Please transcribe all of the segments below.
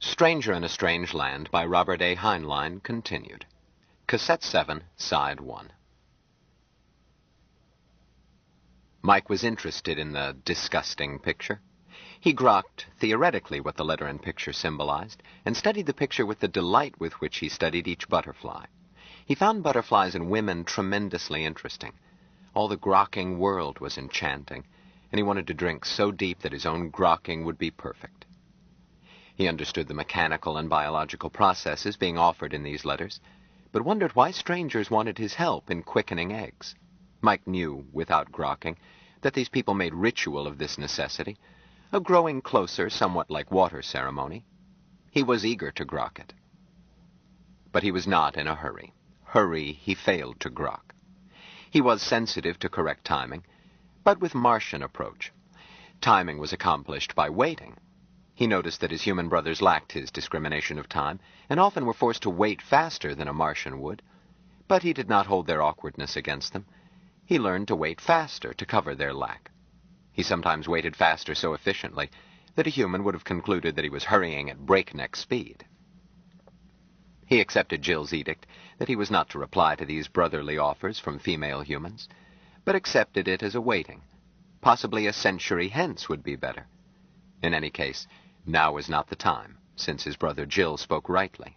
Stranger in a Strange Land by Robert A. Heinlein continued. Cassette 7, Side 1. Mike was interested in the disgusting picture. He grokked theoretically what the letter and picture symbolized, and studied the picture with the delight with which he studied each butterfly. He found butterflies and women tremendously interesting. All the grokking world was enchanting, and he wanted to drink so deep that his own grokking would be perfect. He understood the mechanical and biological processes being offered in these letters, but wondered why strangers wanted his help in quickening eggs. Mike knew, without grokking, that these people made ritual of this necessity, a growing closer, somewhat like water ceremony. He was eager to grok it. But he was not in a hurry. He failed to grok. He was sensitive to correct timing, but with Martian approach. Timing was accomplished by waiting. He noticed that his human brothers lacked his discrimination of time, and often were forced to wait faster than a Martian would. But he did not hold their awkwardness against them. He learned to wait faster to cover their lack. He sometimes waited faster so efficiently that a human would have concluded that he was hurrying at breakneck speed. He accepted Jill's edict that he was not to reply to these brotherly offers from female humans, but accepted it as a waiting. Possibly a century hence would be better. In any case, now was not the time, since his brother Jill spoke rightly.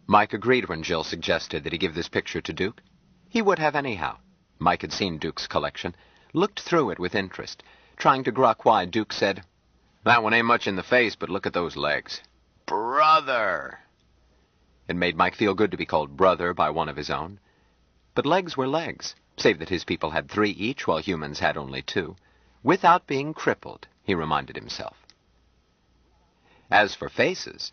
Mike agreed when Jill suggested that he give this picture to Duke. He would have anyhow. Mike had seen Duke's collection, looked through it with interest, trying to grok why Duke said, "That one ain't much in the face, but look at those legs." Brother! It made Mike feel good to be called brother by one of his own. But legs were legs, save that his people had 3 each while humans had only 2. Without being crippled, he reminded himself. As for faces,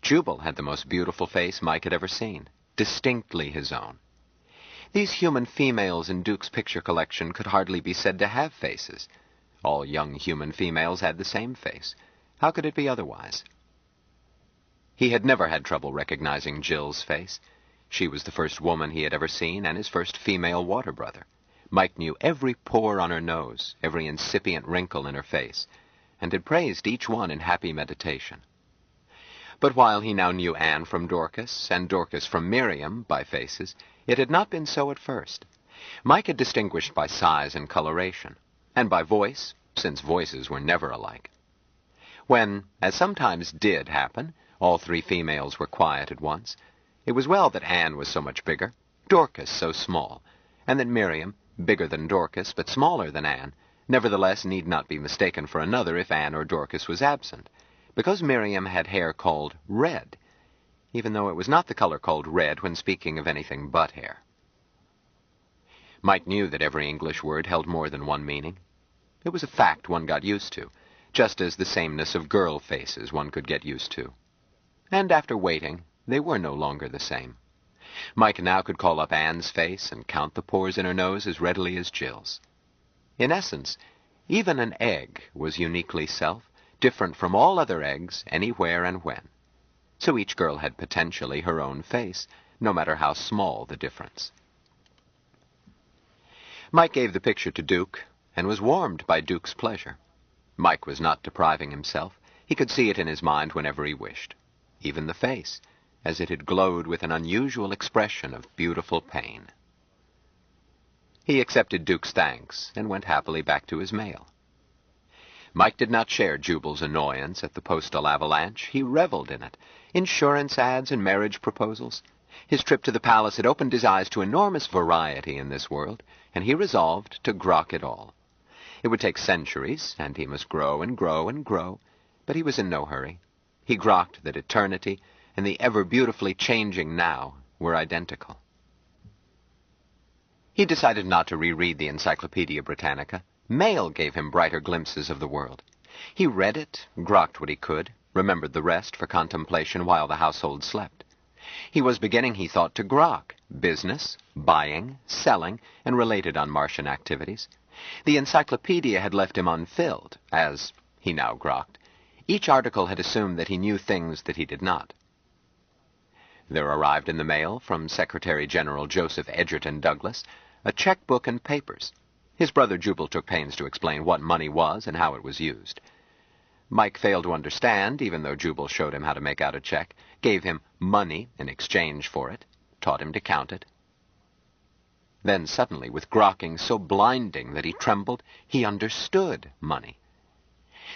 Jubal had the most beautiful face Mike had ever seen, distinctly his own. These human females in Duke's picture collection could hardly be said to have faces. All young human females had the same face. How could it be otherwise? He had never had trouble recognizing Jill's face. She was the first woman he had ever seen, and his first female water brother. Mike knew every pore on her nose, every incipient wrinkle in her face, and had praised each one in happy meditation. But while he now knew Anne from Dorcas, and Dorcas from Miriam by faces, it had not been so at first. Mike had distinguished by size and coloration, and by voice, since voices were never alike. When, as sometimes did happen, all 3 females were quiet at once, it was well that Anne was so much bigger, Dorcas so small, and that Miriam, bigger than Dorcas but smaller than Anne, nevertheless need not be mistaken for another if Anne or Dorcas was absent, because Miriam had hair called red, even though it was not the color called red when speaking of anything but hair. Mike knew that every English word held more than one meaning. It was a fact one got used to, just as the sameness of girl faces one could get used to. And after waiting, they were no longer the same. Mike now could call up Anne's face and count the pores in her nose as readily as Jill's. In essence, even an egg was uniquely self, different from all other eggs, anywhere and when. So each girl had potentially her own face, no matter how small the difference. Mike gave the picture to Duke, and was warmed by Duke's pleasure. Mike was not depriving himself. He could see it in his mind whenever he wished. Even the face, as it had glowed with an unusual expression of beautiful pain. He accepted Duke's thanks and went happily back to his mail. Mike did not share Jubal's annoyance at the postal avalanche. He reveled in it. Insurance ads and marriage proposals. His trip to the palace had opened his eyes to enormous variety in this world, and he resolved to grok it all. It would take centuries, and he must grow and grow and grow, but he was in no hurry. He grokked that eternity and the ever-beautifully changing now were identical. He decided not to reread the Encyclopedia Britannica. Mail gave him brighter glimpses of the world. He read it, grokked what he could, remembered the rest for contemplation while the household slept. He was beginning, he thought, to grok business, buying, selling, and related on-Martian activities. The encyclopedia had left him unfilled, as he now grokked. Each article had assumed that he knew things that he did not. There arrived in the mail from Secretary General Joseph Edgerton Douglas a checkbook and papers. His brother Jubal took pains to explain what money was and how it was used. Mike failed to understand, even though Jubal showed him how to make out a check, gave him money in exchange for it, taught him to count it. Then suddenly, with grokking so blinding that he trembled, he understood money.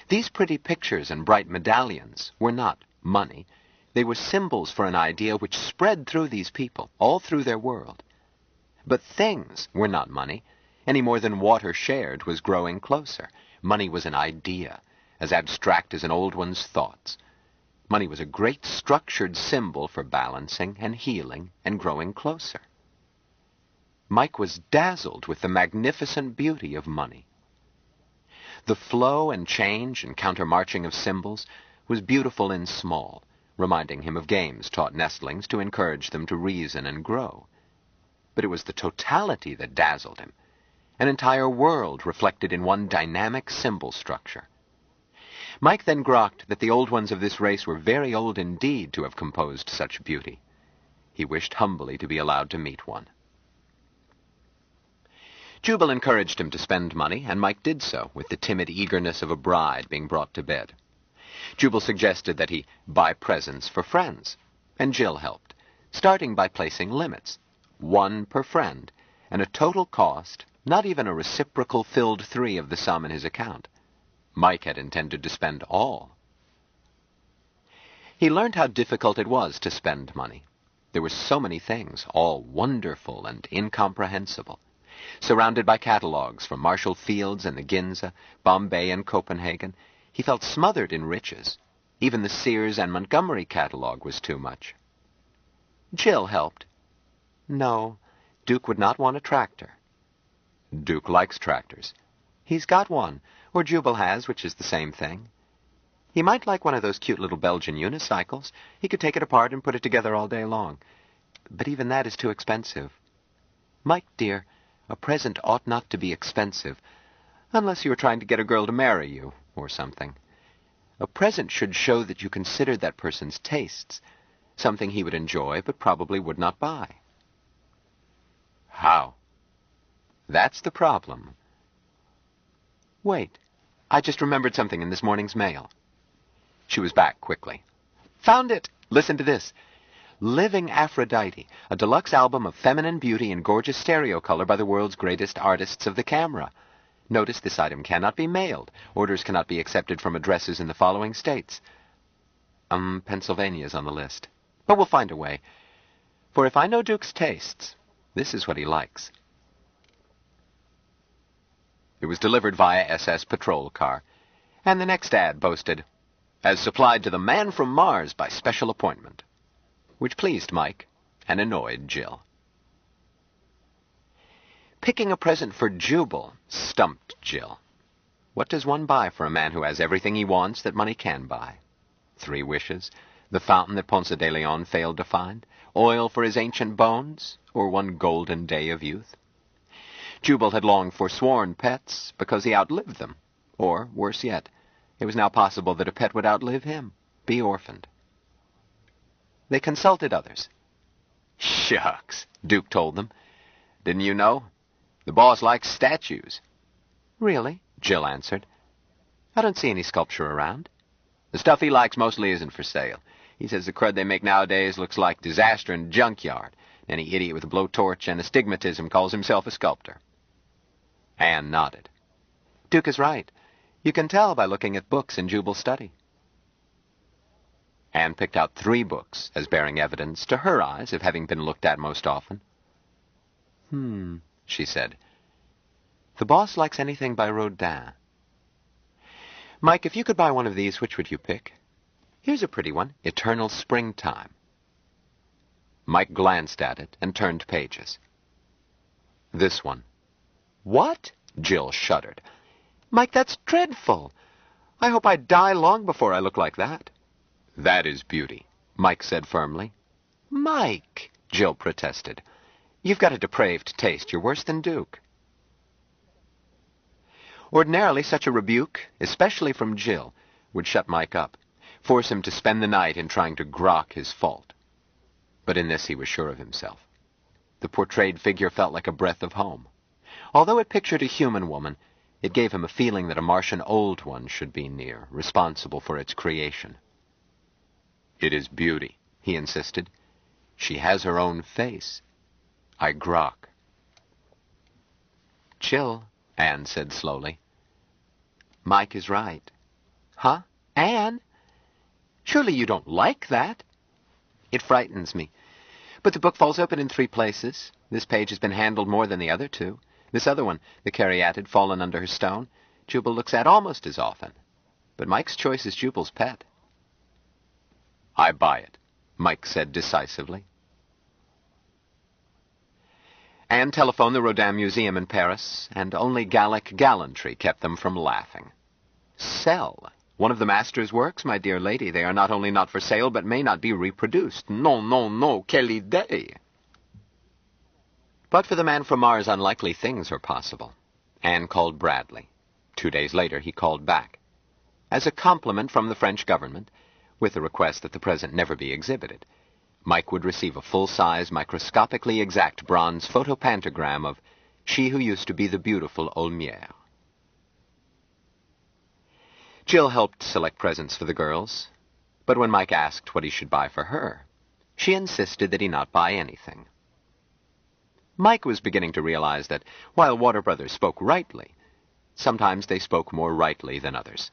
These pretty pictures and bright medallions were not money. They were symbols for an idea which spread through these people, all through their world. But things were not money, any more than water shared was growing closer. Money was an idea, as abstract as an old one's thoughts. Money was a great structured symbol for balancing and healing and growing closer. Mike was dazzled with the magnificent beauty of money. The flow and change and countermarching of symbols was beautiful in small, reminding him of games taught nestlings to encourage them to reason and grow. But it was the totality that dazzled him, an entire world reflected in one dynamic symbol structure. Mike then grokked that the old ones of this race were very old indeed to have composed such beauty. He wished humbly to be allowed to meet one. Jubal encouraged him to spend money, and Mike did so, with the timid eagerness of a bride being brought to bed. Jubal suggested that he buy presents for friends, and Jill helped, starting by placing limits, 1 per friend, and a total cost, not even a reciprocal filled 3 of the sum in his account. Mike had intended to spend all. He learned how difficult it was to spend money. There were so many things, all wonderful and incomprehensible. Surrounded by catalogues from Marshall Fields and the Ginza, Bombay and Copenhagen, he felt smothered in riches. Even the Sears and Montgomery catalogue was too much. Jill helped. No, Duke would not want a tractor. Duke likes tractors. He's got one, or Jubal has, which is the same thing. He might like one of those cute little Belgian unicycles. He could take it apart and put it together all day long. But even that is too expensive. Mike, dear, a present ought not to be expensive, unless you are trying to get a girl to marry you, or something. A present should show that you consider that person's tastes, something he would enjoy but probably would not buy. How? That's the problem. Wait, I just remembered something in this morning's mail. She was back quickly. Found it! Listen to this. Living Aphrodite, a deluxe album of feminine beauty in gorgeous stereo color by the world's greatest artists of the camera. Notice this item cannot be mailed. Orders cannot be accepted from addresses in the following states. Pennsylvania's on the list. But we'll find a way. For if I know Duke's tastes, this is what he likes. It was delivered via SS patrol car, and the next ad boasted, "As supplied to the man from Mars by special appointment," which pleased Mike and annoyed Jill. Picking a present for Jubal stumped Jill. What does one buy for a man who has everything he wants that money can buy? 3 wishes, the fountain that Ponce de Leon failed to find, oil for his ancient bones, or 1 golden day of youth? Jubal had long forsworn pets because he outlived them, or, worse yet, it was now possible that a pet would outlive him, be orphaned. They consulted others. "Shucks," Duke told them. "Didn't you know? The boss likes statues." "Really?" Jill answered. "I don't see any sculpture around." "The stuff he likes mostly isn't for sale. He says the crud they make nowadays looks like disaster in a junkyard. Any idiot with a blowtorch and astigmatism calls himself a sculptor." Anne nodded. "Duke is right. You can tell by looking at books in Jubal's study." Anne picked out 3 books as bearing evidence, to her eyes, of having been looked at most often. She said. "The boss likes anything by Rodin. Mike, if you could buy one of these, which would you pick? Here's a pretty one, Eternal Springtime." Mike glanced at it and turned pages. This one. "What?" Jill shuddered. "Mike, that's dreadful. I hope I die long before I look like that." "That is beauty," Mike said firmly. "Mike," Jill protested. "You've got a depraved taste. You're worse than Duke." Ordinarily, such a rebuke, especially from Jill, would shut Mike up, force him to spend the night in trying to grok his fault. But in this he was sure of himself. The portrayed figure felt like a breath of home. Although it pictured a human woman, It gave him a feeling that a Martian old one should be near, responsible for its creation. "It is beauty," he insisted. "She has her own face. I grok." "Chill," Anne said slowly. "Mike is right." "Huh? Anne? Surely you don't like that?" "It frightens me. But the book falls open in 3 places. This page has been handled more than the other 2. This other one, the caryatid, had fallen under her stone. Jubal looks at almost as often. But Mike's choice is Jubal's pet." "I buy it," Mike said decisively. Anne telephoned the Rodin Museum in Paris, and only Gallic gallantry kept them from laughing. "Sell? One of the master's works, my dear lady. They are not only not for sale, but may not be reproduced. Non, non, non, quelle idée!" But for the man from Mars, unlikely things are possible. Anne called Bradley. 2 days later, he called back. As a compliment from the French government, with the request that the present never be exhibited, Mike would receive a full-size, microscopically exact bronze photopantogram of she who used to be the beautiful Olmière. Jill helped select presents for the girls, but when Mike asked what he should buy for her, she insisted that he not buy anything. Mike was beginning to realize that while Warner Brothers spoke rightly, sometimes they spoke more rightly than others.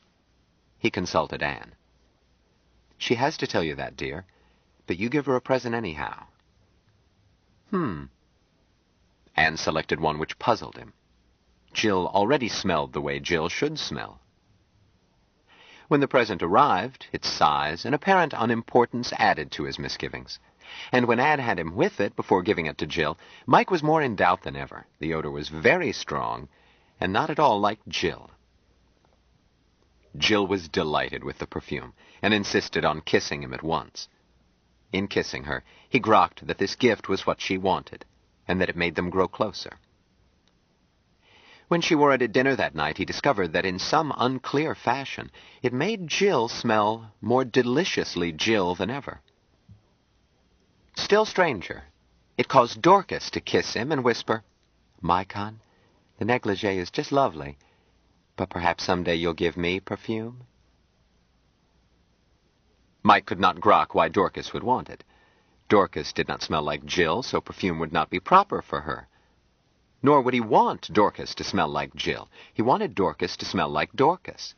He consulted Anne. "She has to tell you that, dear, but you give her a present anyhow." Anne selected one which puzzled him. Jill already smelled the way Jill should smell. When the present arrived, its size and apparent unimportance added to his misgivings. And when Anne had him with it before giving it to Jill, Mike was more in doubt than ever. The odor was very strong, and not at all like Jill. Jill was delighted with the perfume, and insisted on kissing him at once. In kissing her, he grokked that this gift was what she wanted, and that it made them grow closer. When she wore it at dinner that night, he discovered that in some unclear fashion, it made Jill smell more deliciously Jill than ever. Still stranger, it caused Dorcas to kiss him and whisper, "Micon, the negligee is just lovely, but perhaps someday you'll give me perfume?" Mike could not grok why Dorcas would want it. Dorcas did not smell like Jill, so perfume would not be proper for her. Nor would he want Dorcas to smell like Jill. He wanted Dorcas to smell like Dorcas.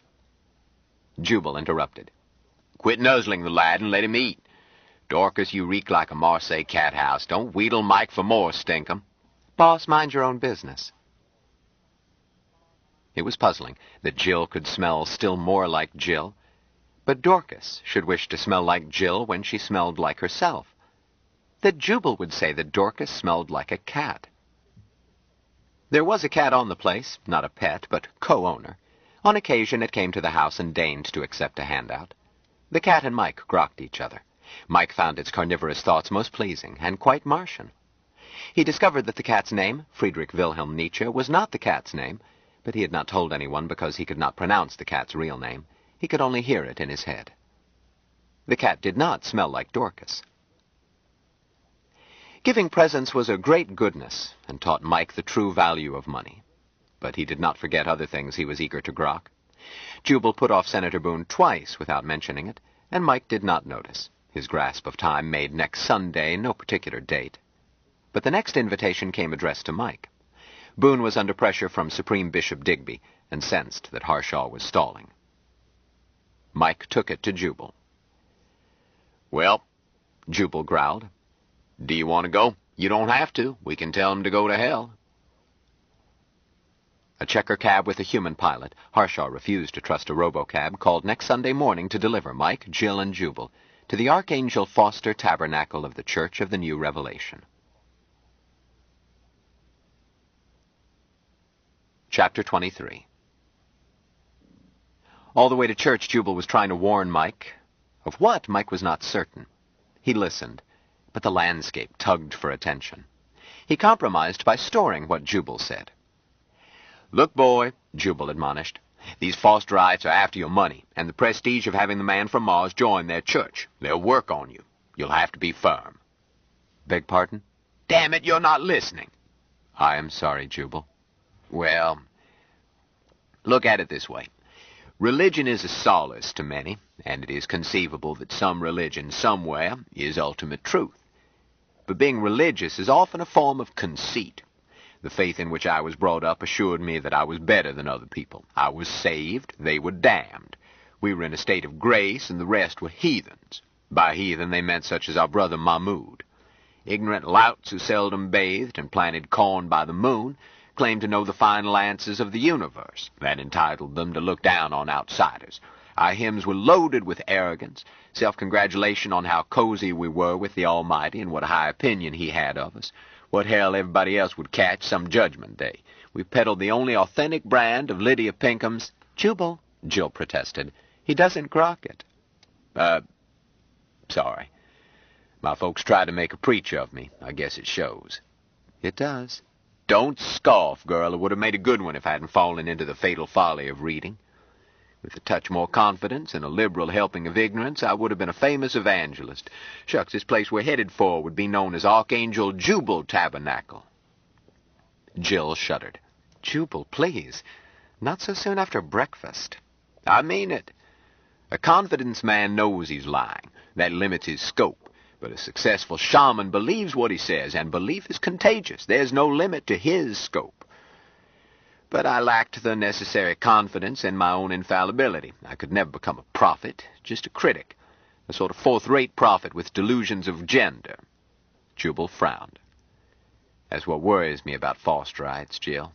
Jubal interrupted. "Quit nuzzling the lad and let him eat. Dorcas, you reek like a Marseille cat house. Don't wheedle Mike for more, stinkum." "Boss, mind your own business." It was puzzling that Jill could smell still more like Jill, but Dorcas should wish to smell like Jill when she smelled like herself. That Jubal would say that Dorcas smelled like a cat. There was a cat on the place, not a pet, but co-owner. On occasion it came to the house and deigned to accept a handout. The cat and Mike grokked each other. Mike found its carnivorous thoughts most pleasing and quite Martian. He discovered that the cat's name, Friedrich Wilhelm Nietzsche, was not the cat's name, but he had not told anyone because he could not pronounce the cat's real name. He could only hear it in his head. The cat did not smell like Dorcas. Giving presents was a great goodness and taught Mike the true value of money. But he did not forget other things he was eager to grok. Jubal put off Senator Boone twice without mentioning it, and Mike did not notice. His grasp of time made next Sunday no particular date. But the next invitation came addressed to Mike. Boone was under pressure from Supreme Bishop Digby and sensed that Harshaw was stalling. Mike took it to Jubal. "Well," Jubal growled, "do you want to go? You don't have to. We can tell him to go to hell." A checker cab with a human pilot, Harshaw refused to trust a robocab, called next Sunday morning to deliver Mike, Jill, and Jubal to the Archangel Foster Tabernacle of the Church of the New Revelation. Chapter 23. All the way to church, Jubal was trying to warn Mike. Of what, Mike was not certain. He listened, but the landscape tugged for attention. He compromised by storing what Jubal said. "Look, boy," Jubal admonished, "these Fosterites are after your money and the prestige of having the man from Mars join their church. They'll work on you. You'll have to be firm." "Beg pardon?" "Damn it, you're not listening." "I am sorry, Jubal." "Well, Look at it this way. Religion is a solace to many, and it is conceivable that some religion somewhere is ultimate truth. But being religious is often a form of conceit. The faith in which I was brought up assured me that I was better than other people. I was saved, they were damned. We were in a state of grace, and the rest were heathens. By heathen they meant such as our brother Mahmoud. Ignorant louts who seldom bathed and planted corn by the moon claimed to know the fine lances of the universe. That entitled them to look down on outsiders. Our hymns were loaded with arrogance, self-congratulation on how cozy we were with the Almighty and what high opinion he had of us. What hell everybody else would catch some judgment day. We peddled the only authentic brand of Lydia Pinkham's. Jubal, Jill protested. He doesn't grok it. Sorry. My folks tried to make a preacher of me. I guess it shows. It does. Don't scoff, girl. It would have made a good one if I hadn't fallen into the fatal folly of reading. With a touch more confidence and a liberal helping of ignorance, I would have been a famous evangelist. Shucks, this place we're headed for would be known as Archangel Jubal Tabernacle. Jill shuddered. Jubal, please. Not so soon after breakfast. I mean it. A confidence man knows he's lying. That limits his scope. But a successful shaman believes what he says, and belief is contagious. There's no limit to his scope. But I lacked the necessary confidence in my own infallibility. I could never become a prophet, just a critic, a sort of fourth-rate prophet with delusions of gender. Jubal frowned. That's what worries me about Fosterites, Jill.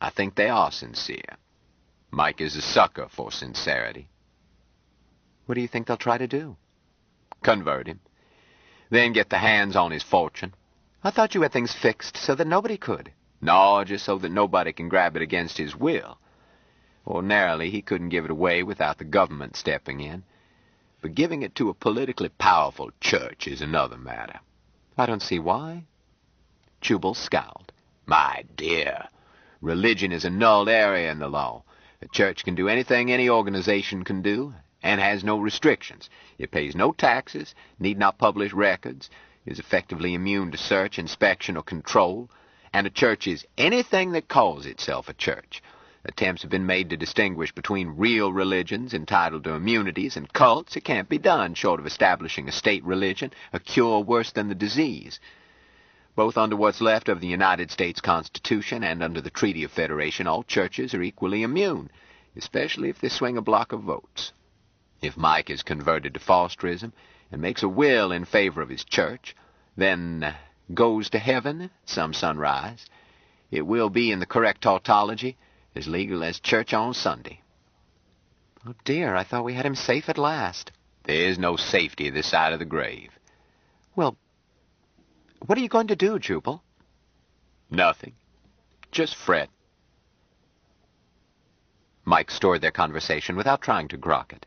I think they are sincere. Mike is a sucker for sincerity. What do you think they'll try to do? Convert him. Then get the hands on his fortune. I thought you had things fixed so that nobody could. No, just so that nobody can grab it against his will. Ordinarily, he couldn't give it away without the government stepping in. But giving it to a politically powerful church is another matter. I don't see why. Jubal scowled. My dear, religion is a null area in the law. A church can do anything any organization can do, and has no restrictions. It pays no taxes, need not publish records, is effectively immune to search, inspection, or control. And a church is anything that calls itself a church. Attempts have been made to distinguish between real religions entitled to immunities and cults. It can't be done short of establishing a state religion, a cure worse than the disease. Both under what's left of the United States Constitution and under the Treaty of Federation, all churches are equally immune, especially if they swing a block of votes. If Mike is converted to Fosterism and makes a will in favor of his church, then goes to heaven some sunrise, it will be, in the correct tautology, as legal as church on Sunday. Oh, dear, I thought we had him safe at last. There's no safety this side of the grave. Well, what are you going to do, Jubal? Nothing. Just fret. Mike stored their conversation without trying to grok it.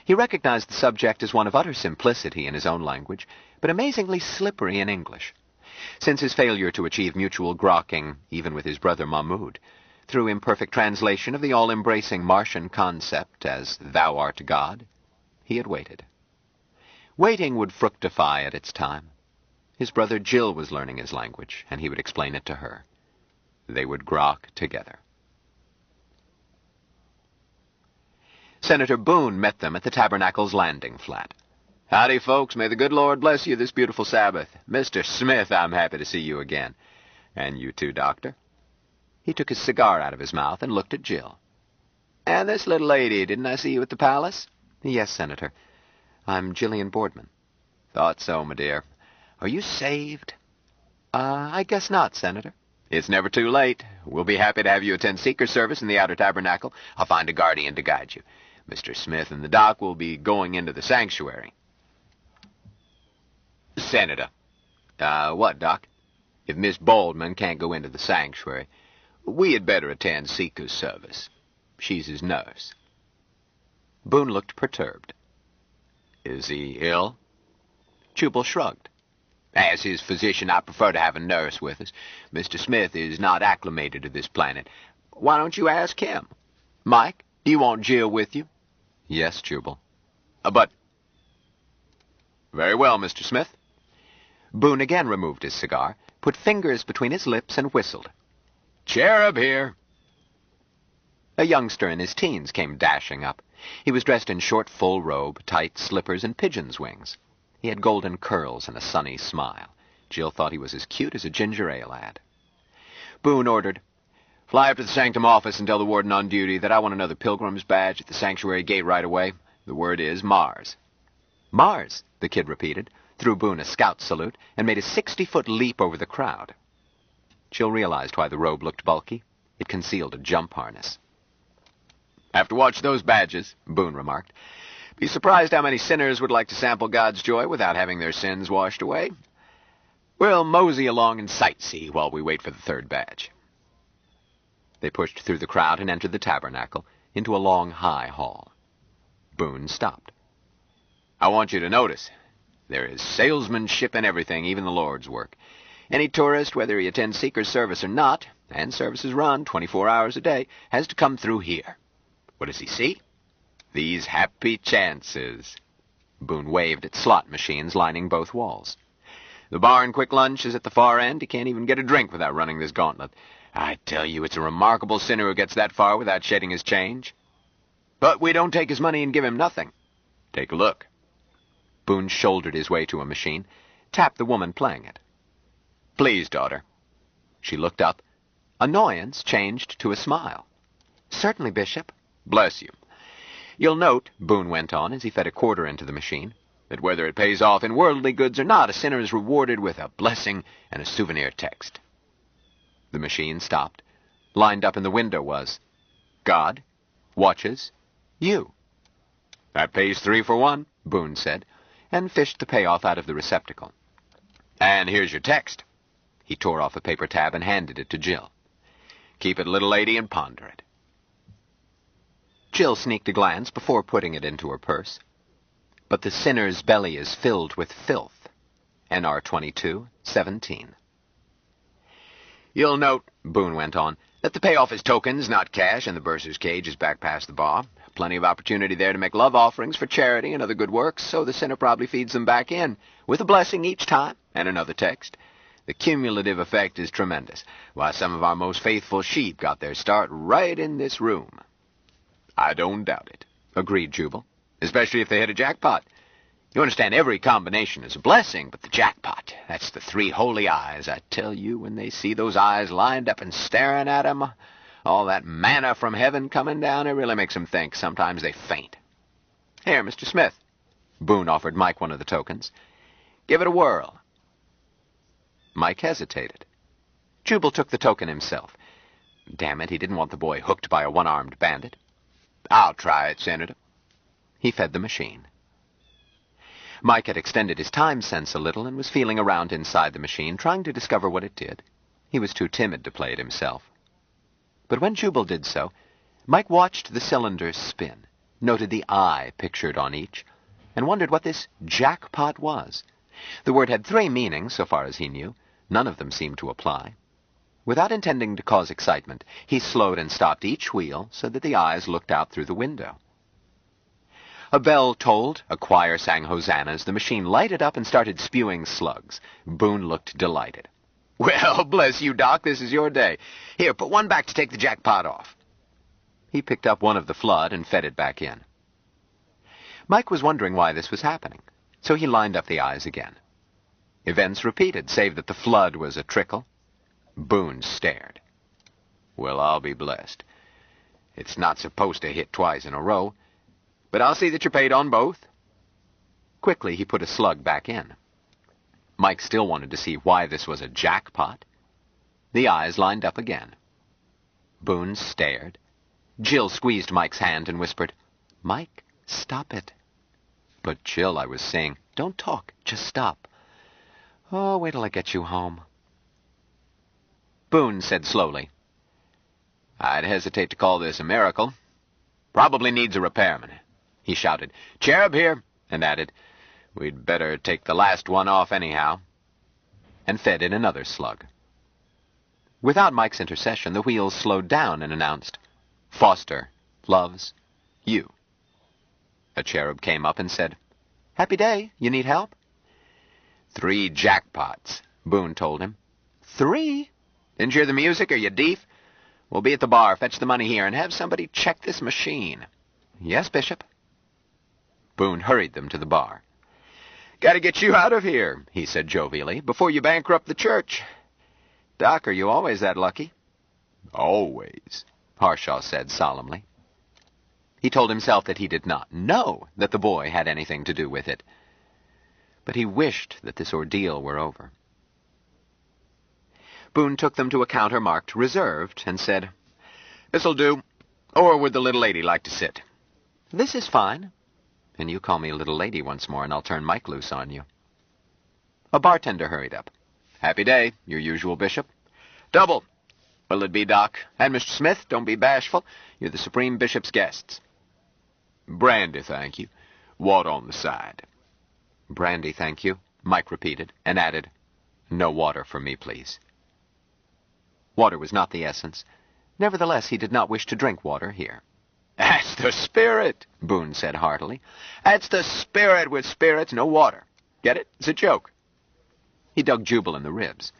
He recognized the subject as one of utter simplicity in his own language, but amazingly slippery in English. Since his failure to achieve mutual grokking, even with his brother Mahmoud, through imperfect translation of the all-embracing Martian concept as "Thou art God," he had waited. Waiting would fructify at its time. His brother Jill was learning his language, and he would explain it to her. They would grok together. Senator Boone met them at the Tabernacle's landing flat. Howdy, folks. May the good Lord bless you this beautiful Sabbath. Mr. Smith, I'm happy to see you again. And you too, Doctor. He took his cigar out of his mouth and looked at Jill. And this little lady, didn't I see you at the palace? Yes, Senator. I'm Jillian Boardman. Thought so, my dear. Are you saved? I guess not, Senator. It's never too late. We'll be happy to have you attend Seeker service in the Outer Tabernacle. I'll find a guardian to guide you. Mr. Smith and the doc will be going into the sanctuary. Senator. What, Doc? If Miss Boardman can't go into the sanctuary, we had better attend Seeker's service. She's his nurse. Boone looked perturbed. Is he ill? Jubal shrugged. As his physician, I prefer to have a nurse with us. Mr. Smith is not acclimated to this planet. Why don't you ask him? Mike, do you want Jill with you? Yes, Jubal. But... Very well, Mr. Smith. Boone again removed his cigar, put fingers between his lips, and whistled. Cherub here. A youngster in his teens came dashing up. He was dressed in short full robe, tight slippers, and pigeon's wings. He had golden curls and a sunny smile. Jill thought he was as cute as a ginger ale lad. Boone ordered, "Fly up to the sanctum office and tell the warden on duty that I want another pilgrim's badge at the sanctuary gate right away. The word is Mars." "Mars," the kid repeated, threw Boone a scout salute, and made a 60-foot leap over the crowd. Jill realized why the robe looked bulky. It concealed a jump harness. "Have to watch those badges," Boone remarked. "Be surprised how many sinners would like to sample God's joy without having their sins washed away. We'll mosey along and sightsee while we wait for the third badge." They pushed through the crowd and entered the tabernacle, into a long, high hall. Boone stopped. "I want you to notice, there is salesmanship in everything, even the Lord's work. Any tourist, whether he attends Seeker's service or not, and services run 24 hours a day, has to come through here. What does he see? These happy chances." Boone waved at slot machines lining both walls. "The bar and quick lunch is at the far end. He can't even get a drink without running this gauntlet. I tell you, it's a remarkable sinner who gets that far without shedding his change. But we don't take his money and give him nothing. Take a look." Boone shouldered his way to a machine, tapped the woman playing it. "Please, daughter." She looked up. Annoyance changed to a smile. "Certainly, Bishop." "Bless you. You'll note," Boone went on as he fed a quarter into the machine, "that whether it pays off in worldly goods or not, a sinner is rewarded with a blessing and a souvenir text." The machine stopped. Lined up in the window was, "God watches you." "That pays 3 for 1, Boone said, and fished the payoff out of the receptacle. "And here's your text." He tore off a paper tab and handed it to Jill. "Keep it, little lady, and ponder it." Jill sneaked a glance before putting it into her purse. "But the sinner's belly is filled with filth." NR 22:17. "You'll note," Boone went on, "that the payoff is tokens, not cash, and the bursar's cage is back past the bar. Plenty of opportunity there to make love offerings for charity and other good works, so the sinner probably feeds them back in, with a blessing each time, and another text. The cumulative effect is tremendous. Why, some of our most faithful sheep got their start right in this room." "I don't doubt it," agreed Jubal, "especially if they hit a jackpot. You understand, every combination is a blessing, but the jackpot, that's the 3 holy eyes. I tell you, when they see those eyes lined up and staring at 'em, all that manna from heaven coming down, it really makes 'em think. Sometimes they faint. Here, Mr. Smith." Boone offered Mike one of the tokens. "Give it a whirl." Mike hesitated. Jubal took the token himself. Damn it, he didn't want the boy hooked by a one-armed bandit. "I'll try it, Senator." He fed the machine. Mike had extended his time sense a little and was feeling around inside the machine, trying to discover what it did. He was too timid to play it himself. But when Jubal did so, Mike watched the cylinders spin, noted the eye pictured on each, and wondered what this jackpot was. The word had 3 meanings, so far as he knew. None of them seemed to apply. Without intending to cause excitement, he slowed and stopped each wheel so that the eyes looked out through the window. A bell tolled, a choir sang hosannas, the machine lighted up and started spewing slugs. Boone looked delighted. "Well, bless you, Doc, this is your day. Here, put one back to take the jackpot off." He picked up one of the flood and fed it back in. Mike was wondering why this was happening, so he lined up the eyes again. Events repeated, save that the flood was a trickle. Boone stared. "Well, I'll be blessed. It's not supposed to hit twice in a row, but I'll see that you're paid on both." Quickly, he put a slug back in. Mike still wanted to see why this was a jackpot. The eyes lined up again. Boone stared. Jill squeezed Mike's hand and whispered, "Mike, stop it." "But Jill," I was saying, "don't talk, just stop." "Oh, wait till I get you home." Boone said slowly, "I'd hesitate to call this a miracle. Probably needs a repairman." He shouted, "Cherub here," and added, "We'd better take the last one off anyhow," and fed in another slug. Without Mike's intercession, the wheels slowed down and announced, "Foster loves you." A cherub came up and said, "Happy day. You need help?" 3 jackpots, Boone told him. 3? Didn't you hear the music, or you deef? We'll be at the bar. Fetch the money here and have somebody check this machine. Yes, Bishop. Boone hurried them to the bar. Gotta get you out of here, he said jovially, before you bankrupt the church. Doc, are you always that lucky? Always, Harshaw said solemnly. He told himself that he did not know that the boy had anything to do with it. But he wished that this ordeal were over. Boone took them to a counter marked reserved and said, This'll do. Or would the little lady like to sit? This is fine. And you call me a little lady once more, and I'll turn Mike loose on you. A bartender hurried up. Happy day, your usual bishop. Double. What'll it be, Doc? And Mr. Smith, don't be bashful. You're the Supreme Bishop's guests. Brandy, thank you. Water on the side. Brandy, thank you, Mike repeated, and added, No water for me, please. Water was not the essence. Nevertheless, he did not wish to drink water here. That's the spirit, Boone said heartily. That's the spirit with spirits, no water. Get it? It's a joke. He dug Jubal in the ribs.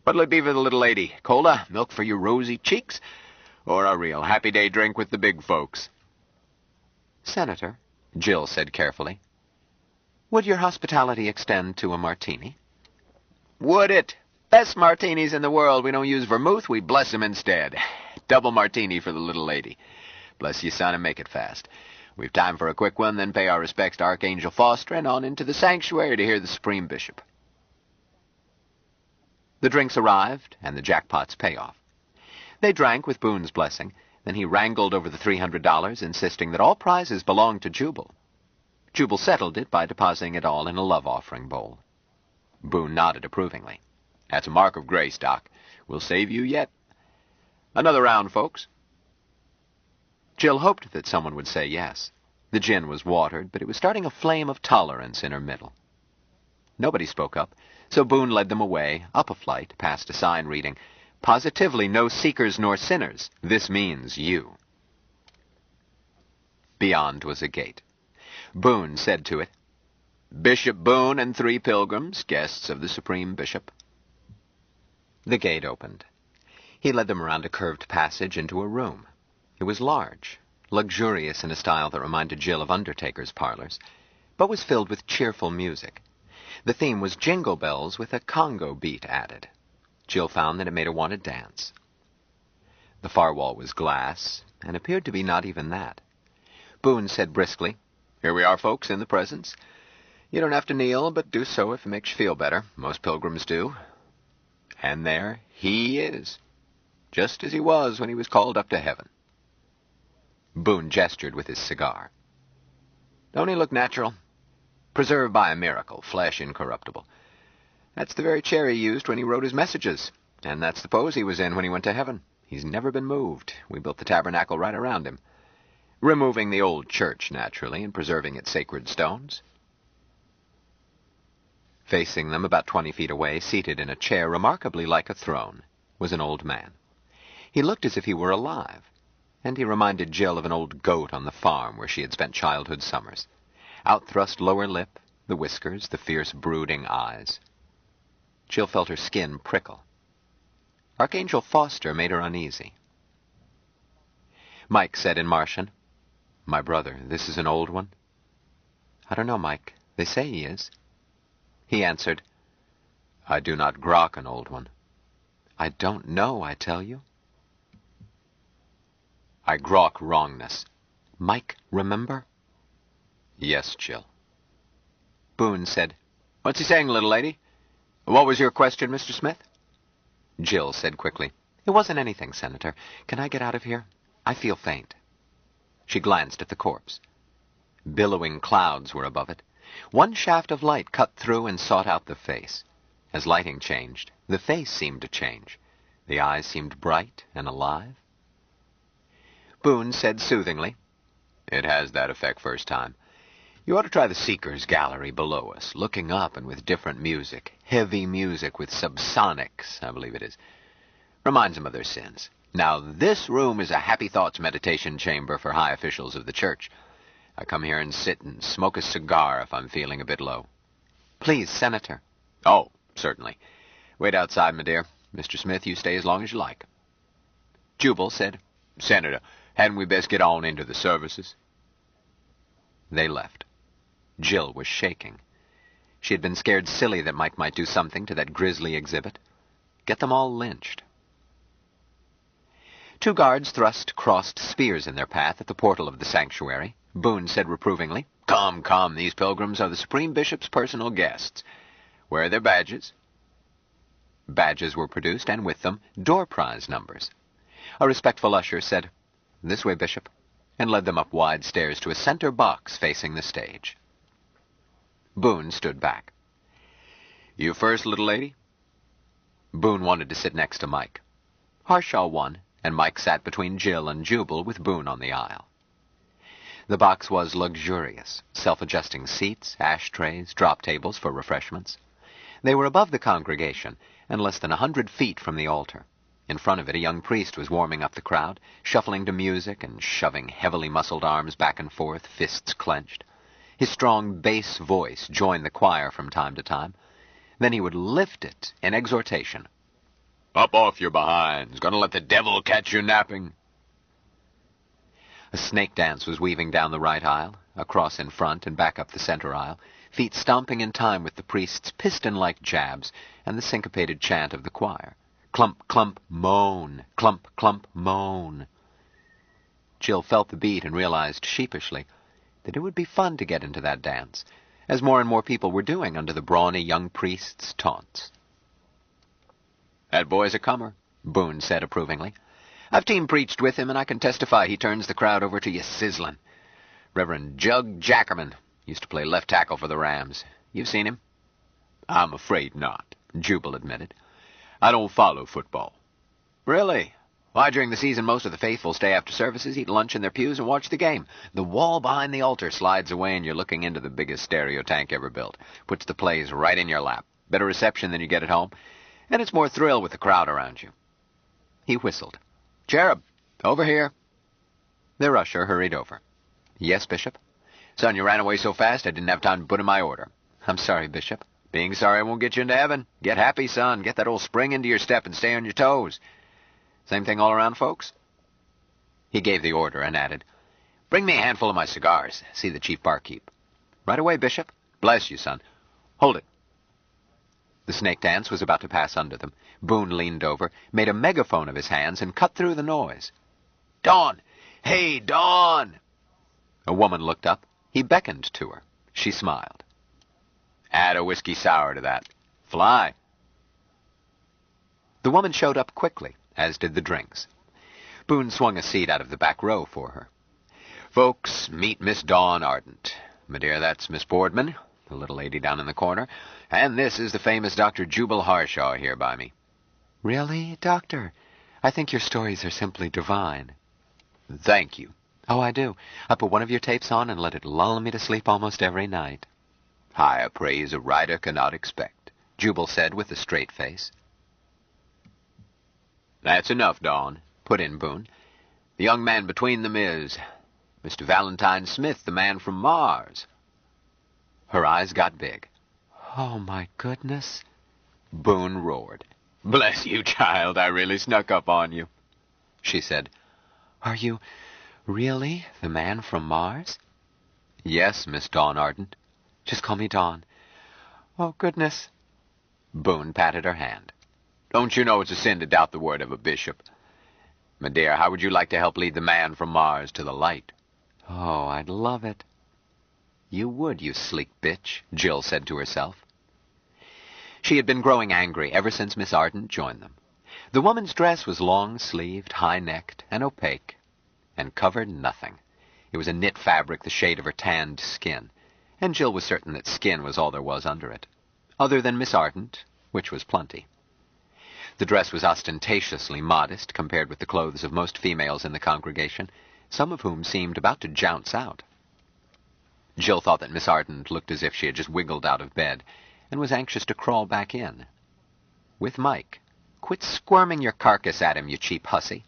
What'll it be for the little lady? Cola, milk for your rosy cheeks, or a real happy day drink with the big folks? Senator, Jill said carefully, would your hospitality extend to a martini? Would it? Best martinis in the world. We don't use vermouth, we bless 'em instead. Double martini for the little lady. Bless you, son, and make it fast. We've time for a quick one, then pay our respects to Archangel Foster and on into the sanctuary to hear the Supreme Bishop. The drinks arrived, and the jackpot's payoff. They drank with Boone's blessing. Then he wrangled over the $300, insisting that all prizes belonged to Jubal. Jubal settled it by depositing it all in a love-offering bowl. Boone nodded approvingly. That's a mark of grace, Doc. We'll save you yet. Another round, folks. Jill hoped that someone would say yes. The gin was watered, but it was starting a flame of tolerance in her middle. Nobody spoke up, so Boone led them away, up a flight, past a sign reading, Positively no seekers nor sinners. This means you. Beyond was a gate. Boone said to it, Bishop Boone and 3 pilgrims, guests of the Supreme Bishop. The gate opened. He led them around a curved passage into a room. It was large, luxurious in a style that reminded Jill of undertakers' parlors, but was filled with cheerful music. The theme was Jingle Bells with a Congo beat added. Jill found that it made her want to dance. The far wall was glass, and appeared to be not even that. Boone said briskly, Here we are, folks, in the presence. You don't have to kneel, but do so if it makes you feel better. Most pilgrims do. And there he is, just as he was when he was called up to heaven. Boone gestured with his cigar. Don't he look natural? Preserved by a miracle, flesh incorruptible. That's the very chair he used when he wrote his messages, and that's the pose he was in when he went to heaven. He's never been moved. We built the tabernacle right around him, removing the old church, naturally, and preserving its sacred stones. Facing them about 20 feet away, seated in a chair remarkably like a throne, was an old man. He looked as if he were alive, and he reminded Jill of an old goat on the farm where she had spent childhood summers. Out-thrust lower lip, the whiskers, the fierce brooding eyes. Jill felt her skin prickle. Archangel Foster made her uneasy. Mike said in Martian, My brother, this is an old one? I don't know, Mike. They say he is. He answered, I do not grok an old one. I don't know, I tell you. I grok wrongness. Mike, remember? Yes, Jill. Boone said, What's he saying, little lady? What was your question, Mr. Smith? Jill said quickly, It wasn't anything, Senator. Can I get out of here? I feel faint. She glanced at the corpse. Billowing clouds were above it. One shaft of light cut through and sought out the face. As lighting changed, the face seemed to change. The eyes seemed bright and alive. Boone said soothingly, It has that effect first time. You ought to try the Seeker's Gallery below us, looking up and with different music. Heavy music with subsonics, I believe it is. Reminds them of their sins. Now, this room is a happy thoughts meditation chamber for high officials of the church. I come here and sit and smoke a cigar if I'm feeling a bit low. Please, Senator. Oh, certainly. Wait outside, my dear. Mr. Smith, you stay as long as you like. Jubal said, "Senator, hadn't we best get on into the services?" They left. Jill was shaking. She had been scared silly that Mike might do something to that grisly exhibit. Get them all lynched. Two guards thrust crossed spears in their path at the portal of the sanctuary. Boone said reprovingly, "Come, come, these pilgrims are the Supreme Bishop's personal guests. Where are their badges?" Badges were produced, and with them, door prize numbers. A respectful usher said, "This way, Bishop," and led them up wide stairs to a center box facing the stage. Boone stood back. "You first, little lady?" Boone wanted to sit next to Mike. Harshaw won, and Mike sat between Jill and Jubal with Boone on the aisle. The box was luxurious, self-adjusting seats, ashtrays, drop tables for refreshments. They were above the congregation and less than 100 feet from the altar. In front of it, a young priest was warming up the crowd, shuffling to music and shoving heavily muscled arms back and forth, fists clenched. His strong bass voice joined the choir from time to time. Then he would lift it in exhortation. "Up off your behinds. Gonna let the devil catch you napping." A snake dance was weaving down the right aisle, across in front and back up the center aisle, feet stomping in time with the priest's piston-like jabs and the syncopated chant of the choir. Clump, clump, moan. Clump, clump, moan. Jill felt the beat and realized sheepishly that it would be fun to get into that dance, as more and more people were doing under the brawny young priest's taunts. "That boy's a comer," Boone said approvingly. "I've team preached with him, and I can testify he turns the crowd over to you sizzling. Reverend Jug Jackerman used to play left tackle for the Rams. You've seen him?" "I'm afraid not," Jubal admitted. "I don't follow football." "Really? Why, during the season, most of the faithful stay after services, eat lunch in their pews, and watch the game. The wall behind the altar slides away, and you're looking into the biggest stereo tank ever built. Puts the plays right in your lap. Better reception than you get at home. And it's more thrill with the crowd around you." He whistled. "Cherub, over here." Their usher hurried over. "Yes, Bishop?" "Son, you ran away so fast I didn't have time to put in my order." "I'm sorry, Bishop." "Being sorry won't get you into heaven. Get happy, son. Get that old spring into your step and stay on your toes. Same thing all around, folks?" He gave the order and added, "Bring me a handful of my cigars. See the chief barkeep." "Right away, Bishop." "Bless you, son. Hold it." The snake dance was about to pass under them. Boone leaned over, made a megaphone of his hands, and cut through the noise. "Dawn! Hey, Dawn!" A woman looked up. He beckoned to her. She smiled. "Add a whiskey sour to that. Fly." The woman showed up quickly, as did the drinks. Boone swung a seat out of the back row for her. "Folks, meet Miss Dawn Ardent. My dear, that's Miss Boardman, the little lady down in the corner, and this is the famous Dr. Jubal Harshaw here by me." "Really, Doctor? I think your stories are simply divine." "Thank you." "Oh, I do. I put one of your tapes on and let it lull me to sleep almost every night." "Higher praise a writer cannot expect," Jubal said with a straight face. "That's enough, Dawn," put in Boone. "The young man between them is Mr. Valentine Smith, the man from Mars." Her eyes got big. "Oh, my goodness." Boone roared. "Bless you, child, I really snuck up on you," she said. "Are you really the man from Mars?" "Yes, Miss Dawn Ardent." "Just call me Dawn." "Oh, goodness." Boone patted her hand. "Don't you know it's a sin to doubt the word of a bishop? My dear, how would you like to help lead the man from Mars to the light?" "Oh, I'd love it." "You would, you sleek bitch," Jill said to herself. She had been growing angry ever since Miss Ardent joined them. The woman's dress was long-sleeved, high-necked, and opaque, and covered nothing. It was a knit fabric the shade of her tanned skin, and Jill was certain that skin was all there was under it, other than Miss Ardent, which was plenty. The dress was ostentatiously modest compared with the clothes of most females in the congregation, some of whom seemed about to jounce out. Jill thought that Miss Ardent looked as if she had just wiggled out of bed, and was anxious to crawl back in. With Mike. "Quit squirming your carcass at him, you cheap hussy."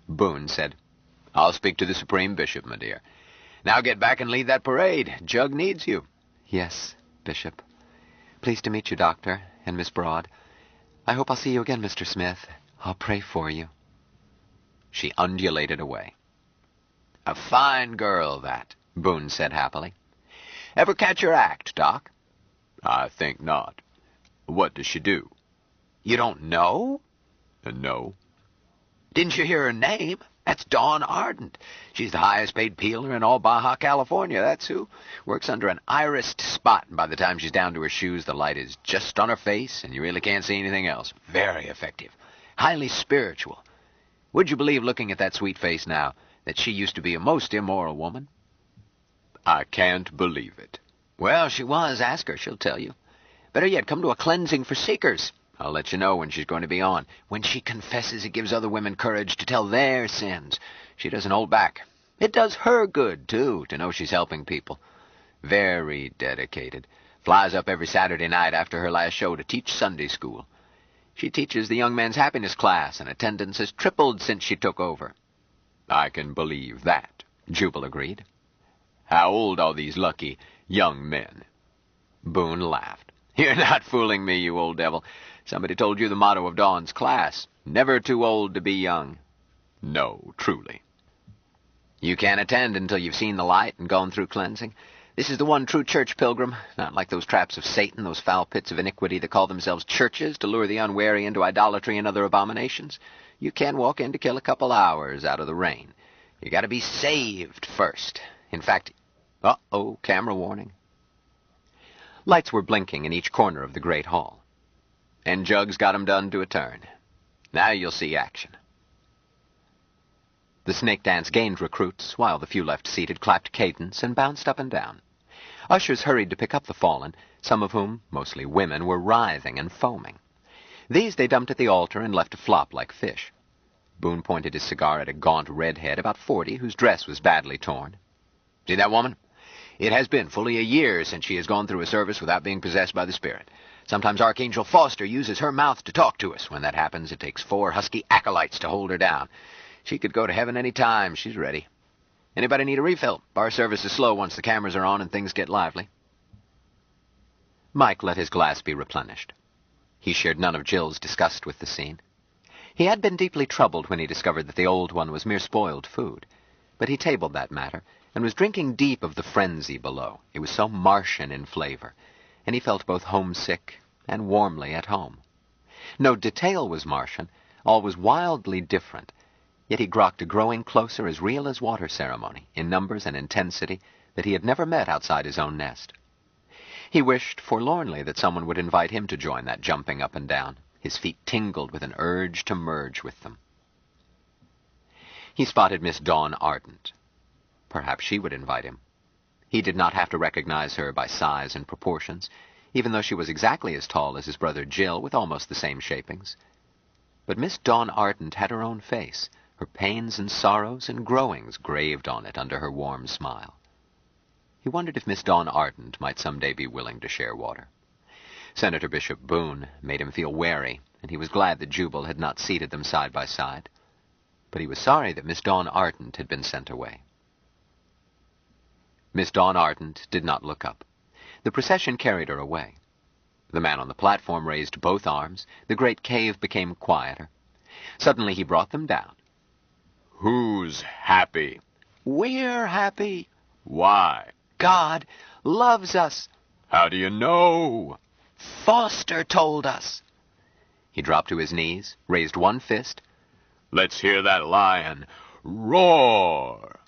Boone said, "I'll speak to the Supreme Bishop, my dear. Now get back and lead that parade. Jug needs you." "Yes, Bishop. Pleased to meet you, Doctor, and Miss Broad. I hope I'll see you again, Mr. Smith. I'll pray for you." She undulated away. "A fine girl, that," Boone said happily. "Ever catch her act, Doc?" "I think not. What does she do?" "You don't know?" "No." "Didn't you hear her name? That's Dawn Ardent. She's the highest-paid peeler in all Baja California, that's who. Works under an irised spot, and by the time she's down to her shoes, the light is just on her face, and you really can't see anything else. Very effective. Highly spiritual. Would you believe, looking at that sweet face now, that she used to be a most immoral woman?" "I can't believe it." "Well, she was. Ask her. She'll tell you. Better yet, come to a cleansing for seekers. I'll let you know when she's going to be on. When she confesses, it gives other women courage to tell their sins. She doesn't hold back. It does her good, too, to know she's helping people. Very dedicated. Flies up every Saturday night after her last show to teach Sunday school. She teaches the young men's happiness class, and attendance has tripled since she took over." "I can believe that," Jubal agreed. "How old are these lucky young men?" Boone laughed. "You're not fooling me, you old devil. Somebody told you the motto of Dawn's class. Never too old to be young." "No, truly." "You can't attend until you've seen the light and gone through cleansing. This is the one true church, pilgrim, not like those traps of Satan, those foul pits of iniquity that call themselves churches to lure the unwary into idolatry and other abominations. You can walk in to kill a couple hours out of the rain. You got to be saved first. In fact, uh-oh, camera warning." Lights were blinking in each corner of the great hall. And Jugs got 'em done to a turn. Now you'll see action. The snake dance gained recruits, while the few left seated clapped cadence and bounced up and down. Ushers hurried to pick up the fallen, some of whom, mostly women, were writhing and foaming. These they dumped at the altar and left to flop like fish. Boone pointed his cigar at a gaunt redhead, about 40, whose dress was badly torn. "See that woman? It has been fully a year since she has gone through a service without being possessed by the Spirit. Sometimes Archangel Foster uses her mouth to talk to us. When that happens, it takes 4 husky acolytes to hold her down. She could go to heaven any time. She's ready. Anybody need a refill? Bar service is slow once the cameras are on and things get lively." Mike let his glass be replenished. He shared none of Jill's disgust with the scene. He had been deeply troubled when he discovered that the old one was mere spoiled food, but he tabled that matter and was drinking deep of the frenzy below. It was so Martian in flavor, and he felt both homesick and warmly at home. No detail was Martian, all was wildly different, yet he grokked a growing closer as real as water ceremony, in numbers and intensity that he had never met outside his own nest. He wished forlornly that someone would invite him to join that jumping up and down. His feet tingled with an urge to merge with them. He spotted Miss Dawn Ardent. Perhaps she would invite him. He did not have to recognize her by size and proportions, even though she was exactly as tall as his brother Jill, with almost the same shapings. But Miss Dawn Ardent had her own face, her pains and sorrows and growings graved on it under her warm smile. He wondered if Miss Dawn Ardent might someday be willing to share water. Senator Bishop Boone made him feel wary, and he was glad that Jubal had not seated them side by side. But he was sorry that Miss Dawn Ardent had been sent away. Miss Dawn Ardent did not look up. The procession carried her away. The man on the platform raised both arms. The great cave became quieter. Suddenly he brought them down. "Who's happy?" "We're happy." "Why?" "God loves us." "How do you know?" "Foster told us." He dropped to his knees, raised one fist. "Let's hear that lion roar."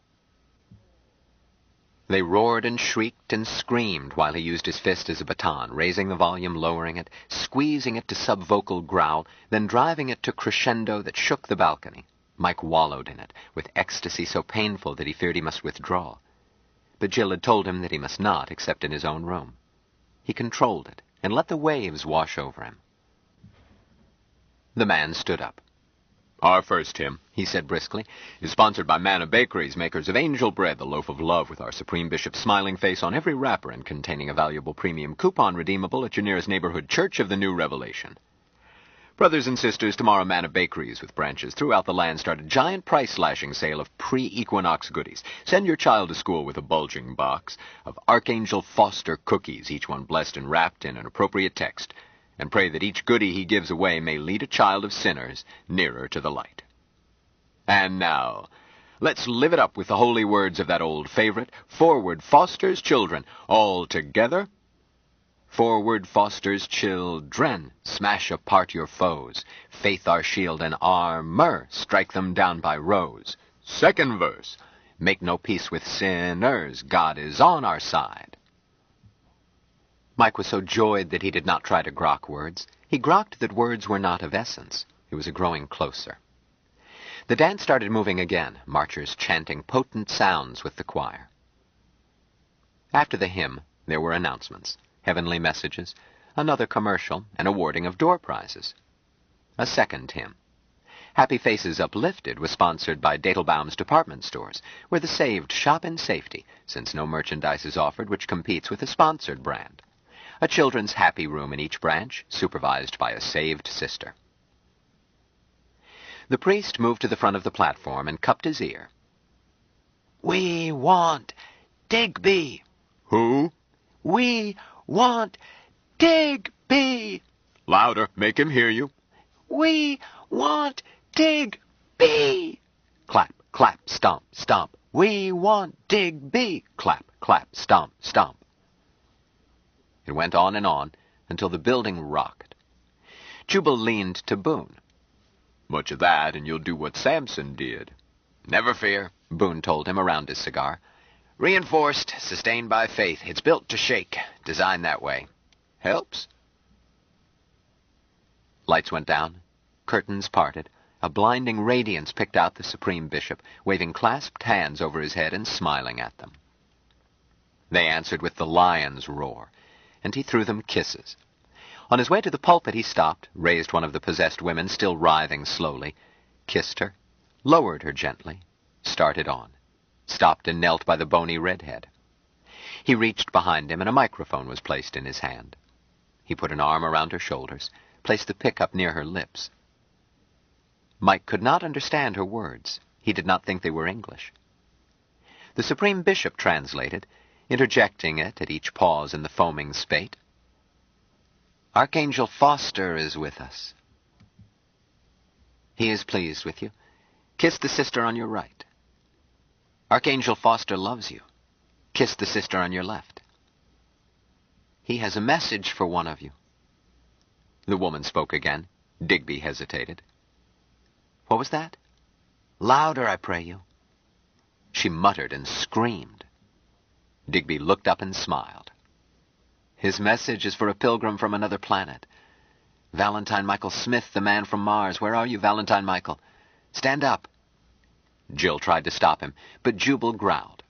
They roared and shrieked and screamed while he used his fist as a baton, raising the volume, lowering it, squeezing it to subvocal growl, then driving it to crescendo that shook the balcony. Mike wallowed in it, with ecstasy so painful that he feared he must withdraw. But Jill had told him that he must not, except in his own room. He controlled it, and let the waves wash over him. The man stood up. "Our first hymn," he said briskly, "is sponsored by Manna Bakeries, makers of Angel Bread, the loaf of love with our Supreme Bishop's smiling face on every wrapper and containing a valuable premium coupon redeemable at your nearest neighborhood church of the New Revelation. Brothers and sisters, tomorrow Manna Bakeries with branches throughout the land start a giant price-slashing sale of pre-equinox goodies. Send your child to school with a bulging box of Archangel Foster cookies, each one blessed and wrapped in an appropriate text, and pray that each goodie he gives away may lead a child of sinners nearer to the light." And now, let's live it up with the holy words of that old favorite, Forward, Foster's children, all together. Forward, Foster's children, smash apart your foes. Faith our shield and armor, strike them down by rows. Second verse, make no peace with sinners, God is on our side. Mike was so joyed that he did not try to grok words. He grokked that words were not of essence. It was growing closer. The dance started moving again, marchers chanting potent sounds with the choir. After the hymn, there were announcements, heavenly messages, another commercial, and awarding of door prizes. A second hymn. Happy Faces Uplifted was sponsored by Datelbaum's department stores, where the saved shop in safety, since no merchandise is offered which competes with a sponsored brand. A children's happy room in each branch, supervised by a saved sister. The priest moved to the front of the platform and cupped his ear. "We want Digby." Who? "We want Digby." Louder, make him hear you. "We want Digby." Clap, clap, stomp, stomp. "We want Digby." Clap, clap, stomp, stomp. It went on until the building rocked. Jubal leaned to Boone. Much of that, and you'll do what Samson did. "Never fear," Boone told him around his cigar. "Reinforced, sustained by faith. It's built to shake, designed that way. Helps." Lights went down, curtains parted. A blinding radiance picked out the Supreme Bishop, waving clasped hands over his head and smiling at them. They answered with the lion's roar, and he threw them kisses. On his way to the pulpit he stopped, raised one of the possessed women still writhing slowly, kissed her, lowered her gently, started on, stopped and knelt by the bony redhead. He reached behind him and a microphone was placed in his hand. He put an arm around her shoulders, placed the pickup near her lips. Mike could not understand her words. He did not think they were English. The Supreme Bishop translated, interjecting it at each pause in the foaming spate. "Archangel Foster is with us. He is pleased with you. Kiss the sister on your right. Archangel Foster loves you. Kiss the sister on your left. He has a message for one of you." The woman spoke again. Digby hesitated. "What was that?" "Louder, I pray you." She muttered and screamed. Digby looked up and smiled. "His message is for a pilgrim from another planet. Valentine Michael Smith, the man from Mars. Where are you, Valentine Michael? Stand up." Jill tried to stop him, but Jubal growled.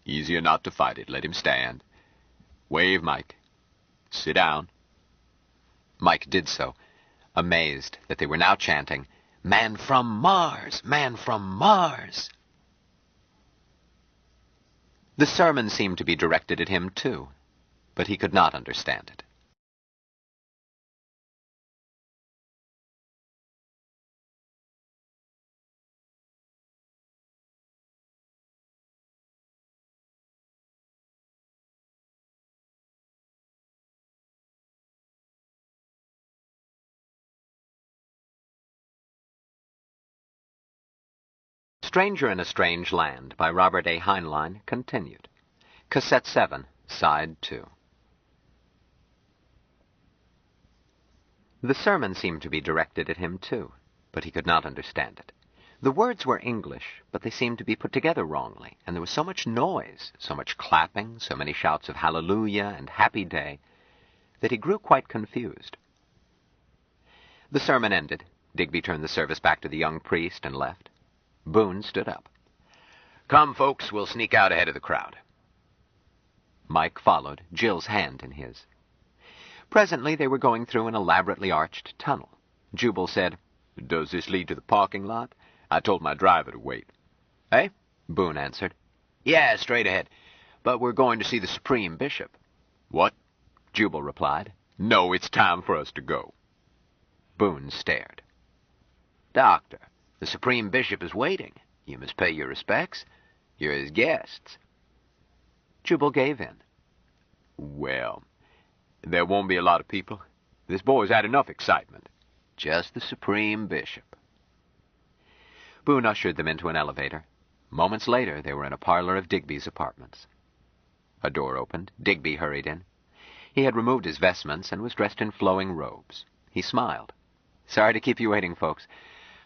"Easier not to fight it. Let him stand. Wave, Mike. Sit down." Mike did so, amazed that they were now chanting, "Man from Mars! Man from Mars!" The sermon seemed to be directed at him, too, but he could not understand it. Stranger in a Strange Land by Robert A. Heinlein continued. Cassette 7, Side 2. The sermon seemed to be directed at him, too, but he could not understand it. The words were English, but they seemed to be put together wrongly, and there was so much noise, so much clapping, so many shouts of hallelujah and happy day, that he grew quite confused. The sermon ended. Digby turned the service back to the young priest and left. Boone stood up. "Come, folks, we'll sneak out ahead of the crowd." Mike followed, Jill's hand in his. Presently they were going through an elaborately arched tunnel. Jubal said, "Does this lead to the parking lot? I told my driver to wait." "Eh?" Boone answered. "Yeah, straight ahead. But we're going to see the Supreme Bishop." "What?" Jubal replied. "No, it's time for us to go." Boone stared. "Doctor, the Supreme Bishop is waiting. You must pay your respects. You're his guests." Jubal gave in. "Well, there won't be a lot of people. This boy's had enough excitement." "Just the Supreme Bishop." Boone ushered them into an elevator. Moments later, they were in a parlor of Digby's apartments. A door opened. Digby hurried in. He had removed his vestments and was dressed in flowing robes. He smiled. "Sorry to keep you waiting, folks.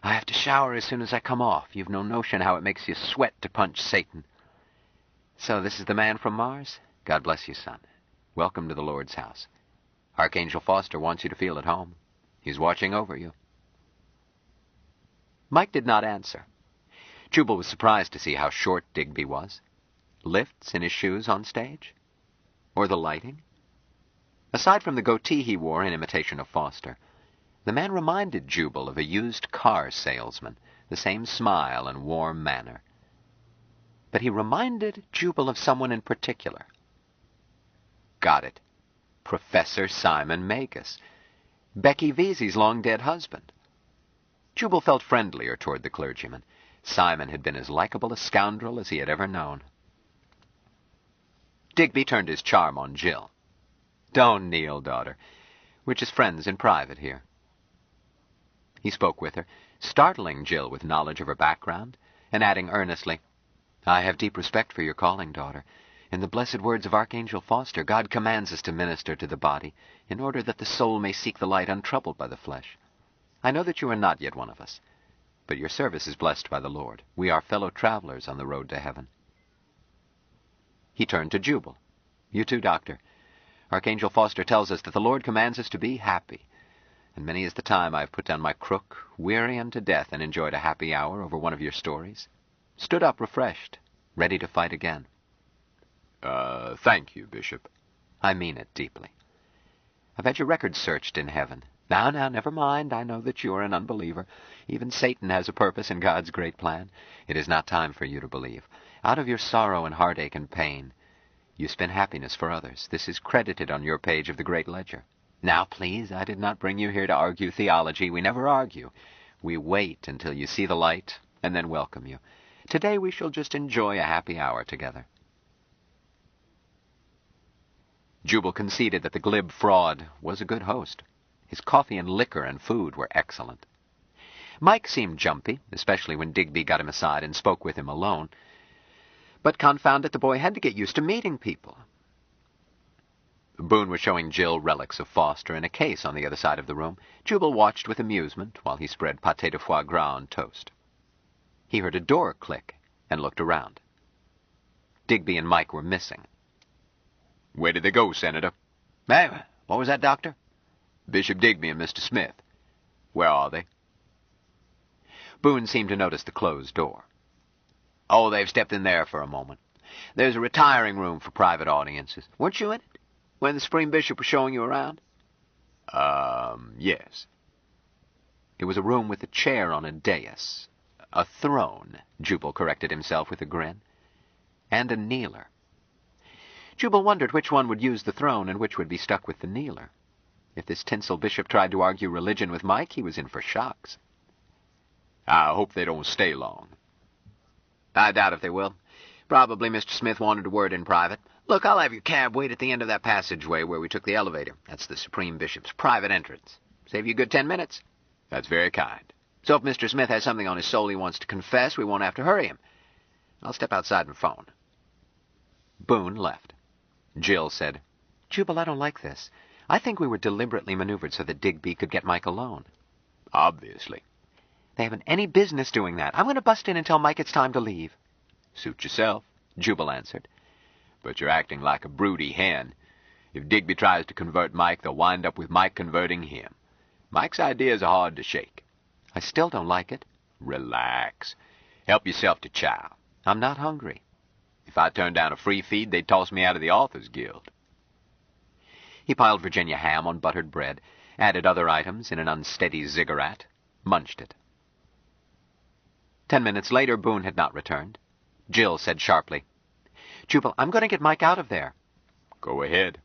I have to shower as soon as I come off. You've no notion how it makes you sweat to punch Satan." "So this is the man from Mars? God bless you, son. Welcome to the Lord's house. Archangel Foster wants you to feel at home. He's watching over you." Mike did not answer. Jubal was surprised to see how short Digby was. Lifts in his shoes on stage? Or the lighting? Aside from the goatee he wore in imitation of Foster, the man reminded Jubal of a used car salesman, the same smile and warm manner. But he reminded Jubal of someone in particular. Got it. Professor Simon Magus, Becky Vesey's long-dead husband. Jubal felt friendlier toward the clergyman. Simon had been as likable a scoundrel as he had ever known. Digby turned his charm on Jill. "Don't kneel, daughter. We're just friends in private here." He spoke with her, startling Jill with knowledge of her background, and adding earnestly, "I have deep respect for your calling, daughter. In the blessed words of Archangel Foster, God commands us to minister to the body, in order that the soul may seek the light untroubled by the flesh. I know that you are not yet one of us, but your service is blessed by the Lord. We are fellow travelers on the road to heaven." He turned to Jubal. "You too, Doctor. Archangel Foster tells us that the Lord commands us to be happy, and many is the time I have put down my crook, weary unto death, and enjoyed a happy hour over one of your stories. Stood up refreshed, ready to fight again." Thank you, Bishop." "I mean it deeply. I've had your record searched in heaven. Now, never mind. I know that you are an unbeliever. Even Satan has a purpose in God's great plan. It is not time for you to believe. Out of your sorrow and heartache and pain, you spin happiness for others. This is credited on your page of the great ledger. Now, please, I did not bring you here to argue theology. We never argue. We wait until you see the light and then welcome you. Today we shall just enjoy a happy hour together." Jubal conceded that the glib fraud was a good host. His coffee and liquor and food were excellent. Mike seemed jumpy, especially when Digby got him aside and spoke with him alone. But confound it, the boy had to get used to meeting people. Boone was showing Jill relics of Foster in a case on the other side of the room. Jubal watched with amusement while he spread pâté de foie gras on toast. He heard a door click and looked around. Digby and Mike were missing. "Where did they go, Senator?" "Hey, what was that, Doctor?" "Bishop Digby and Mr. Smith. Where are they?" Boone seemed to notice the closed door. "Oh, they've stepped in there for a moment. There's a retiring room for private audiences. Weren't you in it when the Supreme Bishop was showing you around?" Yes." It was a room with a chair on a dais. A throne, Jubal corrected himself with a grin. And a kneeler. Jubal wondered which one would use the throne and which would be stuck with the kneeler. If this tinsel bishop tried to argue religion with Mike, he was in for shocks. "I hope they don't stay long." "I doubt if they will. Probably Mr. Smith wanted a word in private. Look, I'll have your cab wait at the end of that passageway where we took the elevator. That's the Supreme Bishop's private entrance. Save you a good 10 minutes. "That's very kind." So if Mr. Smith has something on his soul he wants to confess, we won't have to hurry him. I'll step outside and phone." Boone left. Jill said, "Jubal, I don't like this. I think we were deliberately maneuvered so that Digby could get Mike alone." "Obviously." "They haven't any business doing that. I'm going to bust in and tell Mike it's time to leave." "Suit yourself," Jubal answered. "But you're acting like a broody hen. If Digby tries to convert Mike, they'll wind up with Mike converting him. Mike's ideas are hard to shake." "I still don't like it." "Relax. Help yourself to chow. "I'm not hungry." If I turned down a free feed, they'd toss me out of the Authors Guild." He piled Virginia ham on buttered bread, added other items in an unsteady ziggurat, munched it. 10 minutes later, Boone had not returned. Jill said sharply, "Jubal, I'm going to get Mike out of there." "Go ahead."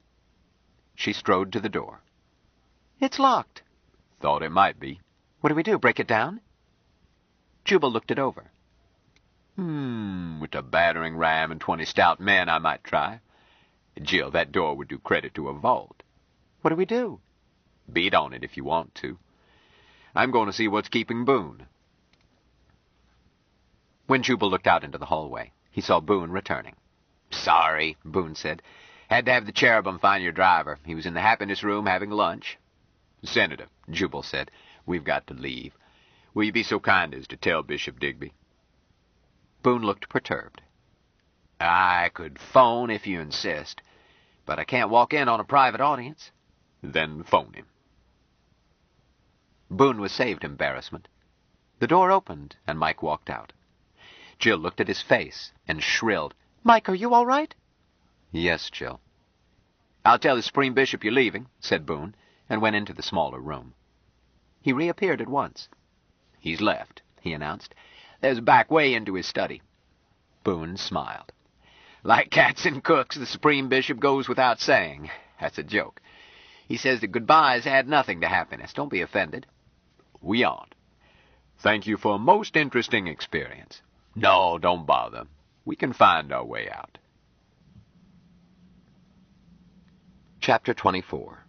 She strode to the door. "It's locked." "Thought it might be." "What do we do, break it down?" Jubal looked it over. With a battering ram and 20 stout men, I might try. Jill, that door would do credit to a vault." "What do we do?" "Beat on it if you want to. I'm going to see what's keeping Boone." When Jubal looked out into the hallway, he saw Boone returning. Sorry, Boone said. Had to have the cherubim find your driver. He was in the happiness room having lunch. Senator, Jubal said, we've got to leave. Will you be so kind as to tell Bishop Digby? Boone looked perturbed. I could phone if you insist, but I can't walk in on a private audience. Then phone him. Boone was saved embarrassment. The door opened, and Mike walked out. Jill looked at his face and shrilled, "Mike, are you all right?" "Yes, Jill." "I'll tell the Supreme Bishop you're leaving," said Boone, and went into the smaller room. He reappeared at once. "He's left," he announced. "There's a back way into his study." Boone smiled. "Like cats and cooks, the Supreme Bishop goes without saying. That's a joke. He says that goodbyes add nothing to happiness. Don't be offended." "We aren't. Thank you for a most interesting experience. No, don't bother. We can find our way out." Chapter 24.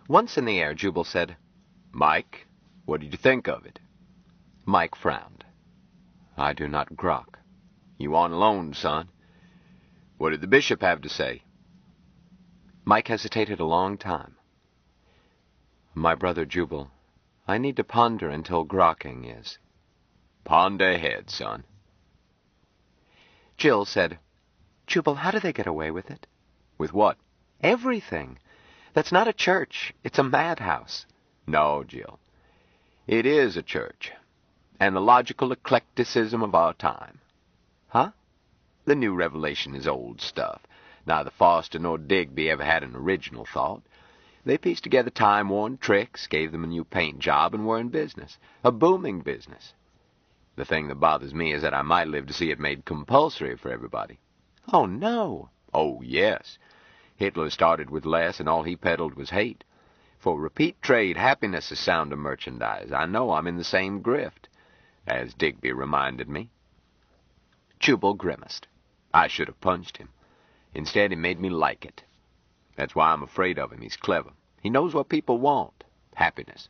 Once in the air, Jubal said, "Mike, what did you think of it?" Mike frowned. "I do not grok." "You on loan, son. What did the bishop have to say?" Mike hesitated a long time. "My brother Jubal, I need to ponder until grokking is." "Ponder ahead, son." Jill said, "Jubal, how do they get away with it?" "With what?" "Everything. That's not a church. It's a madhouse." "No, Jill. It is a church, and the logical eclecticism of our time." "Huh?" "The new revelation is old stuff. Neither Foster nor Digby ever had an original thought. They pieced together time-worn tricks, gave them a new paint job, and were in business. A booming business. The thing that bothers me is that I might live to see it made compulsory for everybody." "Oh, no." "Oh, yes. Hitler started with less, and all he peddled was hate. For repeat trade, happiness is sounder merchandise. I know I'm in the same grift, as Digby reminded me." Jubal grimaced. I should have punched him. Instead, he made me like it. That's why I'm afraid of him. He's clever. He knows what people want. Happiness.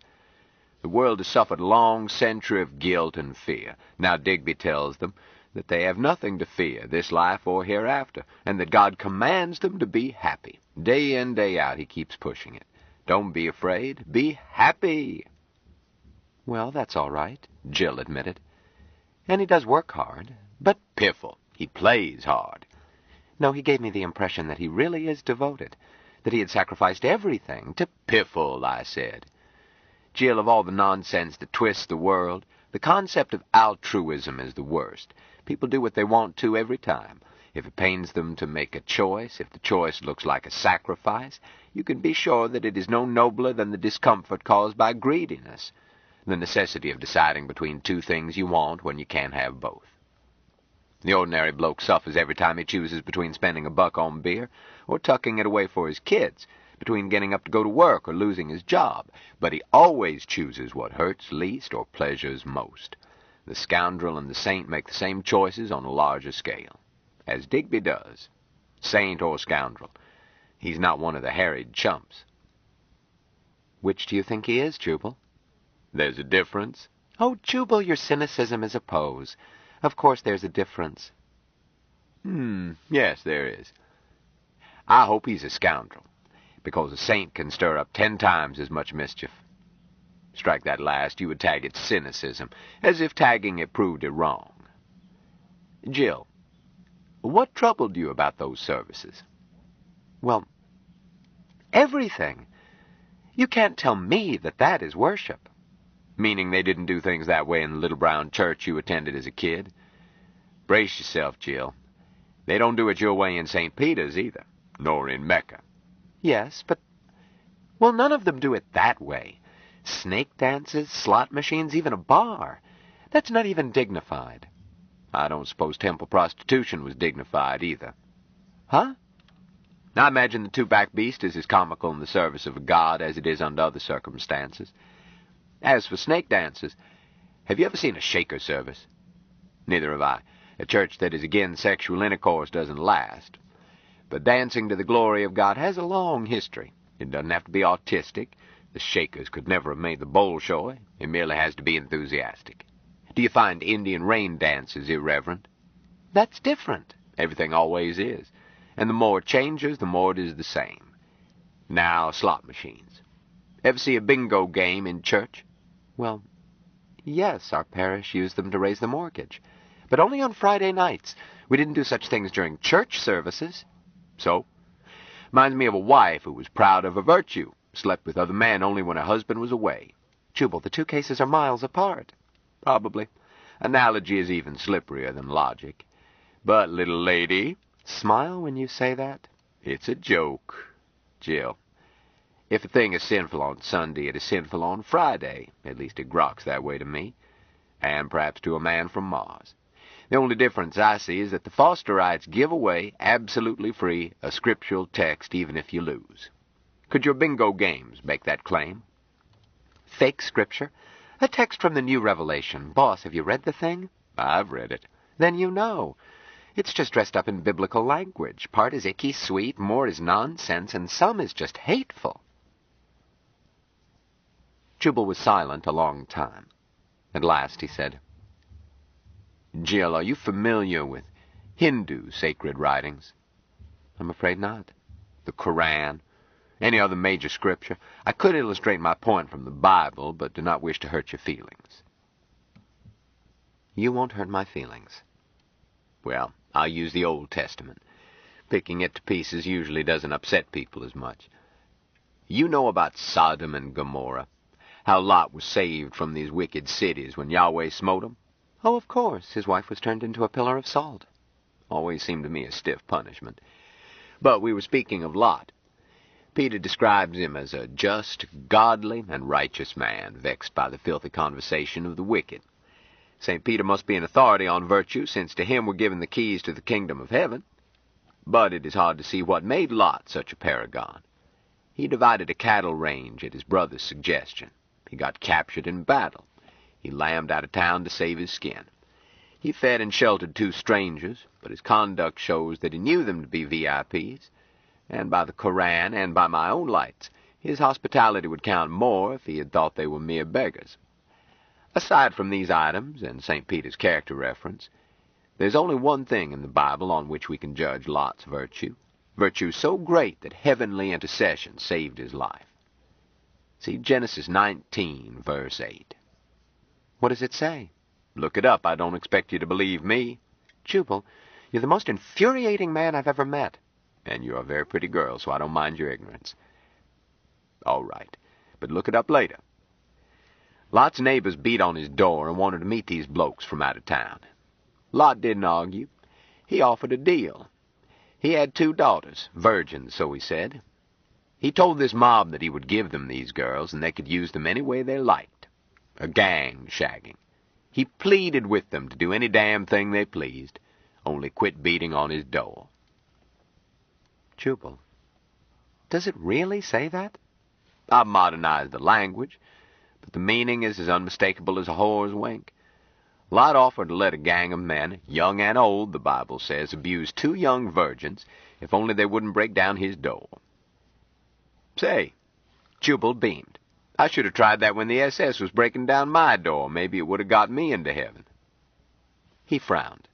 The world has suffered a long century of guilt and fear. Now Digby tells them that they have nothing to fear, this life or hereafter, and that God commands them to be happy. Day in, day out, he keeps pushing it. Don't be afraid. Be happy. "Well, that's all right," Jill admitted. "And he does work hard, but—" "Piffle. He plays hard." "No, he gave me the impression that he really is devoted, that he had sacrificed everything to—" "Piffle, I said. Jill, of all the nonsense that twists the world, the concept of altruism is the worst. People do what they want to every time. If it pains them to make a choice, if the choice looks like a sacrifice, you can be sure that it is no nobler than the discomfort caused by greediness, the necessity of deciding between two things you want when you can't have both. The ordinary bloke suffers every time he chooses between spending $1 on beer or tucking it away for his kids, between getting up to go to work or losing his job, but he always chooses what hurts least or pleasures most. The scoundrel and the saint make the same choices on a larger scale, as Digby does. Saint or scoundrel, he's not one of the harried chumps." "Which do you think he is, Jubal?" "There's a difference." "Oh, Jubal, your cynicism is a pose. Of course there's a difference." Yes, there is. I hope he's a scoundrel, because a saint can stir up 10 times as much mischief. Strike that last, you would tag it cynicism, as if tagging it proved it wrong. Jill, what troubled you about those services?" "Well, everything. You can't tell me that that is worship." "Meaning they didn't do things that way in the little brown church you attended as a kid?" "Brace yourself, Jill. They don't do it your way in St. Peter's either, nor in Mecca." "Yes, but... well, none of them do it that way. Snake dances, slot machines, even a bar. That's not even dignified." "I don't suppose temple prostitution was dignified either." "Huh?" "I imagine the two-back beast is as comical in the service of a god as it is under other circumstances. As for snake dances, have you ever seen a Shaker service?" "Neither have I. A church that is against sexual intercourse doesn't last. But dancing to the glory of God has a long history. It doesn't have to be artistic. The Shakers could never have made the Bolshoi. It merely has to be enthusiastic." Do you find Indian rain dances irreverent? That's different. Everything always is. And the more it changes, the more it is the same. Now, slot machines. Ever see a bingo game in church? Well, yes, our parish used them to raise the mortgage. But only on Friday nights. We didn't do such things during church services. So? Reminds me of a wife who was proud of her virtue, slept with other men only when her husband was away. Jubal, the two cases are miles apart. Probably. Analogy is even slipperier than logic. But, little lady... Smile when you say that? It's a joke. Jill, if a thing is sinful on Sunday, it is sinful on Friday. At least it grokks that way to me. And perhaps to a man from Mars. The only difference I see is that the Fosterites give away, absolutely free, a scriptural text even if you lose. Could your bingo games make that claim? Fake scripture? A text from the New Revelation. Boss, have you read the thing? I've read it. Then you know. It's just dressed up in biblical language. Part is icky sweet, more is nonsense, and some is just hateful. Jubal was silent a long time. At last he said, Jill, are you familiar with Hindu sacred writings? I'm afraid not. The Koran? Any other major scripture? I could illustrate my point from the Bible, but do not wish to hurt your feelings. You won't hurt my feelings. Well, I'll use the Old Testament. Picking it to pieces usually doesn't upset people as much. You know about Sodom and Gomorrah? How Lot was saved from these wicked cities when Yahweh smote 'em? Oh, of course. His wife was turned into a pillar of salt. Always seemed to me a stiff punishment. But we were speaking of Lot. Peter describes him as a just, godly, and righteous man, vexed by the filthy conversation of the wicked. St. Peter must be an authority on virtue, since to him were given the keys to the kingdom of heaven. But it is hard to see what made Lot such a paragon. He divided a cattle range at his brother's suggestion. He got captured in battle. He lammed out of town to save his skin. He fed and sheltered 2 strangers, but his conduct shows that he knew them to be VIPs. And by the Koran and by my own lights, his hospitality would count more if he had thought they were mere beggars. Aside from these items and St. Peter's character reference, there's only one thing in the Bible on which we can judge Lot's virtue. Virtue so great that heavenly intercession saved his life. See Genesis 19, verse 8. What does it say? Look it up. I don't expect you to believe me. Jubal, you're the most infuriating man I've ever met. And you're a very pretty girl, so I don't mind your ignorance. All right, but look it up later. Lot's neighbors beat on his door and wanted to meet these blokes from out of town. Lot didn't argue. He offered a deal. He had 2 daughters, virgins, so he said. He told this mob that he would give them these girls and they could use them any way they liked. A gang shagging. He pleaded with them to do any damn thing they pleased, only quit beating on his door. Jubal, does it really say that? I've modernized the language, but the meaning is as unmistakable as a whore's wink. Lot offered to let a gang of men, young and old, the Bible says, abuse 2 young virgins, if only they wouldn't break down his door. Say, Jubal beamed. I should have tried that when the SS was breaking down my door. Maybe it would have got me into heaven. He frowned.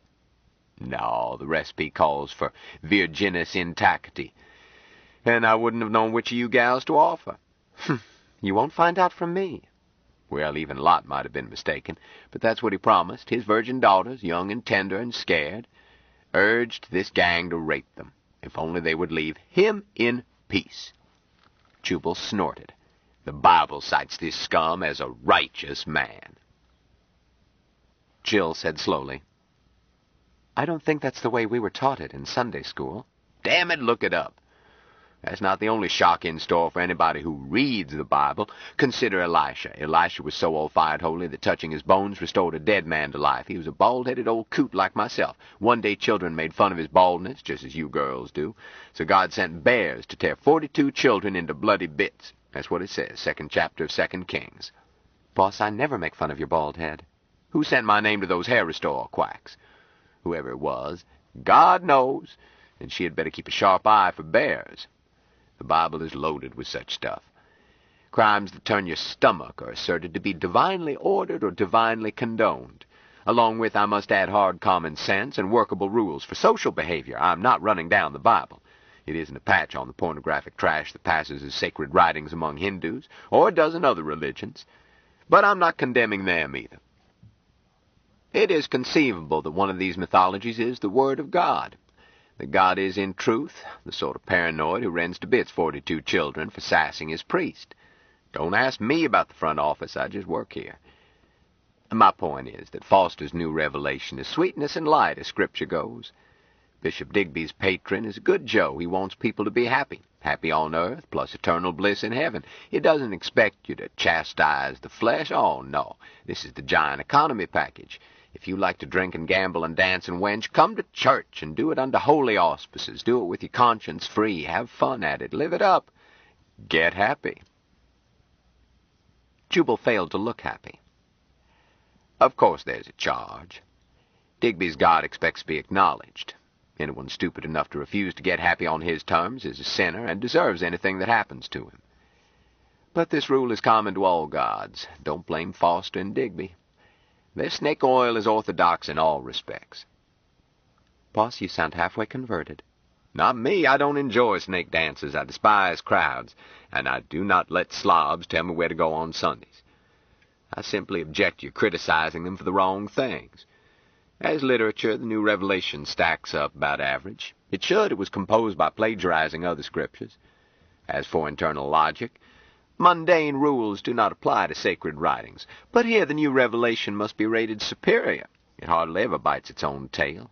No, the recipe calls for virginis intacti, and I wouldn't have known which of you gals to offer. You won't find out from me. Well, even Lot might have been mistaken, but that's what he promised. His virgin daughters, young and tender and scared, urged this gang to rape them, if only they would leave him in peace. Jubal snorted. The Bible cites this scum as a righteous man. Jill said slowly, I don't think that's the way we were taught it in Sunday school. Damn it, look it up. That's not the only shock in store for anybody who reads the Bible. Consider Elisha. Elisha was so all-fired holy that touching his bones restored a dead man to life. He was a bald-headed old coot like myself. One day children made fun of his baldness, just as you girls do. So God sent bears to tear 42 children into bloody bits. That's what it says, 2nd chapter of 2 Kings. Boss, I never make fun of your bald head. Who sent my name to those hair restore quacks? Whoever it was, God knows, and she had better keep a sharp eye for bears. The Bible is loaded with such stuff. Crimes that turn your stomach are asserted to be divinely ordered or divinely condoned. Along with, I must add hard common sense and workable rules for social behavior. I'm not running down the Bible. It isn't a patch on the pornographic trash that passes as sacred writings among Hindus or a dozen other religions. But I'm not condemning them either. It is conceivable that one of these mythologies is the Word of God. That God is, in truth, the sort of paranoid who rends to bits 42 children for sassing his priest. Don't ask me about the front office, I just work here. My point is that Foster's new revelation is sweetness and light as Scripture goes. Bishop Digby's patron is a good Joe. He wants people to be happy. Happy on earth, plus eternal bliss in heaven. He doesn't expect you to chastise the flesh. Oh, no. This is the giant economy package. If you like to drink and gamble and dance and wench, come to church and do it under holy auspices. Do it with your conscience free. Have fun at it. Live it up. Get happy. Jubal failed to look happy. Of course there's a charge. Digby's God expects to be acknowledged. Anyone stupid enough to refuse to get happy on his terms is a sinner and deserves anything that happens to him. But this rule is common to all gods. Don't blame Foster and Digby. Their snake oil is orthodox in all respects. Boss, you sound halfway converted. Not me. I don't enjoy snake dances. I despise crowds, and I do not let slobs tell me where to go on Sundays. I simply object to your criticizing them for the wrong things. As literature, the New Revelation stacks up about average. It should. It was composed by plagiarizing other scriptures. As for internal logic, mundane rules do not apply to sacred writings. But here the New Revelation must be rated superior. It hardly ever bites its own tail.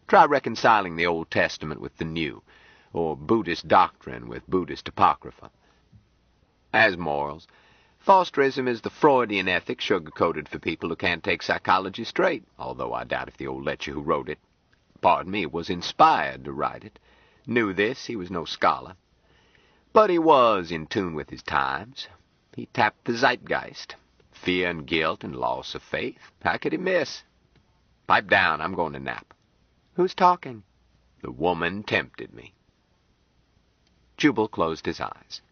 Try reconciling the Old Testament with the New, or Buddhist doctrine with Buddhist apocrypha. As morals, Fosterism is the Freudian ethic sugar-coated for people who can't take psychology straight, although I doubt if the old lecher who wrote it, pardon me, was inspired to write it. Knew this, he was no scholar. But he was in tune with his times. He tapped the zeitgeist. Fear and guilt and loss of faith. How could he miss? Pipe down, I'm going to nap. Who's talking? The woman tempted me. Jubal closed his eyes.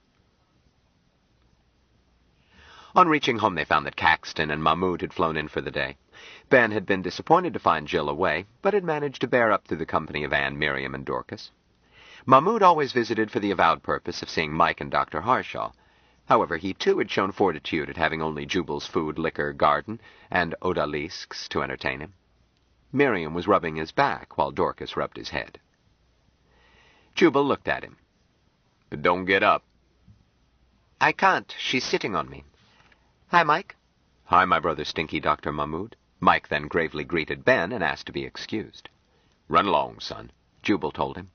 On reaching home, they found that Caxton and Mahmoud had flown in for the day. Ben had been disappointed to find Jill away, but had managed to bear up through the company of Anne, Miriam, and Dorcas. Mahmoud always visited for the avowed purpose of seeing Mike and Dr. Harshaw. However, he too had shown fortitude at having only Jubal's food, liquor, garden, and odalisques to entertain him. Miriam was rubbing his back while Dorcas rubbed his head. Jubal looked at him. But don't get up. I can't. She's sitting on me. Hi, Mike. Hi, my brother Stinky, Dr. Mahmoud. Mike then gravely greeted Ben and asked to be excused. Run along, son, Jubal told him.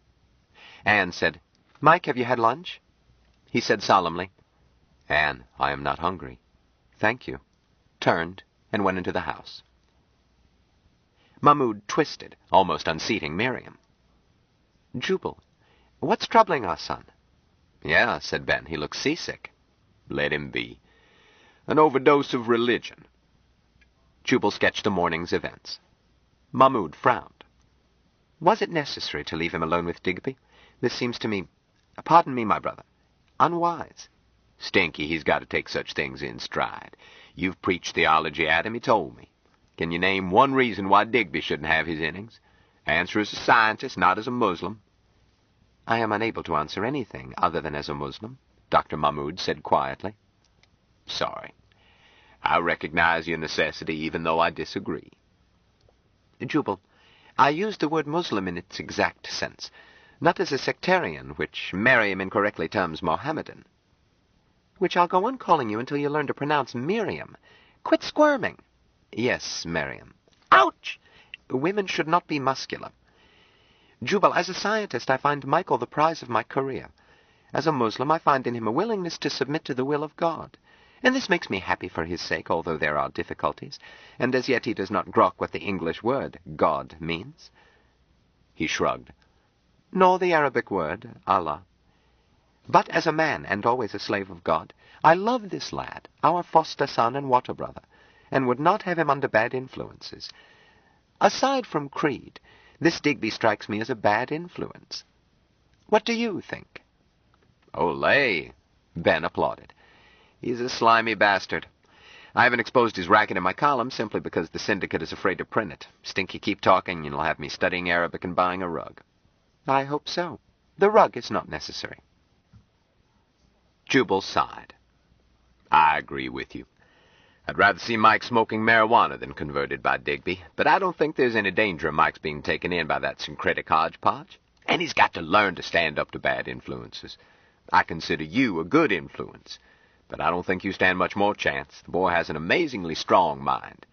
Anne said, Mike, have you had lunch? He said solemnly, Anne, I am not hungry. Thank you, turned and went into the house. Mahmoud twisted, almost unseating Miriam. Jubal, what's troubling our son? Yeah, said Ben, he looks seasick. Let him be. An overdose of religion. Jubal sketched the morning's events. Mahmoud frowned. Was it necessary to leave him alone with Digby? This seems to me, pardon me, my brother, unwise. Stinky, he's got to take such things in stride. You've preached theology at him, he told me. Can you name one reason why Digby shouldn't have his innings? Answer as a scientist, not as a Muslim. I am unable to answer anything other than as a Muslim, Dr. Mahmoud said quietly. Sorry. I recognize your necessity, even though I disagree. Jubal, I use the word Muslim in its exact sense, not as a sectarian, which Miriam incorrectly terms Mohammedan. Which I'll go on calling you until you learn to pronounce Miriam. Quit squirming. Yes, Miriam. Ouch! Women should not be muscular. Jubal, as a scientist, I find Michael the prize of my career. As a Muslim, I find in him a willingness to submit to the will of God. And this makes me happy for his sake, although there are difficulties, and as yet he does not grok what the English word God means. He shrugged. Nor the Arabic word Allah. But as a man, and always a slave of God, I love this lad, our foster son and water brother, and would not have him under bad influences. Aside from creed, this Digby strikes me as a bad influence. What do you think? Olay! Ben applauded. He's a slimy bastard. I haven't exposed his racket in my column simply because the syndicate is afraid to print it. Stinky, keep talking, and you'll have me studying Arabic and buying a rug. I hope so. The rug is not necessary. Jubal sighed. I agree with you. I'd rather see Mike smoking marijuana than converted by Digby, but I don't think there's any danger of Mike's being taken in by that syncretic hodgepodge. And he's got to learn to stand up to bad influences. I consider you a good influence, but I don't think you stand much more chance. The boy has an amazingly strong mind.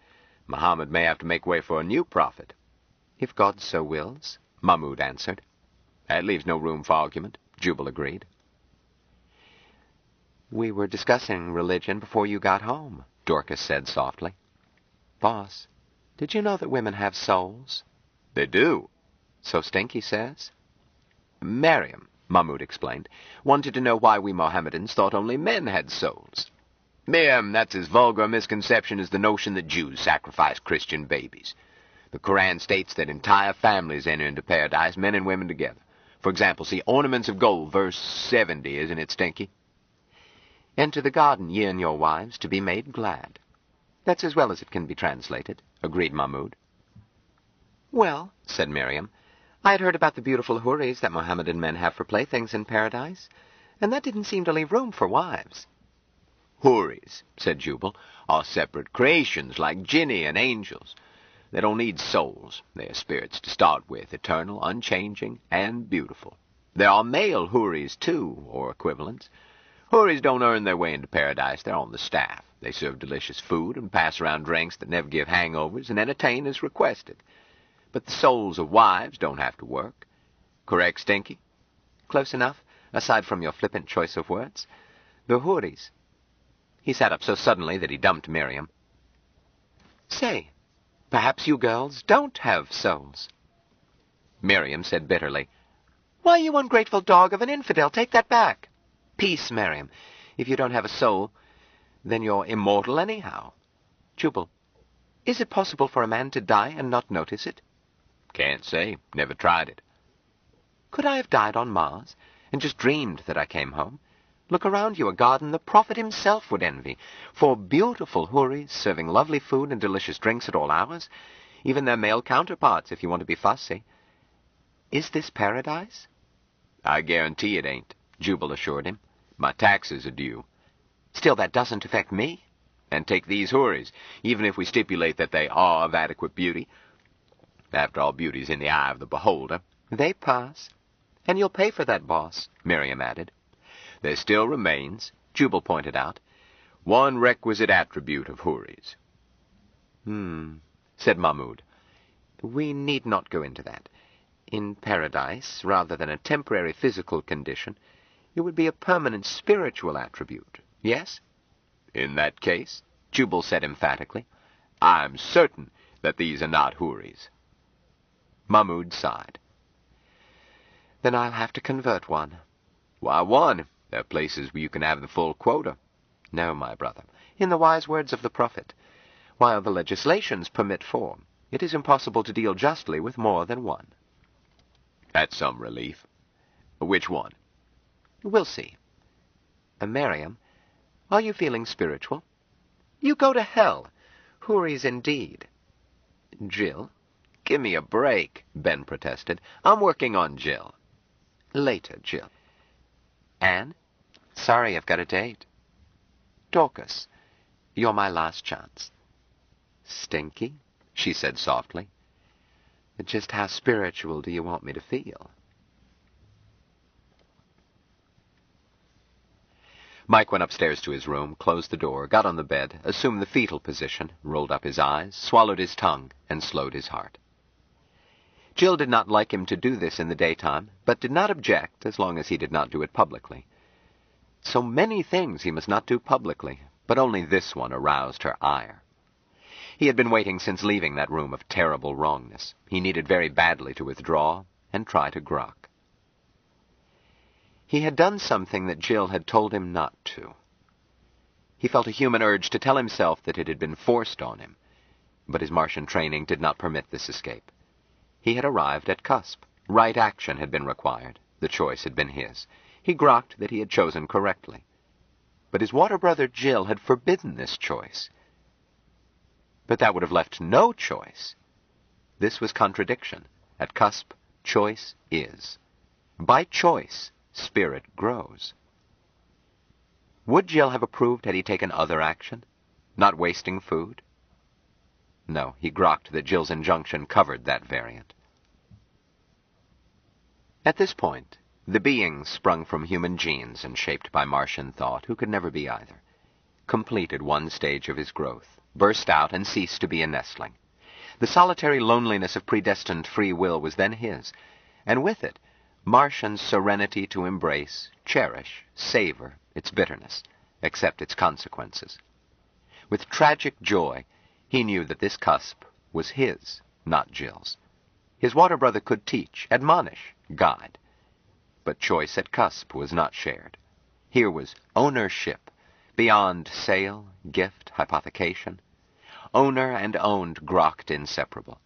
Muhammad may have to make way for a new prophet. If God so wills, Mahmud answered. That leaves no room for argument, Jubal agreed. We were discussing religion before you got home, Dorcas said softly. Boss, did you know that women have souls? They do. So Stinky says. Miriam, Mahmud explained, wanted to know why we Mohammedans thought only men had souls. Miriam, that's as vulgar a misconception as the notion that Jews sacrifice Christian babies. The Quran states that entire families enter into paradise, men and women together. For example, see Ornaments of Gold, verse 70, isn't it, Stinky? Enter the garden, ye and your wives, to be made glad. That's as well as it can be translated, agreed Mahmud. Well, said Miriam, I had heard about the beautiful houris that Mohammedan men have for playthings in paradise, and that didn't seem to leave room for wives. Houris, said Jubal, are separate creations like jinni and angels. They don't need souls. They are spirits to start with, eternal, unchanging, and beautiful. There are male houris, too, or equivalents. Houris don't earn their way into paradise. They're on the staff. They serve delicious food and pass around drinks that never give hangovers and entertain as requested. But the souls of wives don't have to work. Correct, Stinky? Close enough, aside from your flippant choice of words. The houris. He sat up so suddenly that he dumped Miriam. Say, perhaps you girls don't have souls. Miriam said bitterly, Why, you ungrateful dog of an infidel, take that back. Peace, Miriam. If you don't have a soul, then you're immortal anyhow. Jubal, is it possible for a man to die and not notice it? Can't say. Never tried it. Could I have died on Mars and just dreamed that I came home? Look around you, a garden the prophet himself would envy, for beautiful houris serving lovely food and delicious drinks at all hours, even their male counterparts if you want to be fussy. Is this paradise? I guarantee it ain't, Jubal assured him. My taxes are due. Still, that doesn't affect me. And take these houris, even if we stipulate that they are of adequate beauty. After all, beauty's in the eye of the beholder. They pass. And you'll pay for that, boss, Miriam added. There still remains, Jubal pointed out, one requisite attribute of houris. Said Mahmud. We need not go into that. In paradise, rather than a temporary physical condition, it would be a permanent spiritual attribute, yes? In that case, Jubal said emphatically, I'm certain that these are not houris. Mahmud sighed. Then I'll have to convert one. Why one? There are places where you can have the full quota. No, my brother. In the wise words of the prophet, while the legislations permit 4, it is impossible to deal justly with more than 1. That's some relief. Which one? We'll see. Miriam, are you feeling spiritual? You go to hell. Houris indeed. Jill? Give me a break, Ben protested. I'm working on Jill. Later, Jill. Anne? Sorry, I've got a date. Dorcas, you're my last chance. Stinky? She said softly. Just how spiritual do you want me to feel? Mike went upstairs to his room, closed the door, got on the bed, assumed the fetal position, rolled up his eyes, swallowed his tongue, and slowed his heart. Jill did not like him to do this in the daytime, but did not object as long as he did not do it publicly. So many things he must not do publicly, but only this one aroused her ire. He had been waiting since leaving that room of terrible wrongness. He needed very badly to withdraw and try to grok. He had done something that Jill had told him not to. He felt a human urge to tell himself that it had been forced on him, but his Martian training did not permit this escape. He had arrived at cusp. Right action had been required. The choice had been his. He grokked that he had chosen correctly. But his water brother Jill had forbidden this choice. But that would have left no choice. This was contradiction. At cusp, choice is. By choice, spirit grows. Would Jill have approved had he taken other action? Not wasting food? No, he grokked that Jill's injunction covered that variant. At this point, the beings sprung from human genes and shaped by Martian thought, who could never be either, completed one stage of his growth, burst out and ceased to be a nestling. The solitary loneliness of predestined free will was then his, and with it, Martian's serenity to embrace, cherish, savor its bitterness, accept its consequences. With tragic joy, he knew that this cusp was his, not Jill's. His water brother could teach, admonish, guide. But choice at cusp was not shared. Here was ownership, beyond sale, gift, hypothecation. Owner and owned grokked inseparable.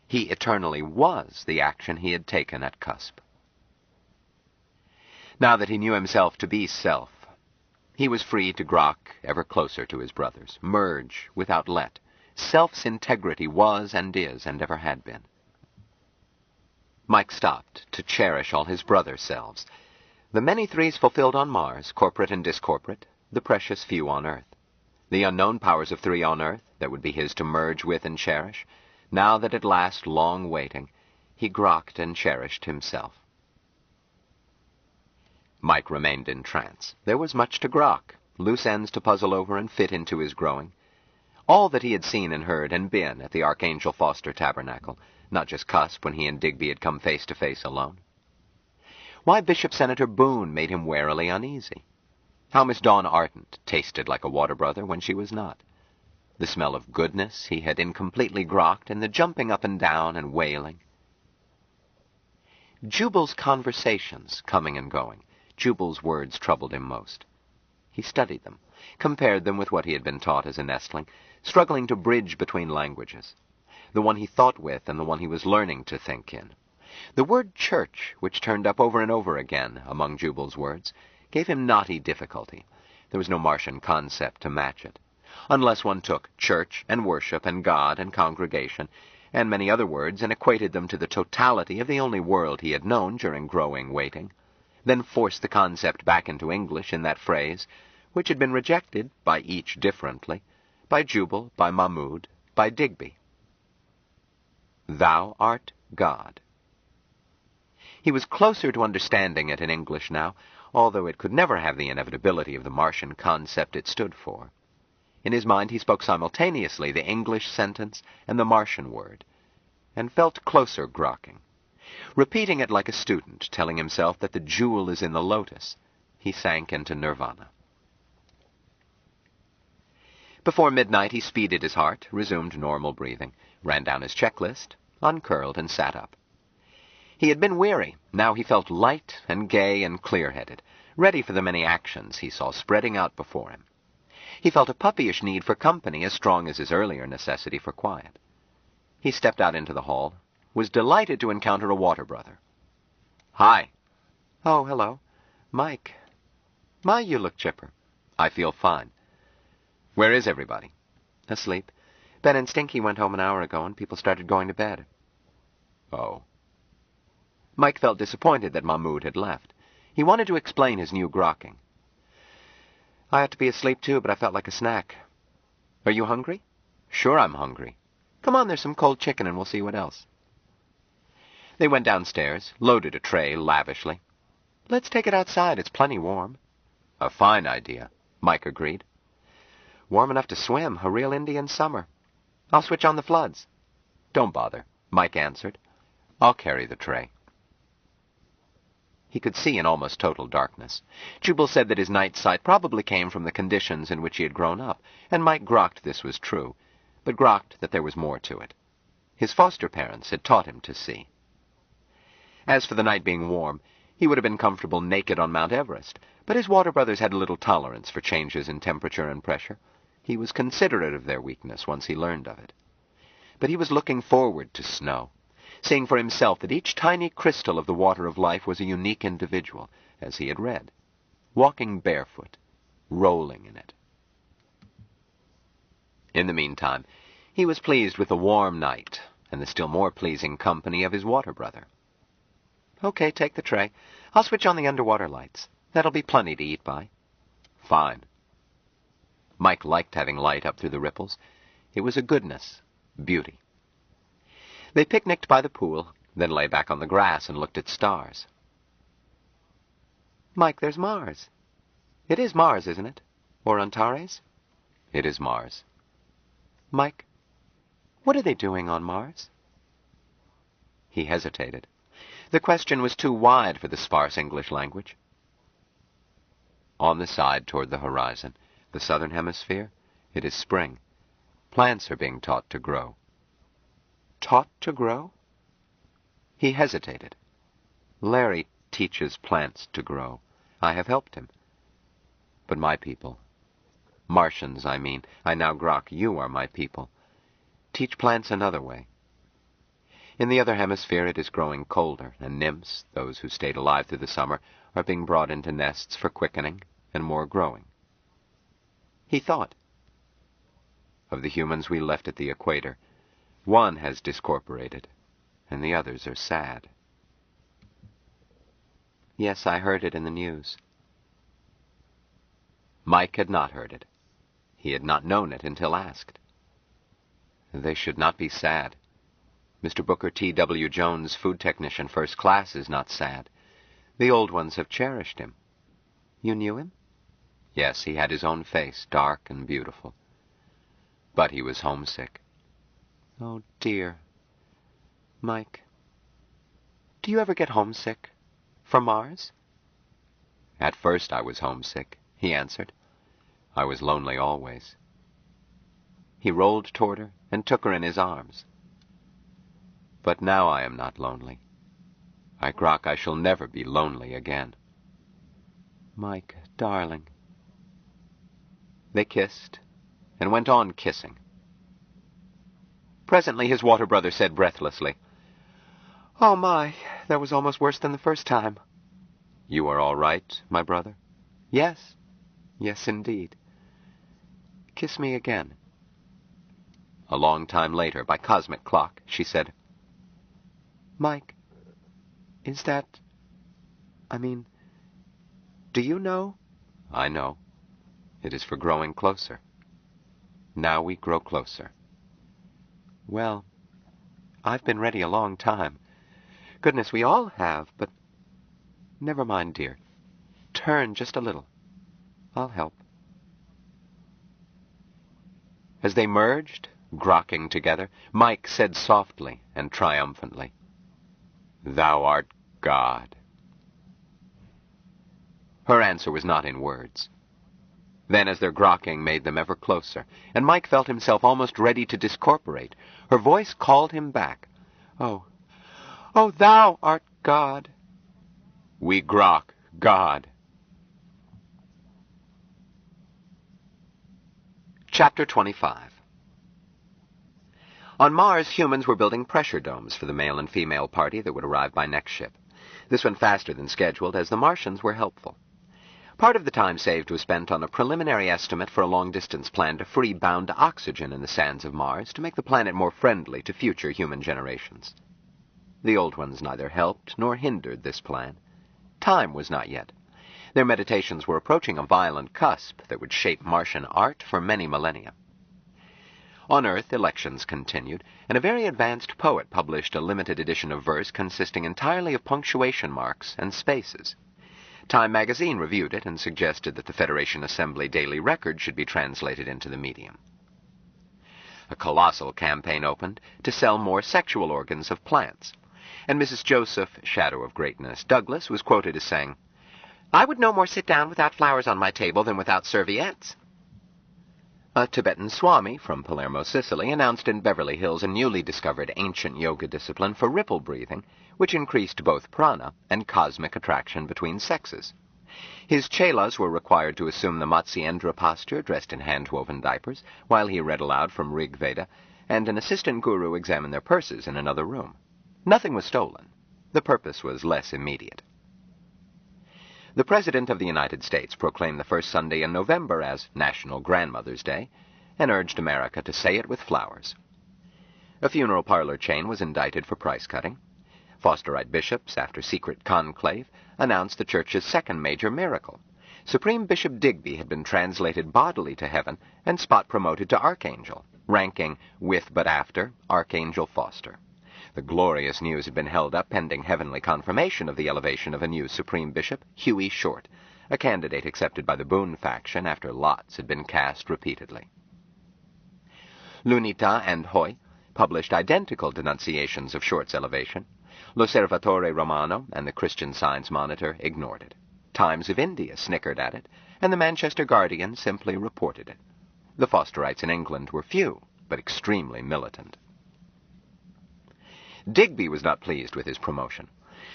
He eternally was the action he had taken at cusp. Now that he knew himself to be self, he was free to grok ever closer to his brothers, merge without let. Self's integrity was and is and ever had been. Mike stopped to cherish all his brother selves. The many threes fulfilled on Mars, corporate and discorporate, the precious few on Earth. The unknown powers of three on Earth that would be his to merge with and cherish. Now that at last, long waiting, he grokked and cherished himself. Mike remained in trance. There was much to grok, loose ends to puzzle over and fit into his growing. All that he had seen and heard and been at the Archangel Foster Tabernacle, not just cusp when he and Digby had come face to face alone. Why Bishop Senator Boone made him warily uneasy. How Miss Dawn Ardent tasted like a water brother when she was not. The smell of goodness he had incompletely grokked, and the jumping up and down and wailing. Jubal's conversations, coming and going. Jubal's words troubled him most. He studied them, compared them with what he had been taught as a nestling, struggling to bridge between languages, the one he thought with and the one he was learning to think in. The word church, which turned up over and over again among Jubal's words, gave him knotty difficulty. There was no Martian concept to match it. Unless one took church and worship and God and congregation and many other words and equated them to the totality of the only world he had known during growing waiting, then forced the concept back into English in that phrase, which had been rejected by each differently, by Jubal, by Mahmoud, by Digby. Thou art God. He was closer to understanding it in English now, although it could never have the inevitability of the Martian concept it stood for. In his mind he spoke simultaneously the English sentence and the Martian word, and felt closer grokking. Repeating it like a student, telling himself that the jewel is in the lotus, he sank into nirvana. Before midnight he speeded his heart, resumed normal breathing, ran down his checklist, uncurled, and sat up. He had been weary. Now he felt light and gay and clear-headed, ready for the many actions he saw spreading out before him. He felt a puppyish need for company as strong as his earlier necessity for quiet. He stepped out into the hall, was delighted to encounter a water brother. "Hi." "Oh, hello. Mike. My, you look chipper." "I feel fine." "Where is everybody?" "Asleep. Ben and Stinky went home an hour ago, and people started going to bed." "Oh." Mike felt disappointed that Mahmoud had left. He wanted to explain his new grokking. "I ought to be asleep too, but I felt like a snack." "Are you hungry?" "Sure I'm hungry." "Come on, there's some cold chicken and we'll see what else." They went downstairs, loaded a tray lavishly. "Let's take it outside, it's plenty warm." "A fine idea," Mike agreed. "Warm enough to swim, a real Indian summer. I'll switch on the floods." "Don't bother," Mike answered. "I'll carry the tray." He could see in almost total darkness. Jubal said that his night sight probably came from the conditions in which he had grown up, and Mike grokked this was true, but grokked that there was more to it. His foster parents had taught him to see. As for the night being warm, he would have been comfortable naked on Mount Everest, but his water brothers had a little tolerance for changes in temperature and pressure. He was considerate of their weakness once he learned of it. But he was looking forward to snow, seeing for himself that each tiny crystal of the water of life was a unique individual, as he had read, walking barefoot, rolling in it. In the meantime, He was pleased with the warm night and the still more pleasing company of his water brother. Okay, take the tray. I'll switch on the underwater lights. That'll be plenty to eat by. Fine. Mike liked having light up through the ripples. It was a goodness, beauty. They picnicked by the pool, then lay back on the grass and looked at stars. Mike, there's Mars. It is Mars, isn't it? Or Antares? It is Mars. Mike, what are they doing on Mars? He hesitated. The question was too wide for the sparse English language. On the side toward the horizon, the southern hemisphere, it is spring. Plants are being taught to grow. Taught to grow? He hesitated. Larry teaches plants to grow. I have helped him. But my people, Martians, I mean, I now grok, you are my people, teach plants another way. In the other hemisphere it is growing colder, and nymphs, those who stayed alive through the summer, are being brought into nests for quickening and more growing. He thought. Of the humans we left at the equator, one has discorporated, and the others are sad. Yes, I heard it in the news. Mike had not heard it. He had not known it until asked. They should not be sad. Mr. Booker T. W. Jones, food technician, first class, is not sad. The old ones have cherished him. You knew him? Yes, he had his own face, dark and beautiful. But he was homesick. Oh, dear. Mike, do you ever get homesick? For Mars? At first I was homesick, he answered. I was lonely always. He rolled toward her and took her in his arms. But now I am not lonely. I grok I shall never be lonely again. Mike, darling. They kissed and went on kissing. Presently his water brother said breathlessly, Oh my, that was almost worse than the first time. You are all right, my brother? Yes. Yes, indeed. Kiss me again. A long time later, by cosmic clock, she said, Mike, is that... do you know? I know. It is for growing closer. Now we grow closer. Well, I've been ready a long time. Goodness, we all have, but... Never mind, dear. Turn just a little. I'll help. As they merged, grokking together, Mike said softly and triumphantly, Thou art God. Her answer was not in words. Then, as their grokking made them ever closer, and Mike felt himself almost ready to discorporate, her voice called him back. Oh, thou art God. We grok God. Chapter 25. On Mars, humans were building pressure domes for the male and female party that would arrive by next ship. This went faster than scheduled, as the Martians were helpful. Part of the time saved was spent on a preliminary estimate for a long-distance plan to free bound oxygen in the sands of Mars to make the planet more friendly to future human generations. The old ones neither helped nor hindered this plan. Time was not yet. Their meditations were approaching a violent cusp that would shape Martian art for many millennia. On Earth, elections continued, and a very advanced poet published a limited edition of verse consisting entirely of punctuation marks and spaces. Time magazine reviewed it and suggested that the Federation Assembly Daily Record should be translated into the medium. A colossal campaign opened to sell more sexual organs of plants, and Mrs. Joseph, Shadow of Greatness Douglas, was quoted as saying, I would no more sit down without flowers on my table than without serviettes. A Tibetan Swami from Palermo, Sicily, announced in Beverly Hills a newly discovered ancient yoga discipline for ripple breathing, which increased both prana and cosmic attraction between sexes. His chelas were required to assume the Matsyendra posture, dressed in hand-woven diapers, while he read aloud from Rig Veda, and an assistant guru examined their purses in another room. Nothing was stolen. The purpose was less immediate. The President of the United States proclaimed the first Sunday in November as National Grandmother's Day and urged America to say it with flowers. A funeral parlor chain was indicted for price-cutting. Fosterite bishops, after secret conclave, announced the church's second major miracle. Supreme Bishop Digby had been translated bodily to heaven and spot-promoted to Archangel, ranking, with but after, Archangel Foster. The glorious news had been held up pending heavenly confirmation of the elevation of a new Supreme Bishop, Huey Short, a candidate accepted by the Boone faction after lots had been cast repeatedly. Lunita and Hoy published identical denunciations of Short's elevation. L'Osservatore Romano and the Christian Science Monitor ignored it. Times of India snickered at it, and the Manchester Guardian simply reported it. The Fosterites in England were few, but extremely militant. Digby was not pleased with his promotion.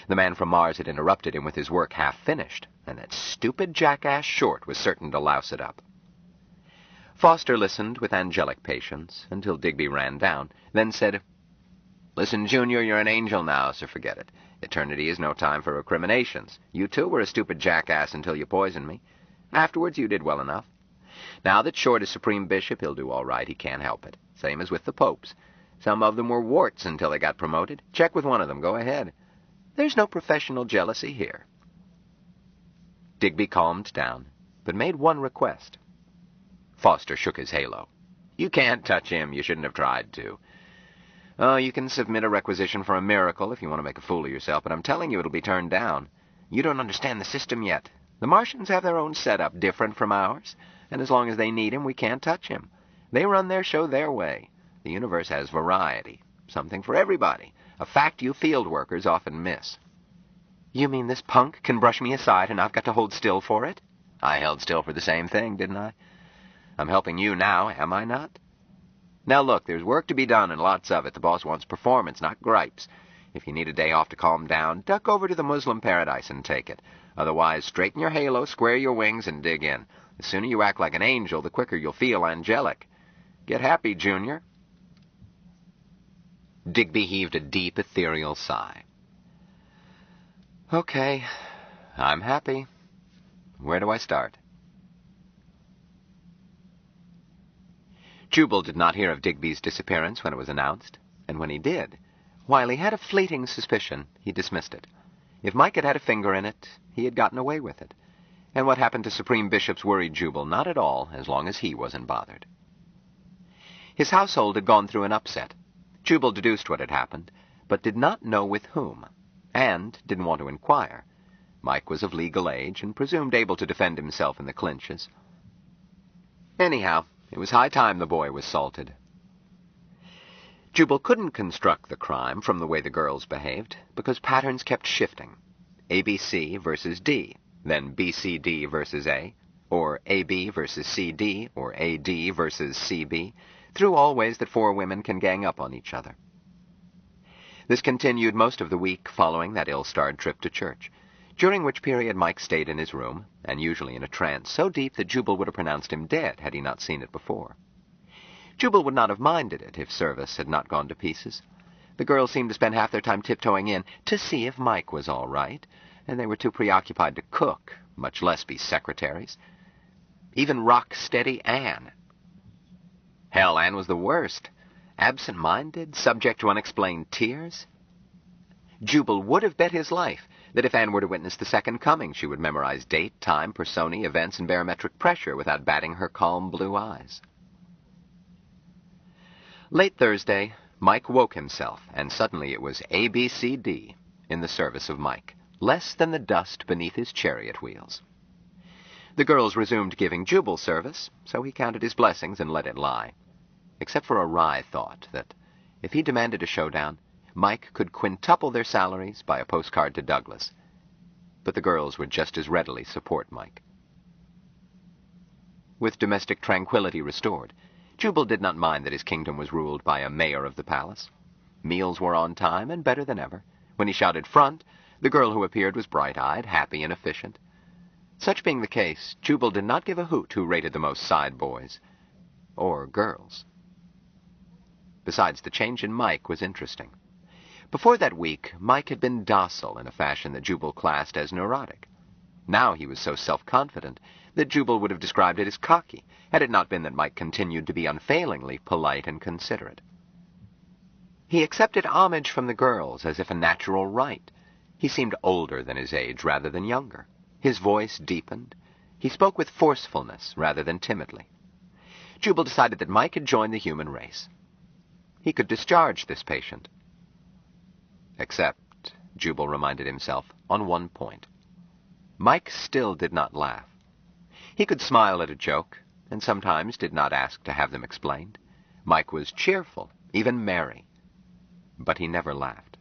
The man from Mars had interrupted him with his work half finished, and that stupid jackass Short was certain to louse it up. Foster listened with angelic patience until Digby ran down, then said, "Listen, Junior, you're an angel now, so forget it. Eternity is no time for recriminations. You, too, were a stupid jackass until you poisoned me. Afterwards, you did well enough. Now that Short is Supreme Bishop, he'll do all right. He can't help it. Same as with the popes. Some of them were warts until they got promoted. Check with one of them. Go ahead. There's no professional jealousy here." Digby calmed down, but made one request. Foster shook his halo. "You can't touch him. You shouldn't have tried to. Oh, you can submit a requisition for a miracle if you want to make a fool of yourself, but I'm telling you it'll be turned down. You don't understand the system yet. The Martians have their own setup, different from ours, and as long as they need him, we can't touch him. They run their show their way. The universe has variety, something for everybody, a fact you field workers often miss." "You mean this punk can brush me aside and I've got to hold still for it?" "I held still for the same thing, didn't I? I'm helping you now, am I not? Now look, there's work to be done and lots of it. The boss wants performance, not gripes. If you need a day off to calm down, duck over to the Muslim paradise and take it. Otherwise, straighten your halo, square your wings, and dig in. The sooner you act like an angel, the quicker you'll feel angelic. Get happy, Junior." Digby heaved a deep, ethereal sigh. "Okay, I'm happy. Where do I start?" Jubal did not hear of Digby's disappearance when it was announced, and when he did, while he had a fleeting suspicion, he dismissed it. If Mike had had a finger in it, he had gotten away with it. And what happened to Supreme Bishops worried Jubal not at all, as long as he wasn't bothered. His household had gone through an upset. Jubal deduced what had happened, but did not know with whom, and didn't want to inquire. Mike was of legal age and presumed able to defend himself in the clinches. Anyhow, it was high time the boy was salted. Jubal couldn't construct the crime from the way the girls behaved, because patterns kept shifting. ABC versus D, then BCD versus A, or AB versus CD, or AD versus CB, through all ways that four women can gang up on each other. This continued most of the week following that ill-starred trip to church, during which period Mike stayed in his room, and usually in a trance so deep that Jubal would have pronounced him dead had he not seen it before. Jubal would not have minded it if service had not gone to pieces. The girls seemed to spend half their time tiptoeing in to see if Mike was all right, and they were too preoccupied to cook, much less be secretaries. Even rock-steady Anne. Hell, Anne was the worst. Absent-minded, subject to unexplained tears. Jubal would have bet his life that if Anne were to witness the second coming, she would memorize date, time, personae, events, and barometric pressure without batting her calm blue eyes. Late Thursday, Mike woke himself, and suddenly it was ABCD in the service of Mike, less than the dust beneath his chariot wheels. The girls resumed giving Jubal service, so he counted his blessings and let it lie, except for a wry thought that, if he demanded a showdown, Mike could quintuple their salaries by a postcard to Douglas. But the girls would just as readily support Mike. With domestic tranquility restored, Jubal did not mind that his kingdom was ruled by a mayor of the palace. Meals were on time and better than ever. When he shouted front, the girl who appeared was bright-eyed, happy, and efficient. Such being the case, Jubal did not give a hoot who rated the most side boys. Or girls. Besides, the change in Mike was interesting. Before that week, Mike had been docile in a fashion that Jubal classed as neurotic. Now he was so self-confident that Jubal would have described it as cocky, had it not been that Mike continued to be unfailingly polite and considerate. He accepted homage from the girls as if a natural right. He seemed older than his age rather than younger. His voice deepened. He spoke with forcefulness rather than timidly. Jubal decided that Mike had joined the human race. He could discharge this patient. Except, Jubal reminded himself, on one point. Mike still did not laugh. He could smile at a joke, and sometimes did not ask to have them explained. Mike was cheerful, even merry, but he never laughed.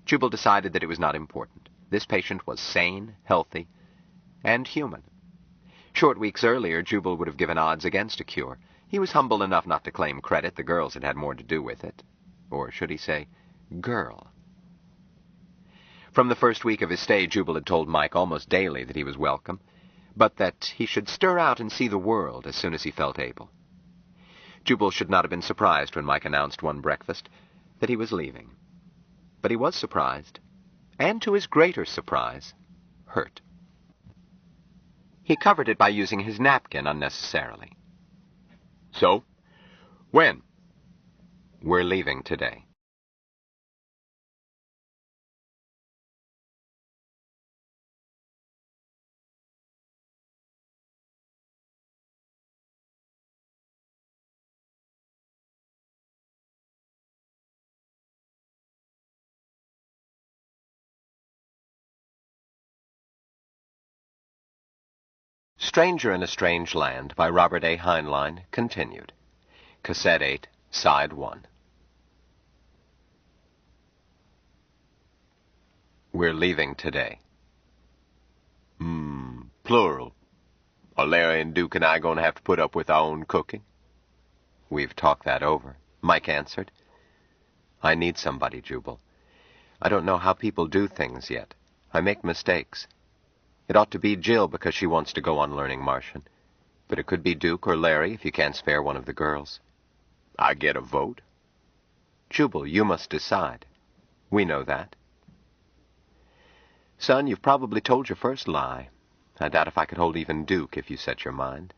Jubal decided that it was not important. This patient was sane, healthy, and human. Short weeks earlier, Jubal would have given odds against a cure. He was humble enough not to claim credit. The girls had had more to do with it. Or should he say, girl? From the first week of his stay, Jubal had told Mike almost daily that he was welcome, but that he should stir out and see the world as soon as he felt able. Jubal should not have been surprised when Mike announced one breakfast that he was leaving. But he was surprised, and to his greater surprise, hurt. He covered it by using his napkin unnecessarily. So? When? We're leaving today. Stranger in a Strange Land by Robert A. Heinlein, continued. Cassette 8, Side 1. We're leaving today. Plural. Are Larry and Duke and I going to have to put up with our own cooking? We've talked that over, Mike answered. I need somebody, Jubal. I don't know how people do things yet. I make mistakes. It ought to be Jill because she wants to go on learning Martian. But it could be Duke or Larry if you can't spare one of the girls. I get a vote? Jubal, you must decide. We know that. Son, you've probably told your first lie. I doubt if I could hold even Duke if you set your mind.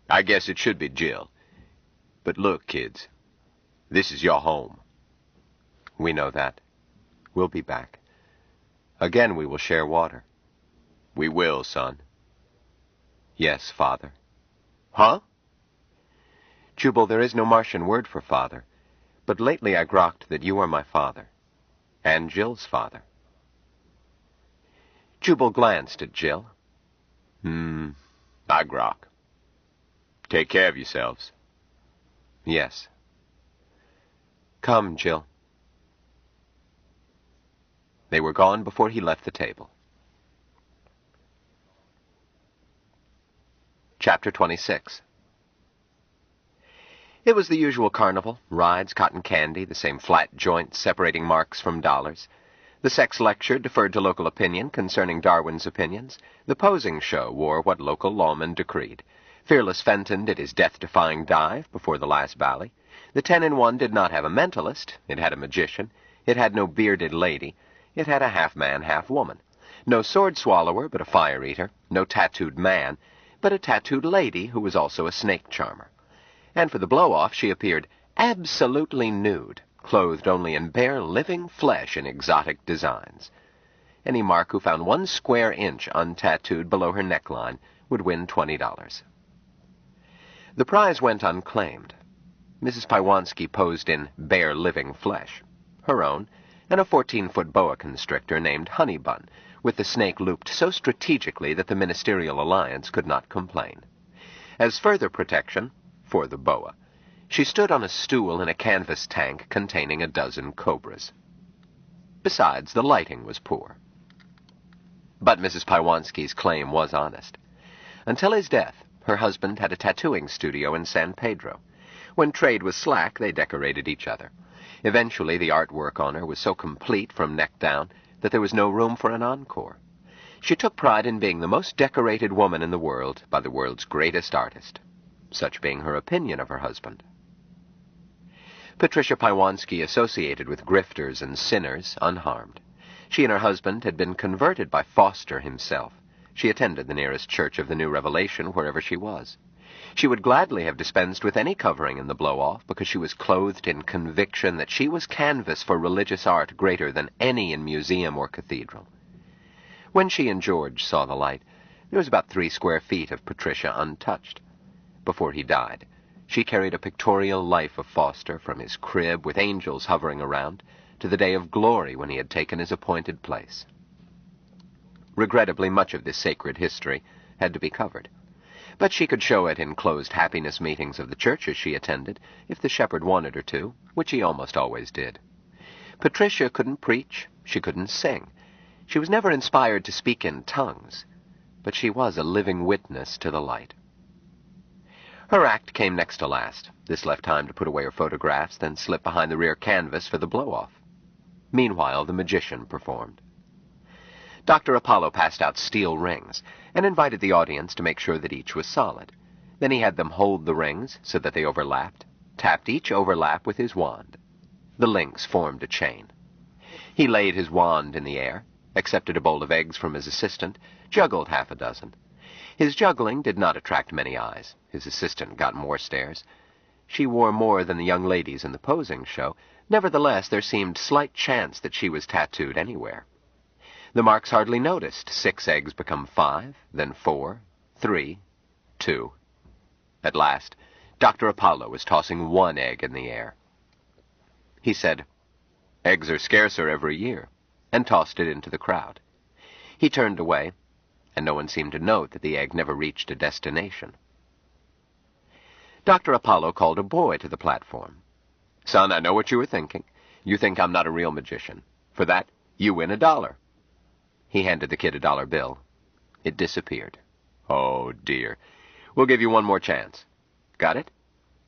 I guess it should be Jill. But look, kids, this is your home. We know that. We'll be back. Again, we will share water. We will, son. Yes, Father. Huh? Jubal, there is no Martian word for father, but lately I grokked that you are my father, and Jill's father. Jubal glanced at Jill. I grok. Take care of yourselves. Yes. Come, Jill. They were gone before he left the table. Chapter 26. It was the usual carnival, rides, cotton candy, the same flat joints separating marks from dollars. The sex lecture deferred to local opinion concerning Darwin's opinions. The posing show wore what local lawmen decreed. Fearless Fenton did his death-defying dive before the last bally. The 10-in-1 did not have a mentalist. It had a magician. It had no bearded lady. It had a half-man, half-woman. No sword-swallower, but a fire-eater. No tattooed man, but a tattooed lady who was also a snake-charmer. And for the blow-off, she appeared absolutely nude, clothed only in bare living flesh in exotic designs. Any mark who found 1 square inch untattooed below her neckline would win $20. The prize went unclaimed. Mrs. Pywanski posed in bare living flesh, her own, and a 14-foot boa constrictor named Honeybun, with the snake looped so strategically that the Ministerial Alliance could not complain. As further protection, for the boa, she stood on a stool in a canvas tank containing a dozen cobras. Besides, the lighting was poor. But Mrs. Pywanski's claim was honest. Until his death, her husband had a tattooing studio in San Pedro. When trade was slack, they decorated each other. Eventually, the artwork on her was so complete from neck down that there was no room for an encore. She took pride in being the most decorated woman in the world by the world's greatest artist, such being her opinion of her husband. Patricia Pywanski associated with grifters and sinners unharmed. She and her husband had been converted by Foster himself. She attended the nearest church of the New Revelation wherever she was. She would gladly have dispensed with any covering in the blow-off because she was clothed in conviction that she was canvas for religious art greater than any in museum or cathedral. When she and George saw the light, there was about 3 square feet of Patricia untouched. Before he died, she carried a pictorial life of Foster from his crib with angels hovering around to the day of glory when he had taken his appointed place. Regrettably, much of this sacred history had to be covered, but she could show it in closed happiness meetings of the churches she attended if the shepherd wanted her to, which he almost always did. Patricia couldn't preach, she couldn't sing. She was never inspired to speak in tongues, but she was a living witness to the light. Her act came next to last. This left time to put away her photographs, then slip behind the rear canvas for the blow-off. Meanwhile, the magician performed. Dr. Apollo passed out steel rings and invited the audience to make sure that each was solid. Then he had them hold the rings so that they overlapped, tapped each overlap with his wand. The links formed a chain. He laid his wand in the air, accepted a bowl of eggs from his assistant, juggled half a dozen. His juggling did not attract many eyes. His assistant got more stares. She wore more than the young ladies in the posing show. Nevertheless, there seemed slight chance that she was tattooed anywhere. The marks hardly noticed. 6 eggs become 5, then 4, 3, 2. At last, Dr. Apollo was tossing 1 egg in the air. He said, "Eggs are scarcer every year," and tossed it into the crowd. He turned away, and no one seemed to note that the egg never reached a destination. Dr. Apollo called a boy to the platform. "Son, I know what you were thinking. You think I'm not a real magician. For that, you win $1. He handed the kid a $1 bill. It disappeared. "Oh, dear. We'll give you one more chance. Got it?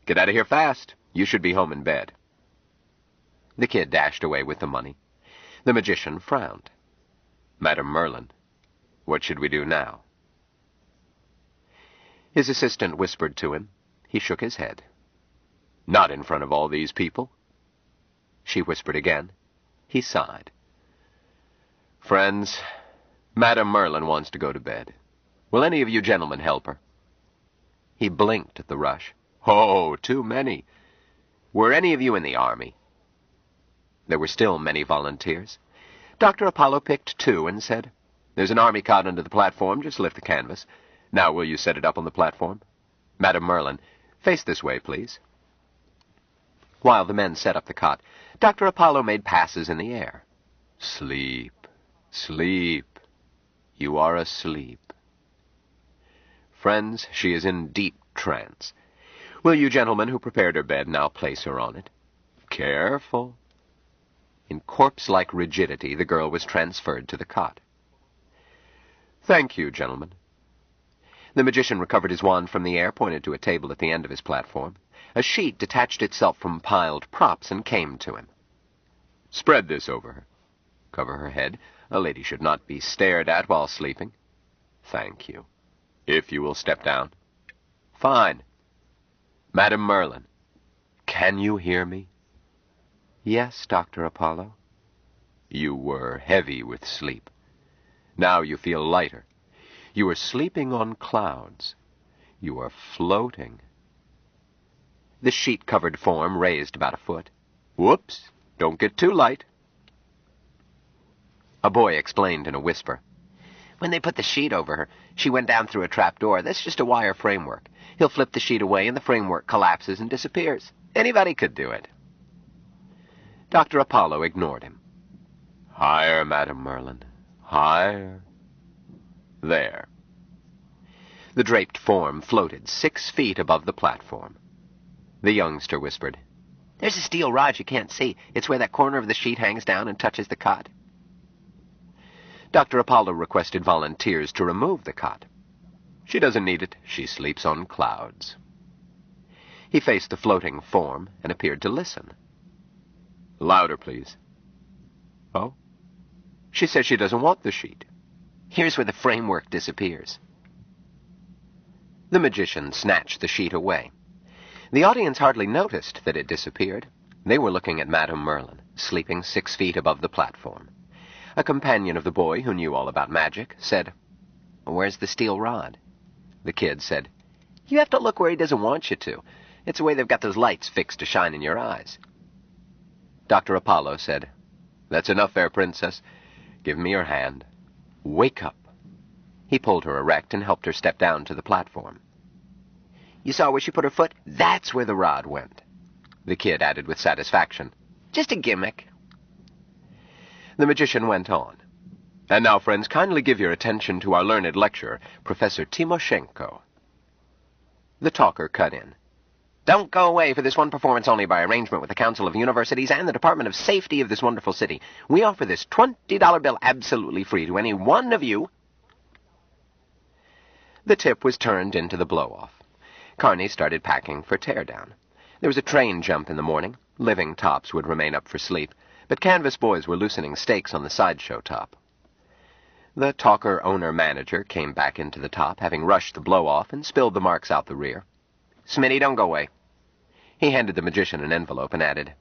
Get out of here fast. You should be home in bed." The kid dashed away with the money. The magician frowned. "Madam Merlin, what should we do now?" His assistant whispered to him. He shook his head. "Not in front of all these people." She whispered again. He sighed. "Friends, Madam Merlin wants to go to bed. Will any of you gentlemen help her?" He blinked at the rush. "Oh, too many. Were any of you in the army?" There were still many volunteers. Dr. Apollo picked 2 and said, "There's an army cot under the platform. Just lift the canvas. Now will you set it up on the platform? Madam Merlin, face this way, please." While the men set up the cot, Dr. Apollo made passes in the air. "Sleep. Sleep. You are asleep." Friends, she is in deep trance. Will you gentlemen who prepared her bed now place her on it? Careful. In corpse-like rigidity, the girl was transferred to the cot. "Thank you, gentlemen." The magician recovered his wand from the air, pointed to a table at the end of his platform. A sheet detached itself from piled props and came to him. "Spread this over her. Cover her head. A lady should not be stared at while sleeping. Thank you. If you will step down. Fine. Madam Merlin, can you hear me?" "Yes, Dr. Apollo." "You were heavy with sleep. Now you feel lighter. You are sleeping on clouds. You are floating." The sheet-covered form raised about a foot. "Whoops! Don't get too light." A boy explained in a whisper. "When they put the sheet over her, she went down through a trap door. That's just a wire framework. He'll flip the sheet away and the framework collapses and disappears. Anybody could do it." Dr. Apollo ignored him. "Higher, Madam Merlin. Higher. There." The draped form floated 6 feet above the platform. The youngster whispered, "There's a steel rod you can't see. It's where that corner of the sheet hangs down and touches the cot." Dr. Apollo requested volunteers to remove the cot. "She doesn't need it. She sleeps on clouds." He faced the floating form and appeared to listen. "Louder, please." "Oh? She says she doesn't want the sheet." "Here's where the framework disappears." The magician snatched the sheet away. The audience hardly noticed that it disappeared. They were looking at Madam Merlin, sleeping 6 feet above the platform. A companion of the boy, who knew all about magic, said, "Where's the steel rod?" The kid said, You have to look where he doesn't want you to. It's the way they've got those lights fixed to shine in your eyes. Dr. Apollo said, "That's enough, fair princess. Give me your hand. Wake up." He pulled her erect and helped her step down to the platform. You saw where she put her foot? That's where the rod went. The kid added with satisfaction. Just a gimmick. The magician went on. And now, friends, kindly give your attention to our learned lecturer, Professor Timoshenko. The talker cut in. Don't go away for this one performance only by arrangement with the Council of Universities and the Department of Safety of this wonderful city. We offer this $20 bill absolutely free to any one of you. The tip was turned into the blow-off. Carney started packing for teardown. There was a train jump in the morning. Living tops would remain up for sleep, but canvas boys were loosening stakes on the sideshow top. The talker owner-manager came back into the top, having rushed the blow-off and spilled the marks out the rear. Smitty, don't go away. He handed the magician an envelope and added,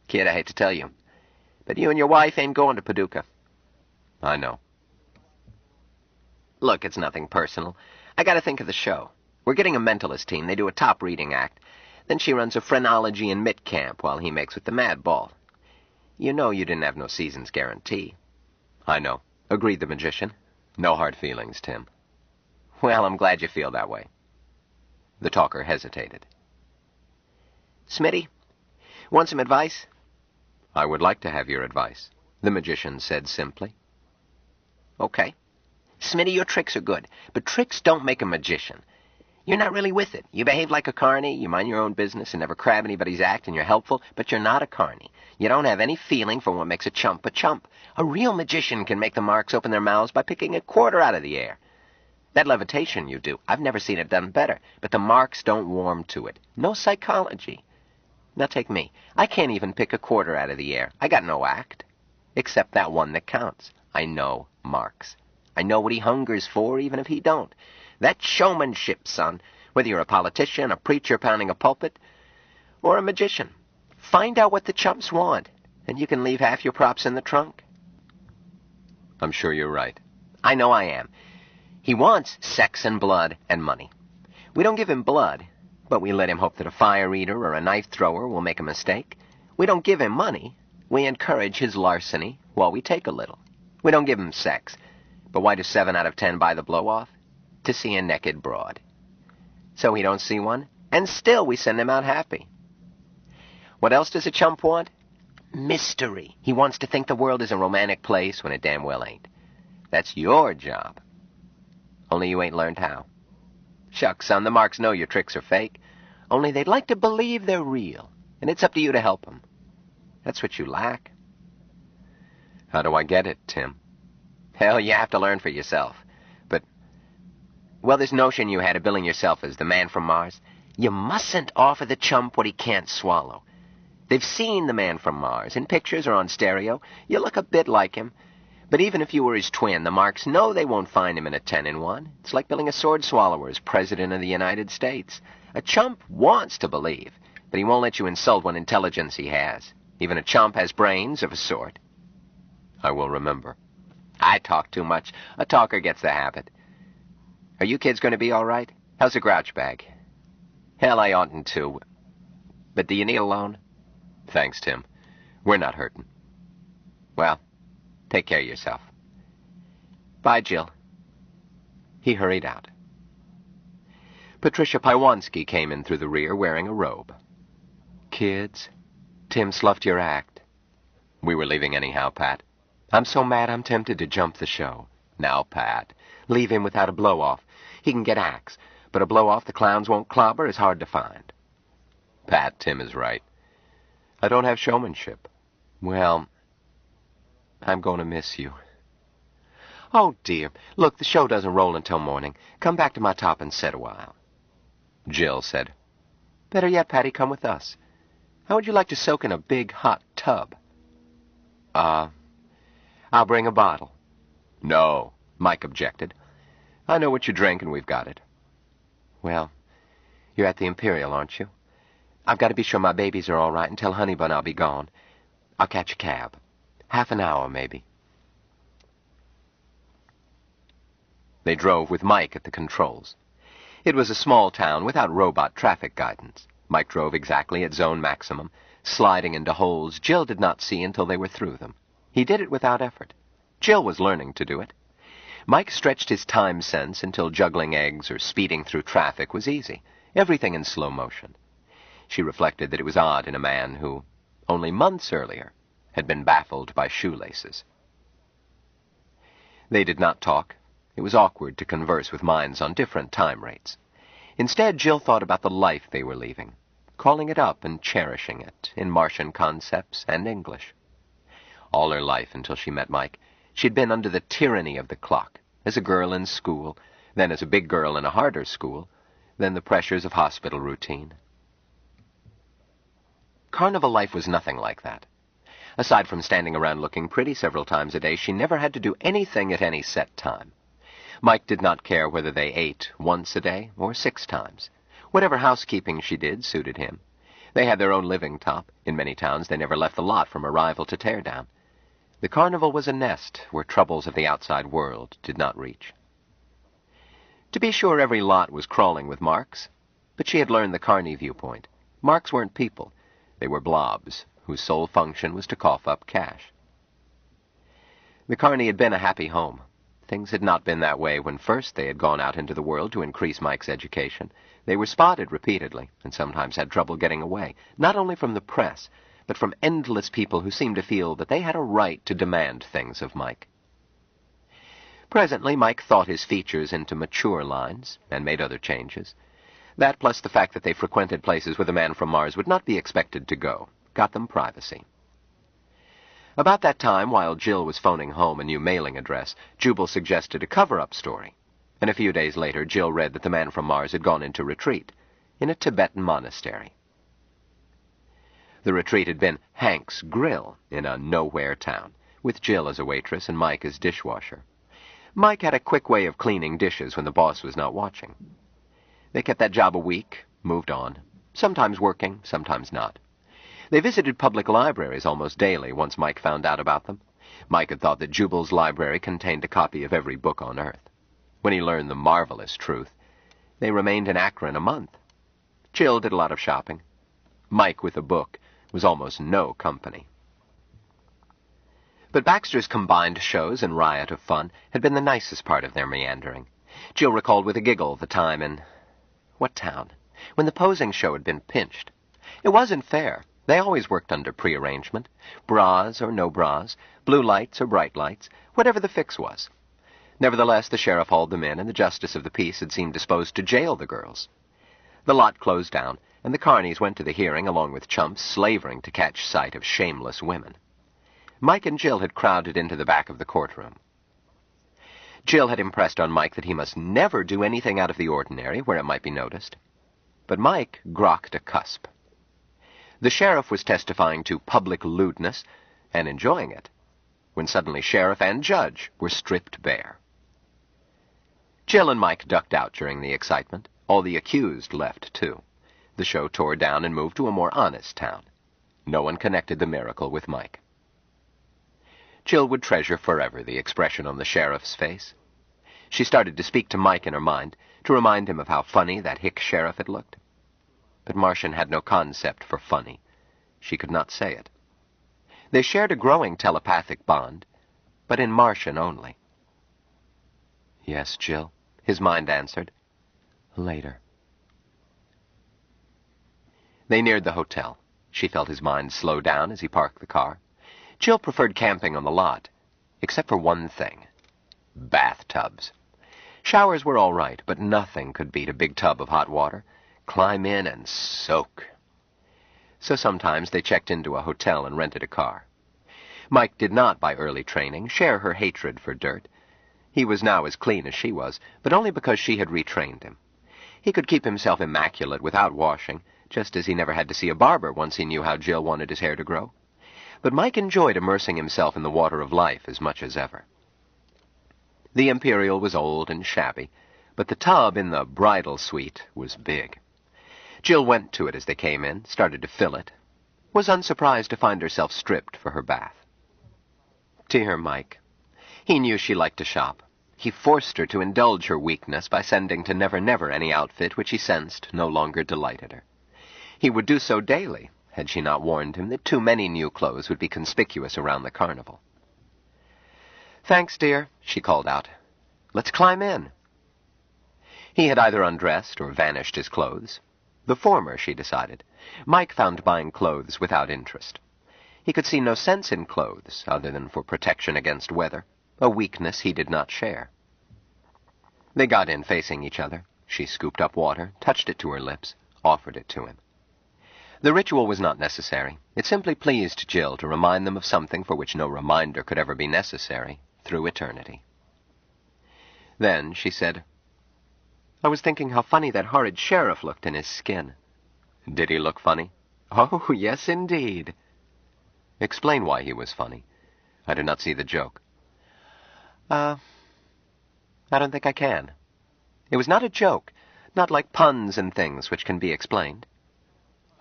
Kid, I hate to tell you, but you and your wife ain't going to Paducah. I know. Look, it's nothing personal. I gotta think of the show. We're getting a mentalist team. They do a top reading act. Then she runs a phrenology and mitt camp while he makes with the mad ball. You know you didn't have no season's guarantee. I know, agreed the magician. No hard feelings, Tim. Well, I'm glad you feel that way. The talker hesitated. Smitty, want some advice? I would like to have your advice, the magician said simply. Okay. Smitty, your tricks are good, but tricks don't make a magician. You're not really with it. You behave like a carny, you mind your own business and never crab anybody's act, and you're helpful, but you're not a carny. You don't have any feeling for what makes a chump a chump. A real magician can make the marks open their mouths by picking a quarter out of the air. That levitation you do, I've never seen it done better, but the marks don't warm to it. No psychology. Now take me. I can't even pick a quarter out of the air. I got no act. Except that one that counts. I know Marks. I know what he hungers for, even if he don't. That's showmanship, son. Whether you're a politician, a preacher pounding a pulpit, or a magician. Find out what the chumps want, and you can leave half your props in the trunk. I'm sure you're right. I know I am. He wants sex and blood and money. We don't give him blood, but we let him hope that a fire eater or a knife thrower will make a mistake. We don't give him money. We encourage his larceny while we take a little. We don't give him sex. But why do 7 out of 10 buy the blow-off? To see a naked broad. So he don't see one, and still we send him out happy. What else does a chump want? Mystery. He wants to think the world is a romantic place when it damn well ain't. That's your job. Only you ain't learned how. Shucks, son, the marks know your tricks are fake. Only they'd like to believe they're real, and it's up to you to help them. That's what you lack. How do I get it, Tim? Hell, you have to learn for yourself. But, well, this notion you had of billing yourself as the man from Mars, you mustn't offer the chump what he can't swallow. They've seen the man from Mars, in pictures or on stereo. You look a bit like him. But even if you were his twin, the marks know they won't find him in a 10-in-1. It's like billing a sword swallower as President of the United States. A chump wants to believe, but he won't let you insult what intelligence he has. Even a chump has brains of a sort. I will remember. I talk too much. A talker gets the habit. Are you kids going to be all right? How's the grouch bag? Hell, I oughtn't to. But do you need a loan? Thanks, Tim. We're not hurting. Well, take care of yourself. Bye, Jill. He hurried out. Patricia Pywanski came in through the rear wearing a robe. Kids, Tim sloughed your act. We were leaving anyhow, Pat. I'm so mad I'm tempted to jump the show. Now, Pat, leave him without a blow-off. He can get acts, but a blow-off the clowns won't clobber is hard to find. Pat, Tim is right. I don't have showmanship. Well, I'm going to miss you. Oh, dear. Look, the show doesn't roll until morning. Come back to my top and sit a while. Jill said, Better yet, Patty, come with us. How would you like to soak in a big, hot tub? I'll bring a bottle. No, Mike objected. I know what you drink, and we've got it. Well, you're at the Imperial, aren't you? I've got to be sure my babies are all right, and tell Honeybun I'll be gone. I'll catch a cab. Half an hour, maybe. They drove with Mike at the controls. It was a small town without robot traffic guidance. Mike drove exactly at zone maximum, sliding into holes Jill did not see until they were through them. He did it without effort. Jill was learning to do it. Mike stretched his time sense until juggling eggs or speeding through traffic was easy, everything in slow motion. She reflected that it was odd in a man who, only months earlier, had been baffled by shoelaces. They did not talk. It was awkward to converse with minds on different time rates. Instead, Jill thought about the life they were leaving, calling it up and cherishing it in Martian concepts and English. All her life until she met Mike, she'd been under the tyranny of the clock, as a girl in school, then as a big girl in a harder school, then the pressures of hospital routine. Carnival life was nothing like that. Aside from standing around looking pretty several times a day, she never had to do anything at any set time. Mike did not care whether they ate once a day or 6 times. Whatever housekeeping she did suited him. They had their own living top. In many towns, they never left the lot from arrival to tear down. The carnival was a nest where troubles of the outside world did not reach. To be sure, every lot was crawling with marks, but she had learned the carny viewpoint. Marks weren't people. They were blobs, whose sole function was to cough up cash. The carny had been a happy home. Things had not been that way when first they had gone out into the world to increase Mike's education. They were spotted repeatedly, and sometimes had trouble getting away, not only from the press, but from endless people who seemed to feel that they had a right to demand things of Mike. Presently, Mike thought his features into mature lines, and made other changes. That, plus the fact that they frequented places where the man from Mars would not be expected to go, got them privacy. About that time, while Jill was phoning home a new mailing address, Jubal suggested a cover-up story. And a few days later, Jill read that the man from Mars had gone into retreat in a Tibetan monastery. The retreat had been Hank's Grill in a nowhere town, with Jill as a waitress and Mike as dishwasher. Mike had a quick way of cleaning dishes when the boss was not watching. They kept that job a week, moved on, sometimes working, sometimes not. They visited public libraries almost daily once Mike found out about them. Mike had thought that Jubal's library contained a copy of every book on Earth. When he learned the marvelous truth, they remained in Akron a month. Jill did a lot of shopping. Mike, with a book, was almost no company. But Baxter's combined shows and riot of fun had been the nicest part of their meandering. Jill recalled with a giggle the time in... what town? When the posing show had been pinched. It wasn't fair. They always worked under prearrangement. Bras or no bras, blue lights or bright lights, whatever the fix was. Nevertheless, the sheriff hauled them in, and the justice of the peace had seemed disposed to jail the girls. The lot closed down, and the carnies went to the hearing along with chumps slavering to catch sight of shameless women. Mike and Jill had crowded into the back of the courtroom. Jill had impressed on Mike that he must never do anything out of the ordinary where it might be noticed. But Mike grokked a cusp. The sheriff was testifying to public lewdness and enjoying it, when suddenly sheriff and judge were stripped bare. Jill and Mike ducked out during the excitement. All the accused left, too. The show tore down and moved to a more honest town. No one connected the miracle with Mike. Jill would treasure forever the expression on the sheriff's face. She started to speak to Mike in her mind, to remind him of how funny that hick sheriff had looked. But Martian had no concept for funny. She could not say it. They shared a growing telepathic bond, but in Martian only. Yes, Jill, his mind answered. Later. They neared the hotel. She felt his mind slow down as he parked the car. Jill preferred camping on the lot, except for one thing. Bathtubs. Showers were all right, but nothing could beat a big tub of hot water. Climb in and soak. So sometimes they checked into a hotel and rented a car. Mike did not, by early training, share her hatred for dirt. He was now as clean as she was, but only because she had retrained him. He could keep himself immaculate without washing, just as he never had to see a barber once he knew how Jill wanted his hair to grow. But Mike enjoyed immersing himself in the water of life as much as ever. The Imperial was old and shabby, but the tub in the bridal suite was big. Jill went to it as they came in, started to fill it, was unsurprised to find herself stripped for her bath. Dear Mike. He knew she liked to shop. He forced her to indulge her weakness by sending to Never Never any outfit which he sensed no longer delighted her. He would do so daily, had she not warned him that too many new clothes would be conspicuous around the carnival. "Thanks, dear," she called out. "Let's climb in." He had either undressed or vanished his clothes. The former, she decided. Mike found buying clothes without interest. He could see no sense in clothes other than for protection against weather, a weakness he did not share. They got in facing each other. She scooped up water, touched it to her lips, offered it to him. The ritual was not necessary. It simply pleased Jill to remind them of something for which no reminder could ever be necessary through eternity. Then she said, "I was thinking how funny that horrid sheriff looked in his skin." "Did he look funny?" "Oh, yes, indeed." "Explain why he was funny. I did not see the joke." I don't think I can. It was not a joke, not like puns and things which can be explained."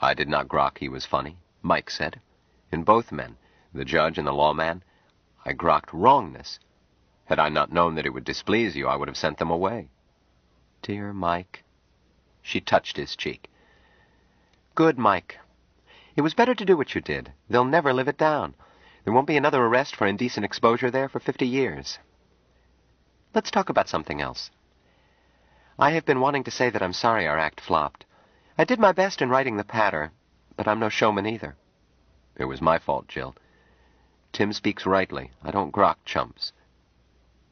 "I did not grok he was funny," Mike said. "In both men, the judge and the lawman, I grokked wrongness. Had I not known that it would displease you, I would have sent them away." "Dear Mike." She touched his cheek. "Good, Mike. It was better to do what you did. They'll never live it down. There won't be another arrest for indecent exposure there for 50 years. Let's talk about something else. I have been wanting to say that I'm sorry our act flopped. I did my best in writing the patter, but I'm no showman either." "It was my fault, Jill. Tim speaks rightly. I don't grok chumps.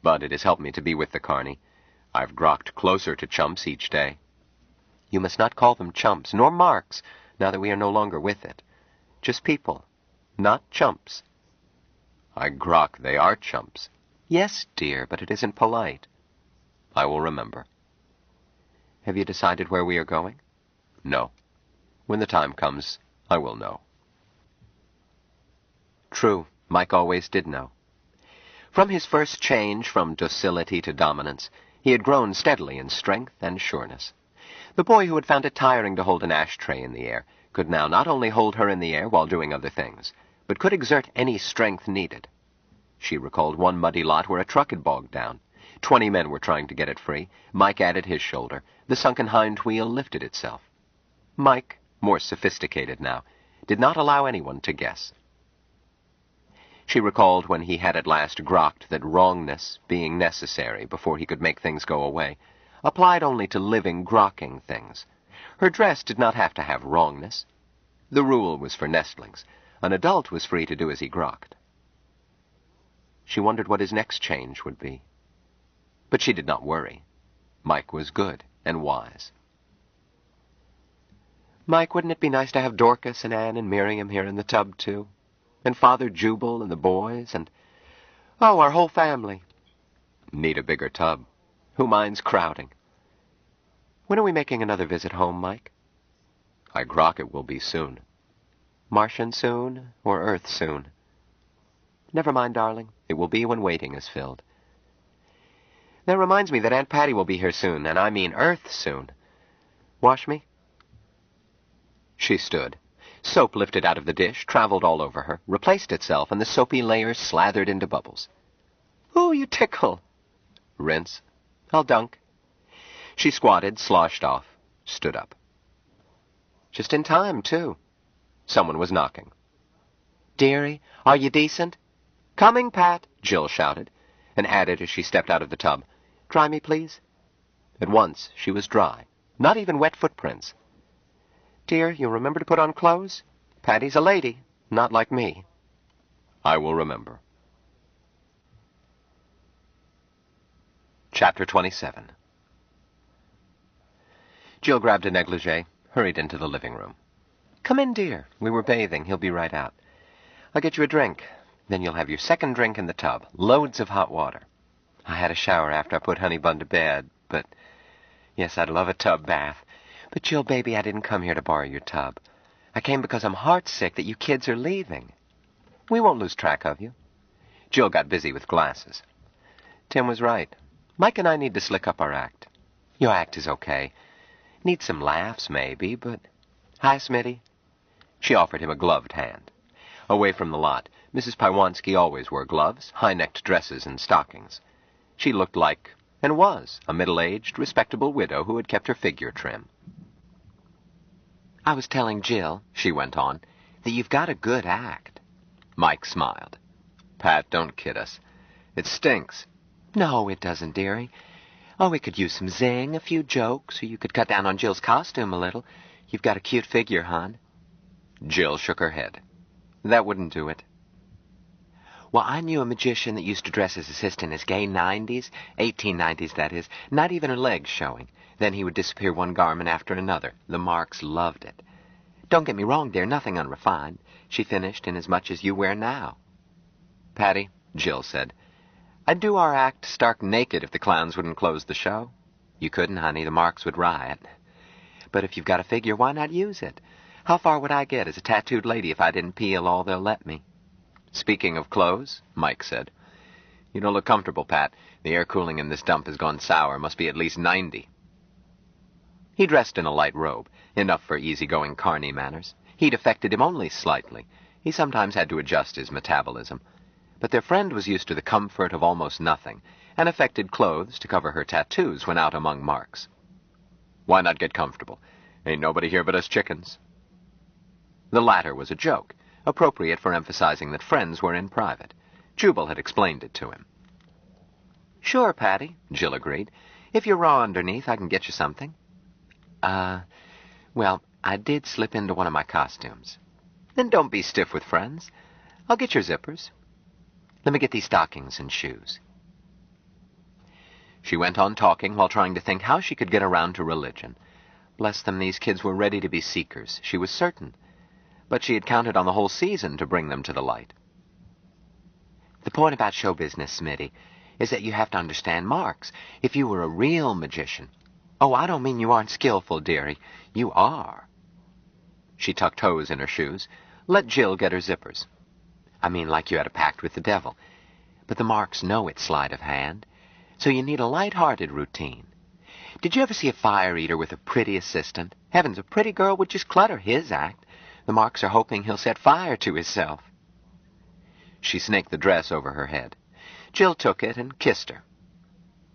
But it has helped me to be with the carny. I've grokked closer to chumps each day." "You must not call them chumps, nor marks, now that we are no longer with it. Just people, not chumps." "I grok they are chumps." "Yes, dear, but it isn't polite." "I will remember." "Have you decided where we are going?" "No. When the time comes, I will know." True, Mike always did know. From his first change from docility to dominance, he had grown steadily in strength and sureness. The boy who had found it tiring to hold an ashtray in the air could now not only hold her in the air while doing other things, but could exert any strength needed. She recalled one muddy lot where a truck had bogged down. 20 men were trying to get it free. Mike added his shoulder. The sunken hind wheel lifted itself. Mike, more sophisticated now, did not allow anyone to guess. She recalled when he had at last grokked that wrongness, being necessary before he could make things go away, applied only to living, grokking things. Her dress did not have to have wrongness. The rule was for nestlings. An adult was free to do as he grokked. She wondered what his next change would be. But she did not worry. Mike was good and wise. "Mike, wouldn't it be nice to have Dorcas and Anne and Miriam here in the tub, too? And Father Jubal and the boys and... oh, our whole family." "Need a bigger tub. Who minds crowding?" "When are we making another visit home, Mike?" "I grok it will be soon." "Martian soon or Earth soon?" "Never mind, darling. It will be when waiting is filled." "That reminds me that Aunt Patty will be here soon, and I mean Earth soon. Wash me?" She stood. Soap lifted out of the dish, traveled all over her, replaced itself, and the soapy layers slathered into bubbles. "Ooh, you tickle." "Rinse." "I'll dunk." She squatted, sloshed off, stood up. Just in time, too. Someone was knocking. "Dearie, are you decent?" "Coming, Pat," Jill shouted, and added as she stepped out of the tub, "Dry me, please." At once she was dry, not even wet footprints. "Dear, you'll remember to put on clothes? Patty's a lady, not like me." "I will remember." Chapter 27. Jill grabbed a negligee, hurried into the living room. "Come in, dear. We were bathing. He'll be right out. I'll get you a drink. Then you'll have your second drink in the tub. Loads of hot water. I had a shower after I put Honeybun to bed, but... yes, I'd love a tub bath. But, Jill, baby, I didn't come here to borrow your tub. I came because I'm heartsick that you kids are leaving. We won't lose track of you." Jill got busy with glasses. "Tim was right. Mike and I need to slick up our act. Your act is okay. Need some laughs, maybe, but... Hi, Smitty." She offered him a gloved hand. Away from the lot, Mrs. Pywanski always wore gloves, high-necked dresses, and stockings. She looked like, and was, a middle-aged, respectable widow who had kept her figure trim. I was telling Jill, she went on, that you've got a good act. Mike smiled. Pat, don't kid us. It stinks. No, it doesn't, dearie. Oh, we could use some zing, a few jokes, or you could cut down on Jill's costume a little. You've got a cute figure, hon. Jill shook her head. That wouldn't do it. Well, I knew a magician that used to dress his assistant as gay 90s, 1890s, that is, not even her legs showing. Then he would disappear one garment after another. The Marks loved it. Don't get me wrong, dear, nothing unrefined. She finished in as much as you wear now. Patty, Jill said, I'd do our act stark naked if the clowns wouldn't close the show. You couldn't, honey. The Marks would riot. But if you've got a figure, why not use it? How far would I get as a tattooed lady if I didn't peel all they'll let me? Speaking of clothes, Mike said, you don't look comfortable, Pat. The air cooling in this dump has gone sour. Must be at least 90. He dressed in a light robe, enough for easygoing carny manners. He'd affected him only slightly. He sometimes had to adjust his metabolism. But their friend was used to the comfort of almost nothing, and affected clothes to cover her tattoos when out among Marks. Why not get comfortable? Ain't nobody here but us chickens. The latter was a joke, appropriate for emphasizing that friends were in private. Jubal had explained it to him. Sure, Patty, Jill agreed. If you're raw underneath, I can get you something. Well, I did slip into one of my costumes. Then don't be stiff with friends. I'll get your zippers. Let me get these stockings and shoes. She went on talking while trying to think how she could get around to religion. Bless them, these kids were ready to be seekers, she was certain. But she had counted on the whole season to bring them to the light. The point about show business, Smitty, is that you have to understand Marks. If you were a real magician... Oh, I don't mean you aren't skillful, dearie. You are. She tucked toes in her shoes. Let Jill get her zippers. I mean like you had a pact with the devil. But the Marks know it's sleight of hand. So you need a light-hearted routine. Did you ever see a fire eater with a pretty assistant? Heavens, a pretty girl would just clutter his act. The Marks are hoping he'll set fire to himself. She snaked the dress over her head. Jill took it and kissed her.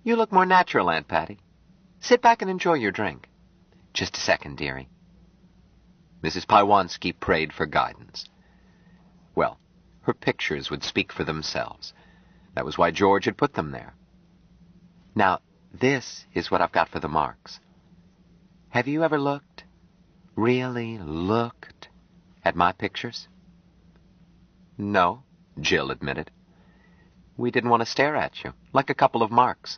You look more natural, Aunt Patty. Sit back and enjoy your drink. Just a second, dearie. Mrs. Pywanski prayed for guidance. Well, her pictures would speak for themselves. That was why George had put them there. Now, this is what I've got for the Marks. Have you ever looked, really looked, at my pictures? No, Jill admitted. We didn't want to stare at you, like a couple of Marks.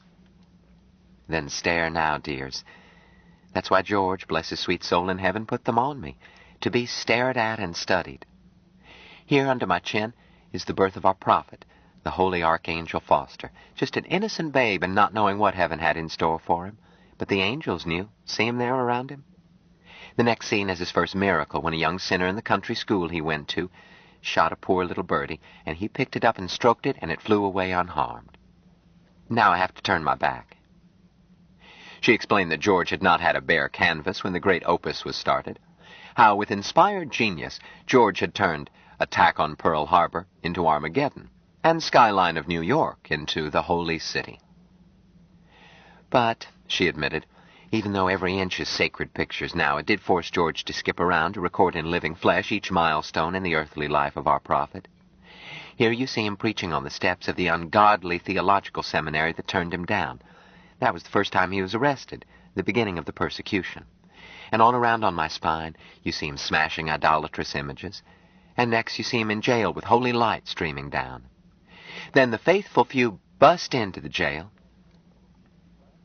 Then stare now, dears. That's why George, bless his sweet soul in heaven, put them on me, to be stared at and studied. Here under my chin is the birth of our prophet, the holy Archangel Foster, just an innocent babe and not knowing what heaven had in store for him. But the angels knew. See him there around him? The next scene is his first miracle, when a young sinner in the country school he went to shot a poor little birdie, and he picked it up and stroked it, and it flew away unharmed. Now I have to turn my back. She explained that George had not had a bare canvas when the great opus was started, how with inspired genius George had turned Attack on Pearl Harbor into Armageddon, and Skyline of New York into the Holy City. But, she admitted, even though every inch is sacred pictures now, it did force George to skip around to record in living flesh each milestone in the earthly life of our prophet. Here you see him preaching on the steps of the ungodly theological seminary that turned him down. That was the first time he was arrested, the beginning of the persecution. And on around on my spine, you see him smashing idolatrous images. And next you see him in jail with holy light streaming down. Then the faithful few bust into the jail.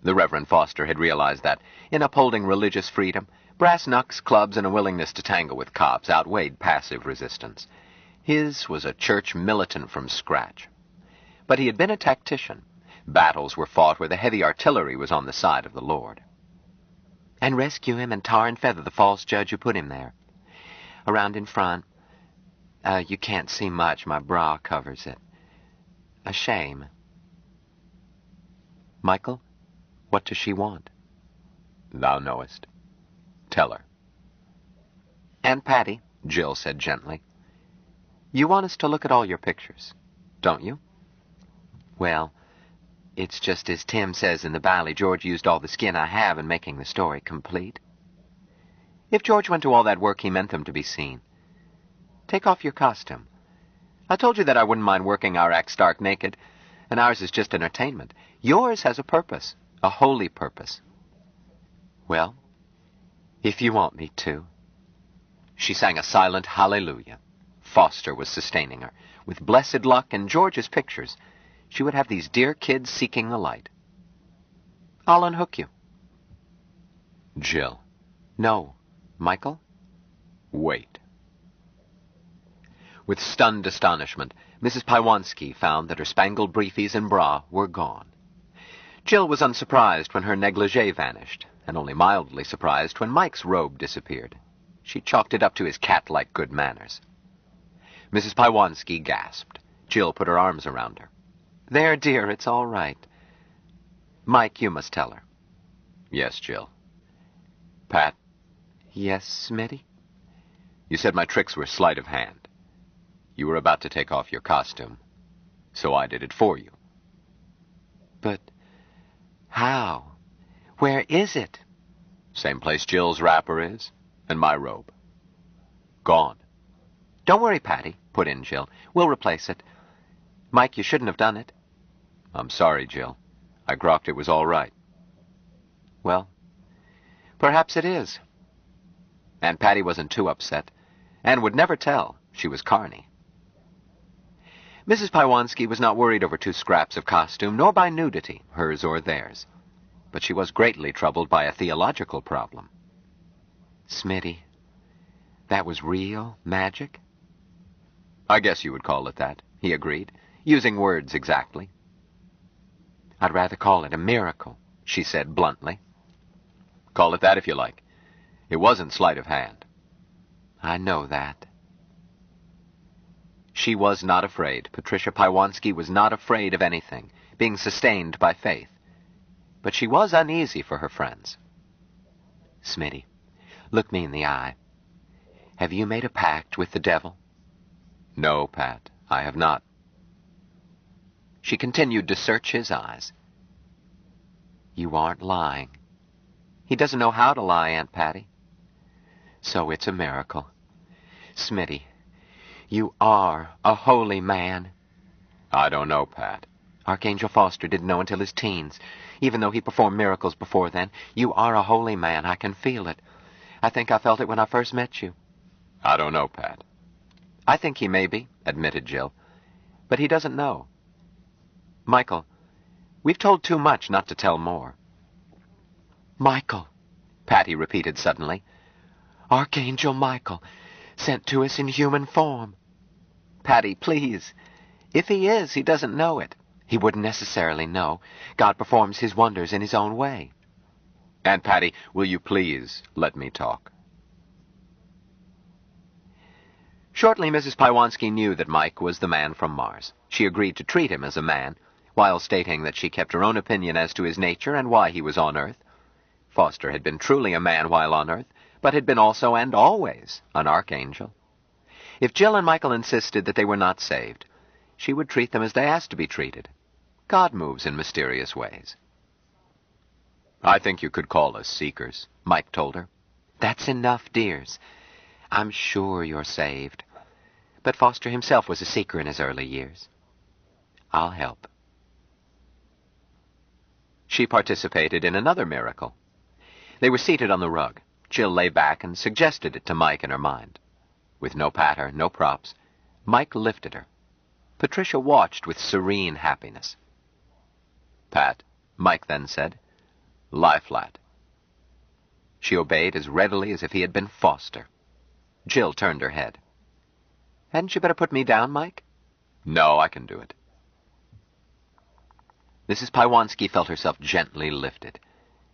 The Reverend Foster had realized that, in upholding religious freedom, brass knucks, clubs, and a willingness to tangle with cops outweighed passive resistance. His was a church militant from scratch. But he had been a tactician. Battles were fought where the heavy artillery was on the side of the Lord. And rescue him and tar and feather the false judge who put him there. Around in front, you can't see much, my bra covers it. A shame. Michael, what does she want? Thou knowest. Tell her. Aunt Patty, Jill said gently, you want us to look at all your pictures, don't you? Well, It's just as Tim says in the bally, George used all the skin I have in making the story complete. If George went to all that work, he meant them to be seen. Take off your costume. I told you that I wouldn't mind working our act stark naked, and ours is just entertainment. Yours has a purpose, a holy purpose. Well, if you want me to. She sang a silent hallelujah. Foster was sustaining her. With blessed luck and George's pictures, she would have these dear kids seeking the light. I'll unhook you. Jill. No. Michael? Wait. With stunned astonishment, Mrs. Pywanski found that her spangled briefies and bra were gone. Jill was unsurprised when her negligee vanished, and only mildly surprised when Mike's robe disappeared. She chalked it up to his cat-like good manners. Mrs. Pywanski gasped. Jill put her arms around her. There, dear, it's all right. Mike, you must tell her. Yes, Jill. Pat. Yes, Smitty? You said my tricks were sleight of hand. You were about to take off your costume, so I did it for you. But how? Where is it? Same place Jill's wrapper is, and my robe. Gone. Don't worry, Patty, put in Jill. We'll replace it. Mike, you shouldn't have done it. I'm sorry, Jill. I grokked it was all right. Well, perhaps it is. Aunt Patty wasn't too upset, and would never tell. She was Carney. Mrs. Pywanski was not worried over 2 scraps of costume, nor by nudity, hers or theirs. But she was greatly troubled by a theological problem. Smitty, that was real magic? I guess you would call it that, he agreed, using words exactly. I'd rather call it a miracle, she said bluntly. Call it that if you like. It wasn't sleight of hand. I know that. She was not afraid. Patricia Pywanski was not afraid of anything, being sustained by faith. But she was uneasy for her friends. Smitty, look me in the eye. Have you made a pact with the devil? No, Pat, I have not. She continued to search his eyes. You aren't lying. He doesn't know how to lie, Aunt Patty. So it's a miracle. Smitty, you are a holy man. I don't know, Pat. Archangel Foster didn't know until his teens. Even though he performed miracles before then, you are a holy man. I can feel it. I think I felt it when I first met you. I don't know, Pat. I think he may be, admitted Jill. But he doesn't know. Michael, we've told too much not to tell more. Michael, Patty repeated suddenly. Archangel Michael, sent to us in human form. Patty, please. If he is, he doesn't know it. He wouldn't necessarily know. God performs his wonders in his own way. Aunt Patty, will you please let me talk? Shortly, Mrs. Pywanski knew that Mike was the man from Mars. She agreed to treat him as a man, while stating that she kept her own opinion as to his nature and why he was on Earth. Foster had been truly a man while on Earth, but had been also and always an archangel. If Jill and Michael insisted that they were not saved, she would treat them as they asked to be treated. God moves in mysterious ways. I think you could call us seekers, Mike told her. That's enough, dears. I'm sure you're saved. But Foster himself was a seeker in his early years. I'll help. She participated in another miracle. They were seated on the rug. Jill lay back and suggested it to Mike in her mind. With no patter, no props, Mike lifted her. Patricia watched with serene happiness. Pat, Mike then said, lie flat. She obeyed as readily as if he had been Foster. Jill turned her head. Hadn't you better put me down, Mike? No, I can do it. Mrs. Pywanski felt herself gently lifted.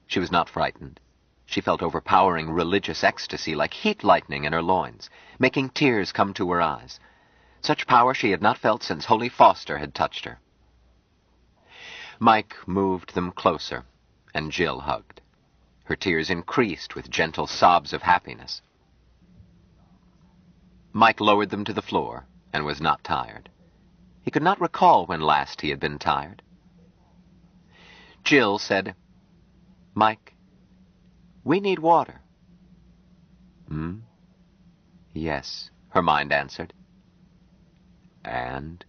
She was not frightened. She felt overpowering religious ecstasy like heat lightning in her loins, making tears come to her eyes. Such power she had not felt since Holy Foster had touched her. Mike moved them closer, and Jill hugged. Her tears increased with gentle sobs of happiness. Mike lowered them to the floor and was not tired. He could not recall when last he had been tired. Jill said, "Mike, we need water." "Hmm? Yes," her mind answered. "And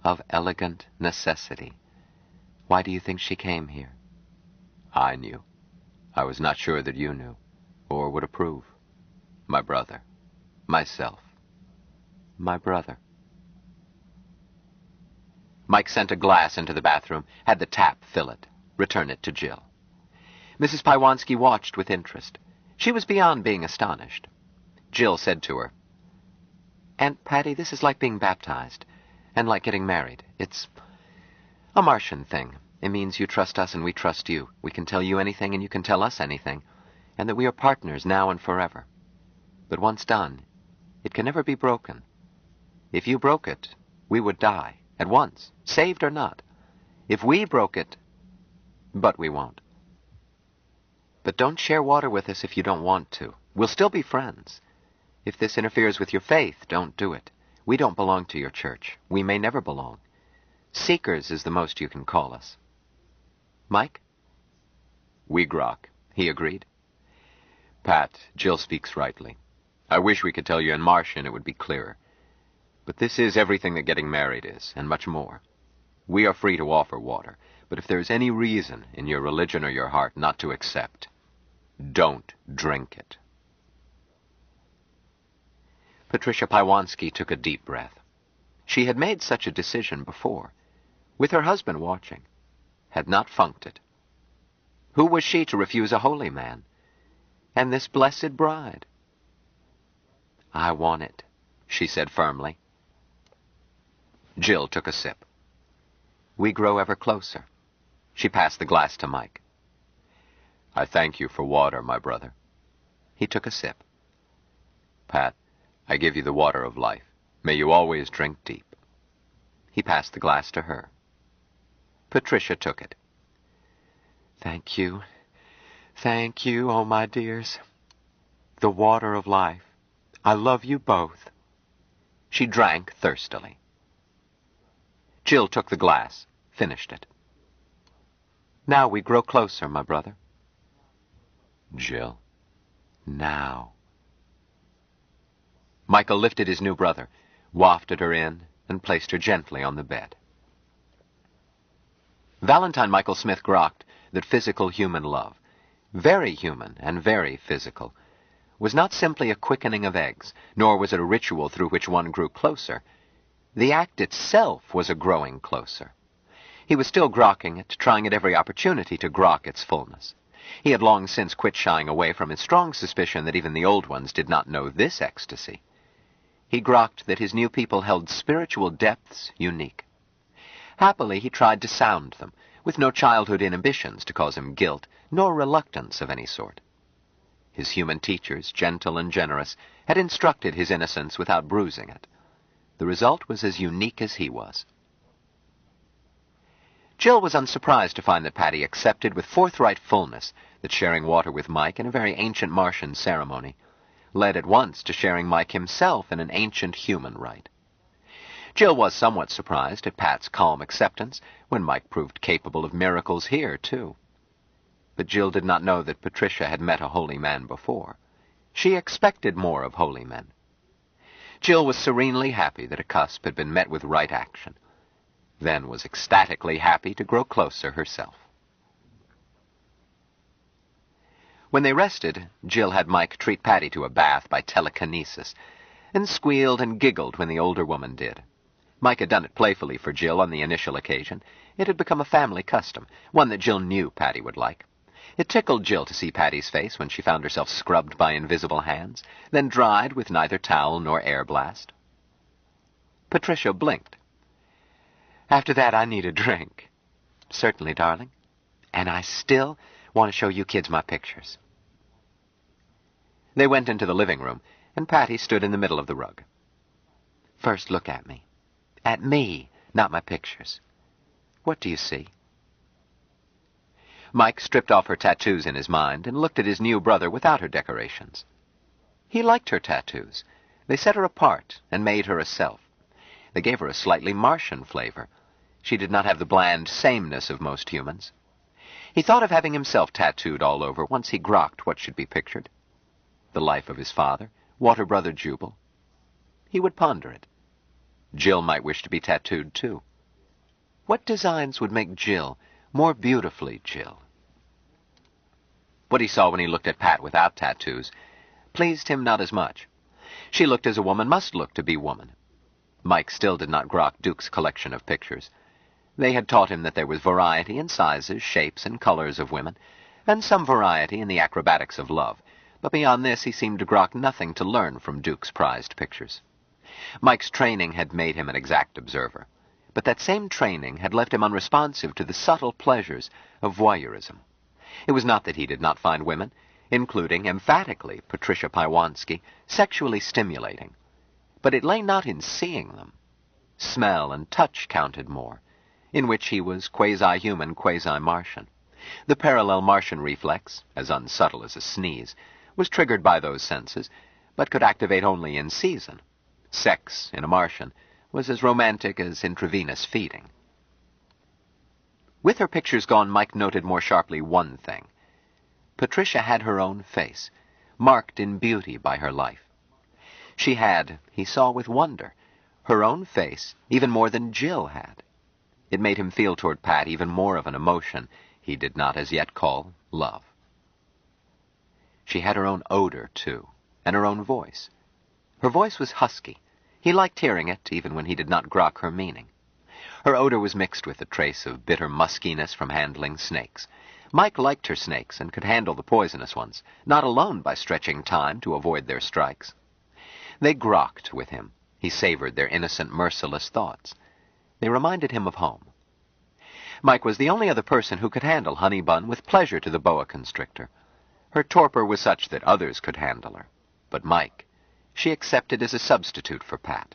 of elegant necessity. Why do you think she came here?" "I knew. I was not sure that you knew, or would approve. My brother. Myself. My brother." Mike sent a glass into the bathroom, had the tap fill it, return it to Jill. Mrs. Pywanski watched with interest. She was beyond being astonished. Jill said to her, "Aunt Patty, this is like being baptized, and like getting married. It's a Martian thing. It means you trust us and we trust you. We can tell you anything and you can tell us anything, and that we are partners now and forever. But once done, it can never be broken. If you broke it, we would die, at once, saved or not. If we broke it, but we won't. But don't share water with us if you don't want to. We'll still be friends. If this interferes with your faith, don't do it. We don't belong to your church. We may never belong. Seekers is the most you can call us. Mike?" "We grok," he agreed. "Pat, Jill speaks rightly. I wish we could tell you in Martian it would be clearer. But this is everything that getting married is, and much more. We are free to offer water, but if there is any reason in your religion or your heart not to accept, don't drink it." Patricia Pywanski took a deep breath. She had made such a decision before, with her husband watching, had not funked it. Who was she to refuse a holy man? And this blessed bride? "I want it," she said firmly. Jill took a sip. We grow ever closer. She passed the glass to Mike. "I thank you for water, my brother." He took a sip. "Pat, I give you the water of life. May you always drink deep." He passed the glass to her. Patricia took it. Thank you, oh my dears. The water of life. I love you both." She drank thirstily. Jill took the glass, finished it. "Now we grow closer, my brother." "Jill." "Now." Michael lifted his new brother, wafted her in, and placed her gently on the bed. Valentine Michael Smith grokked that physical human love, very human and very physical, was not simply a quickening of eggs, nor was it a ritual through which one grew closer. The act itself was a growing closer. He was still grokking it, trying at every opportunity to grok its fullness. He had long since quit shying away from his strong suspicion that even the old ones did not know this ecstasy. He grokked that his new people held spiritual depths unique. Happily, he tried to sound them, with no childhood inhibitions to cause him guilt, nor reluctance of any sort. His human teachers, gentle and generous, had instructed his innocence without bruising it. The result was as unique as he was. Jill was unsurprised to find that Patty accepted with forthright fullness that sharing water with Mike in a very ancient Martian ceremony led at once to sharing Mike himself in an ancient human rite. Jill was somewhat surprised at Pat's calm acceptance when Mike proved capable of miracles here, too. But Jill did not know that Patricia had met a holy man before. She expected more of holy men. Jill was serenely happy that a cusp had been met with right action, then was ecstatically happy to grow closer herself. When they rested, Jill had Mike treat Patty to a bath by telekinesis, and squealed and giggled when the older woman did. Mike had done it playfully for Jill on the initial occasion. It had become a family custom, one that Jill knew Patty would like. It tickled Jill to see Patty's face when she found herself scrubbed by invisible hands, then dried with neither towel nor air blast. Patricia blinked. "After that, I need a drink." "Certainly, darling. And I still want to show you kids my pictures." They went into the living room, and Patty stood in the middle of the rug. "First, look at me. At me, not my pictures. What do you see?" Mike stripped off her tattoos in his mind and looked at his new brother without her decorations. He liked her tattoos. They set her apart and made her a self. They gave her a slightly Martian flavor. She did not have the bland sameness of most humans. He thought of having himself tattooed all over once he grokked what should be pictured. The life of his father, water brother Jubal. He would ponder it. Jill might wish to be tattooed, too. What designs would make Jill more beautifully Jill? What he saw when he looked at Pat without tattoos pleased him not as much. She looked as a woman must look to be woman. Mike still did not grok Duke's collection of pictures. They had taught him that there was variety in sizes, shapes, and colors of women, and some variety in the acrobatics of love, but beyond this he seemed to grok nothing to learn from Duke's prized pictures. Mike's training had made him an exact observer, but that same training had left him unresponsive to the subtle pleasures of voyeurism. It was not that he did not find women, including, emphatically, Patricia Piewanski, sexually stimulating, but it lay not in seeing them. Smell and touch counted more, in which he was quasi-human, quasi-Martian. The parallel Martian reflex, as unsubtle as a sneeze, was triggered by those senses, but could activate only in season. Sex, in a Martian, was as romantic as intravenous feeding. With her pictures gone, Mike noted more sharply one thing. Patricia had her own face, marked in beauty by her life. She had, he saw with wonder, her own face even more than Jill had. It made him feel toward Pat even more of an emotion he did not as yet call love. She had her own odor, too, and her own voice. Her voice was husky. He liked hearing it, even when he did not grok her meaning. Her odor was mixed with a trace of bitter muskiness from handling snakes. Mike liked her snakes and could handle the poisonous ones, not alone by stretching time to avoid their strikes. They grokked with him. He savored their innocent, merciless thoughts. They reminded him of home. Mike was the only other person who could handle Honey Bun with pleasure to the boa constrictor. Her torpor was such that others could handle her. But Mike, she accepted as a substitute for Pat.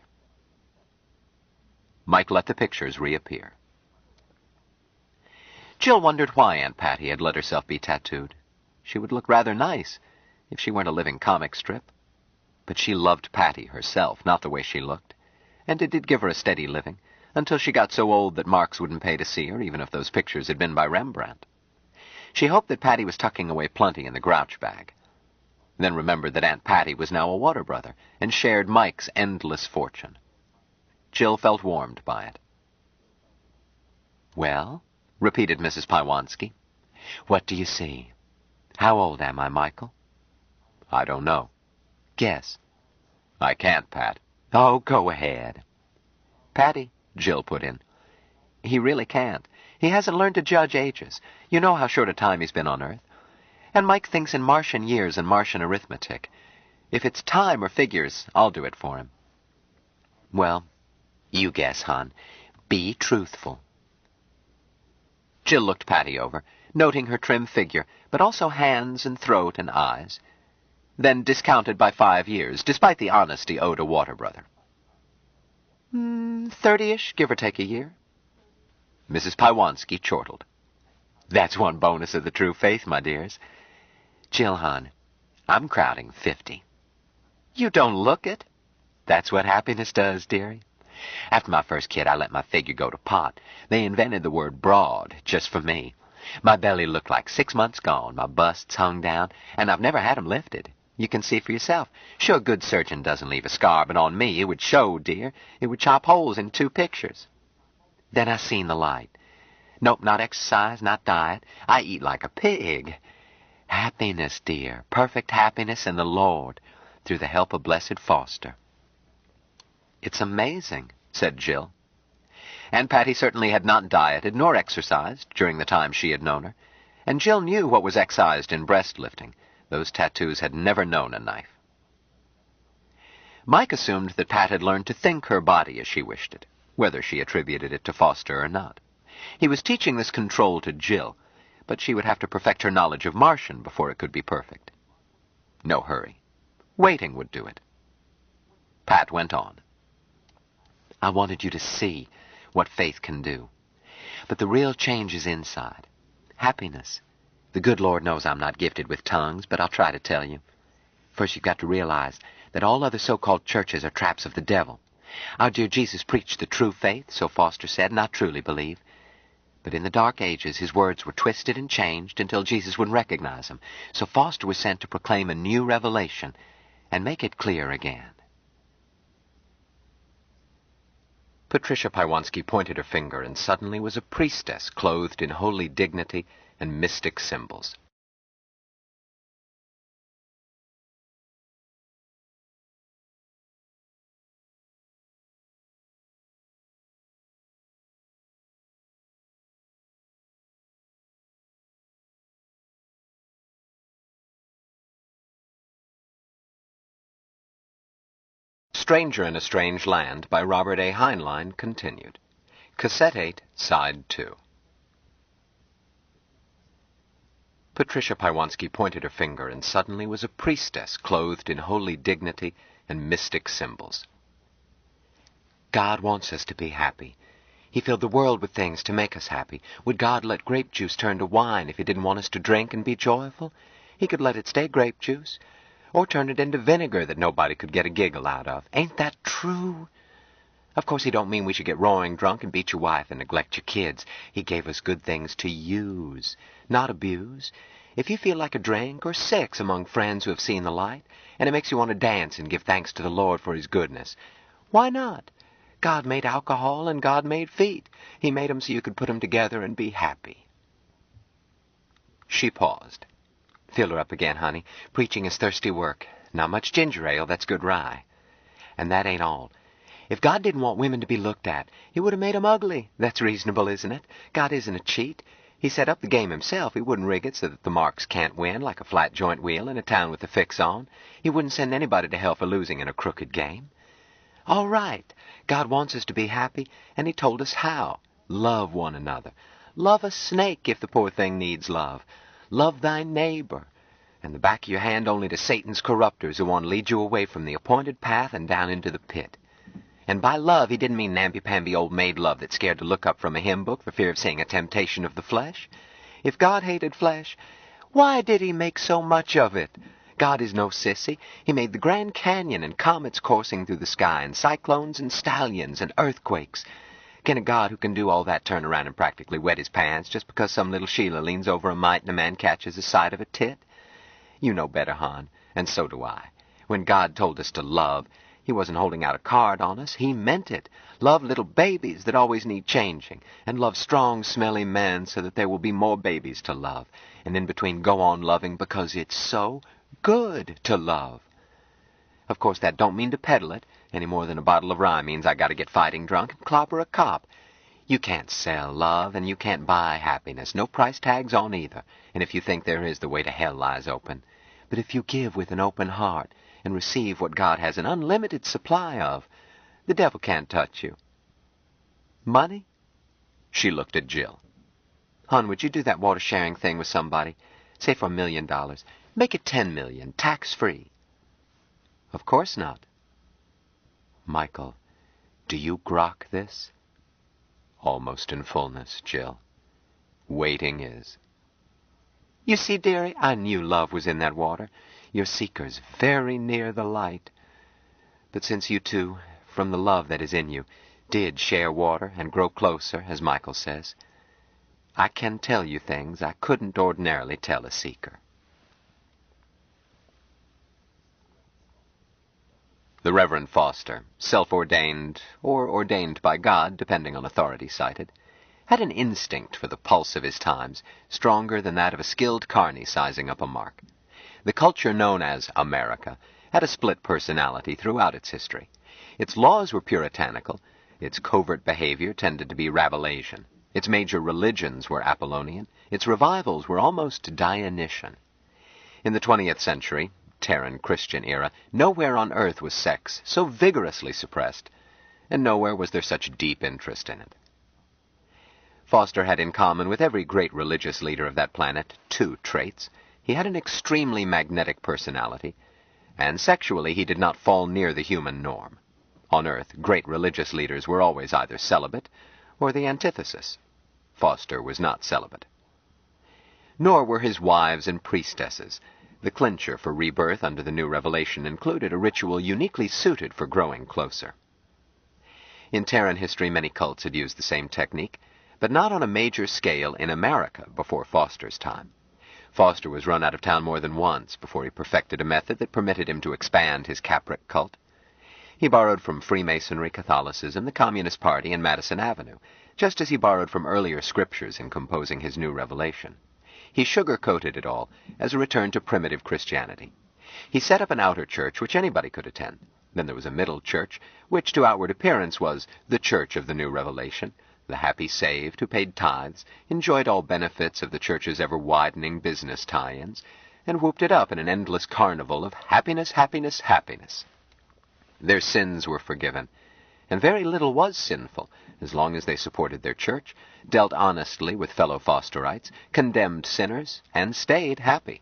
Mike let the pictures reappear. Jill wondered why Aunt Patty had let herself be tattooed. She would look rather nice if she weren't a living comic strip. But she loved Patty herself, not the way she looked, and it did give her a steady living, until she got so old that Marx wouldn't pay to see her, even if those pictures had been by Rembrandt. She hoped that Patty was tucking away plenty in the grouch bag, then remembered that Aunt Patty was now a water brother, and shared Mike's endless fortune. Jill felt warmed by it. "Well," repeated Mrs. Piewanski, "what do you see? How old am I, Michael?" "I don't know." "Guess." "I can't, Pat." "Oh, go ahead." "Patty," Jill put in, "he really can't. He hasn't learned to judge ages. You know how short a time he's been on Earth. And Mike thinks in Martian years and Martian arithmetic. If it's time or figures, I'll do it for him." "Well, you guess, hon. Be truthful." Jill looked Patty over, noting her trim figure, but also hands and throat and eyes, then discounted by 5 years, despite the honesty owed a water brother. 30-ish, give or take a year." Mrs. Piewanski chortled. "That's one bonus of the true faith, my dears. Jill, hon, I'm crowding 50. You don't look it. That's what happiness does, dearie. After my first kid, I let my figure go to pot. They invented the word broad just for me. My belly looked like 6 months gone, my busts hung down, and I've never had 'em lifted. You can see for yourself. Sure, good surgeon doesn't leave a scar, but on me it would show, dear. It would chop holes in 2 pictures. Then I seen the light. Nope, not exercise, not diet. I eat like a pig. Happiness, dear, perfect happiness in the Lord, through the help of Blessed Foster." "It's amazing," said Jill. Aunt Patty certainly had not dieted nor exercised during the time she had known her, and Jill knew what was excised in breast lifting. Those tattoos had never known a knife. Mike assumed that Pat had learned to think her body as she wished it, whether she attributed it to Foster or not. He was teaching this control to Jill, but she would have to perfect her knowledge of Martian before it could be perfect. No hurry. Waiting would do it. Pat went on. "I wanted you to see what faith can do. But the real change is inside. Happiness. The good Lord knows I'm not gifted with tongues, but I'll try to tell you. First, you've got to realize that all other so-called churches are traps of the devil. Our dear Jesus preached the true faith, so Foster said, and I truly believe. But in the Dark Ages, his words were twisted and changed until Jesus would recognize them. So Foster was sent to proclaim a new revelation and make it clear again. Patricia Paiwansky pointed her finger and suddenly was a priestess clothed in holy dignity and mystic symbols. Stranger in a Strange Land by Robert A. Heinlein continued. Cassette 8, Side 2. Patricia Paiwansky pointed her finger and suddenly was a priestess clothed in holy dignity and mystic symbols. God wants us to be happy. He filled the world with things to make us happy. Would God let grape juice turn to wine if he didn't want us to drink and be joyful? He could let it stay grape juice, or turn it into vinegar that nobody could get a giggle out of. Ain't that true? Of course, he don't mean we should get roaring drunk and beat your wife and neglect your kids. He gave us good things to use, not abuse. If you feel like a drink or 6 among friends who have seen the light, and it makes you want to dance and give thanks to the Lord for his goodness, why not? God made alcohol and God made feet. He made 'em so you could put 'em together and be happy. She paused. Fill her up again, honey. Preaching is thirsty work. Not much ginger ale, that's good rye. And that ain't all. If God didn't want women to be looked at, he would have made 'em ugly. That's reasonable, isn't it? God isn't a cheat. He set up the game himself. He wouldn't rig it so that the marks can't win like a flat joint wheel in a town with a fix on. He wouldn't send anybody to hell for losing in a crooked game. All right. God wants us to be happy, and he told us how. Love one another. Love a snake if the poor thing needs love. Love thy neighbor. And the back of your hand only to Satan's corruptors who want to lead you away from the appointed path and down into the pit. And by love, he didn't mean namby-pamby old maid love that's scared to look up from a hymn book for fear of seeing a temptation of the flesh. If God hated flesh, why did he make so much of it? God is no sissy. He made the Grand Canyon and comets coursing through the sky and cyclones and stallions and earthquakes. Can a God who can do all that turn around and practically wet his pants just because some little Sheila leans over a mite and a man catches the side of a tit? You know better, hon, and so do I. When God told us to love, he wasn't holding out a card on us. He meant it. Love little babies that always need changing, and love strong, smelly men so that there will be more babies to love. And in between, go on loving because it's so good to love. Of course, that don't mean to peddle it, any more than a bottle of rye means I got to get fighting drunk and clobber a cop. You can't sell love, and you can't buy happiness. No price tags on either. And if you think there is, the way to hell lies open. But if you give with an open heart and receive what God has an unlimited supply of, the devil can't touch you. Money? She looked at Jill. Hon, would you do that water-sharing thing with somebody? Say for $1 million. Make it 10 million, tax-free. Of course not. Michael, do you grok this? Almost in fullness, Jill. Waiting is. You see, dearie, I knew love was in that water. Your seeker's very near the light. But since you two, from the love that is in you, did share water and grow closer, as Michael says, I can tell you things I couldn't ordinarily tell a seeker. The Reverend Foster, self-ordained, or ordained by God, depending on authority cited, had an instinct for the pulse of his times, stronger than that of a skilled carney sizing up a mark. The culture known as America had a split personality throughout its history. Its laws were puritanical, its covert behavior tended to be Rabelaisian, its major religions were Apollonian, its revivals were almost Dionysian. In the 20th century, Terran Christian era, nowhere on earth was sex so vigorously suppressed, and nowhere was there such deep interest in it. Foster had in common with every great religious leader of that planet 2 traits. He had an extremely magnetic personality, and sexually he did not fall near the human norm. On Earth, great religious leaders were always either celibate or the antithesis. Foster was not celibate. Nor were his wives and priestesses. The clincher for rebirth under the new revelation included a ritual uniquely suited for growing closer. In Terran history, many cults had used the same technique, but not on a major scale in America before Foster's time. Foster was run out of town more than once before he perfected a method that permitted him to expand his Capric cult. He borrowed from Freemasonry, Catholicism, the Communist Party, and Madison Avenue, just as he borrowed from earlier scriptures in composing his new revelation. He sugar-coated it all as a return to primitive Christianity. He set up an outer church which anybody could attend. Then there was a middle church, which to outward appearance was the church of the new revelation. The happy saved who paid tithes, enjoyed all benefits of the church's ever-widening business tie-ins, and whooped it up in an endless carnival of happiness, happiness, happiness. Their sins were forgiven, and very little was sinful, as long as they supported their church, dealt honestly with fellow Fosterites, condemned sinners, and stayed happy.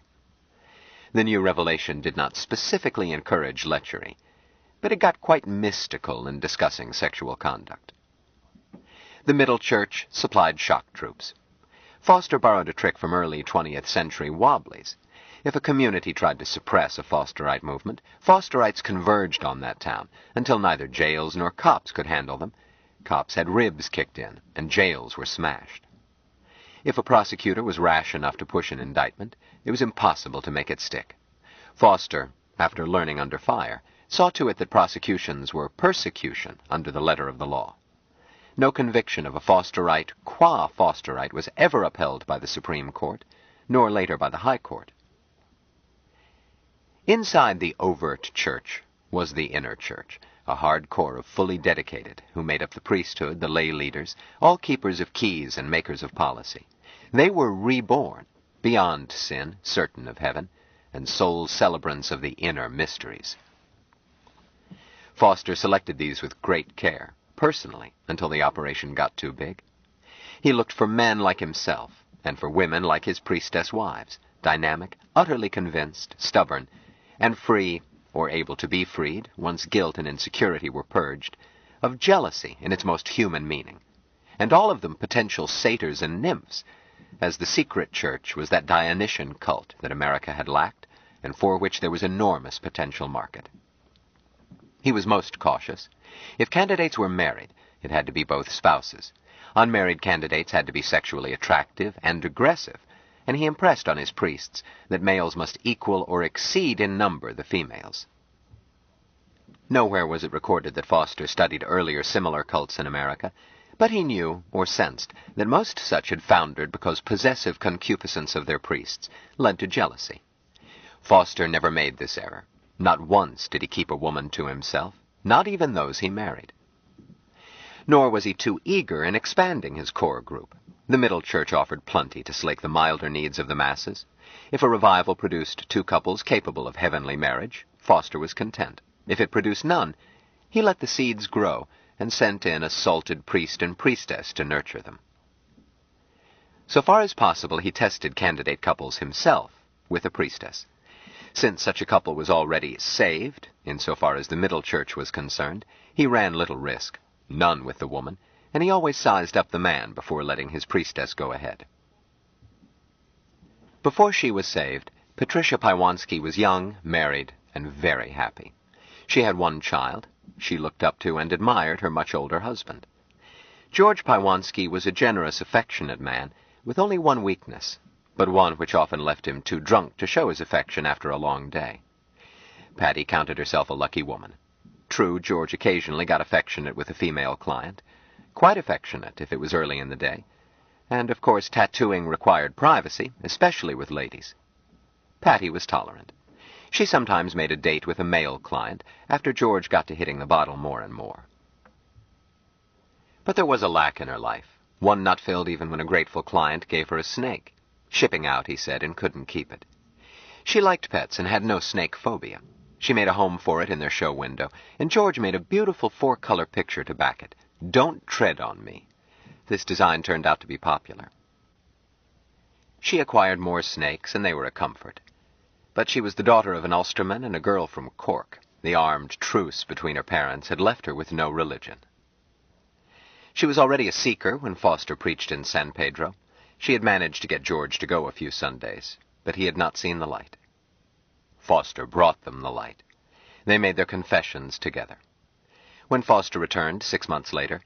The new revelation did not specifically encourage lechery, but it got quite mystical in discussing sexual conduct. The middle church supplied shock troops. Foster borrowed a trick from early 20th century wobblies. If a community tried to suppress a Fosterite movement, Fosterites converged on that town until neither jails nor cops could handle them. Cops had ribs kicked in, and jails were smashed. If a prosecutor was rash enough to push an indictment, it was impossible to make it stick. Foster, after learning under fire, saw to it that prosecutions were persecution under the letter of the law. No conviction of a Fosterite qua Fosterite was ever upheld by the Supreme Court, nor later by the High Court. Inside the overt church was the inner church, a hard core of fully dedicated, who made up the priesthood, the lay leaders, all keepers of keys and makers of policy. They were reborn, beyond sin, certain of heaven, and sole celebrants of the inner mysteries. Foster selected these with great care, personally, until the operation got too big. He looked for men like himself, and for women like his priestess wives, dynamic, utterly convinced, stubborn, and free, or able to be freed, once guilt and insecurity were purged, of jealousy in its most human meaning, and all of them potential satyrs and nymphs, as the secret church was that Dionysian cult that America had lacked, and for which there was enormous potential market. He was most cautious. If candidates were married, it had to be both spouses. Unmarried candidates had to be sexually attractive and aggressive, and he impressed on his priests that males must equal or exceed in number the females. Nowhere was it recorded that Foster studied earlier similar cults in America, but he knew, or sensed, that most such had foundered because possessive concupiscence of their priests led to jealousy. Foster never made this error. Not once did he keep a woman to himself, not even those he married. Nor was he too eager in expanding his core group. The middle church offered plenty to slake the milder needs of the masses. If a revival produced two couples capable of heavenly marriage, Foster was content. If it produced none, he let the seeds grow and sent in a salted priest and priestess to nurture them. So far as possible, he tested candidate couples himself with a priestess. Since such a couple was already saved, insofar as the middle church was concerned, he ran little risk, none with the woman, and he always sized up the man before letting his priestess go ahead. Before she was saved, Patricia Piewanski was young, married, and very happy. She had one child. She looked up to and admired her much older husband. George Piewanski was a generous, affectionate man, with only one weakness, but one which often left him too drunk to show his affection after a long day. Patty counted herself a lucky woman. True, George occasionally got affectionate with a female client, quite affectionate if it was early in the day, and of course tattooing required privacy, especially with ladies. Patty was tolerant. She sometimes made a date with a male client after George got to hitting the bottle more and more. But there was a lack in her life, one not filled even when a grateful client gave her a snake. Shipping out, he said, and couldn't keep it. She liked pets and had no snake phobia. She made a home for it in their show window, and George made a beautiful four-color picture to back it. "Don't tread on me." This design turned out to be popular. She acquired more snakes, and they were a comfort. But she was the daughter of an Ulsterman and a girl from Cork. The armed truce between her parents had left her with no religion. She was already a seeker when Foster preached in San Pedro. She had managed to get George to go a few Sundays, but he had not seen the light. Foster brought them the light. They made their confessions together. When Foster returned 6 months later,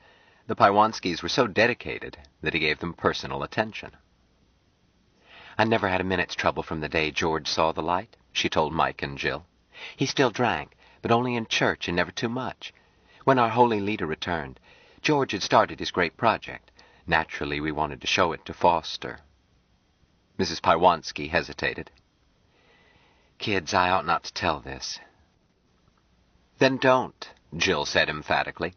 The Pywanskis were so dedicated that he gave them personal attention. "I never had a minute's trouble from the day George saw the light," she told Mike and Jill. "He still drank, but only in church and never too much. When our holy leader returned, George had started his great project. Naturally, we wanted to show it to Foster." Mrs. Pywanski hesitated. "Kids, I ought not to tell this." "Then don't," Jill said emphatically.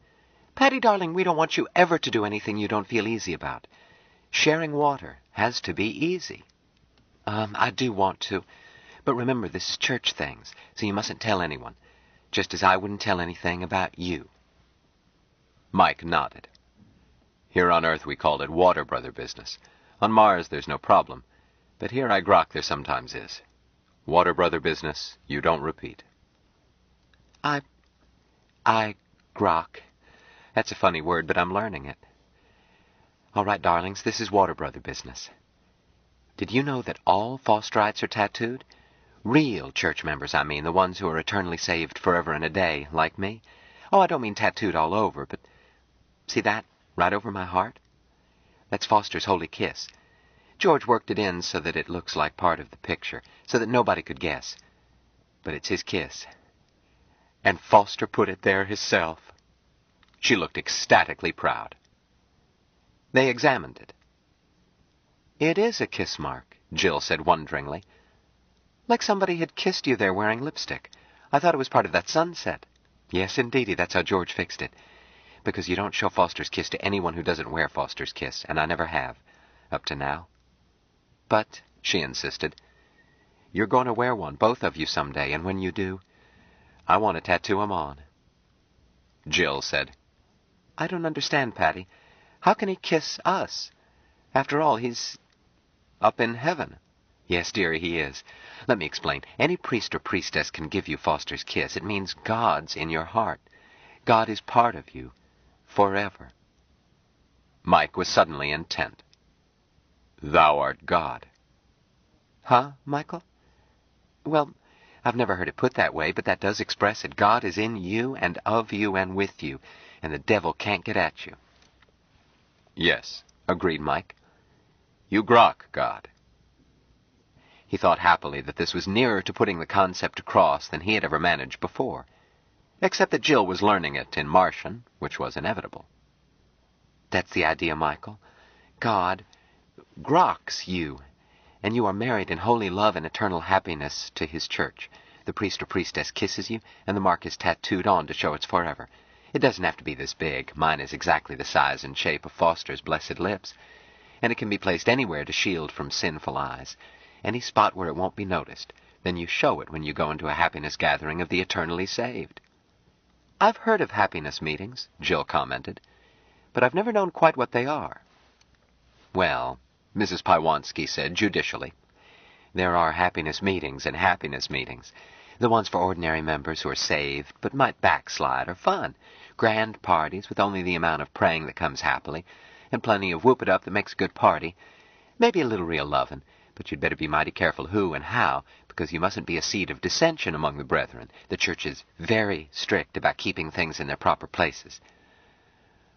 "Patty, darling, we don't want you ever to do anything you don't feel easy about. Sharing water has to be easy." I do want to. But remember, this is church things, so you mustn't tell anyone. Just as I wouldn't tell anything about you." Mike nodded. "Here on Earth we called it water brother business. On Mars there's no problem. But here I grok there sometimes is. Water brother business, you don't repeat." I grok. That's a funny word, but I'm learning it. All right, darlings, this is water brother business. Did you know that all Fosterites are tattooed? Real church members, I mean, the ones who are eternally saved forever and a day, like me. Oh, I don't mean tattooed all over, but see that, right over my heart? That's Foster's holy kiss. George worked it in so that it looks like part of the picture, so that nobody could guess. But it's his kiss. And Foster put it there himself." She looked ecstatically proud. They examined it. "It is a kiss mark," Jill said wonderingly. "Like somebody had kissed you there wearing lipstick. I thought it was part of that sunset." "Yes, indeedy, that's how George fixed it. Because you don't show Foster's kiss to anyone who doesn't wear Foster's kiss, and I never have, up to now." "But," she insisted, "you're going to wear one, both of you, someday, and when you do, I want to tattoo 'em on." Jill said, "I don't understand, Patty. How can he kiss us? After all, he's up in heaven." "Yes, dearie, he is. Let me explain. Any priest or priestess can give you Foster's kiss. It means God's in your heart. God is part of you, forever." Mike was suddenly intent. "Thou art God." "Huh, Michael? Well, I've never heard it put that way, but that does express it. God is in you and of you and with you, and the devil can't get at you." "Yes," agreed Mike. "You grok God." He thought happily that this was nearer to putting the concept across than he had ever managed before, except that Jill was learning it in Martian, which was inevitable. "That's the idea, Michael. God groks you, and you are married in holy love and eternal happiness to his church. The priest or priestess kisses you, and the mark is tattooed on to show it's forever. It doesn't have to be this big. Mine is exactly the size and shape of Foster's blessed lips, and it can be placed anywhere to shield from sinful eyes, any spot where it won't be noticed. Then you show it when you go into a happiness gathering of the eternally saved." "I've heard of happiness meetings," Jill commented, "but I've never known quite what they are." "Well," Mrs. Pywanski said judicially, "there are happiness meetings and happiness meetings. The ones for ordinary members who are saved but might backslide are fun. Grand parties with only the amount of praying that comes happily, and plenty of whoop-it-up that makes a good party. Maybe a little real lovin', but you'd better be mighty careful who and how, because you mustn't be a seed of dissension among the brethren. The church is very strict about keeping things in their proper places.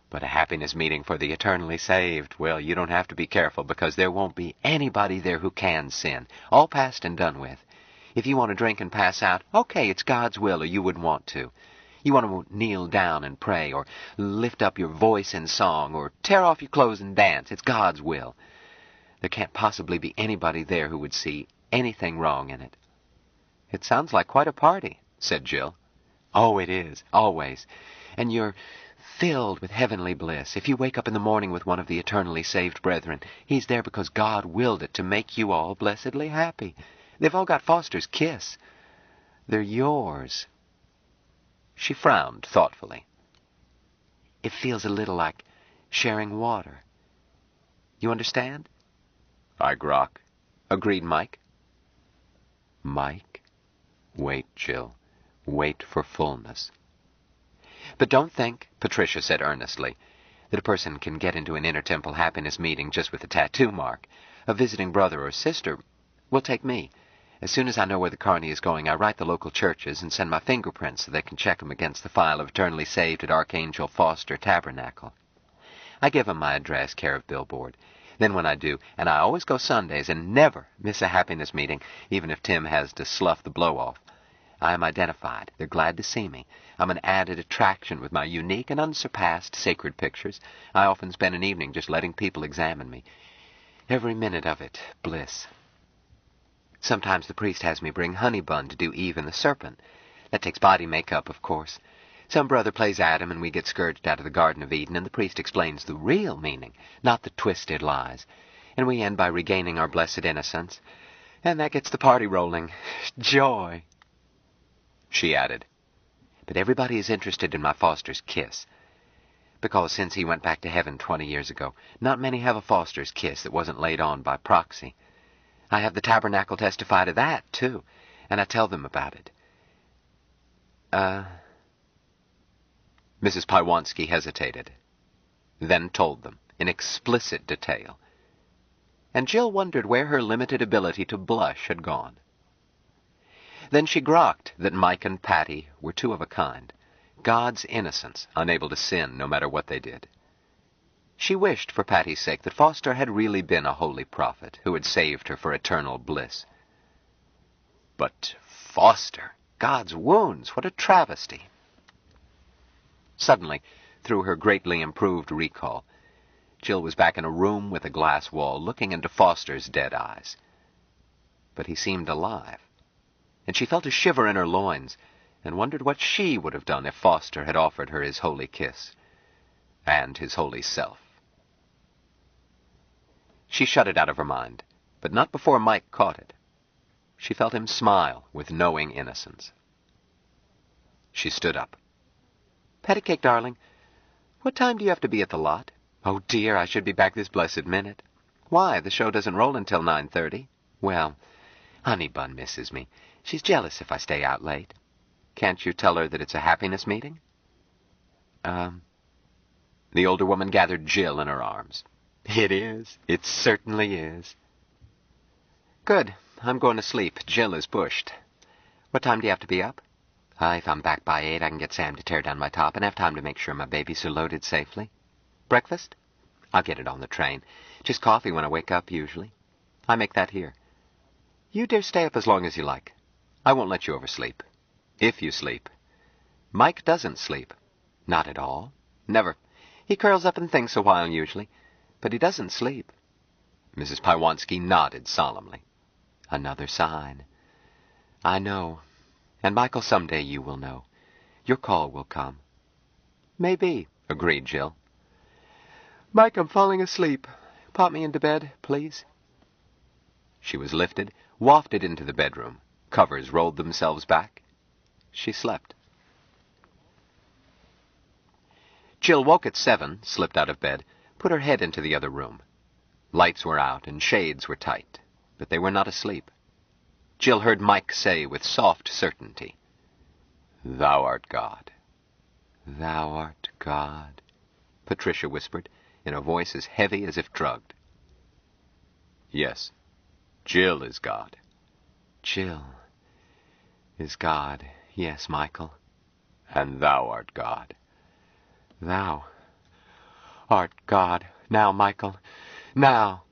But a happiness meeting for the eternally saved, well, you don't have to be careful, because there won't be anybody there who can sin. All past and done with. If you want to drink and pass out, okay, it's God's will, or you wouldn't want to. You want to kneel down and pray, or lift up your voice in song, or tear off your clothes and dance, it's God's will. There can't possibly be anybody there who would see anything wrong in it." "It sounds like quite a party," said Jill. "Oh, it is, always. And you're filled with heavenly bliss. If you wake up in the morning with one of the eternally saved brethren, he's there because God willed it to make you all blessedly happy. They've all got Foster's kiss. They're yours." She frowned thoughtfully. "It feels a little like sharing water. You understand?" "I grok," agreed Mike. "Mike? Wait, Jill. Wait for fullness." "But don't think," Patricia said earnestly, "that a person can get into an inter-temple happiness meeting just with a tattoo mark. A visiting brother or sister will take me. As soon as I know where the carny is going, I write the local churches and send my fingerprints so they can check them against the file of eternally saved at Archangel Foster Tabernacle. I give 'em my address, care of billboard. Then when I do, and I always go Sundays and never miss a happiness meeting, even if Tim has to slough the blow-off, I am identified. They're glad to see me. I'm an added attraction with my unique and unsurpassed sacred pictures. I often spend an evening just letting people examine me. Every minute of it, bliss. Sometimes the priest has me bring Honey Bun to do Eve and the Serpent. That takes body makeup, of course. Some brother plays Adam, and we get scourged out of the Garden of Eden, and the priest explains the real meaning, not the twisted lies. And we end by regaining our blessed innocence. And that gets the party rolling. Joy! She added, but everybody is interested in my Foster's kiss. Because since he went back to heaven 20 years ago, not many have a Foster's kiss that wasn't laid on by proxy. I have the tabernacle testify to that, too, and I tell them about it. Mrs. Pywanski hesitated, then told them, in explicit detail. And Jill wondered where her limited ability to blush had gone. Then she grokked that Mike and Patty were two of a kind, God's innocents, unable to sin no matter what they did. She wished, for Patty's sake, that Foster had really been a holy prophet who had saved her for eternal bliss. But Foster, God's wounds, what a travesty! Suddenly, through her greatly improved recall, Jill was back in a room with a glass wall looking into Foster's dead eyes. But he seemed alive, and she felt a shiver in her loins and wondered what she would have done if Foster had offered her his holy kiss and his holy self. She shut it out of her mind, but not before Mike caught it. She felt him smile with knowing innocence. She stood up. Pettycake, darling, what time do you have to be at the lot? Oh, dear, I should be back this blessed minute. Why, the show doesn't roll until 9:30. Well, Honey Bun misses me. She's jealous if I stay out late. Can't you tell her that it's a happiness meeting? The older woman gathered Jill in her arms. It is. It certainly is. Good. I'm going to sleep. Jill is bushed. What time do you have to be up? If I'm back by 8, I can get Sam to tear down my top and have time to make sure my babies are loaded safely. Breakfast? I'll get it on the train. Just coffee when I wake up, usually. I make that here. You dare stay up as long as you like. I won't let you oversleep. If you sleep. Mike doesn't sleep. Not at all. Never. He curls up and thinks a while, usually. But he doesn't sleep. Mrs. Pywanski nodded solemnly. Another sign. I know. And, Michael, someday you will know. Your call will come. Maybe, agreed Jill. Mike, I'm falling asleep. Pop me into bed, please. She was lifted, wafted into the bedroom. Covers rolled themselves back. She slept. Jill woke at 7, slipped out of bed, put her head into the other room. Lights were out and shades were tight, but they were not asleep. Jill heard Mike say with soft certainty, Thou art God. Thou art God, Patricia whispered, in a voice as heavy as if drugged. Yes, Jill is God. Jill is God, yes, Michael. And thou art God. Thou art God. Now, Michael, now.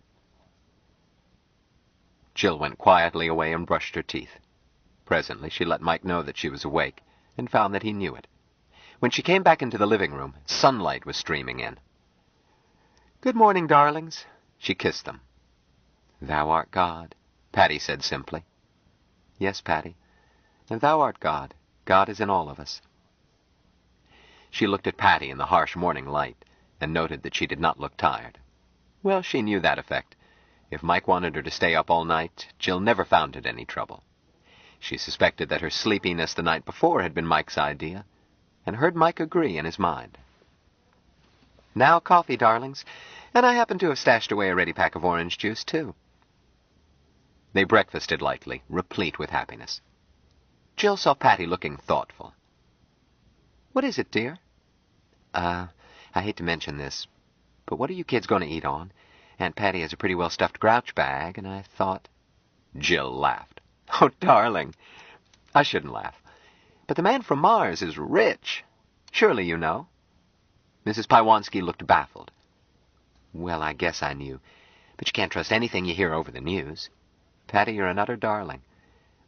Jill went quietly away and brushed her teeth. Presently she let Mike know that she was awake, and found that he knew it. When she came back into the living room, sunlight was streaming in. Good morning, darlings. She kissed them. Thou art God, Patty said simply. Yes, Patty, and thou art God. God is in all of us. She looked at Patty in the harsh morning light, and noted that she did not look tired. Well, she knew that effect. If Mike wanted her to stay up all night, Jill never found it any trouble. She suspected that her sleepiness the night before had been Mike's idea, and heard Mike agree in his mind. Now coffee, darlings, and I happen to have stashed away a ready pack of orange juice, too. They breakfasted lightly, replete with happiness. Jill saw Patty looking thoughtful. What is it, dear? I hate to mention this, but what are you kids going to eat on? Aunt Patty has a pretty well-stuffed grouch bag, and I thought... Jill laughed. Oh, darling, I shouldn't laugh. But the man from Mars is rich. Surely you know. Mrs. Pywanski looked baffled. Well, I guess I knew. But you can't trust anything you hear over the news. Patty, you're an utter darling.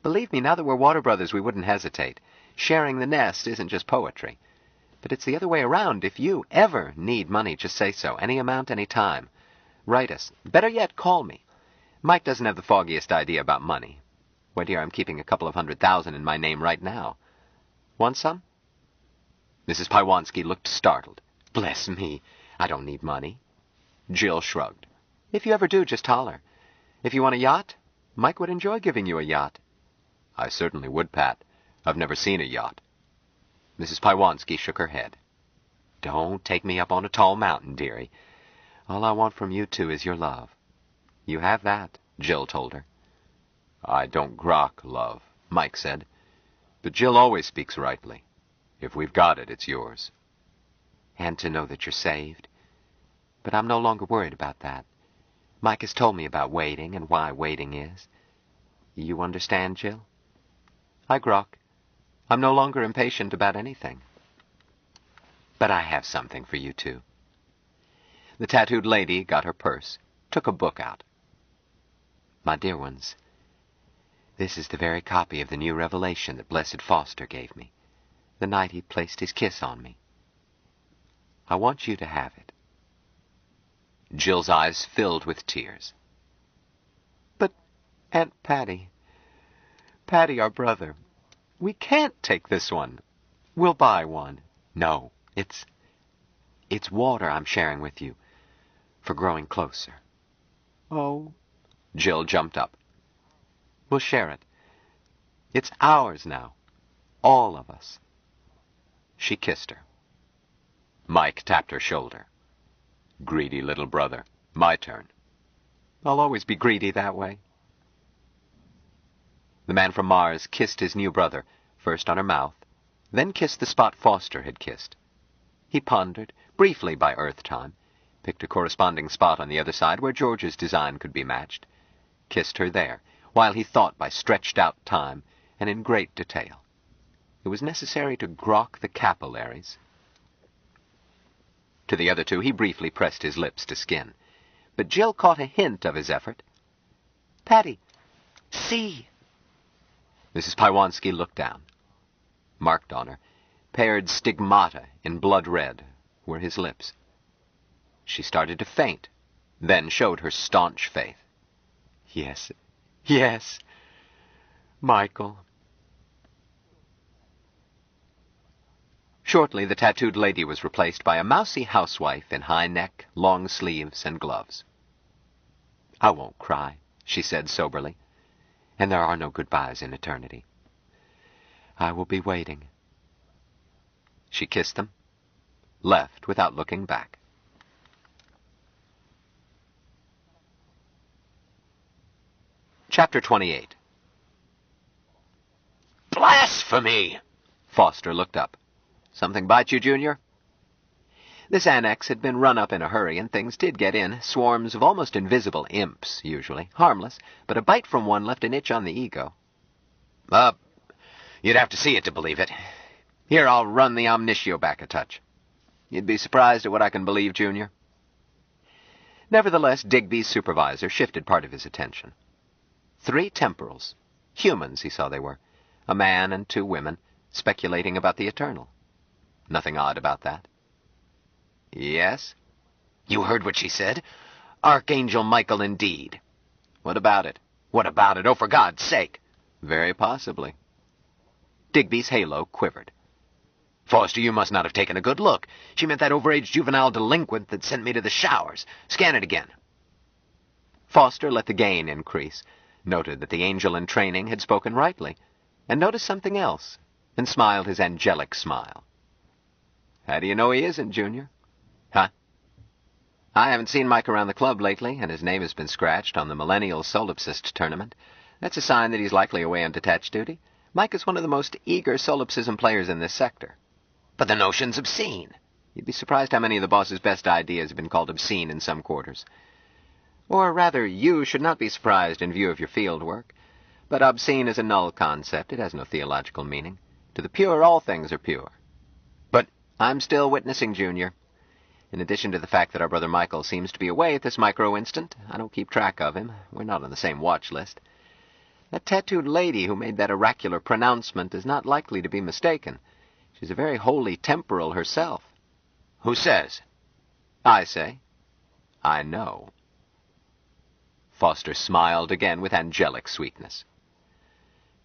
Believe me, now that we're Water Brothers, we wouldn't hesitate. Sharing the nest isn't just poetry. But it's the other way around. If you ever need money, just say so. Any amount, any time. Write us. Better yet, call me. Mike doesn't have the foggiest idea about money. Why, dear, I'm keeping a couple of $100,000 in my name right now. Want some? Mrs. Pywanski looked startled. Bless me, I don't need money. Jill shrugged. If you ever do, just holler. If you want a yacht, Mike would enjoy giving you a yacht. I certainly would, Pat. I've never seen a yacht. Mrs. Pywanski shook her head. Don't take me up on a tall mountain, dearie. All I want from you two is your love. You have that, Jill told her. I don't grok love, Mike said. But Jill always speaks rightly. If we've got it, it's yours. And to know that you're saved. But I'm no longer worried about that. Mike has told me about waiting and why waiting is. You understand, Jill? I grok. I'm no longer impatient about anything. But I have something for you two. The tattooed lady got her purse, took a book out. My dear ones, this is the very copy of the new revelation that Blessed Foster gave me, the night he placed his kiss on me. I want you to have it. Jill's eyes filled with tears. But, Aunt Patty, our brother, we can't take this one. We'll buy one. No, it's water I'm sharing with you for growing closer. Oh, Jill jumped up. We'll share it. It's ours now. All of us. She kissed her. Mike tapped her shoulder. Greedy little brother. My turn. I'll always be greedy that way. The man from Mars kissed his new brother, first on her mouth, then kissed the spot Foster had kissed. He pondered, briefly by Earth time, picked a corresponding spot on the other side where George's design could be matched, kissed her there, while he thought by stretched-out time and in great detail. It was necessary to grok the capillaries. To the other two he briefly pressed his lips to skin, but Jill caught a hint of his effort. Patty, see! Mrs. Pywanski looked down. Marked on her, paired stigmata in blood red, were his lips. She started to faint, then showed her staunch faith. Yes, yes, Michael. Shortly, the tattooed lady was replaced by a mousy housewife in high neck, long sleeves, and gloves. I won't cry, she said soberly, and there are no goodbyes in eternity. I will be waiting. She kissed them, left without looking back. Chapter 28. Blasphemy! Foster looked up. Something bite you, Junior? This annex had been run up in a hurry, and things did get in. Swarms of almost invisible imps, usually. Harmless, but a bite from one left an itch on the ego. You'd have to see it to believe it. Here, I'll run the omniscio back a touch. You'd be surprised at what I can believe, Junior. Nevertheless, Digby's supervisor shifted part of his attention. 3 temporals. Humans, he saw they were. A man and 2 women, speculating about the eternal. Nothing odd about that. Yes? You heard what she said? Archangel Michael indeed. What about it? What about it? Oh, for God's sake! Very possibly. Digby's halo quivered. Foster, you must not have taken a good look. She meant that overaged juvenile delinquent that sent me to the showers. Scan it again. Foster let the gain increase, noted that the angel in training had spoken rightly, and noticed something else, and smiled his angelic smile. How do you know he isn't, Junior? Huh? I haven't seen Mike around the club lately, and his name has been scratched on the Millennial Solipsist Tournament. That's a sign that he's likely away on detached duty. Mike is one of the most eager solipsism players in this sector. But the notion's obscene. You'd be surprised how many of the boss's best ideas have been called obscene in some quarters. Or rather, you should not be surprised in view of your field work. But obscene is a null concept. It has no theological meaning. To the pure, all things are pure. But I'm still witnessing, Junior. In addition to the fact that our brother Michael seems to be away at this micro-instant, I don't keep track of him. We're not on the same watch list. That tattooed lady who made that oracular pronouncement is not likely to be mistaken. She's a very holy temporal herself. Who says? I say. I know. Foster smiled again with angelic sweetness.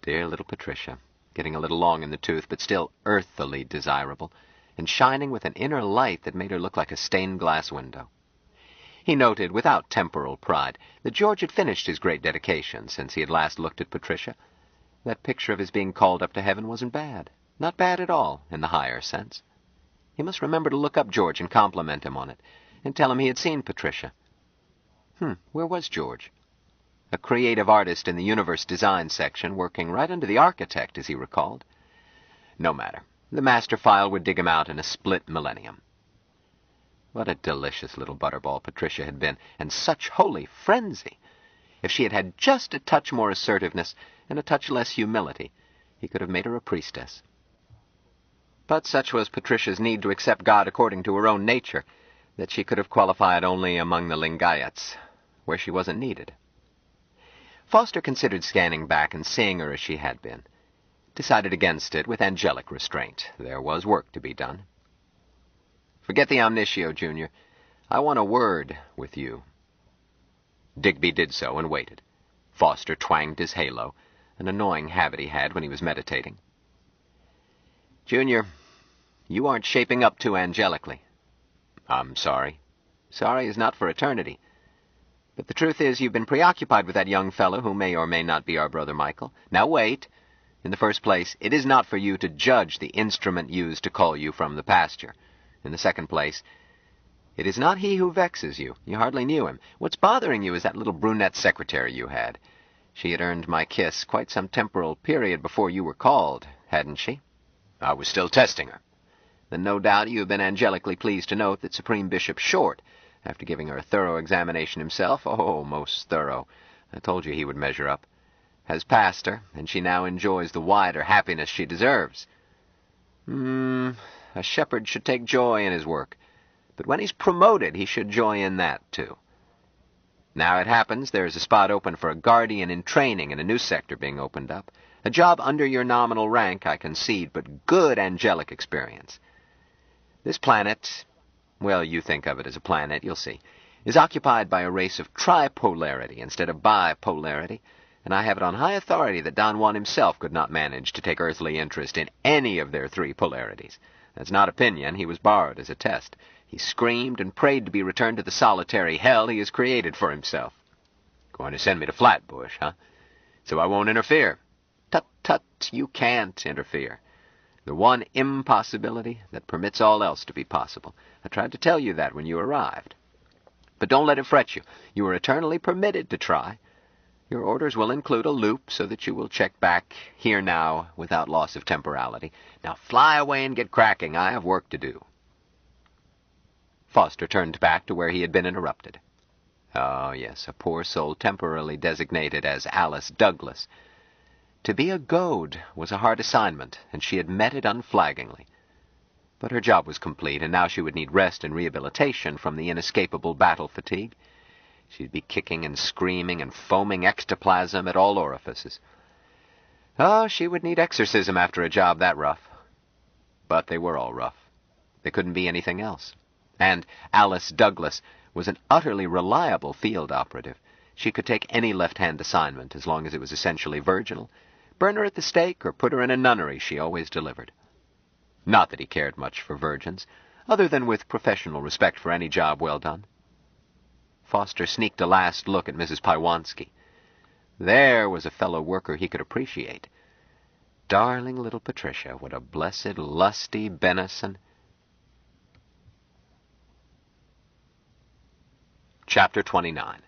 Dear little Patricia, getting a little long in the tooth, but still earthily desirable, and shining with an inner light that made her look like a stained-glass window. He noted, without temporal pride, that George had finished his great dedication since he had last looked at Patricia. That picture of his being called up to heaven wasn't bad. Not bad at all, in the higher sense. He must remember to look up George and compliment him on it, and tell him he had seen Patricia. Where was George? A creative artist in the universe design section, working right under the architect, as he recalled. No matter. The master file would dig him out in a split millennium. What a delicious little butterball Patricia had been, and such holy frenzy! If she had had just a touch more assertiveness and a touch less humility, he could have made her a priestess. But such was Patricia's need to accept God according to her own nature, that she could have qualified only among the Lingayats, where she wasn't needed. Foster considered scanning back and seeing her as she had been. Decided against it with angelic restraint. There was work to be done. Forget the omniscio, Junior. I want a word with you. Digby did so and waited. Foster twanged his halo, an annoying habit he had when he was meditating. Junior, you aren't shaping up too angelically. I'm sorry. Sorry is not for eternity. But the truth is you've been preoccupied with that young fellow who may or may not be our brother Michael. Now wait. In the first place, it is not for you to judge the instrument used to call you from the pasture. In the second place, it is not he who vexes you. You hardly knew him. What's bothering you is that little brunette secretary you had. She had earned my kiss quite some temporal period before you were called, hadn't she? I was still testing her. Then no doubt you have been angelically pleased to note that Supreme Bishop Short, after giving her a thorough examination himself, oh, most thorough, I told you he would measure up, has passed her, and she now enjoys the wider happiness she deserves. A shepherd should take joy in his work, but when he's promoted, he should joy in that, too. Now it happens there is a spot open for a guardian in training in a new sector being opened up. A job under your nominal rank, I concede, but good angelic experience. This planet, well, you think of it as a planet, you'll see, is occupied by a race of tripolarity instead of bipolarity, and I have it on high authority that Don Juan himself could not manage to take earthly interest in any of their three polarities. That's not opinion. He was borrowed as a test. He screamed and prayed to be returned to the solitary hell he has created for himself. Going to send me to Flatbush, huh? So I won't interfere. Tut, tut, you can't interfere. The one impossibility that permits all else to be possible. I tried to tell you that when you arrived. But don't let it fret you. You are eternally permitted to try. Your orders will include a loop so that you will check back here now without loss of temporality. Now fly away and get cracking. I have work to do. Foster turned back to where he had been interrupted. Oh, yes, a poor soul temporarily designated as Alice Douglas. To be a goad was a hard assignment, and she had met it unflaggingly. But her job was complete, and now she would need rest and rehabilitation from the inescapable battle fatigue. She'd be kicking and screaming and foaming ectoplasm at all orifices. Oh, she would need exorcism after a job that rough. But they were all rough. They couldn't be anything else. And Alice Douglas was an utterly reliable field operative. She could take any left-hand assignment as long as it was essentially virginal. Burn her at the stake or put her in a nunnery, she always delivered. Not that he cared much for virgins, other than with professional respect for any job well done. Foster sneaked a last look at Mrs. Pywanski. There was a fellow worker he could appreciate. Darling little Patricia, what a blessed, lusty benison. Chapter 29.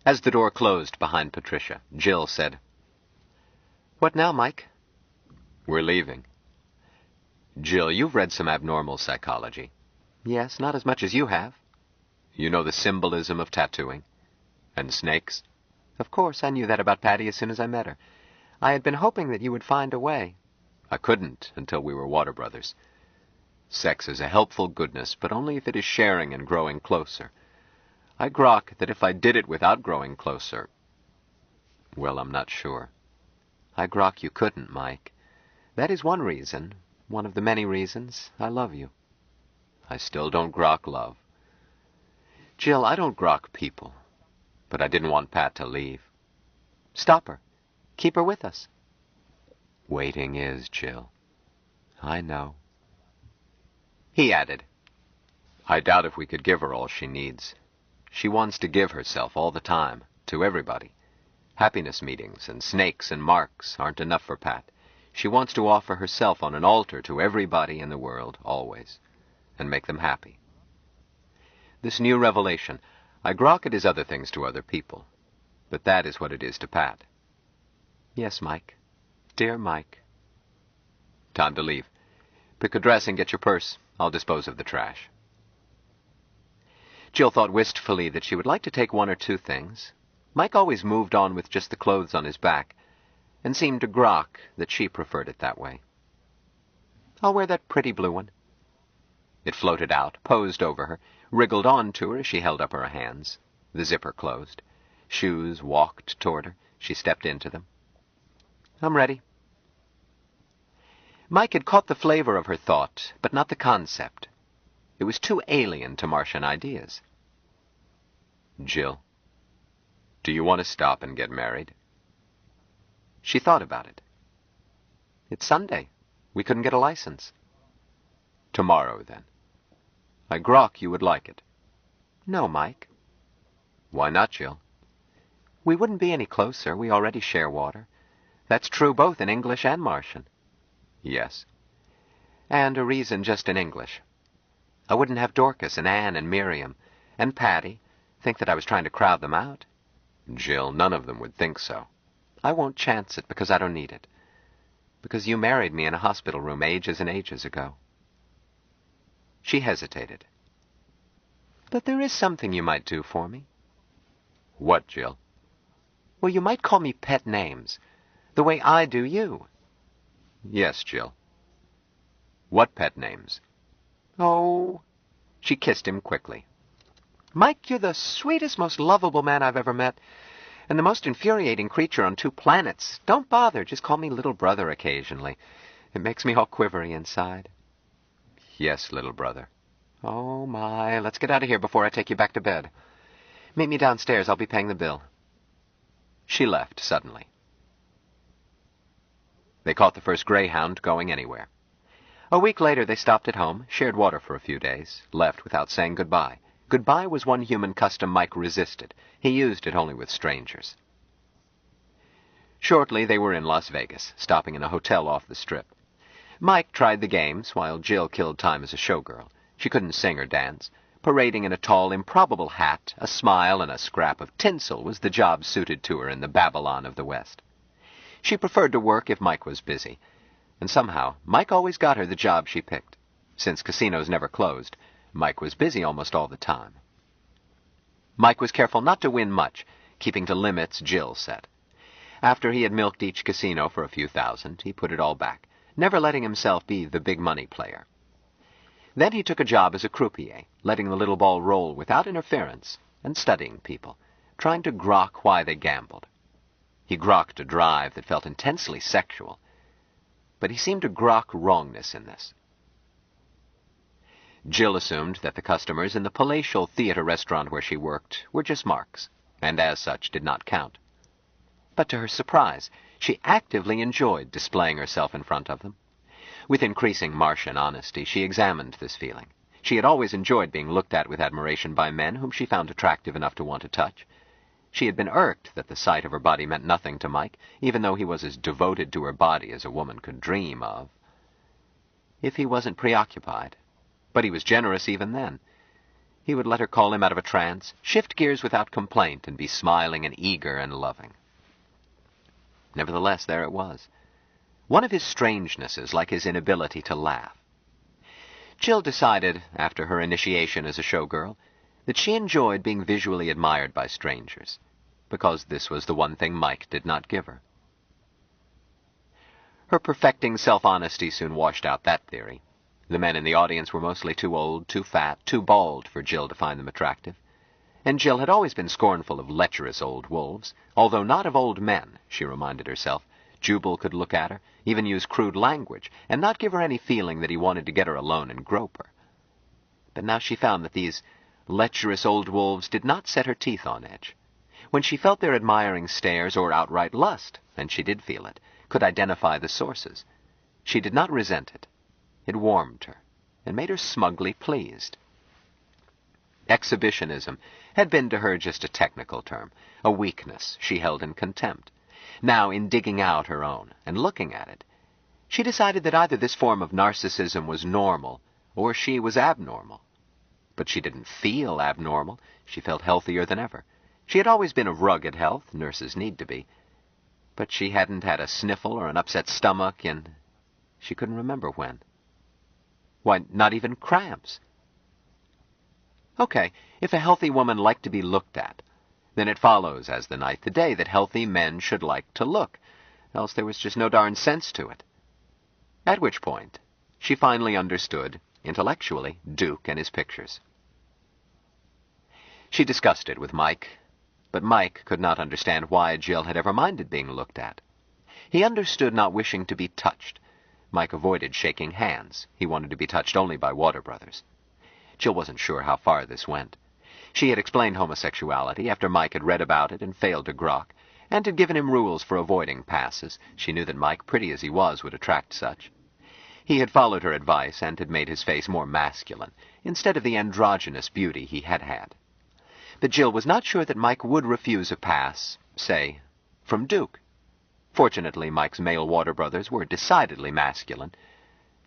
As the door closed behind Patricia, Jill said, "What now, Mike?" "We're leaving." "Jill, you've read some abnormal psychology." "Yes, not as much as you have." "You know the symbolism of tattooing? And snakes?" "Of course, I knew that about Patty as soon as I met her. I had been hoping that you would find a way." "I couldn't until we were water brothers." Sex is a helpful goodness, but only if it is sharing and growing closer. I grok that if I did it without growing closer, well, I'm not sure. I grok you couldn't, Mike. That is one reason, one of the many reasons, I love you. I still don't grok love. Jill, I don't grok people, but I didn't want Pat to leave. Stop her. Keep her with us. Waiting is, Jill. I know. He added, I doubt if we could give her all she needs. She wants to give herself all the time, to everybody. Happiness meetings and snakes and marks aren't enough for Pat. She wants to offer herself on an altar to everybody in the world, always, and make them happy. This new revelation, I grok it as other things to other people, but that is what it is to Pat. Yes, Mike. Dear Mike. Time to leave. Pick a dress and get your purse. I'll dispose of the trash. Jill thought wistfully that she would like to take one or two things. Mike always moved on with just the clothes on his back, and seemed to grok that she preferred it that way. I'll wear that pretty blue one. It floated out, posed over her, wriggled on to her as she held up her hands. The zipper closed. Shoes walked toward her. She stepped into them. I'm ready. Mike had caught the flavor of her thought, but not the concept. It was too alien to Martian ideas. Jill, do you want to stop and get married? She thought about it. It's Sunday. We couldn't get a license. Tomorrow, then. I grok you would like it. No, Mike. Why not, Jill? We wouldn't be any closer. We already share water. That's true both in English and Martian. Yes. And a reason just in English. I wouldn't have Dorcas and Anne and Miriam and Patty think that I was trying to crowd them out. Jill, none of them would think so. I won't chance it because I don't need it. Because you married me in a hospital room ages and ages ago. She hesitated. But there is something you might do for me. What, Jill? Well, you might call me pet names, the way I do you. Yes, Jill. What pet names? Oh, she kissed him quickly. Mike, you're the sweetest, most lovable man I've ever met, and the most infuriating creature on 2 planets. Don't bother, just call me little brother occasionally. It makes me all quivery inside. Yes, little brother. Oh, my, let's get out of here before I take you back to bed. Meet me downstairs, I'll be paying the bill. She left suddenly. They caught the first Greyhound going anywhere. A week later they stopped at home, shared water for a few days, left without saying goodbye. Goodbye was one human custom Mike resisted. He used it only with strangers. Shortly they were in Las Vegas, stopping in a hotel off the Strip. Mike tried the games, while Jill killed time as a showgirl. She couldn't sing or dance. Parading in a tall, improbable hat, a smile, and a scrap of tinsel was the job suited to her in the Babylon of the West. She preferred to work if Mike was busy, and somehow Mike always got her the job she picked. Since casinos never closed, Mike was busy almost all the time. Mike was careful not to win much, keeping to limits Jill set. After he had milked each casino for a few thousand, he put it all back, never letting himself be the big money player. Then he took a job as a croupier, letting the little ball roll without interference, and studying people, trying to grok why they gambled. He grokked a drive that felt intensely sexual, but he seemed to grok wrongness in this. Jill assumed that the customers in the palatial theater restaurant where she worked were just marks, and as such did not count. But to her surprise, she actively enjoyed displaying herself in front of them. With increasing Martian honesty, she examined this feeling. She had always enjoyed being looked at with admiration by men whom she found attractive enough to want to touch. She had been irked that the sight of her body meant nothing to Mike, even though he was as devoted to her body as a woman could dream of. If he wasn't preoccupied. But he was generous even then. He would let her call him out of a trance, shift gears without complaint, and be smiling and eager and loving. Nevertheless, there it was. One of his strangenesses, like his inability to laugh. Jill decided, after her initiation as a showgirl, that she enjoyed being visually admired by strangers, because this was the one thing Mike did not give her. Her perfecting self-honesty soon washed out that theory. The men in the audience were mostly too old, too fat, too bald for Jill to find them attractive. And Jill had always been scornful of lecherous old wolves, although not of old men, she reminded herself. Jubal could look at her, even use crude language, and not give her any feeling that he wanted to get her alone and grope her. But now she found that these lecherous old wolves did not set her teeth on edge. When she felt their admiring stares or outright lust, and she did feel it, could identify the sources, she did not resent it. It warmed her, and made her smugly pleased. Exhibitionism had been to her just a technical term, a weakness she held in contempt. Now, in digging out her own and looking at it, she decided that either this form of narcissism was normal or she was abnormal. But she didn't feel abnormal. She felt healthier than ever. She had always been of rugged health, nurses need to be. But she hadn't had a sniffle or an upset stomach in... she couldn't remember when. Why, not even cramps. Okay, if a healthy woman liked to be looked at, then it follows, as the night the day, that healthy men should like to look, else there was just no darn sense to it. At which point, she finally understood, intellectually, Duke and his pictures. She discussed it with Mike, but Mike could not understand why Jill had ever minded being looked at. He understood not wishing to be touched. Mike avoided shaking hands. He wanted to be touched only by Water Brothers. Jill wasn't sure how far this went. She had explained homosexuality after Mike had read about it and failed to grok, and had given him rules for avoiding passes. She knew that Mike, pretty as he was, would attract such. He had followed her advice and had made his face more masculine, instead of the androgynous beauty he had had. But Jill was not sure that Mike would refuse a pass, say, from Duke. Fortunately, Mike's male Water Brothers were decidedly masculine,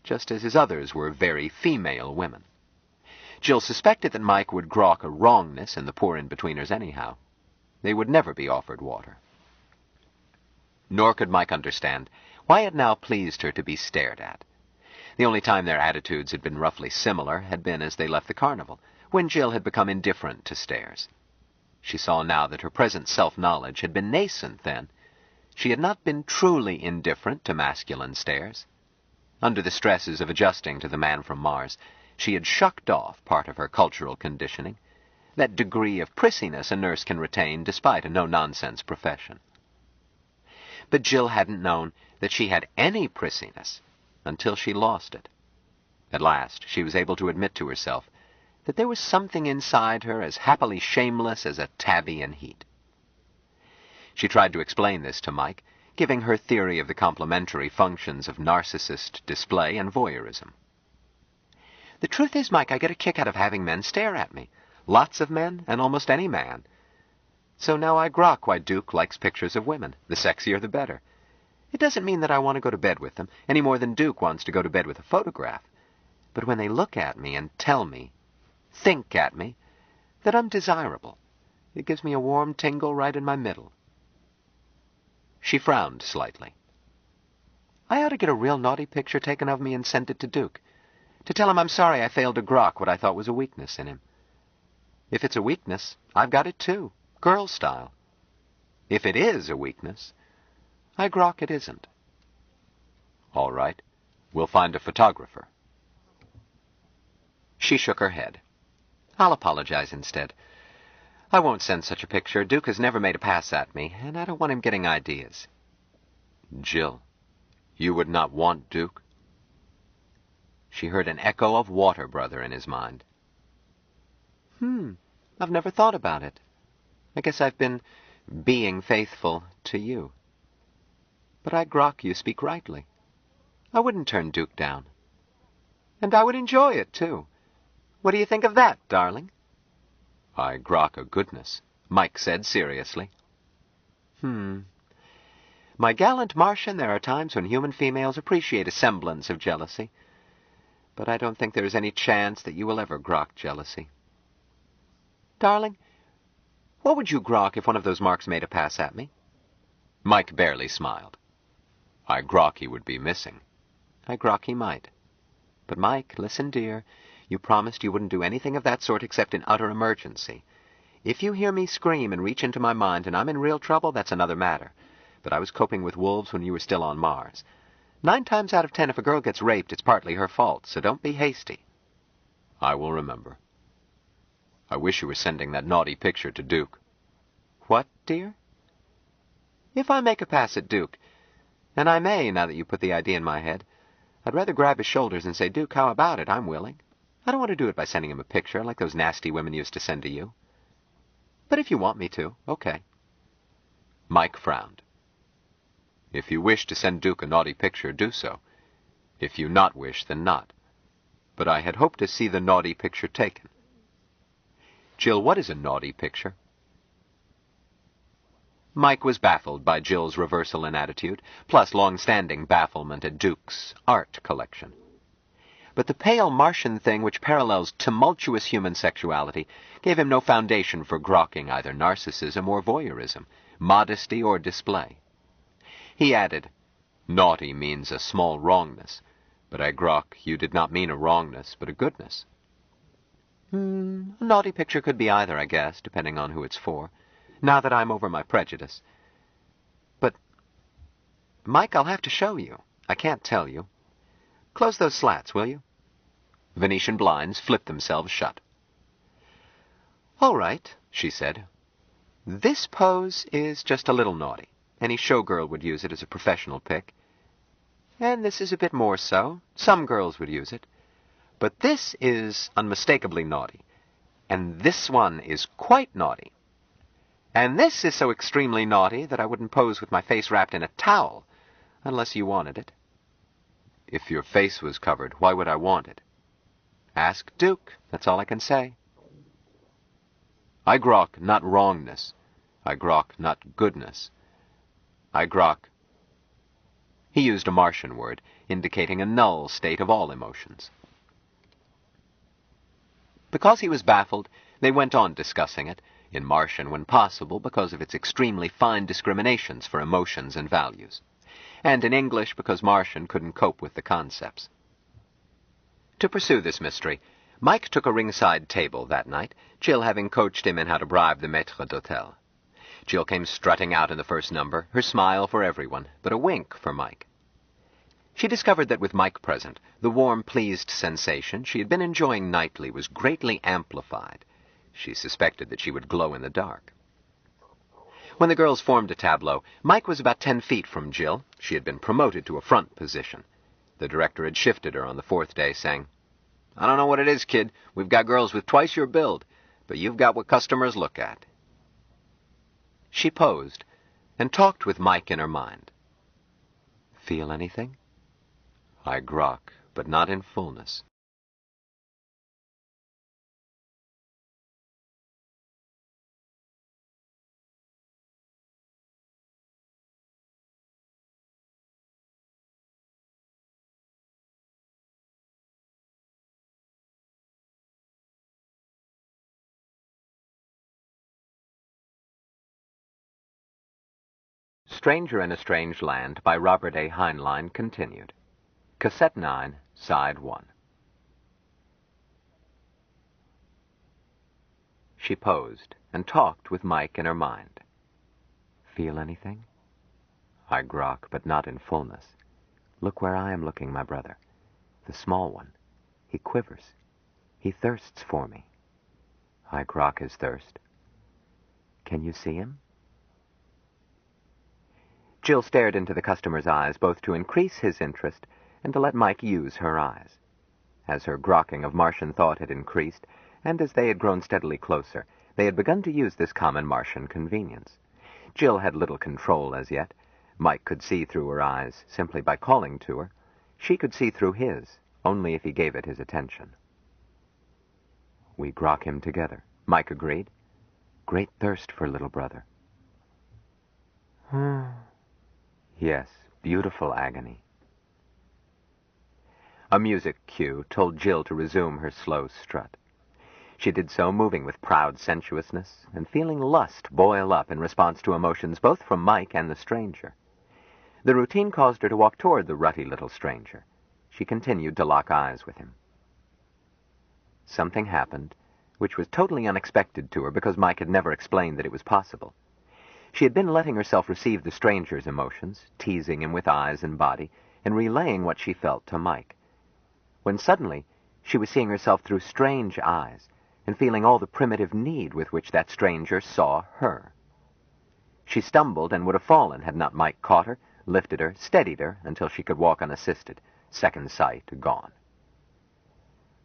just as his others were very female women. Jill suspected that Mike would grok a wrongness in the poor in-betweeners anyhow. They would never be offered water. Nor could Mike understand why it now pleased her to be stared at. The only time their attitudes had been roughly similar had been as they left the carnival, when Jill had become indifferent to stares. She saw now that her present self-knowledge had been nascent then. She had not been truly indifferent to masculine stares. Under the stresses of adjusting to the man from Mars, she had shucked off part of her cultural conditioning, that degree of prissiness a nurse can retain despite a no-nonsense profession. But Jill hadn't known that she had any prissiness until she lost it. At last, she was able to admit to herself that there was something inside her as happily shameless as a tabby in heat. She tried to explain this to Mike, giving her theory of the complementary functions of narcissist display and voyeurism. The truth is, Mike, I get a kick out of having men stare at me. Lots of men, and almost any man. So now I grok why Duke likes pictures of women. The sexier the better. It doesn't mean that I want to go to bed with them, any more than Duke wants to go to bed with a photograph. But when they look at me and tell me, think at me, that I'm desirable, it gives me a warm tingle right in my middle. She frowned slightly. I ought to get a real naughty picture taken of me and send it to Duke, to tell him I'm sorry I failed to grok what I thought was a weakness in him. If it's a weakness, I've got it too, girl style. If it is a weakness, I grok it isn't. All right, we'll find a photographer. She shook her head. I'll apologize instead. I won't send such a picture. Duke has never made a pass at me, and I don't want him getting ideas. Jill, you would not want Duke? She heard an echo of Water Brother in his mind. I've never thought about it. I guess I've been being faithful to you. But I grok you speak rightly. I wouldn't turn Duke down. And I would enjoy it, too. What do you think of that, darling? I grok a goodness, Mike said seriously. My gallant Martian, there are times when human females appreciate a semblance of jealousy. But I don't think there is any chance that you will ever grok jealousy. Darling, what would you grok if one of those marks made a pass at me? Mike barely smiled. I grok he would be missing. I grok he might. But Mike, listen, dear, you promised you wouldn't do anything of that sort except in utter emergency. If you hear me scream and reach into my mind and I'm in real trouble, that's another matter. But I was coping with wolves when you were still on Mars. 9 times out of 10, if a girl gets raped, it's partly her fault, so don't be hasty. I will remember. I wish you were sending that naughty picture to Duke. What, dear? If I make a pass at Duke, and I may, now that you put the idea in my head, I'd rather grab his shoulders and say, Duke, how about it? I'm willing. I don't want to do it by sending him a picture like those nasty women used to send to you. But if you want me to, okay. Mike frowned. If you wish to send Duke a naughty picture, do so. If you not wish, then not. But I had hoped to see the naughty picture taken. Jill, what is a naughty picture? Mike was baffled by Jill's reversal in attitude, plus long-standing bafflement at Duke's art collection. But the pale Martian thing which parallels tumultuous human sexuality gave him no foundation for grokking either narcissism or voyeurism, modesty or display. He added, Naughty means a small wrongness, but I grok you did not mean a wrongness, but a goodness. A naughty picture could be either, I guess, depending on who it's for, now that I'm over my prejudice. But, Mike, I'll have to show you. I can't tell you. Close those slats, will you? Venetian blinds flipped themselves shut. All right, she said. This pose is just a little naughty. Any showgirl would use it as a professional pic. And this is a bit more so. Some girls would use it. But this is unmistakably naughty. And this one is quite naughty. And this is so extremely naughty that I wouldn't pose with my face wrapped in a towel, unless you wanted it. If your face was covered, why would I want it? Ask Duke. That's all I can say. I grok not wrongness. I grok not goodness. I grok. He used a Martian word, indicating a null state of all emotions. Because he was baffled, they went on discussing it, in Martian when possible because of its extremely fine discriminations for emotions and values, and in English because Martian couldn't cope with the concepts. To pursue this mystery, Mike took a ringside table that night, Jill having coached him in how to bribe the maître d'hôtel. Jill came strutting out in the first number, her smile for everyone, but a wink for Mike. She discovered that with Mike present, the warm, pleased sensation she had been enjoying nightly was greatly amplified. She suspected that she would glow in the dark. When the girls formed a tableau, Mike was about 10 feet from Jill. She had been promoted to a front position. The director had shifted her on the 4th day, saying, I don't know what it is, kid. We've got girls with twice your build, but you've got what customers look at. She posed and talked with Mike in her mind. Feel anything? I grok, but not in fullness. Stranger in a Strange Land by Robert A. Heinlein continued. Cassette 9, Side 1. She posed and talked with Mike in her mind. Feel anything? I grok, but not in fullness. Look where I am looking, my brother. The small one. He quivers. He thirsts for me. I grok his thirst. Can you see him? Jill stared into the customer's eyes, both to increase his interest and to let Mike use her eyes. As her grokking of Martian thought had increased, and as they had grown steadily closer, they had begun to use this common Martian convenience. Jill had little control as yet. Mike could see through her eyes simply by calling to her. She could see through his, only if he gave it his attention. We grok him together, Mike agreed. Great thirst for little brother. Yes, beautiful agony. A music cue told Jill to resume her slow strut. She did so, moving with proud sensuousness, and feeling lust boil up in response to emotions both from Mike and the stranger. The routine caused her to walk toward the rutty little stranger. She continued to lock eyes with him. Something happened, which was totally unexpected to her because Mike had never explained that it was possible. She had been letting herself receive the stranger's emotions, teasing him with eyes and body, and relaying what she felt to Mike, when suddenly she was seeing herself through strange eyes and feeling all the primitive need with which that stranger saw her. She stumbled and would have fallen had not Mike caught her, lifted her, steadied her until she could walk unassisted, second sight gone.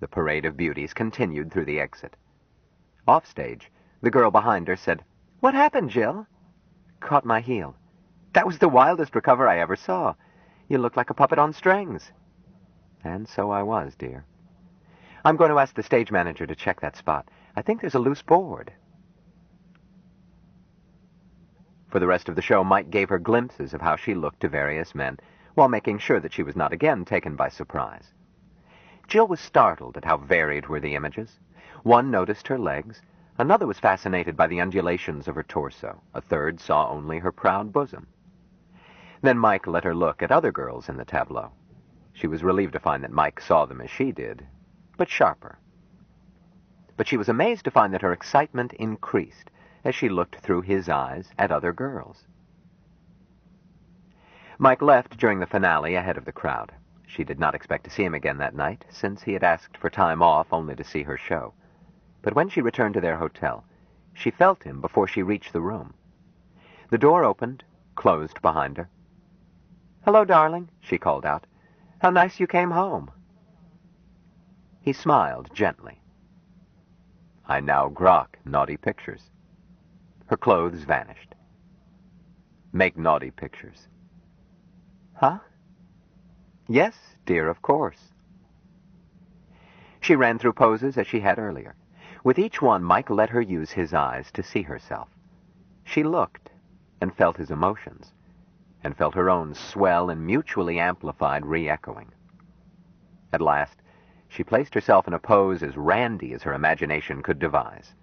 The parade of beauties continued through the exit. Offstage, the girl behind her said, "What happened, Jill?" "Caught my heel." "That was the wildest recover I ever saw. You looked like a puppet on strings." And so I was, dear. I'm going to ask the stage manager to check that spot. I think there's a loose board. For the rest of the show, Mike gave her glimpses of how she looked to various men, while making sure that she was not again taken by surprise. Jill was startled at how varied were the images. One noticed her legs, another was fascinated by the undulations of her torso, a third saw only her proud bosom. Then Mike let her look at other girls in the tableau. She was relieved to find that Mike saw them as she did, but sharper. But she was amazed to find that her excitement increased as she looked through his eyes at other girls. Mike left during the finale ahead of the crowd. She did not expect to see him again that night, since he had asked for time off only to see her show. But when she returned to their hotel, she felt him before she reached the room. The door opened, closed behind her. "Hello, darling," she called out. "How nice you came home." He smiled gently. "I now grok naughty pictures." Her clothes vanished. "Make naughty pictures." "Huh?" "Yes, dear, of course." She ran through poses as she had earlier. With each one, Mike let her use his eyes to see herself. She looked and felt his emotions, and felt her own swell and mutually amplified re-echoing. At last, she placed herself in a pose as randy as her imagination could devise.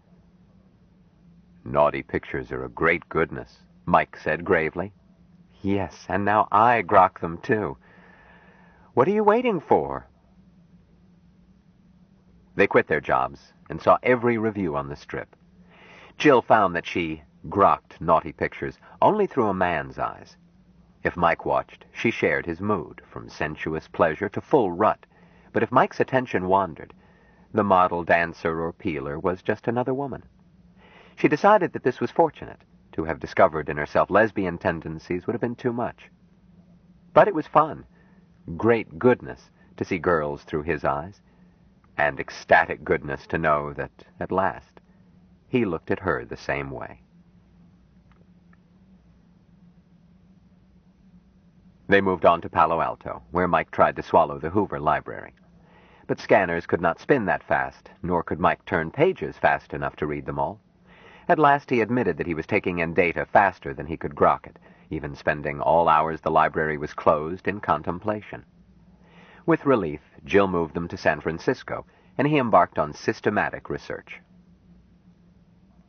"Naughty pictures are a great goodness," Mike said gravely. "Yes, and now I grok them, too. What are you waiting for?" They quit their jobs and saw every review on the strip. Jill found that she grokked naughty pictures only through a man's eyes. If Mike watched, she shared his mood, from sensuous pleasure to full rut. But if Mike's attention wandered, the model, dancer, or peeler was just another woman. She decided that this was fortunate. To have discovered in herself lesbian tendencies would have been too much. But it was fun, great goodness, to see girls through his eyes, and ecstatic goodness to know that, at last, he looked at her the same way. They moved on to Palo Alto, where Mike tried to swallow the Hoover Library. But scanners could not spin that fast, nor could Mike turn pages fast enough to read them all. At last he admitted that he was taking in data faster than he could grok it, even spending all hours the library was closed in contemplation. With relief, Jill moved them to San Francisco, and he embarked on systematic research.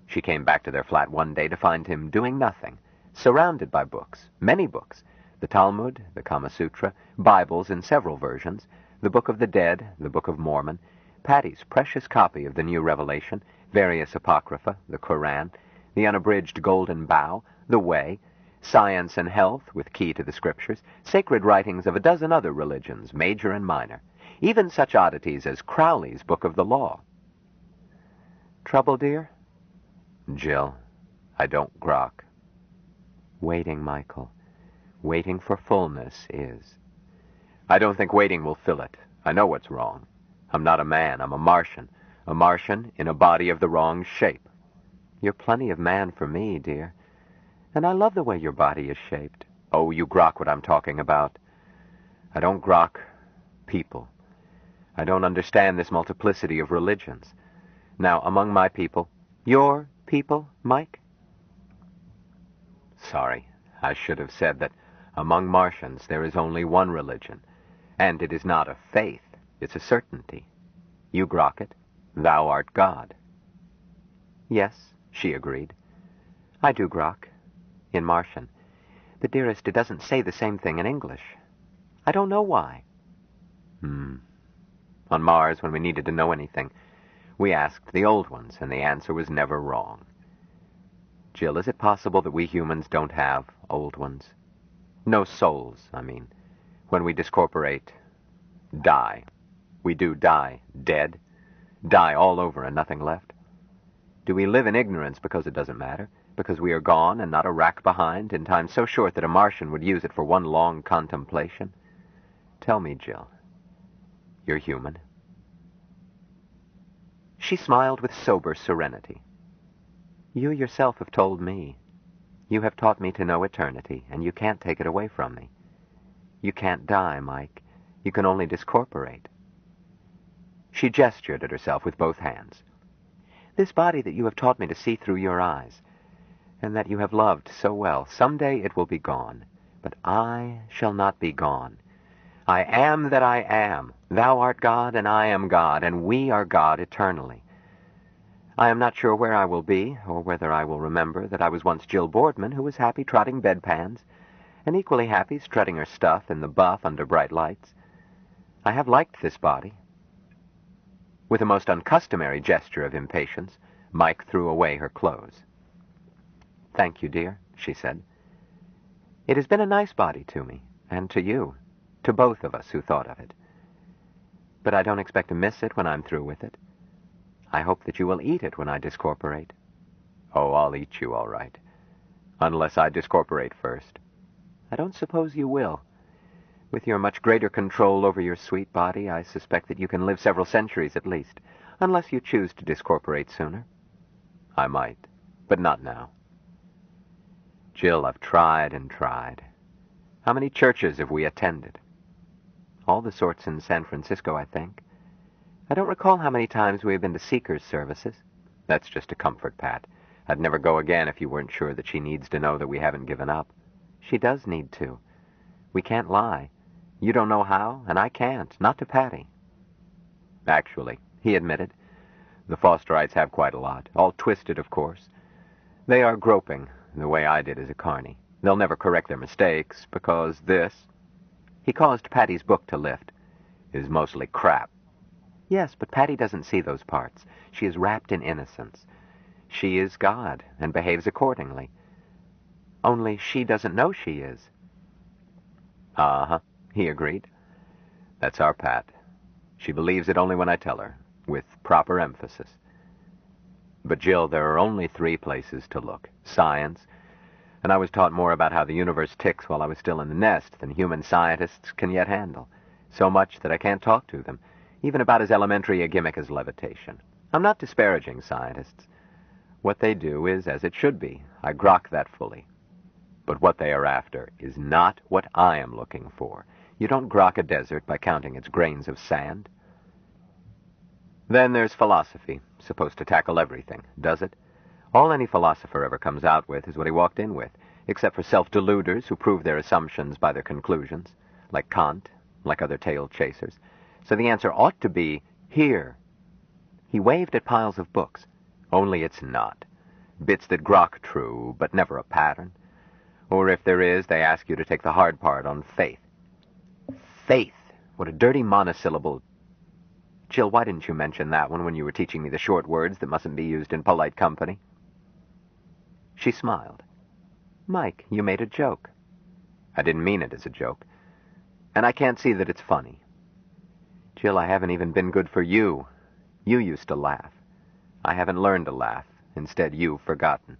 She came back to their flat one day to find him doing nothing, surrounded by books, many books, the Talmud, the Kama Sutra, Bibles in several versions, the Book of the Dead, the Book of Mormon, Patty's precious copy of the New Revelation, various Apocrypha, the Koran, the unabridged Golden Bough, the Way, Science and Health with Key to the Scriptures, sacred writings of a dozen other religions, major and minor, even such oddities as Crowley's Book of the Law. "Trouble, dear?" "Jill, I don't grok." "Waiting, Michael. Waiting for fullness is." "I don't think waiting will fill it. I know what's wrong. I'm not a man, I'm a Martian in a body of the wrong shape." "You're plenty of man for me, dear. And I love the way your body is shaped." "Oh, you grok what I'm talking about." "I don't grok people. I don't understand this multiplicity of religions. Now, among my people—" "Your people, Mike?" "Sorry, I should have said that among Martians there is only one religion, and it is not a faith, it's a certainty. You grok it. Thou art God." "Yes," she agreed. "I do grok. In Martian. But, dearest, it doesn't say the same thing in English. I don't know why." On Mars, when we needed to know anything, we asked the old ones, and the answer was never wrong. Jill, is it possible that we humans don't have old ones? No souls, I mean. When we discorporate, die. We do die, dead. Die all over and nothing left. Do we live in ignorance because it doesn't matter? Because we are gone and not a rack behind in time so short that a Martian would use it for one long contemplation? Tell me, Jill. You're human. She smiled with sober serenity. You yourself have told me. You have taught me to know eternity, and you can't take it away from me. You can't die, Mike. You can only discorporate. She gestured at herself with both hands. This body that you have taught me to see through your eyes, and that you have loved so well, someday it will be gone. But I shall not be gone. I am that I am. Thou art God, and I am God, and we are God eternally. I am not sure where I will be, or whether I will remember that I was once Jill Boardman, who was happy trotting bedpans, and equally happy strutting her stuff in the buff under bright lights. I have liked this body. With a most uncustomary gesture of impatience, Mike threw away her clothes. Thank you, dear, she said. It has been a nice body to me, and to you, to both of us who thought of it. But I don't expect to miss it when I'm through with it. I hope that you will eat it when I discorporate. Oh, I'll eat you, all right. Unless I discorporate first. I don't suppose you will. With your much greater control over your sweet body, I suspect that you can live several centuries at least, unless you choose to discorporate sooner. I might, but not now. Jill, I've tried and tried. How many churches have we attended? All the sorts in San Francisco, I think. I don't recall how many times we have been to Seeker's services. That's just a comfort, Pat. I'd never go again if you weren't sure that she needs to know that we haven't given up. She does need to. We can't lie. You don't know how, and I can't, not to Patty. Actually, he admitted, the Fosterites have quite a lot, all twisted, of course. They are groping, the way I did as a carny. They'll never correct their mistakes, because this, he caused Patty's book to lift, is mostly crap. Yes, but Patty doesn't see those parts. She is wrapped in innocence. She is God, and behaves accordingly. Only she doesn't know she is. Uh-huh, he agreed. That's our Pat. She believes it only when I tell her, with proper emphasis. But, Jill, there are only 3 places to look. Science, and I was taught more about how the universe ticks while I was still in the nest than human scientists can yet handle. So much that I can't talk to them, even about as elementary a gimmick as levitation. I'm not disparaging scientists. What they do is as it should be. I grok that fully. But what they are after is not what I am looking for. You don't grok a desert by counting its grains of sand. Then there's philosophy, supposed to tackle everything, does it? All any philosopher ever comes out with is what he walked in with, except for self-deluders who prove their assumptions by their conclusions, like Kant, like other tail-chasers. So the answer ought to be, here. He waved at piles of books. Only it's not. Bits that grok true, but never a pattern. Or if there is, they ask you to take the hard part on faith. Faith! What a dirty monosyllable. Jill, why didn't you mention that one when you were teaching me the short words that mustn't be used in polite company? She smiled. Mike, you made a joke. I didn't mean it as a joke. And I can't see that it's funny. Jill, I haven't even been good for you. You used to laugh. I haven't learned to laugh. Instead, you've forgotten.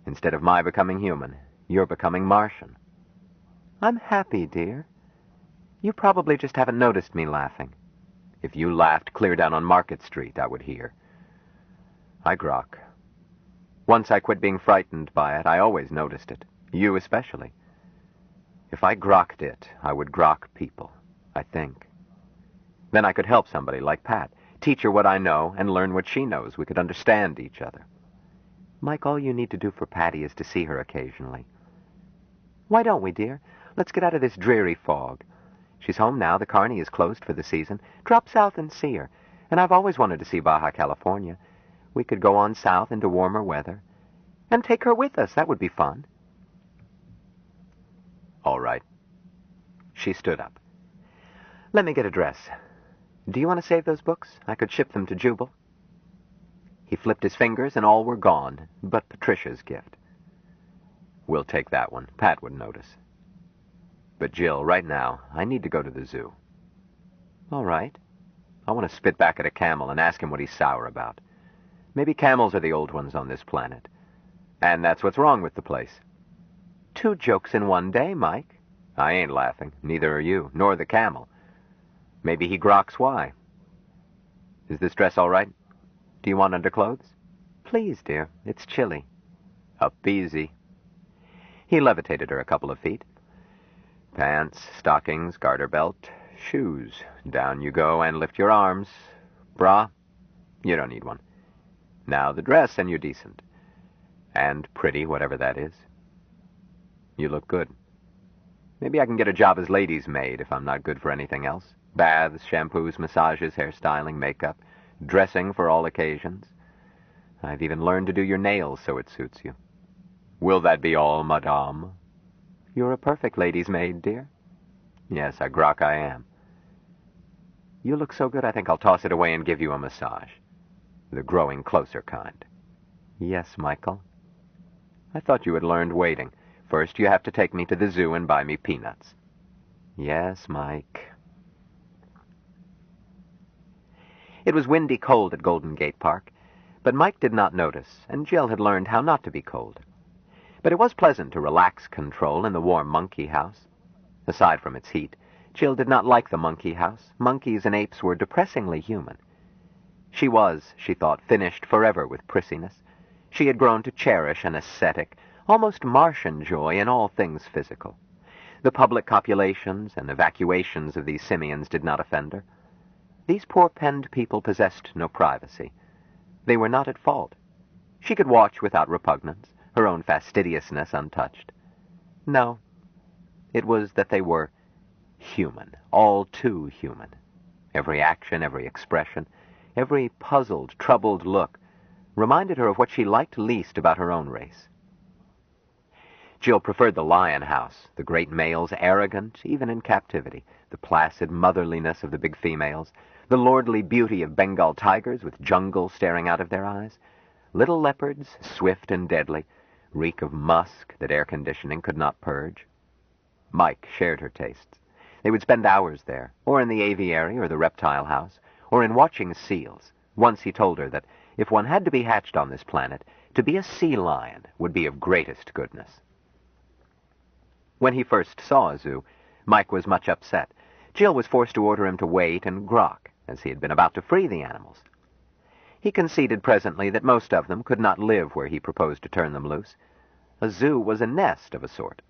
Instead of my becoming human, you're becoming Martian. I'm happy, dear. You probably just haven't noticed me laughing. If you laughed clear down on Market Street, I would hear. I grok. Once I quit being frightened by it, I always noticed it. You especially. If I grokked it, I would grok people, I think. Then I could help somebody like Pat. Teach her what I know and learn what she knows. We could understand each other. Mike, all you need to do for Patty is to see her occasionally. Why don't we, dear? Let's get out of this dreary fog. She's home now. The Carney is closed for the season. Drop south and see her. And I've always wanted to see Baja California. We could go on south into warmer weather. And take her with us. That would be fun. All right. She stood up. Let me get a dress. Do you want to save those books? I could ship them to Jubal. He flipped his fingers, and all were gone, but Patricia's gift. We'll take that one. Pat would notice. But, Jill, right now, I need to go to the zoo. All right. I want to spit back at a camel and ask him what he's sour about. Maybe camels are the old ones on this planet. And that's what's wrong with the place. 2 jokes in one day, Mike. I ain't laughing. Neither are you, nor the camel. Maybe he groks why. Is this dress all right? Do you want underclothes? Please, dear. It's chilly. Up easy. He levitated her a couple of feet. Pants, stockings, garter belt, shoes. Down you go and lift your arms. Bra? You don't need one. Now the dress and you're decent. And pretty, whatever that is. You look good. Maybe I can get a job as lady's maid if I'm not good for anything else. Baths, shampoos, massages, hairstyling, makeup, dressing for all occasions. I've even learned to do your nails so it suits you. Will that be all, madame? You're a perfect lady's maid, dear. Yes, I grok I am. You look so good I think I'll toss it away and give you a massage. The growing closer kind. Yes, Michael. I thought you had learned waiting. First, you have to take me to the zoo and buy me peanuts. Yes, Mike. It was windy cold at Golden Gate Park, but Mike did not notice, and Jill had learned how not to be cold. But it was pleasant to relax control in the warm monkey house. Aside from its heat, Jill did not like the monkey house. Monkeys and apes were depressingly human. She was, she thought, finished forever with prissiness. She had grown to cherish an ascetic, almost Martian joy in all things physical. The public copulations and evacuations of these simians did not offend her. These poor-penned people possessed no privacy. They were not at fault. She could watch without repugnance, her own fastidiousness untouched. No, it was that they were human, all too human. Every action, every expression, every puzzled, troubled look reminded her of what she liked least about her own race. Jill preferred the lion house, the great males arrogant, even in captivity, the placid motherliness of the big females, the lordly beauty of Bengal tigers with jungle staring out of their eyes, little leopards, swift and deadly, reek of musk that air conditioning could not purge. Mike shared her tastes. They would spend hours there, or in the aviary or the reptile house, or in watching seals. Once he told her that if one had to be hatched on this planet, to be a sea lion would be of greatest goodness. When he first saw a zoo, Mike was much upset. Jill was forced to order him to wait and grok, as he had been about to free the animals. He conceded presently that most of them could not live where he proposed to turn them loose. A zoo was a nest of a sort.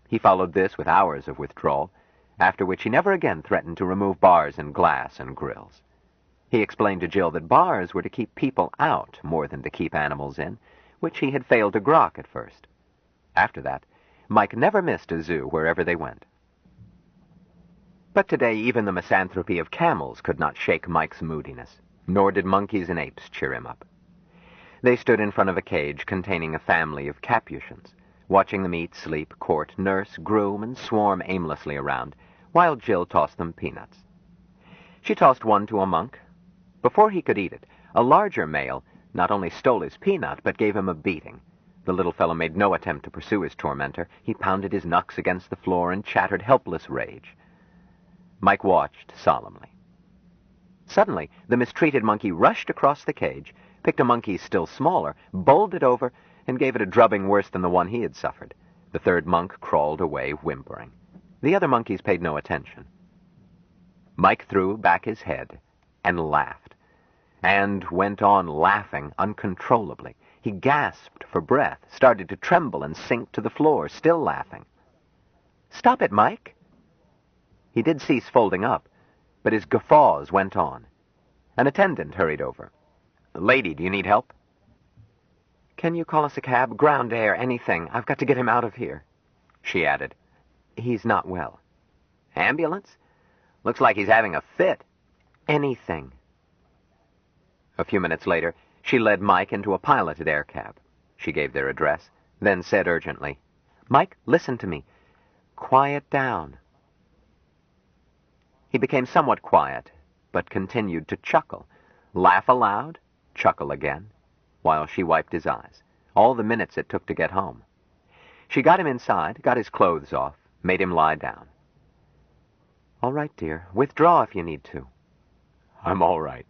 He followed this with hours of withdrawal, after which he never again threatened to remove bars and glass and grills. He explained to Jill that bars were to keep people out more than to keep animals in, which he had failed to grok at first. After that, Mike never missed a zoo wherever they went. But today even the misanthropy of camels could not shake Mike's moodiness, nor did monkeys and apes cheer him up. They stood in front of a cage containing a family of Capuchins, watching them eat, sleep, court, nurse, groom, and swarm aimlessly around, while Jill tossed them peanuts. She tossed one to a monk. Before he could eat it, a larger male not only stole his peanut, but gave him a beating. The little fellow made no attempt to pursue his tormentor. He pounded his knucks against the floor and chattered helpless rage. Mike watched solemnly. Suddenly, the mistreated monkey rushed across the cage, picked a monkey still smaller, bowled it over, and gave it a drubbing worse than the one he had suffered. The third monk crawled away, whimpering. The other monkeys paid no attention. Mike threw back his head and laughed, and went on laughing uncontrollably. He gasped for breath, started to tremble and sink to the floor, still laughing. "Stop it, Mike!" He did cease folding up, but his guffaws went on. An attendant hurried over. "Lady, do you need help?" "Can you call us a cab? Ground air, anything. I've got to get him out of here." She added, "He's not well." "Ambulance? Looks like he's having a fit." "Anything." A few minutes later, she led Mike into a piloted air cab. She gave their address, then said urgently, "Mike, listen to me. Quiet down." He became somewhat quiet, but continued to chuckle, laugh aloud, chuckle again, while she wiped his eyes, all the minutes it took to get home. She got him inside, got his clothes off, made him lie down. "All right, dear. Withdraw if you need to." "I'm all right.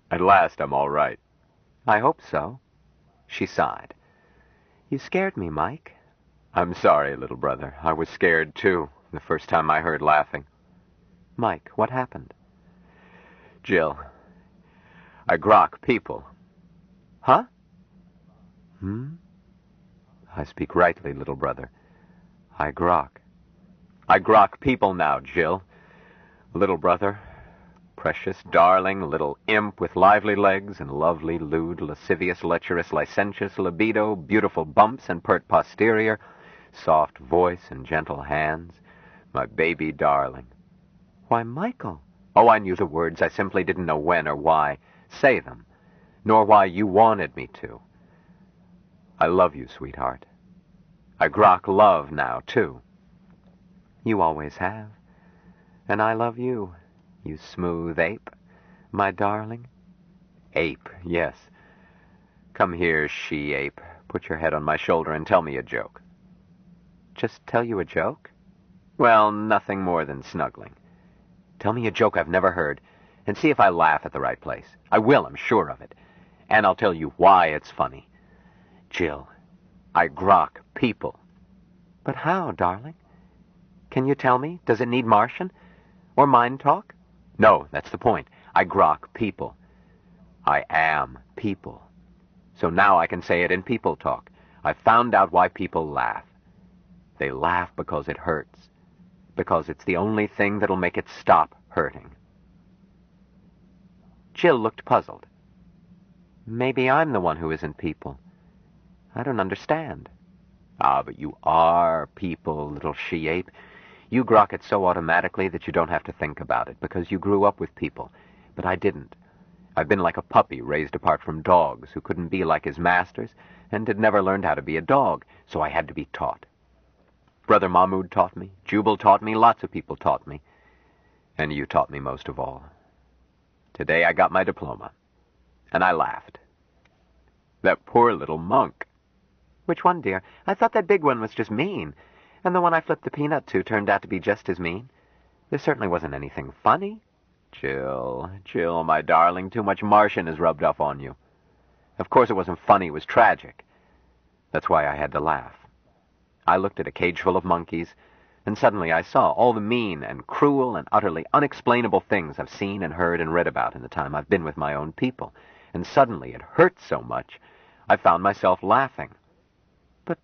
At last I'm all right." "I hope so." She sighed. "You scared me, Mike." "I'm sorry, little brother. I was scared, too, the first time I heard laughing." "Mike, what happened?" "Jill, I grok people." "Huh?" "I speak rightly, little brother. I grok people now, Jill. Little brother, precious, darling, little imp with lively legs and lovely, lewd, lascivious, lecherous, licentious libido, beautiful bumps and pert posterior, soft voice and gentle hands, my baby darling." "Why, Michael." "Oh, I knew the words. I simply didn't know when or why say them, nor why you wanted me to. I love you, sweetheart. I grok love now, too." "You always have. And I love you, you smooth ape, my darling." Ape, yes. Come here, she-ape. Put your head on my shoulder and tell me a joke. "Just tell you a joke?" Well, nothing more than snuggling. Tell me a joke I've never heard, and see if I laugh at the right place. I will, I'm sure of it. And I'll tell you why it's funny. Jill, I grok people." "But how, darling? Can you tell me? Does it need Martian? Or mind talk?" No, that's the point. I grok people. I am people. So now I can say it in people talk. I found out why people laugh. They laugh because it hurts. Because it's the only thing that'll make it stop hurting. Jill looked puzzled. "Maybe I'm the one who isn't people. I don't understand." Ah, but you are people, little she-ape. You grok it so automatically that you don't have to think about it, because you grew up with people. But I didn't. I've been like a puppy raised apart from dogs who couldn't be like his masters and had never learned how to be a dog, so I had to be taught. Brother Mahmoud taught me, Jubal taught me, lots of people taught me. And you taught me most of all. Today I got my diploma, and I laughed. That poor little monk. "Which one, dear? I thought that big one was just mean, and the one I flipped the peanut to turned out to be just as mean. There certainly wasn't anything funny." Jill, my darling, too much Martian has rubbed off on you. Of course it wasn't funny, it was tragic. That's why I had to laugh. I looked at a cage full of monkeys, and suddenly I saw all the mean and cruel and utterly unexplainable things I've seen and heard and read about in the time I've been with my own people, and suddenly it hurt so much, I found myself laughing. "But,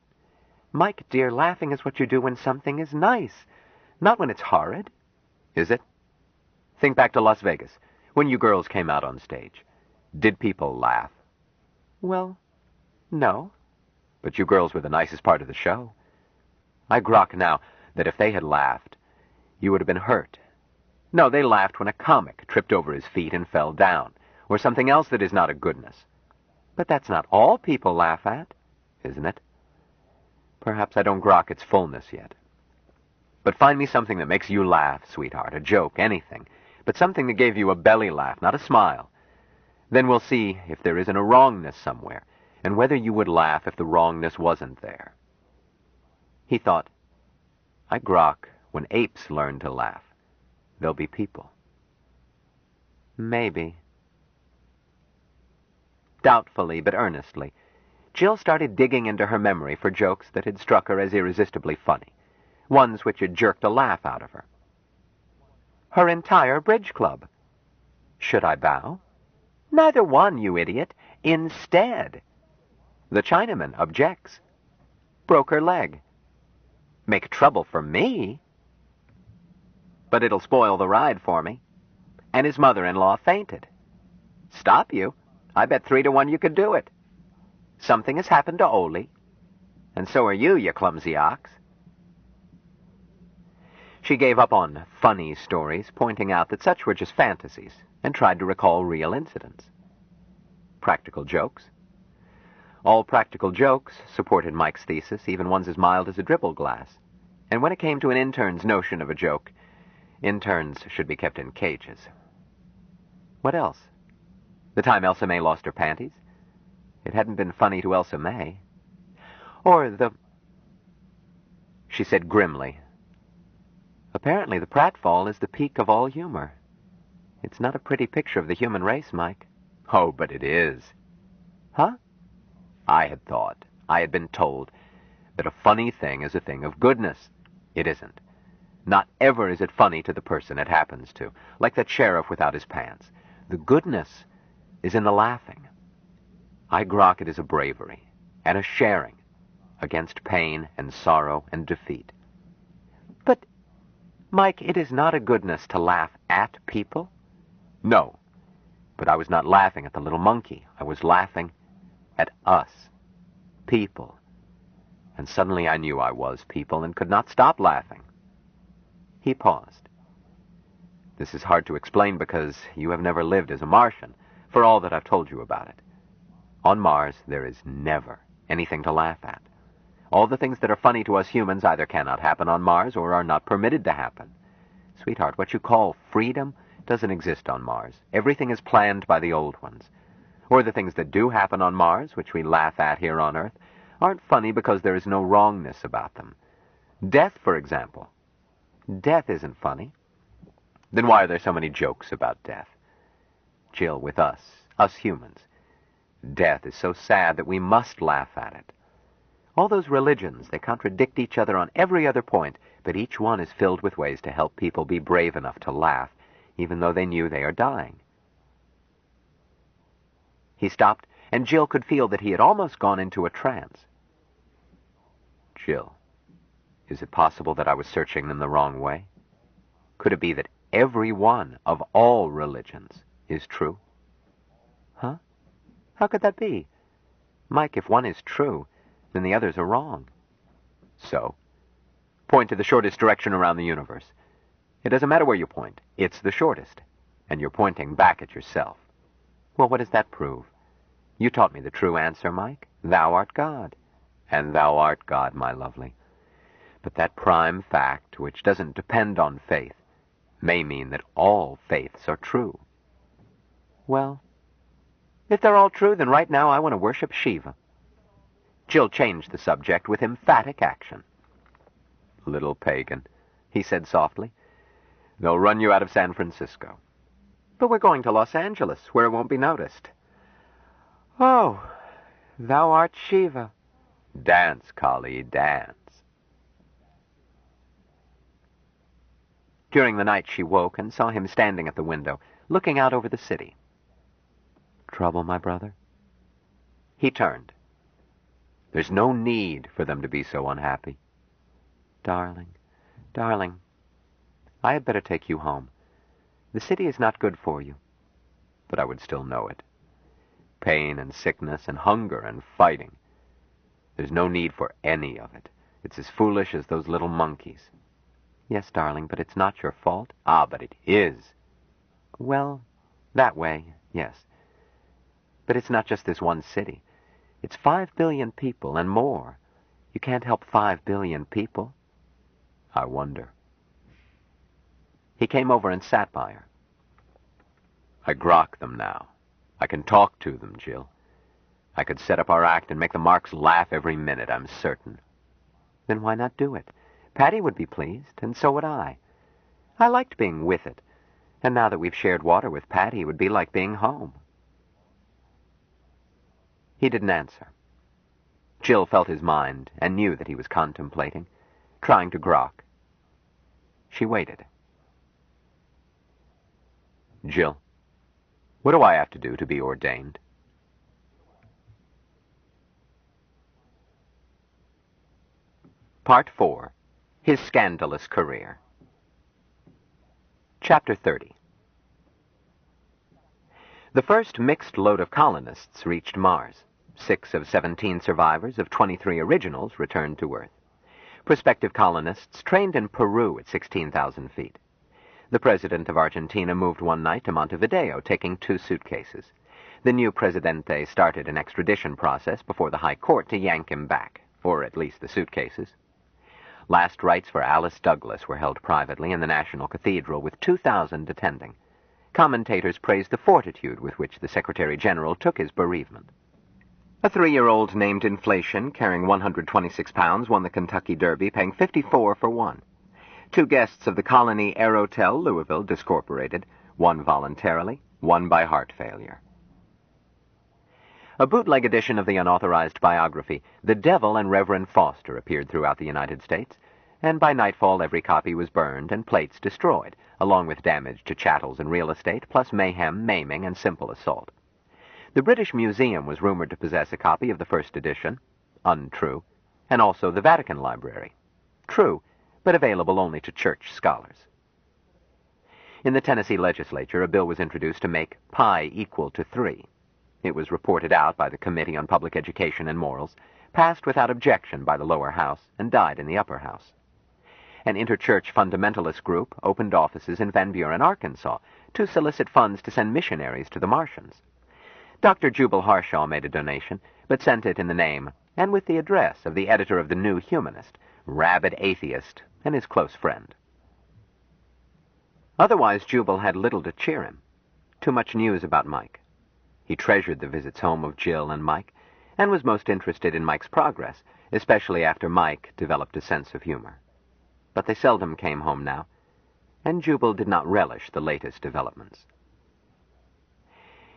Mike, dear, laughing is what you do when something is nice, not when it's horrid." Is it? Think back to Las Vegas, when you girls came out on stage. Did people laugh? "Well, no." But you girls were the nicest part of the show. I grok now that if they had laughed, you would have been hurt. No, they laughed when a comic tripped over his feet and fell down, or something else that is not a goodness. "But that's not all people laugh at." Isn't it? Perhaps I don't grok its fullness yet. But find me something that makes you laugh, sweetheart, a joke, anything, but something that gave you a belly laugh, not a smile. Then we'll see if there isn't a wrongness somewhere, and whether you would laugh if the wrongness wasn't there. He thought, I grok when apes learn to laugh. They'll be people. Maybe. Doubtfully, but earnestly, Jill started digging into her memory for jokes that had struck her as irresistibly funny, ones which had jerked a laugh out of her. "Her entire bridge club." Should I bow? "Neither one, you idiot. Instead." The Chinaman objects. "Broke her leg." Make trouble for me? "But it'll spoil the ride for me." And his mother-in-law fainted. "Stop you. I bet 3-to-1 you could do it." "Something has happened to Ole." "And so are you, you clumsy ox." She gave up on funny stories, pointing out that such were just fantasies, and tried to recall real incidents. Practical jokes. All practical jokes supported Mike's thesis, even ones as mild as a dribble glass. And when it came to an intern's notion of a joke, interns should be kept in cages. What else? The time Elsa May lost her panties? It hadn't been funny to Elsa May. Or the... She said grimly, Apparently the pratfall is the peak of all humor. It's not a pretty picture of the human race, Mike. Oh, but it is. Huh? I had been told, that a funny thing is a thing of goodness. It isn't. Not ever is it funny to the person it happens to, like that sheriff without his pants. The goodness is in the laughing. I grok it as a bravery and a sharing against pain and sorrow and defeat. But, Mike, it is not a goodness to laugh at people. No, but I was not laughing at the little monkey. I was laughing at us, people. And suddenly I knew I was people and could not stop laughing. He paused. This is hard to explain because you have never lived as a Martian, for all that I've told you about it. On Mars, there is never anything to laugh at. All the things that are funny to us humans either cannot happen on Mars or are not permitted to happen. Sweetheart, what you call freedom doesn't exist on Mars. Everything is planned by the old ones. Or the things that do happen on Mars, which we laugh at here on Earth, aren't funny because there is no wrongness about them. Death, for example. Death isn't funny. Then why are there so many jokes about death? Jill, with us humans, death is so sad that we must laugh at it. All those religions, they contradict each other on every other point, but each one is filled with ways to help people be brave enough to laugh, even though they knew they are dying. He stopped, and Jill could feel that he had almost gone into a trance. Jill, is it possible that I was searching them the wrong way? Could it be that every one of all religions is true? Huh? How could that be? Mike, if one is true, then the others are wrong. So? Point to the shortest direction around the universe. It doesn't matter where you point. It's the shortest. And you're pointing back at yourself. Well, what does that prove? You taught me the true answer, Mike. Thou art God. And thou art God, my lovely. But that prime fact, which doesn't depend on faith, may mean that all faiths are true. Well, if they're all true, then right now I want to worship Shiva. Jill changed the subject with emphatic action. Little pagan, he said softly. They'll run you out of San Francisco. But we're going to Los Angeles, where it won't be noticed. Oh, thou art Shiva. Dance, Kali, dance. During the night she woke and saw him standing at the window, looking out over the city. Trouble, my brother? He turned. There's no need for them to be so unhappy. Darling, darling, I had better take you home. The city is not good for you. But I would still know it. Pain and sickness and hunger and fighting. There's no need for any of it. It's as foolish as those little monkeys. Yes, darling, but it's not your fault. Ah, but it is. Well, that way, yes. But it's not just this one city. It's 5 billion people and more. You can't help 5 billion people. I wonder. He came over and sat by her. I grok them now. I can talk to them, Jill. I could set up our act and make the Marks laugh every minute, I'm certain. Then why not do it? Patty would be pleased, and so would I. I liked being with it, and now that we've shared water with Patty, it would be like being home. He didn't answer. Jill felt his mind and knew that he was contemplating, trying to grok. She waited. Jill, what do I have to do to be ordained? Part 4. His Scandalous Career. Chapter 30. The first mixed load of colonists reached Mars. 6 of 17 survivors of 23 originals returned to Earth. Prospective colonists trained in Peru at 16,000 feet. The president of Argentina moved one night to Montevideo, taking 2 suitcases. The new presidente started an extradition process before the High Court to yank him back, or at least the suitcases. Last rites for Alice Douglas were held privately in the National Cathedral with 2,000 attending. Commentators praised the fortitude with which the Secretary General took his bereavement. A 3-year-old named Inflation, carrying 126 pounds, won the Kentucky Derby, paying 54 for 1. 2 guests of the Colony Air Hotel, Louisville, Discorporated, 1 voluntarily, 1 by heart failure. A bootleg edition of the unauthorized biography, The Devil and Reverend Foster, appeared throughout the United States, and by nightfall every copy was burned and plates destroyed, along with damage to chattels and real estate, plus mayhem, maiming, and simple assault. The British Museum was rumored to possess a copy of the first edition, untrue, and also the Vatican Library, true, but available only to church scholars. In the Tennessee legislature, a bill was introduced to make pi equal to 3. It was reported out by the Committee on Public Education and Morals, passed without objection by the lower house, and died in the upper house. An interchurch fundamentalist group opened offices in Van Buren, Arkansas, to solicit funds to send missionaries to the Martians. Dr. Jubal Harshaw made a donation, but sent it in the name and with the address of the editor of the New Humanist, rabid atheist, and his close friend. Otherwise, Jubal had little to cheer him. Too much news about Mike. He treasured the visits home of Jill and Mike, and was most interested in Mike's progress, especially after Mike developed a sense of humor. But they seldom came home now, and Jubal did not relish the latest developments.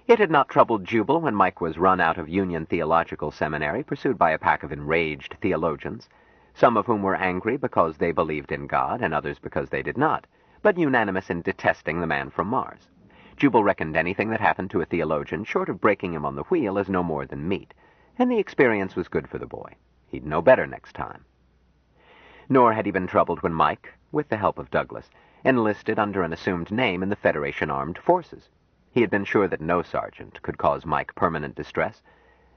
It had not troubled Jubal when Mike was run out of Union Theological Seminary, pursued by a pack of enraged theologians, some of whom were angry because they believed in God, and others because they did not, but unanimous in detesting the man from Mars. Jubal reckoned anything that happened to a theologian, short of breaking him on the wheel, as no more than meat, and the experience was good for the boy. He'd know better next time. Nor had he been troubled when Mike, with the help of Douglas, enlisted under an assumed name in the Federation Armed Forces. He had been sure that no sergeant could cause Mike permanent distress,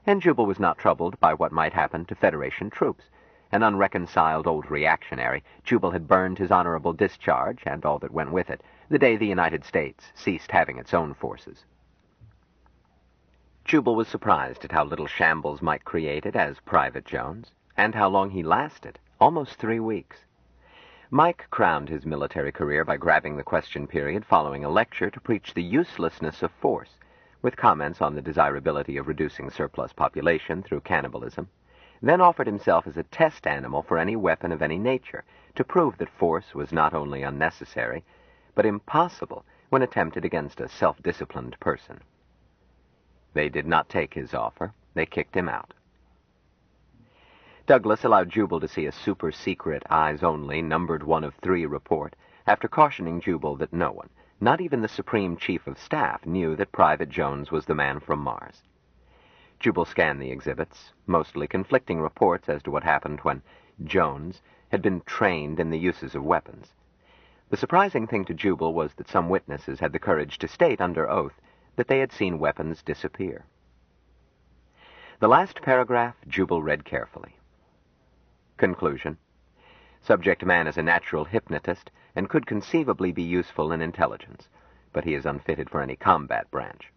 and Jubal was not troubled by what might happen to Federation troops. An unreconciled old reactionary, Jubal had burned his honorable discharge, and all that went with it, the day the United States ceased having its own forces. Jubal was surprised at how little shambles Mike created as Private Jones, and how long he lasted, almost 3 weeks. Mike crowned his military career by grabbing the question period following a lecture to preach the uselessness of force, with comments on the desirability of reducing surplus population through cannibalism, then offered himself as a test animal for any weapon of any nature, to prove that force was not only unnecessary, but impossible when attempted against a self-disciplined person. They did not take his offer. They kicked him out. Douglas allowed Jubal to see a super-secret, eyes-only, numbered 1 of 3 report, after cautioning Jubal that no one, not even the Supreme Chief of Staff, knew that Private Jones was the man from Mars. Jubal scanned the exhibits, mostly conflicting reports as to what happened when Jones had been trained in the uses of weapons. The surprising thing to Jubal was that some witnesses had the courage to state under oath that they had seen weapons disappear. The last paragraph Jubal read carefully. Conclusion. Subject man is a natural hypnotist and could conceivably be useful in intelligence, but he is unfitted for any combat branch.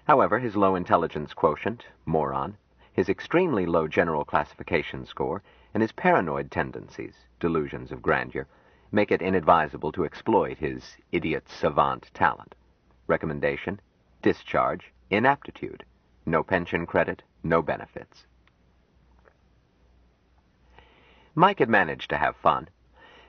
However, his low intelligence quotient, moron, his extremely low general classification score, and his paranoid tendencies, delusions of grandeur, make it inadvisable to exploit his idiot savant talent. Recommendation: discharge, inaptitude, no pension credit, no benefits. Mike had managed to have fun.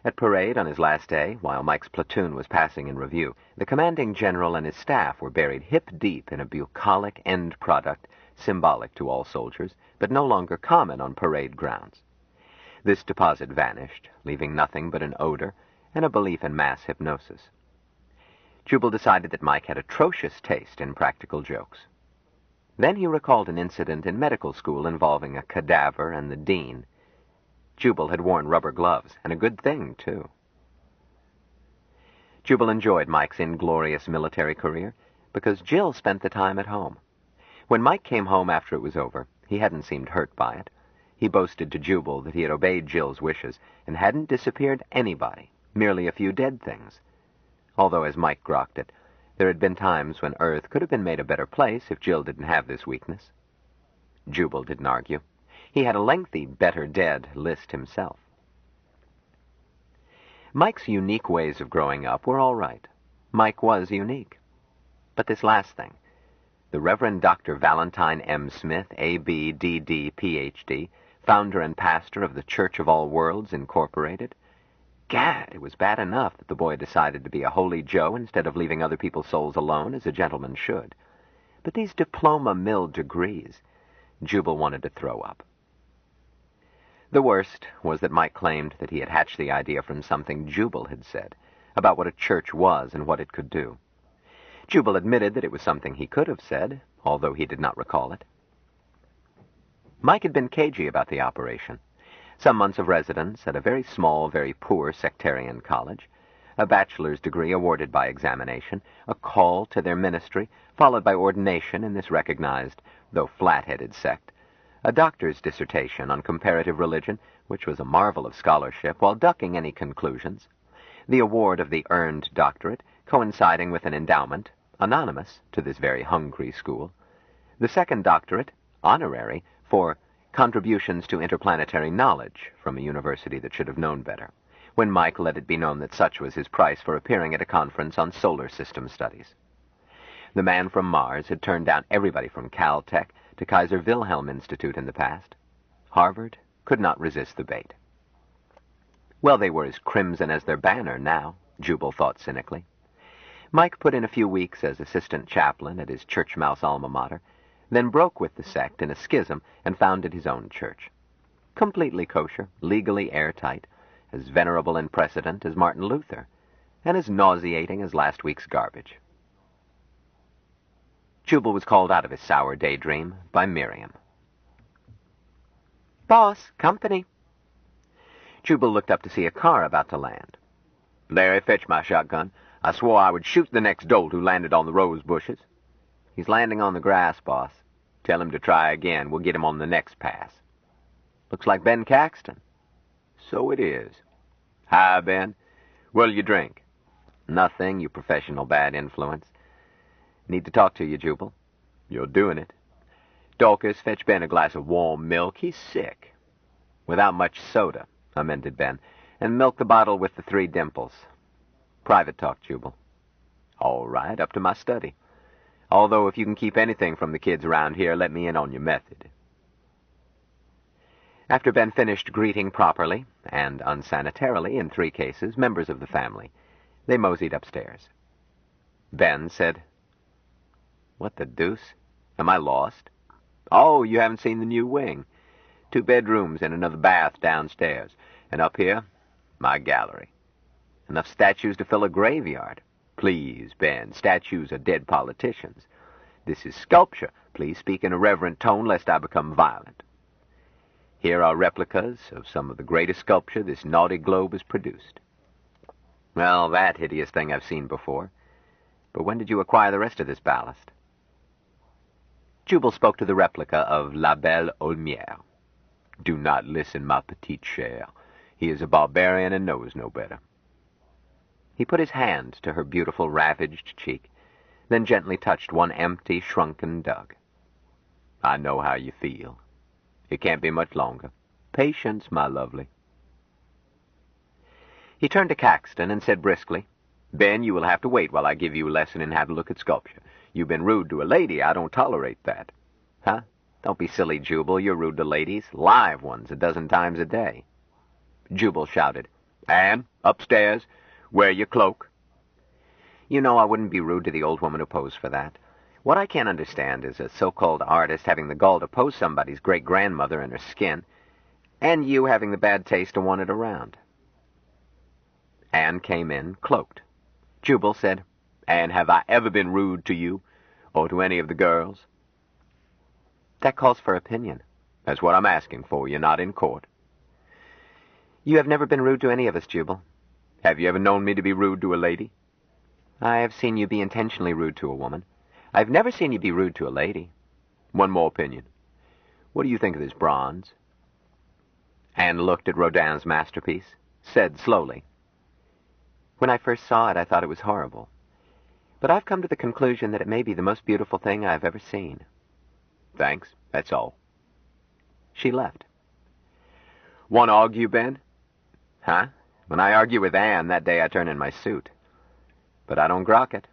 At parade on his last day, while Mike's platoon was passing in review, the commanding general and his staff were buried hip-deep in a bucolic end product, symbolic to all soldiers, but no longer common on parade grounds. This deposit vanished, leaving nothing but an odor and a belief in mass hypnosis. Jubal decided that Mike had atrocious taste in practical jokes. Then he recalled an incident in medical school involving a cadaver and the dean. Jubal had worn rubber gloves, and a good thing, too. Jubal enjoyed Mike's inglorious military career because Jill spent the time at home. When Mike came home after it was over, he hadn't seemed hurt by it. He boasted to Jubal that he had obeyed Jill's wishes and hadn't disappeared anybody, merely a few dead things. Although, as Mike grokked it, there had been times when Earth could have been made a better place if Jill didn't have this weakness. Jubal didn't argue. He had a lengthy better dead list himself. Mike's unique ways of growing up were all right. Mike was unique. But this last thing, the Reverend Dr. Valentine M. Smith, A.B., D.D., Ph.D., founder and pastor of the Church of All Worlds, Incorporated, Gad, it was bad enough that the boy decided to be a holy Joe instead of leaving other people's souls alone as a gentleman should. But these diploma-mill degrees, Jubal wanted to throw up. The worst was that Mike claimed that he had hatched the idea from something Jubal had said about what a church was and what it could do. Jubal admitted that it was something he could have said, although he did not recall it. Mike had been cagey about the operation. Some months of residence at a very small, very poor sectarian college, a bachelor's degree awarded by examination, a call to their ministry, followed by ordination in this recognized, though flat-headed sect, a doctor's dissertation on comparative religion, which was a marvel of scholarship, while ducking any conclusions, the award of the earned doctorate, coinciding with an endowment, anonymous to this very hungry school, the second doctorate, honorary, for contributions to interplanetary knowledge from a university that should have known better, when Mike let it be known that such was his price for appearing at a conference on solar system studies. The man from Mars had turned down everybody from Caltech to Kaiser Wilhelm Institute in the past. Harvard could not resist the bait. Well, they were as crimson as their banner now, Jubal thought cynically. Mike put in a few weeks as assistant chaplain at his church mouse alma mater, then broke with the sect in a schism and founded his own church. Completely kosher, legally airtight, as venerable in precedent as Martin Luther, and as nauseating as last week's garbage. Jubal was called out of his sour daydream by Miriam. "Boss, company." Jubal looked up to see a car about to land. "Larry, fetch my shotgun. I swore I would shoot the next dolt who landed on the rose bushes." "He's landing on the grass, boss." "Tell him to try again. We'll get him on the next pass." "Looks like Ben Caxton." "So it is. Hi, Ben. What'll you drink?" "Nothing, you professional bad influence." "Need to talk to you, Jubal." "You're doing it." "Dorcas, fetch Ben a glass of warm milk. He's sick." "Without much soda," amended Ben, "and milk the bottle with the 3 dimples. Private talk, Jubal." "All right, up to my study. Although if you can keep anything from the kids around here, let me in on your method." After Ben finished greeting properly, and unsanitarily in 3 cases, members of the family, they moseyed upstairs. Ben said, "What the deuce? Am I lost?" "Oh, you haven't seen the new wing. 2 bedrooms and another bath downstairs. And up here, my gallery. Enough statues to fill a graveyard. Please, Ben, statues are dead politicians. This is sculpture. Please speak in a reverent tone, lest I become violent. Here are replicas of some of the greatest sculpture this naughty globe has produced." "Well, that hideous thing I've seen before. But when did you acquire the rest of this ballast?" Jubal spoke to the replica of La Belle Olmière. "Do not listen, ma petite chère. He is a barbarian and knows no better." He put his hand to her beautiful, ravaged cheek, then gently touched one empty, shrunken dug. "I know how you feel. It can't be much longer. Patience, my lovely." He turned to Caxton and said briskly, "Ben, you will have to wait while I give you a lesson in how to look at sculpture. You've been rude to a lady. I don't tolerate that." "Huh? Don't be silly, Jubal. You're rude to ladies. Live ones 12 times a day." Jubal shouted, "Anne, upstairs. Wear your cloak." "You know I wouldn't be rude to the old woman who posed for that. What I can't understand is a so-called artist having the gall to pose somebody's great-grandmother in her skin, and you having the bad taste to want it around." Anne came in, cloaked. Jubal said, "Anne, have I ever been rude to you, or to any of the girls?" "That calls for opinion." "That's what I'm asking for. You're not in court." "You have never been rude to any of us, Jubal." "Have you ever known me to be rude to a lady?" "I have seen you be intentionally rude to a woman. I've never seen you be rude to a lady." "One more opinion. What do you think of this bronze?" Anne looked at Rodin's masterpiece, said slowly, "When I first saw it, I thought it was horrible. But I've come to the conclusion that it may be the most beautiful thing I've ever seen." "Thanks. That's all." She left. "Want to argue, Ben?" "Huh? When I argue with Anne, that day I turn in my suit. But I don't grok it."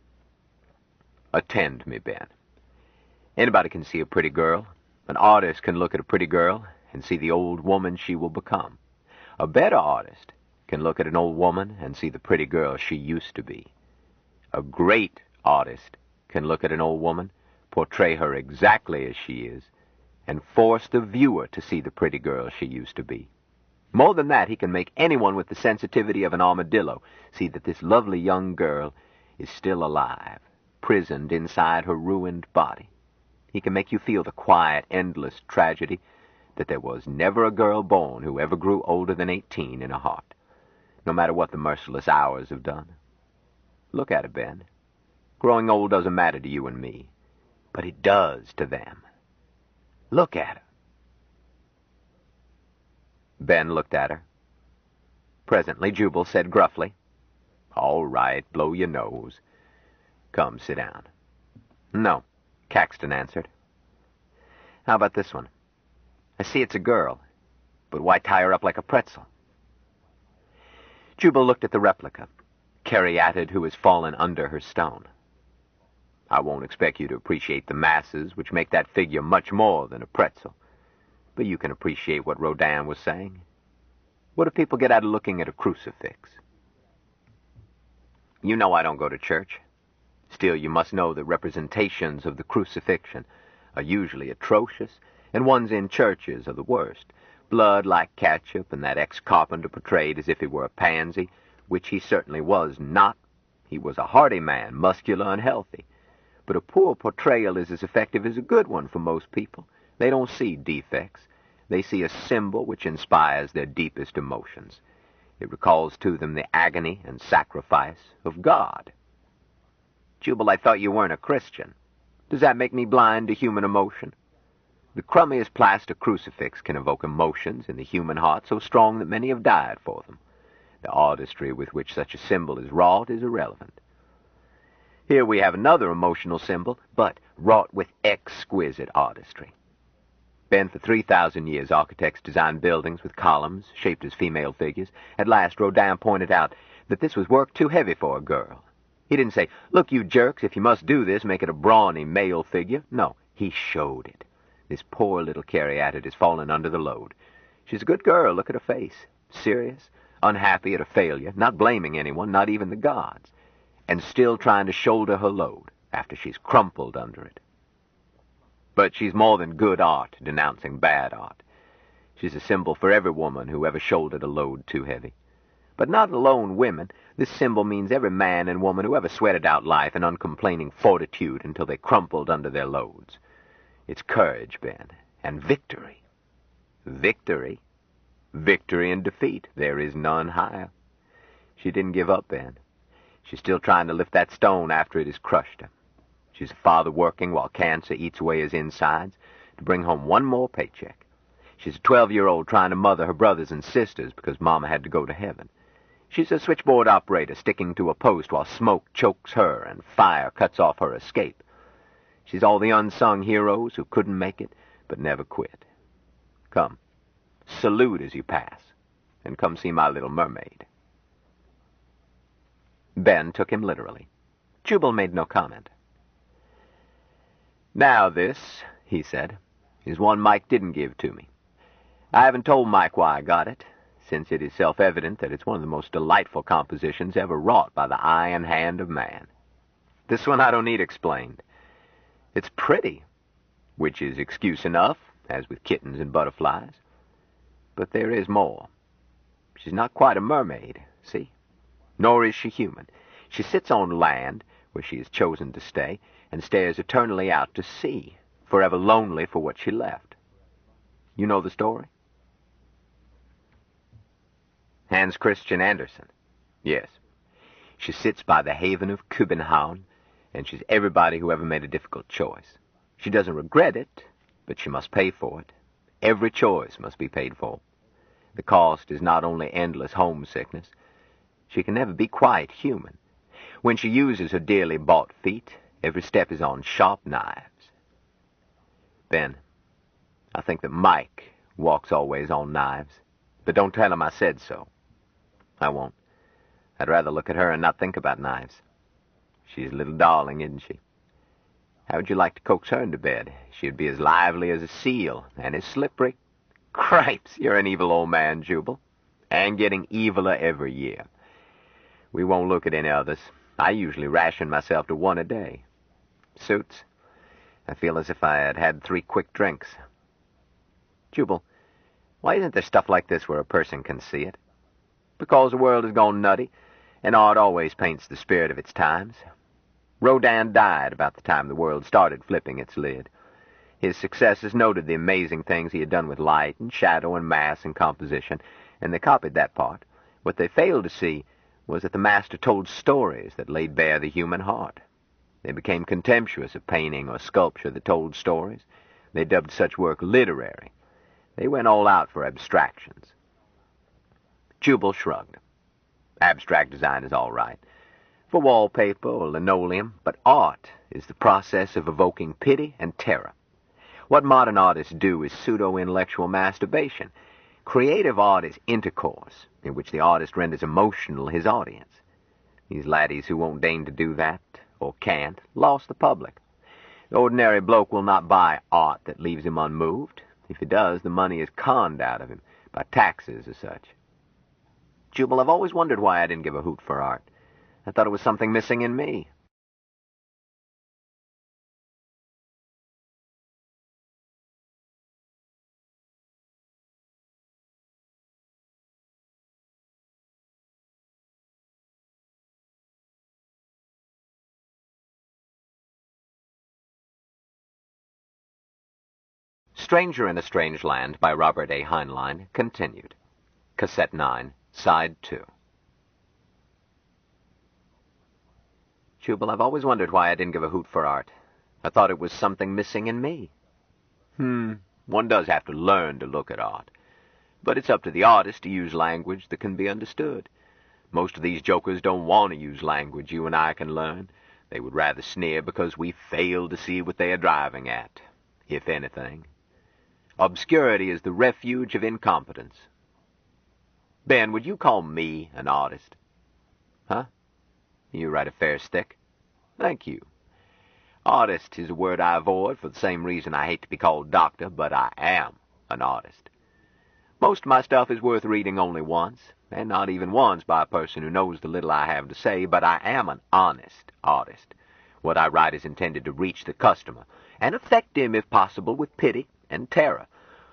"Attend me, Ben. Anybody can see a pretty girl. An artist can look at a pretty girl and see the old woman she will become. A better artist can look at an old woman and see the pretty girl she used to be. A great artist can look at an old woman, portray her exactly as she is, and force the viewer to see the pretty girl she used to be. More than that, he can make anyone with the sensitivity of an armadillo see that this lovely young girl is still alive, prisoned inside her ruined body. He can make you feel the quiet, endless tragedy that there was never a girl born who ever grew older than 18 in her heart, no matter what the merciless hours have done. Look at it, Ben. Growing old doesn't matter to you and me, but it does to them. Look at her. Ben looked at her. Presently, Jubal said gruffly, "All right, blow your nose. Come, sit down." "No," Caxton answered. "How about this one? I see it's a girl, but why tie her up like a pretzel?" Jubal looked at the replica, caryatid who has fallen under her stone. "I won't expect you to appreciate the masses, which make that figure much more than a pretzel. But you can appreciate what Rodin was saying. What do people get out of looking at a crucifix? You know I don't go to church. Still, you must know that representations of the crucifixion are usually atrocious, and ones in churches are the worst. Blood like ketchup, and that ex-carpenter portrayed as if he were a pansy, which he certainly was not. He was a hearty man, muscular and healthy. But a poor portrayal is as effective as a good one for most people. They don't see defects. They see a symbol which inspires their deepest emotions. It recalls to them the agony and sacrifice of God. Jubal, I thought you weren't a Christian. Does that make me blind to human emotion? The crummiest plaster crucifix can evoke emotions in the human heart so strong that many have died for them. The artistry with which such a symbol is wrought is irrelevant. Here we have another emotional symbol, but wrought with exquisite artistry. Ben, for 3,000 years, architects designed buildings with columns shaped as female figures. At last, Rodin pointed out that this was work too heavy for a girl. He didn't say, "Look, you jerks, if you must do this, make it a brawny male figure." No, he showed it. This poor little caryatid has fallen under the load. She's a good girl, look at her face. Serious, unhappy at her failure, not blaming anyone, not even the gods, and still trying to shoulder her load after she's crumpled under it. But she's more than good art denouncing bad art. She's a symbol for every woman who ever shouldered a load too heavy. But not alone women. This symbol means every man and woman who ever sweated out life in uncomplaining fortitude until they crumpled under their loads. It's courage, Ben, and victory. Victory? Victory and defeat. There is none higher. She didn't give up, Ben. She's still trying to lift that stone after it has crushed her. She's a father working while cancer eats away his insides to bring home one more paycheck. She's a 12-year-old trying to mother her brothers and sisters because Mama had to go to heaven. She's a switchboard operator sticking to a post while smoke chokes her and fire cuts off her escape. She's all the unsung heroes who couldn't make it but never quit. Come, salute as you pass, and come see my little mermaid. Ben took him literally. Jubal made no comment. "Now this," he said, "is one Mike didn't give to me. I haven't told Mike why I got it, since it is self-evident that it's one of the most delightful compositions ever wrought by the eye and hand of man. This one I don't need explained. It's pretty, which is excuse enough, as with kittens and butterflies. But there is more. She's not quite a mermaid, see? Nor is she human. She sits on land, where she has chosen to stay, and stares eternally out to sea, forever lonely for what she left. You know the story? Hans Christian Andersen. Yes. She sits by the haven of Kubenhauen, and she's everybody who ever made a difficult choice. She doesn't regret it, but she must pay for it. Every choice must be paid for. The cost is not only endless homesickness. She can never be quite human. When she uses her dearly bought feet, every step is on sharp knives. Ben, I think that Mike walks always on knives, but don't tell him I said so. I won't. I'd rather look at her and not think about knives. She's a little darling, isn't she? How would you like to coax her into bed? She'd be as lively as a seal, and as slippery. Cripes, you're an evil old man, Jubal. and getting eviler every year. We won't look at any others. I usually ration myself to one a day. Suits. I feel as if I had had 3 quick drinks. Jubal, why isn't there stuff like this where a person can see it? Because the world has gone nutty, and art always paints the spirit of its times. Rodin died about the time the world started flipping its lid. His successors noted the amazing things he had done with light and shadow and mass and composition, and they copied that part. What they failed to see was that the master told stories that laid bare the human heart. They became contemptuous of painting or sculpture that told stories. They dubbed such work literary. They went all out for abstractions. Jubal shrugged. Abstract design is all right, for wallpaper or linoleum, but art is the process of evoking pity and terror. What modern artists do is pseudo-intellectual masturbation. Creative art is intercourse, in which the artist renders emotional his audience. These laddies who won't deign to do that, or can't, lost the public. The ordinary bloke will not buy art that leaves him unmoved. If he does, the money is conned out of him, by taxes or such. Jubal, I've always wondered why I didn't give a hoot for art. I thought it was something missing in me. Stranger in a Strange Land by Robert A. Heinlein continued. Cassette 9, Side 2. Jubal, I've always wondered why I didn't give a hoot for art. I thought it was something missing in me. One does have to learn to look at art. But it's up to the artist to use language that can be understood. Most of these jokers don't want to use language you and I can learn. They would rather sneer because we fail to see what they are driving at, if anything. Obscurity is the refuge of incompetence. Ben, would you call me an artist? Huh? You write a fair stick. Thank you. Artist is a word I avoid for the same reason I hate to be called doctor, but I am an artist. Most of my stuff is worth reading only once, and not even once by a person who knows the little I have to say, but I am an honest artist. What I write is intended to reach the customer, and affect him, if possible, with pity and terror,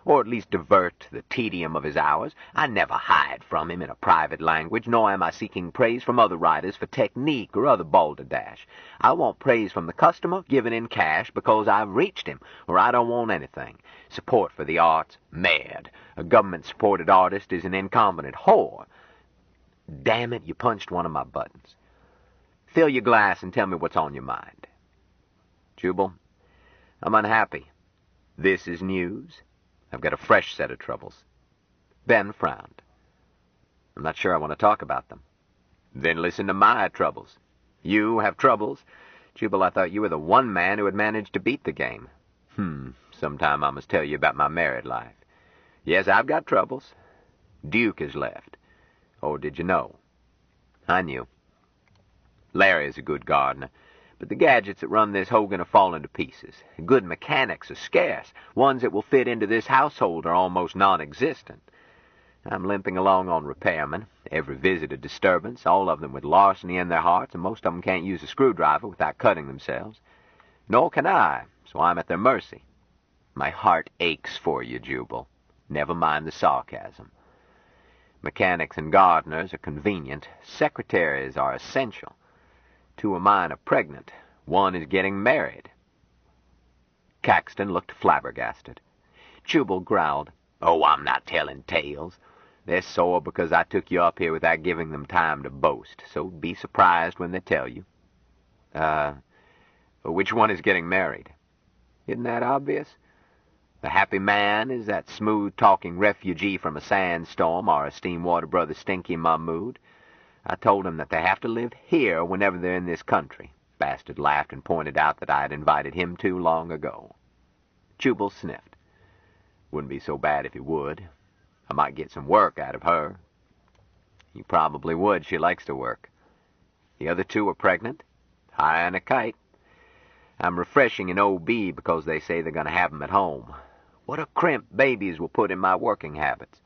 or at least divert the tedium of his hours. I never hide from him in a private language, nor am I seeking praise from other writers for technique or other balderdash. I want praise from the customer, given in cash, because I've reached him, or I don't want anything. Support for the arts, mad. A government-supported artist is an incompetent whore. Damn it, you punched one of my buttons. Fill your glass and tell me what's on your mind. Jubal, I'm unhappy. This is news. I've got a fresh set of troubles. Ben frowned. I'm not sure I want to talk about them. Then listen to my troubles. You have troubles? Jubal, I thought you were the one man who had managed to beat the game. Sometime I must tell you about my married life. Yes, I've got troubles. Duke has left. Oh, did you know? I knew. Larry is a good gardener, but the gadgets that run this Hogan are falling to pieces. Good mechanics are scarce. Ones that will fit into this household are almost non-existent. I'm limping along on repairmen. Every visit a disturbance, all of them with larceny in their hearts, and most of them can't use a screwdriver without cutting themselves. Nor can I, so I'm at their mercy. My heart aches for you, Jubal. Never mind the sarcasm. Mechanics and gardeners are convenient. Secretaries are essential. 2 of mine are pregnant. 1 is getting married. Caxton looked flabbergasted. Jubal growled, Oh, I'm not telling tales. They're sore because I took you up here without giving them time to boast, so be surprised when they tell you. Which one is getting married? Isn't that obvious? The happy man is that smooth-talking refugee from a sandstorm, our esteemed water brother Stinky Mahmood. I told him that they have to live here whenever they're in this country. Bastard laughed and pointed out that I had invited him too long ago. Jubal sniffed. Wouldn't be so bad if he would. I might get some work out of her. You probably would. She likes to work. The other 2 are pregnant. High on a kite. I'm refreshing an OB because they say they're going to have 'em at home. What a crimp babies will put in my working habits.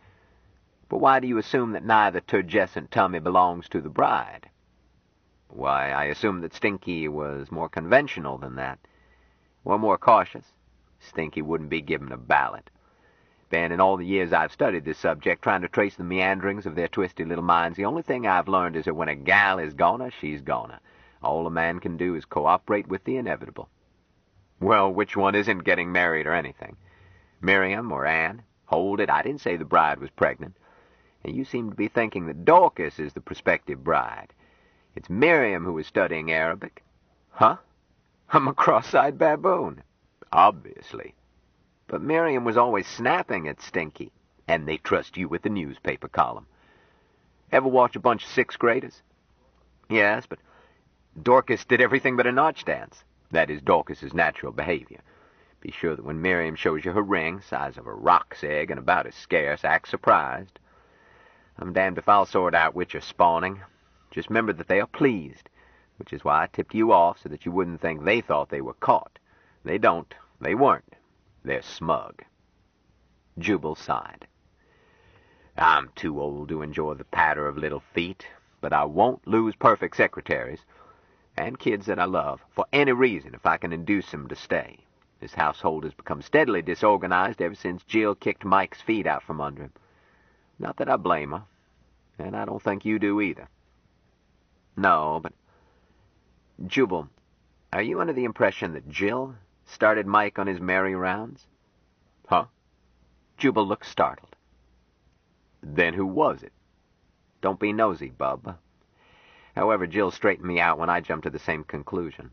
But why do you assume that neither turgescent tummy belongs to the bride? Why, I assume that Stinky was more conventional than that, or more cautious. Stinky wouldn't be given a ballot. Ben, in all the years I've studied this subject, trying to trace the meanderings of their twisty little minds, the only thing I've learned is that when a gal is gonna, she's gonna. All a man can do is cooperate with the inevitable. Well, which one isn't getting married or anything? Miriam or Anne? Hold it, I didn't say the bride was pregnant. And you seem to be thinking that Dorcas is the prospective bride. It's Miriam who is studying Arabic. Huh? I'm a cross-eyed baboon. Obviously. But Miriam was always snapping at Stinky, and they trust you with the newspaper column. Ever watch a bunch of sixth graders? Yes, but Dorcas did everything but a notch dance. That is Dorcas's natural behavior. Be sure that when Miriam shows you her ring, size of a roc's egg and about as scarce, act surprised. I'm damned if I'll sort out which are spawning. Just remember that they are pleased, which is why I tipped you off so that you wouldn't think they thought they were caught. They don't. They weren't. They're smug. Jubal sighed. I'm too old to enjoy the patter of little feet, but I won't lose perfect secretaries and kids that I love for any reason if I can induce them to stay. This household has become steadily disorganized ever since Jill kicked Mike's feet out from under him. Not that I blame her, and I don't think you do either. No, but... Jubal, are you under the impression that Jill started Mike on his merry rounds? Huh? Jubal looked startled. Then who was it? Don't be nosy, bub. However, Jill straightened me out when I jumped to the same conclusion.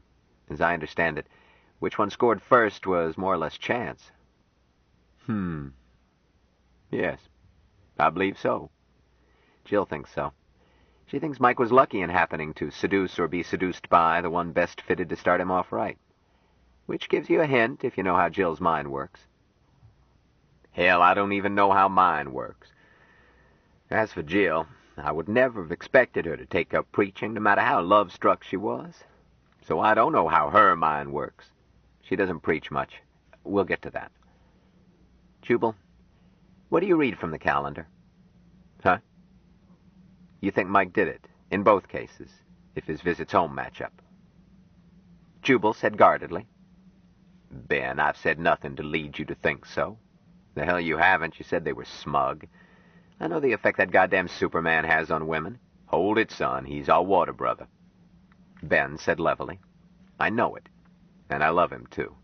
As I understand it, which one scored first was more or less chance. Yes, I believe so. Jill thinks so. She thinks Mike was lucky in happening to seduce or be seduced by the one best fitted to start him off right. Which gives you a hint if you know how Jill's mind works. Hell, I don't even know how mine works. As for Jill, I would never have expected her to take up preaching, no matter how love-struck she was. So I don't know how her mind works. She doesn't preach much. We'll get to that. Jubal, what do you read from the calendar? Huh? You think Mike did it, in both cases, if his visits home match up? Jubal said guardedly. Ben, I've said nothing to lead you to think so. The hell you haven't. You said they were smug. I know the effect that goddamn Superman has on women. Hold it, son. He's our water brother. Ben said levelly. I know it, and I love him, too.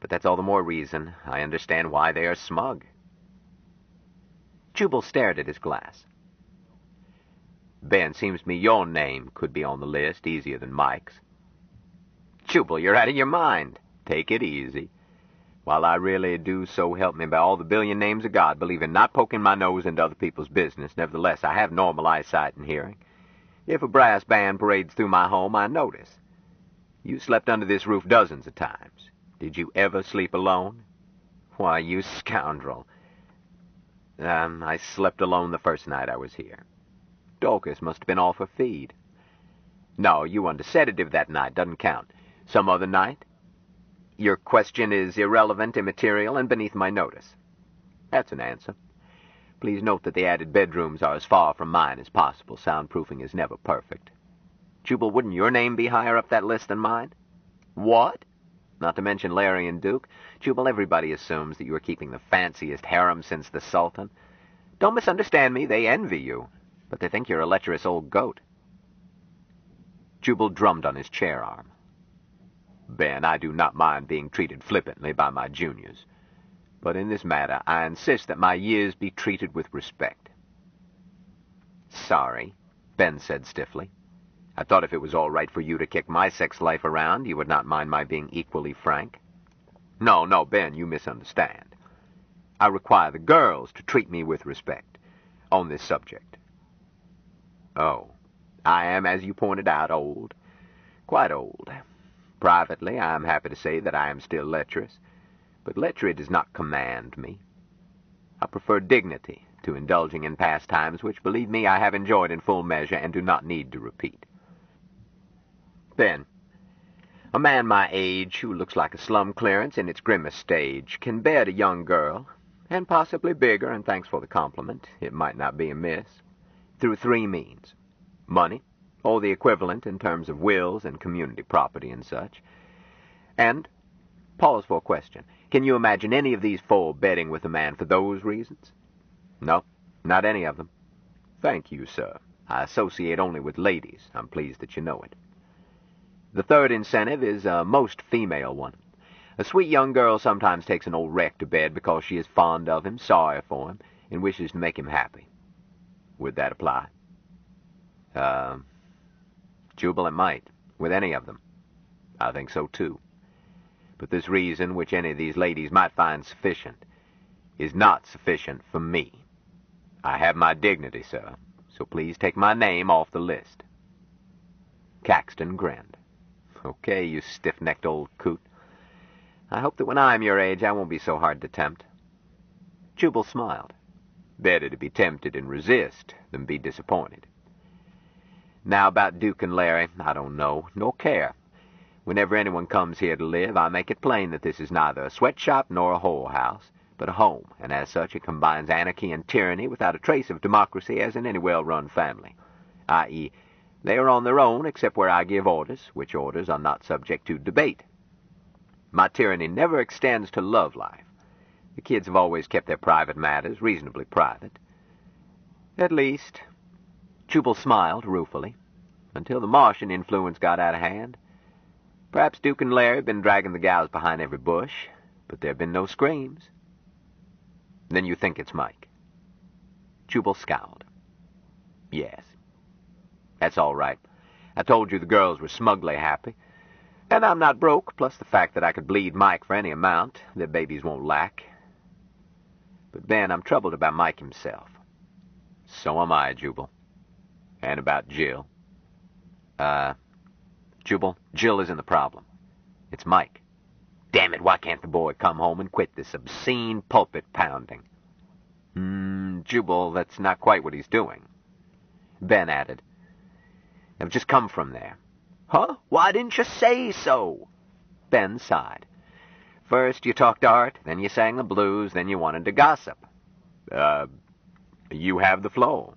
But that's all the more reason I understand why they are smug. Jubal stared at his glass. Ben, seems to me your name could be on the list easier than Mike's. Jubal, you're out of your mind. Take it easy. While I really do, so help me by all the billion names of God, believe in not poking my nose into other people's business, nevertheless, I have normal eyesight and hearing. If a brass band parades through my home, I notice. You slept under this roof dozens of times. Did you ever sleep alone? Why, you scoundrel. I slept alone the first night I was here. Dorcas must have been off her feed. No, you under sedative that night. Doesn't count. Some other night? Your question is irrelevant, immaterial, and beneath my notice. That's an answer. Please note that the added bedrooms are as far from mine as possible. Soundproofing is never perfect. Jubal, wouldn't your name be higher up that list than mine? What? Not to mention Larry and Duke. Jubal, everybody assumes that you are keeping the fanciest harem since the Sultan. Don't misunderstand me. They envy you. But they think you're a lecherous old goat. Jubal drummed on his chair arm. Ben, I do not mind being treated flippantly by my juniors. But in this matter, I insist that my years be treated with respect. Sorry, Ben said stiffly. I thought if it was all right for you to kick my sex life around, you would not mind my being equally frank. No, Ben, you misunderstand. I require the girls to treat me with respect on this subject. Oh, I am, as you pointed out, old. Quite old. Privately, I am happy to say that I am still lecherous, but lechery does not command me. I prefer dignity to indulging in pastimes which, believe me, I have enjoyed in full measure and do not need to repeat. Ben, a man my age, who looks like a slum clearance in its grimmest stage, can bear a young girl, and possibly bigger, and thanks for the compliment, it might not be amiss, through 3 means. Money, or the equivalent in terms of wills and community property and such. And, pause for a question, can you imagine any of these 4 betting with a man for those reasons? No, not any of them. Thank you, sir. I associate only with ladies. I'm pleased that you know it. The 3rd incentive is a most female one. A sweet young girl sometimes takes an old wreck to bed because she is fond of him, sorry for him, and wishes to make him happy. Would that apply? Jubal, it might, with any of them. I think so, too. But this reason, which any of these ladies might find sufficient, is not sufficient for me. I have my dignity, sir, so please take my name off the list. Caxton grinned. Okay, you stiff-necked old coot. I hope that when I'm your age, I won't be so hard to tempt. Jubal smiled. Better to be tempted and resist than be disappointed. Now, about Duke and Larry, I don't know, nor care. Whenever anyone comes here to live, I make it plain that this is neither a sweatshop nor a whorehouse, but a home, and as such it combines anarchy and tyranny without a trace of democracy as in any well-run family, i.e., they are on their own except where I give orders, which orders are not subject to debate. My tyranny never extends to love life. The kids have always kept their private matters reasonably private. At least, Jubal smiled ruefully, until the Martian influence got out of hand. Perhaps Duke and Larry have been dragging the gals behind every bush, but there have been no screams. Then you think it's Mike? Jubal scowled. Yes. That's all right. I told you the girls were smugly happy. And I'm not broke, plus the fact that I could bleed Mike for any amount that babies won't lack. But, Ben, I'm troubled about Mike himself. So am I, Jubal. And about Jill. Jubal, Jill isn't the problem. It's Mike. Damn it, why can't the boy come home and quit this obscene pulpit pounding? Jubal, that's not quite what he's doing. Ben added, I've just come from there. Huh? Why didn't you say so? Ben sighed. First you talked art, then you sang the blues, then you wanted to gossip. You have the flow.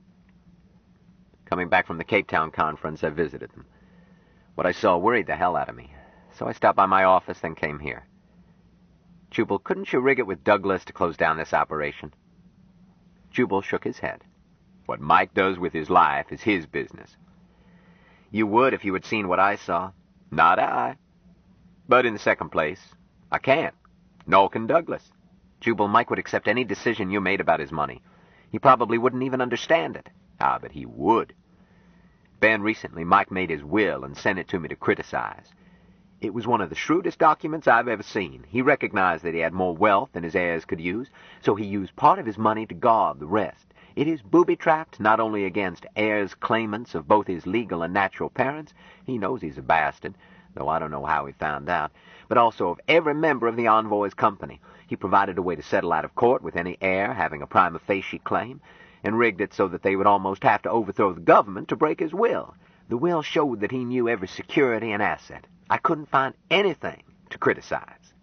Coming back from the Cape Town conference, I visited them. What I saw worried the hell out of me, so I stopped by my office, then came here. Jubal, couldn't you rig it with Douglas to close down this operation? Jubal shook his head. What Mike does with his life is his business. You would if you had seen what I saw. Not I. But in the second place, I can't. Nor can Douglas. Jubal, Mike would accept any decision you made about his money. He probably wouldn't even understand it. Ah, but he would. Ben, recently Mike made his will and sent it to me to criticize. It was one of the shrewdest documents I've ever seen. He recognized that he had more wealth than his heirs could use, so he used part of his money to guard the rest. It is booby-trapped not only against heirs claimants of both his legal and natural parents, he knows he's a bastard, though I don't know how he found out, but also of every member of the Envoy's company. He provided a way to settle out of court with any heir having a prima facie claim, and rigged it so that they would almost have to overthrow the government to break his will. The will showed that he knew every security and asset. I couldn't find anything to criticize.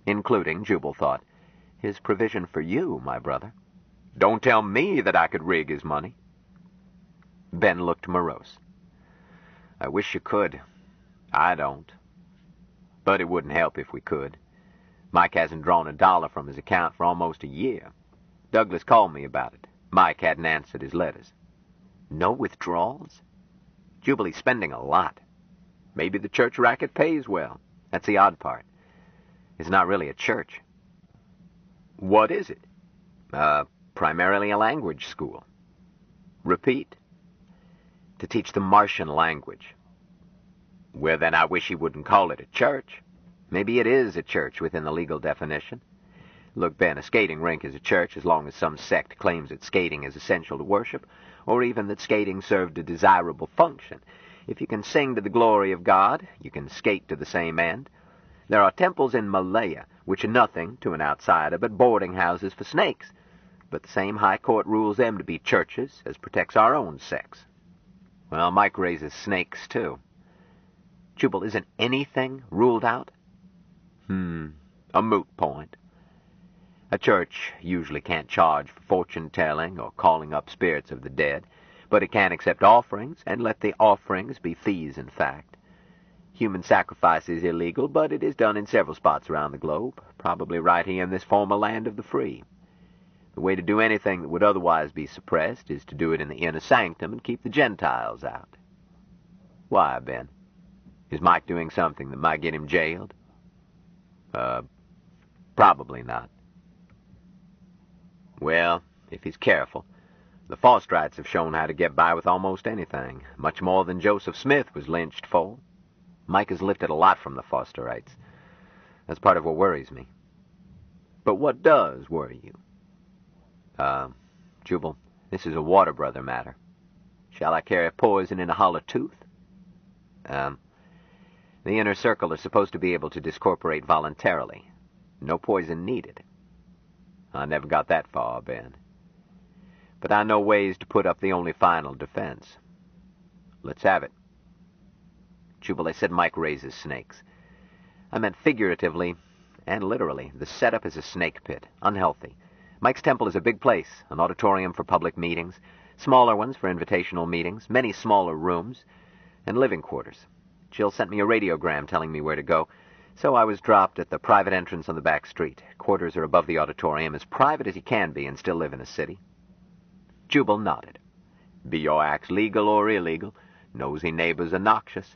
Including, Jubal thought, his provision for you, my brother. Don't tell me that I could rig his money. Ben looked morose. I wish you could. I don't. But it wouldn't help if we could. Mike hasn't drawn $1 from his account for almost a year. Douglas called me about it. Mike hadn't answered his letters. No withdrawals? Jubilee's spending a lot. Maybe the church racket pays well. That's the odd part. It's not really a church. What is it? Primarily a language school. Repeat. To teach the Martian language. Well, then I wish he wouldn't call it a church. Maybe it is a church within the legal definition. Look, Ben, a skating rink is a church as long as some sect claims that skating is essential to worship, or even that skating served a desirable function. If you can sing to the glory of God, you can skate to the same end. There are temples in Malaya, which are nothing to an outsider but boarding houses for snakes. But the same high court rules them to be churches as protects our own sex. Well, Mike raises snakes, too. Jubal, isn't anything ruled out? A moot point. A church usually can't charge for fortune-telling or calling up spirits of the dead, but it can accept offerings and let the offerings be fees, in fact. Human sacrifice is illegal, but it is done in several spots around the globe, probably right here in this former land of the free. The way to do anything that would otherwise be suppressed is to do it in the inner sanctum and keep the Gentiles out. Why, Ben? Is Mike doing something that might get him jailed? Probably not. Well, if he's careful, the Fosterites have shown how to get by with almost anything, much more than Joseph Smith was lynched for. Mike has lifted a lot from the Fosterites. That's part of what worries me. But what does worry you? Jubal, this is a water brother matter. Shall I carry poison in a hollow tooth? The inner circle are supposed to be able to discorporate voluntarily. No poison needed. I never got that far, Ben. But I know ways to put up the only final defense. Let's have it. Jubal, I said Mike raises snakes. I meant figuratively and literally. The setup is a snake pit, unhealthy. Mike's temple is a big place, an auditorium for public meetings, smaller ones for invitational meetings, many smaller rooms, and living quarters. Jill sent me a radiogram telling me where to go, so I was dropped at the private entrance on the back street. Quarters are above the auditorium, as private as you can be and still live in a city. Jubal nodded. Be your acts legal or illegal, nosy neighbors are noxious.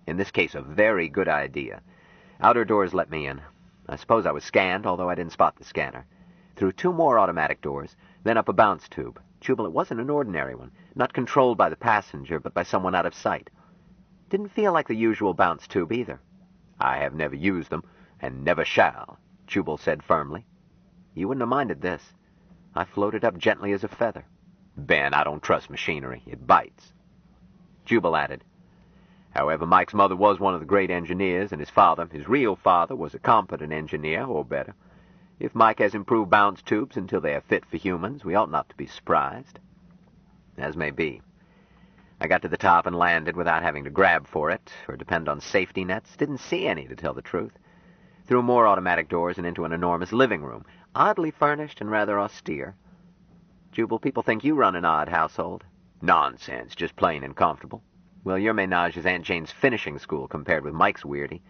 In this case, a very good idea. Outer doors let me in. I suppose I was scanned, although I didn't spot the scanner. Through 2 more automatic doors, then up a bounce tube. Jubal, it wasn't an ordinary one, not controlled by the passenger, but by someone out of sight. Didn't feel like the usual bounce tube either. I have never used them, and never shall, Jubal said firmly. You wouldn't have minded this. I floated up gently as a feather. Ben, I don't trust machinery. It bites. Jubal added, however, Mike's mother was one of the great engineers, and his father, his real father, was a competent engineer, or better. If Mike has improved bounce tubes until they are fit for humans, we ought not to be surprised. As may be. I got to the top and landed without having to grab for it, or depend on safety nets. Didn't see any, to tell the truth. Through more automatic doors and into an enormous living room, oddly furnished and rather austere. Jubal, people think you run an odd household. Nonsense, just plain and comfortable. Well, your ménage is Aunt Jane's finishing school compared with Mike's weirdy.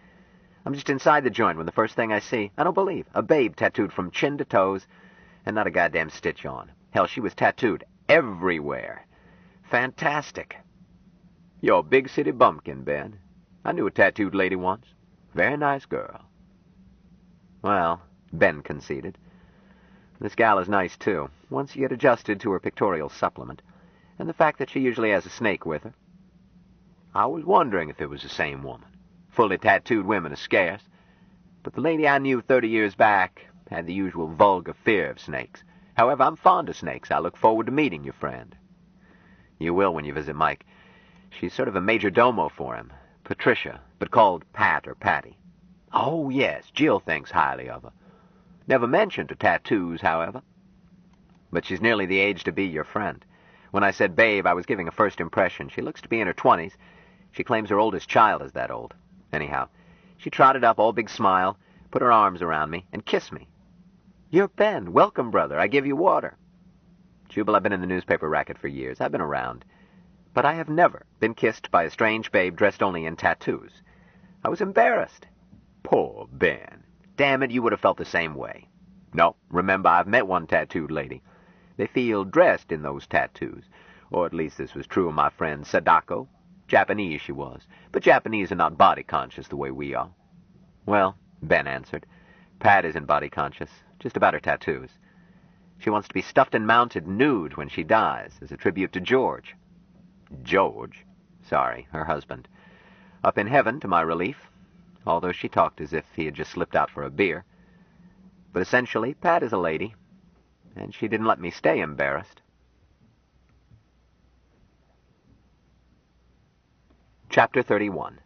I'm just inside the joint when the first thing I see, I don't believe, a babe tattooed from chin to toes, and not a goddamn stitch on. Hell, she was tattooed everywhere. Fantastic. You're a big city bumpkin, Ben. I knew a tattooed lady once. Very nice girl. Well, Ben conceded. This gal is nice, too, once you get adjusted to her pictorial supplement, and the fact that she usually has a snake with her. I was wondering if it was the same woman. Fully tattooed women are scarce, but the lady I knew 30 years back had the usual vulgar fear of snakes. However, I'm fond of snakes. I look forward to meeting your friend. You will when you visit Mike. She's sort of a major domo for him. Patricia, but called Pat or Patty. Oh, yes, Jill thinks highly of her. Never mentioned her tattoos, however. But she's nearly the age to be your friend. When I said babe, I was giving a first impression. She looks to be in her 20s. She claims her oldest child is that old. Anyhow, she trotted up, all big smile, put her arms around me, and kissed me. You're Ben. Welcome, brother. I give you water. Jubal, I've been in the newspaper racket for years. I've been around. But I have never been kissed by a strange babe dressed only in tattoos. I was embarrassed. Poor Ben. Damn it, you would have felt the same way. No, remember, I've met one tattooed lady. They feel dressed in those tattoos. Or at least this was true of my friend Sadako. Japanese she was, but Japanese are not body-conscious the way we are. Well, Ben answered, Pat isn't body-conscious, just about her tattoos. She wants to be stuffed and mounted nude when she dies, as a tribute to George. George? Sorry, her husband. Up in heaven, to my relief, although she talked as if he had just slipped out for a beer. But essentially, Pat is a lady, and she didn't let me stay embarrassed. Chapter 31.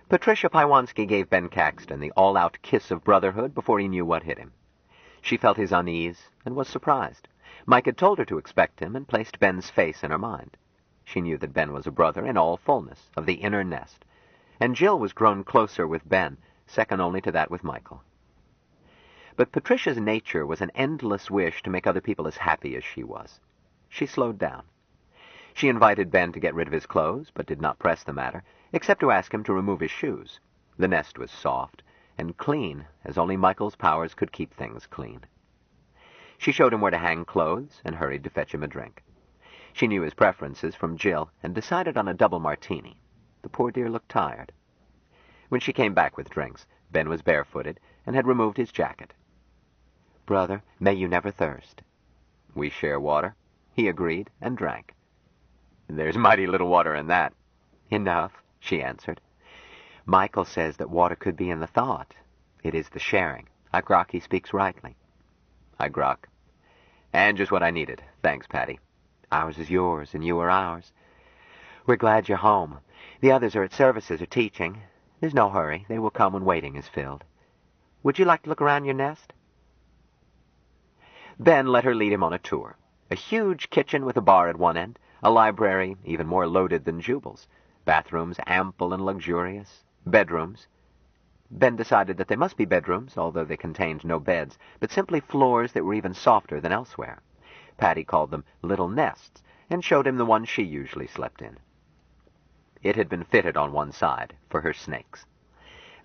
Patricia Paiwanski gave Ben Caxton the all-out kiss of brotherhood before he knew what hit him. She felt his unease and was surprised. Mike had told her to expect him and placed Ben's face in her mind. She knew that Ben was a brother in all fullness, of the inner nest, and Jill was grown closer with Ben, second only to that with Michael. But Patricia's nature was an endless wish to make other people as happy as she was. She slowed down. She invited Ben to get rid of his clothes, but did not press the matter, except to ask him to remove his shoes. The nest was soft and clean, as only Michael's powers could keep things clean. She showed him where to hang clothes and hurried to fetch him a drink. She knew his preferences from Jill and decided on a double martini. The poor dear looked tired. When she came back with drinks, Ben was barefooted and had removed his jacket. "Brother, may you never thirst." "We share water," he agreed and drank. "There's mighty little water in that." "Enough," she answered. "Michael says that water could be in the thought. It is the sharing. I grok he speaks rightly." "I grok. And just what I needed. Thanks, Patty." "Ours is yours, and you are ours. We're glad you're home. The others are at services or teaching. There's no hurry. They will come when waiting is filled. Would you like to look around your nest?" Ben let her lead him on a tour. A huge kitchen with a bar at one end, a library even more loaded than Jubal's, bathrooms ample and luxurious, bedrooms. Ben decided that they must be bedrooms, although they contained no beds, but simply floors that were even softer than elsewhere. Patty called them little nests, and showed him the one she usually slept in. It had been fitted on one side, for her snakes.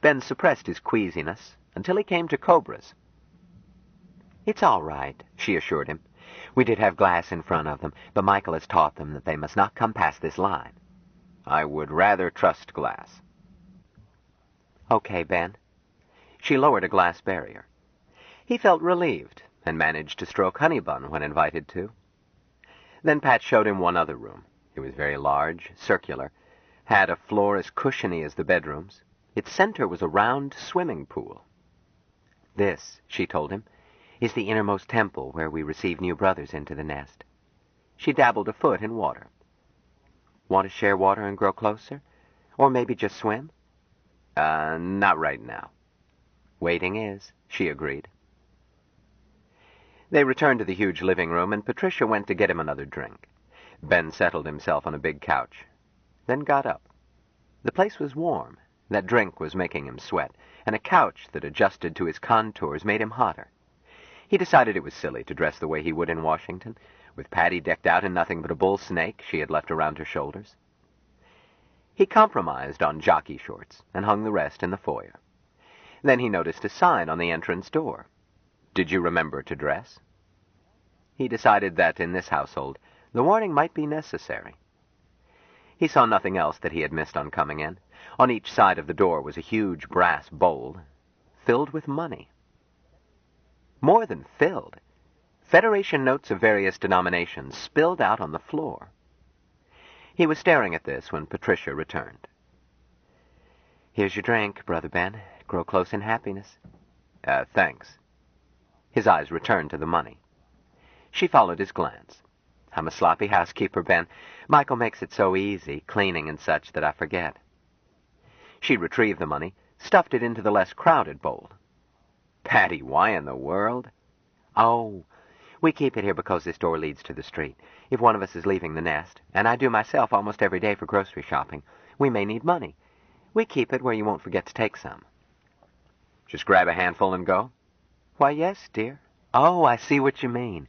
Ben suppressed his queasiness until he came to cobras. "It's all right," she assured him. "We did have glass in front of them, but Michael has taught them that they must not come past this line." "I would rather trust glass." "Okay, Ben." She lowered a glass barrier. He felt relieved and managed to stroke Honeybun when invited to. Then Pat showed him one other room. It was very large, circular, had a floor as cushiony as the bedrooms. Its center was a round swimming pool. "This," she told him, "is the innermost temple where we receive new brothers into the nest." She dabbled a foot in water. "Want to share water and grow closer? Or maybe just swim?" Not right now." "Waiting is," she agreed. They returned to the huge living room, and Patricia went to get him another drink. Ben settled himself on a big couch, then got up. The place was warm. That drink was making him sweat, and a couch that adjusted to his contours made him hotter. He decided it was silly to dress the way he would in Washington, with Patty decked out in nothing but a bull snake she had left around her shoulders. He compromised on jockey shorts and hung the rest in the foyer. Then he noticed a sign on the entrance door. "Did you remember to dress?" He decided that in this household the warning might be necessary. He saw nothing else that he had missed on coming in. On each side of the door was a huge brass bowl filled with money. More than filled. Federation notes of various denominations spilled out on the floor. He was staring at this when Patricia returned. "Here's your drink, Brother Ben. Grow close in happiness." Thanks." His eyes returned to the money. She followed his glance. "I'm a sloppy housekeeper, Ben. Michael makes it so easy, cleaning and such, that I forget." She retrieved the money, stuffed it into the less crowded bowl. "Patty, why in the world?" "Oh, we keep it here because this door leads to the street. If one of us is leaving the nest, and I do myself almost every day for grocery shopping, we may need money. We keep it where you won't forget to take some." "Just grab a handful and go?" "Why, yes, dear." "Oh, I see what you mean.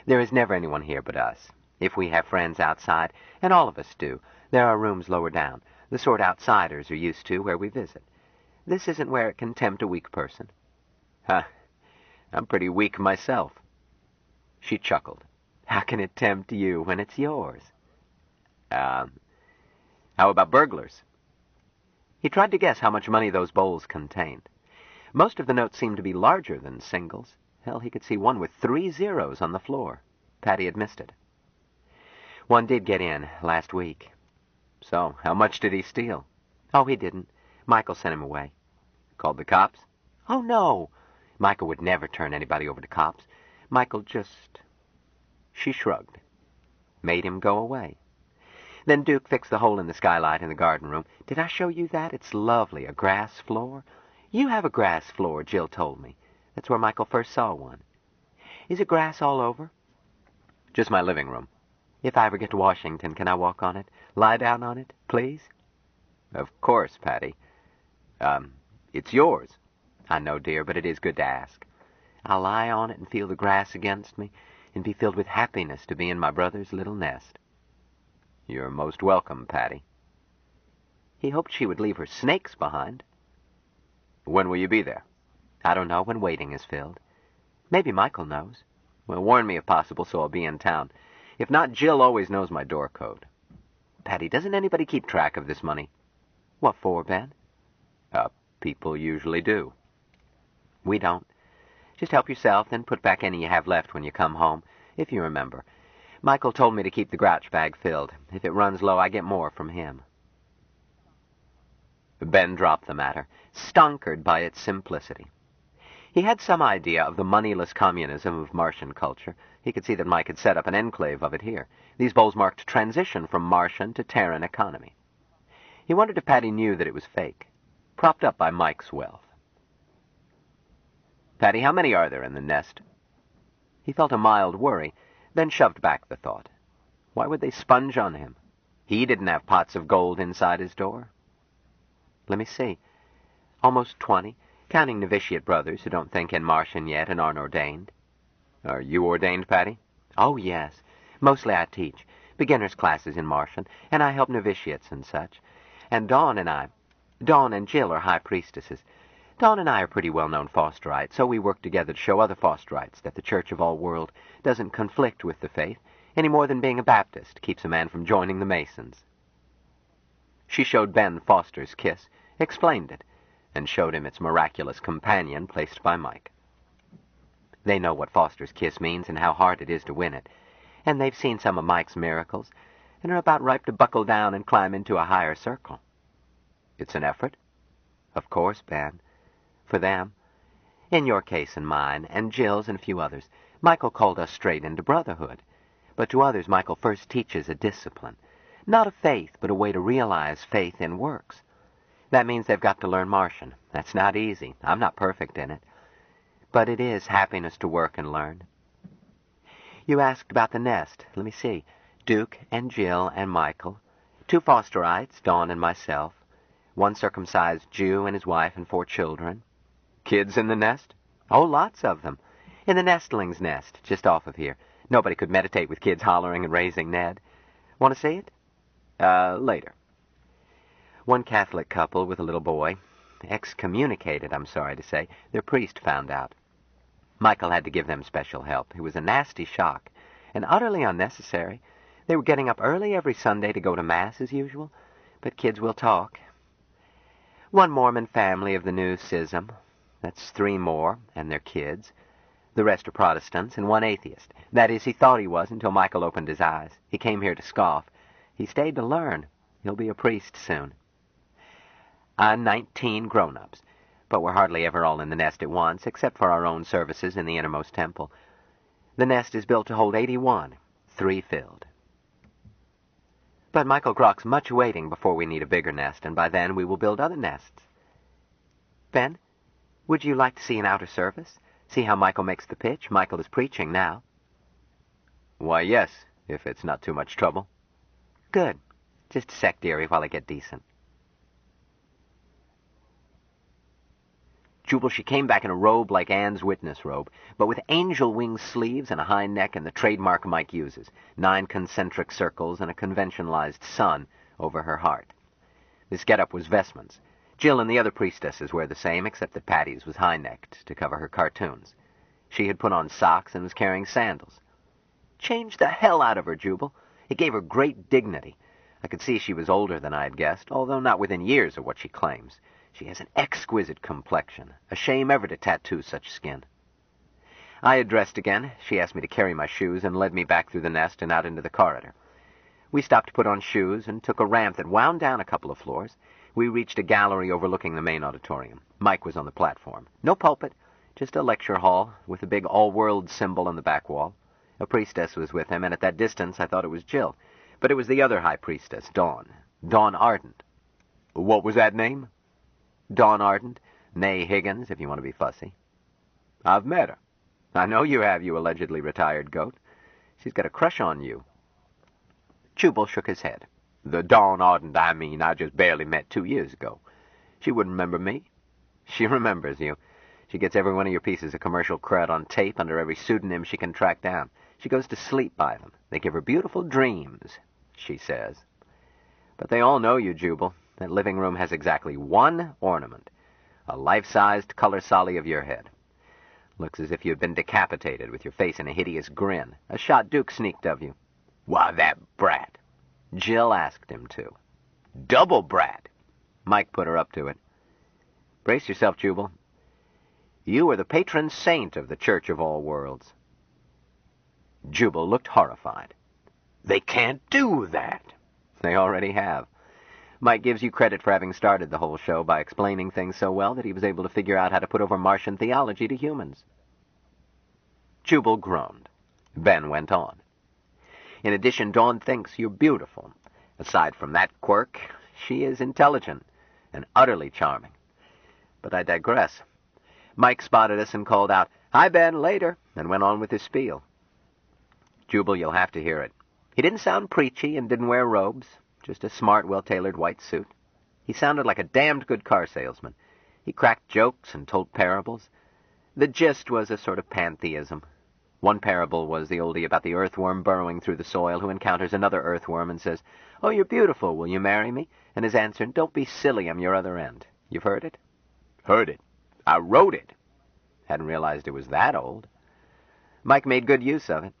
There is never anyone here but us. If we have friends outside, and all of us do, there are rooms lower down, the sort outsiders are used to, where we visit. This isn't where it can tempt a weak person." "Huh. I'm pretty weak myself." She chuckled. "How can it tempt you when it's yours?" How about burglars?" He tried to guess how much money those bowls contained. Most of the notes seemed to be larger than singles. Hell, he could see one with 3 zeros on the floor. Patty had missed it. "One did get in last week." "So, how much did he steal?" "Oh, he didn't. Michael sent him away." "Called the cops?" "Oh, no. Michael would never turn anybody over to cops. Michael just..." She shrugged. "Made him go away. Then Duke fixed the hole in the skylight in the garden room. Did I show you that? It's lovely, a grass floor. You have a grass floor, Jill told me. That's where Michael first saw one. Is it grass all over?" "Just my living room." "If I ever get to Washington, can I walk on it? Lie down on it, please?" "Of course, Patty. It's yours." "I know, dear, but it is good to ask." I'll lie on it and feel the grass against me, and be filled with happiness to be in my brother's little nest. You're most welcome, Patty. He hoped she would leave her snakes behind. When will you be there? I don't know, when waiting is filled. Maybe Michael knows. Well, warn me if possible, so I'll be in town. If not, Jill always knows my door code. Patty, doesn't anybody keep track of this money? What for, Ben? People usually do. We don't. Just help yourself, then put back any you have left when you come home, if you remember. Michael told me to keep the grouch bag filled. If it runs low, I get more from him. Ben dropped the matter, stonkered by its simplicity. He had some idea of the moneyless communism of Martian culture. He could see that Mike had set up an enclave of it here. These bowls marked transition from Martian to Terran economy. He wondered if Patty knew that it was fake, propped up by Mike's wealth. Patty, how many are there in the nest? He felt a mild worry, then shoved back the thought. Why would they sponge on him? He didn't have pots of gold inside his door. Let me see. Almost 20, counting novitiate brothers who don't think in Martian yet and aren't ordained. Are you ordained, Patty? Oh, yes. Mostly I teach. Beginners' classes in Martian, and I help novitiates and such. And Dawn and Jill are high priestesses. Dawn and I are pretty well-known Fosterites, so we work together to show other Fosterites that the Church of All World doesn't conflict with the faith, any more than being a Baptist keeps a man from joining the Masons. She showed Ben Foster's kiss, explained it, and showed him its miraculous companion placed by Mike. They know what Foster's kiss means and how hard it is to win it, and they've seen some of Mike's miracles, and are about ripe to buckle down and climb into a higher circle. It's an effort? Of course, Ben. For them. In your case and mine, and Jill's and a few others, Michael called us straight into brotherhood. But to others, Michael first teaches a discipline. Not a faith, but a way to realize faith in works. That means they've got to learn Martian. That's not easy. I'm not perfect in it. But it is happiness to work and learn. You asked about the nest. Let me see. Duke and Jill and Michael. 2 Fosterites, Dawn and myself. 1 circumcised Jew and his wife and 4 children. Kids in the nest? Oh, lots of them. In the nestling's nest, just off of here. Nobody could meditate with kids hollering and raising Ned. Want to see it? Later. 1 Catholic couple with a little boy. Excommunicated, I'm sorry to say. Their priest found out. Michael had to give them special help. It was a nasty shock, and utterly unnecessary. They were getting up early every Sunday to go to Mass as usual, but kids will talk. 1 Mormon family of the new schism. That's 3 more, and their kids. The rest are Protestants, and 1 atheist. That is, he thought he was until Michael opened his eyes. He came here to scoff. He stayed to learn. He'll be a priest soon. 19 grown-ups, but we're hardly ever all in the nest at once, except for our own services in the innermost temple. The nest is built to hold 81, 3 filled. But Michael grokks much waiting before we need a bigger nest, and by then we will build other nests. Ben, would you like to see an outer service? See how Michael makes the pitch? Michael is preaching now. Why, yes, if it's not too much trouble. Good. Just a sec, dearie, while I get decent. Jubal, she came back in a robe like Anne's witness robe, but with angel wing sleeves and a high neck and the trademark Mike uses, 9 concentric circles and a conventionalized sun over her heart. This getup was vestments. Jill and the other priestesses wear the same, except that Patty's was high-necked to cover her cartoons. She had put on socks and was carrying sandals. Changed the hell out of her, Jubal. It gave her great dignity. I could see she was older than I had guessed, although not within years of what she claims. She has an exquisite complexion. A shame ever to tattoo such skin. I had dressed again. She asked me to carry my shoes and led me back through the nest and out into the corridor. We stopped to put on shoes and took a ramp that wound down a couple of floors. We reached a gallery overlooking the main auditorium. Mike was on the platform. No pulpit, just a lecture hall with a big all-world symbol on the back wall. A priestess was with him, and at that distance I thought it was Jill. But it was the other high priestess, Dawn. Dawn Ardent. What was that name? Dawn Ardent, née Higgins, if you want to be fussy. I've met her. I know you have, you allegedly retired goat. She's got a crush on you. Jubal shook his head. The Dawn Ardent I just barely met 2 years ago. She wouldn't remember me. She remembers you. She gets every one of your pieces of commercial cred on tape under every pseudonym she can track down. She goes to sleep by them. They give her beautiful dreams, she says. But they all know you, Jubal. That living room has exactly one ornament, a life-sized color solly of your head. Looks as if you'd been decapitated with your face in a hideous grin. A shot Duke sneaked of you. Why, that brat. Jill asked him to. Double brat. Mike put her up to it. Brace yourself, Jubal. You are the patron saint of the Church of All Worlds. Jubal looked horrified. They can't do that. They already have. Mike gives you credit for having started the whole show by explaining things so well that he was able to figure out how to put over Martian theology to humans. Jubal groaned. Ben went on. In addition, Dawn thinks you're beautiful. Aside from that quirk, she is intelligent and utterly charming. But I digress. Mike spotted us and called out, "Hi, Ben, later," and went on with his spiel. Jubal, you'll have to hear it. He didn't sound preachy and didn't wear robes, just a smart, well-tailored white suit. He sounded like a damned good car salesman. He cracked jokes and told parables. The gist was a sort of pantheism. One parable was the oldie about the earthworm burrowing through the soil who encounters another earthworm and says, "Oh, you're beautiful, will you marry me?" And his answer, "Don't be silly, I'm your other end." You've heard it? Heard it. I wrote it. Hadn't realized it was that old. Mike made good use of it.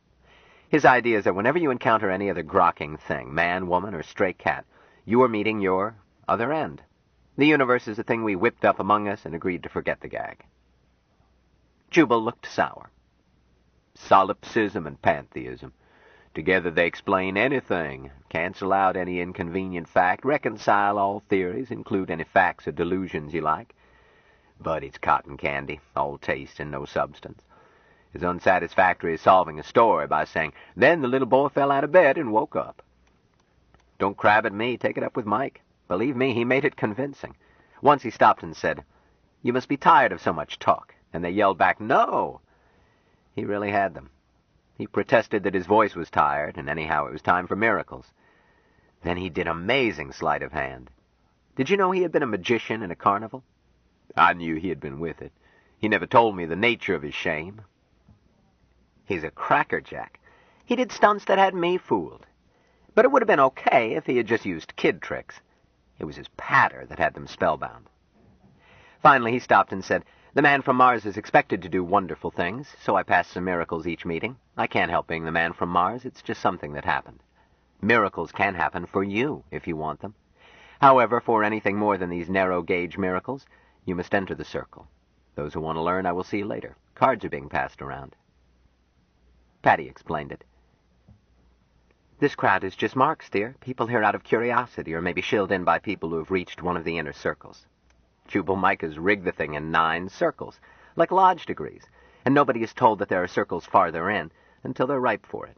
His idea is that whenever you encounter any other grokking thing, man, woman, or stray cat, you are meeting your other end. The universe is a thing we whipped up among us and agreed to forget the gag. Jubal looked sour. Solipsism and pantheism. Together they explain anything, cancel out any inconvenient fact, reconcile all theories, include any facts or delusions you like. But it's cotton candy, all taste and no substance. As unsatisfactory as solving a story by saying, "Then the little boy fell out of bed and woke up." Don't crab at me, take it up with Mike. Believe me, he made it convincing. Once he stopped and said, "You must be tired of so much talk." And they yelled back, "No!" He really had them. He protested that his voice was tired, and anyhow it was time for miracles. Then he did amazing sleight of hand. Did you know he had been a magician in a carnival? I knew he had been with it. He never told me the nature of his shame. He's a crackerjack. He did stunts that had me fooled. But it would have been okay if he had just used kid tricks. It was his patter that had them spellbound. Finally, he stopped and said, "The man from Mars is expected to do wonderful things, so I pass some miracles each meeting. I can't help being the man from Mars. It's just something that happened. Miracles can happen for you if you want them. However, for anything more than these narrow-gauge miracles, you must enter the circle. Those who want to learn, I will see later. Cards are being passed around." Patty explained it. "This crowd is just marks, dear. People here out of curiosity, or maybe shilled in by people who have reached one of the inner circles. Jubal Mike has rigged the thing in 9 circles, like lodge degrees, and nobody is told that there are circles farther in until they're ripe for it.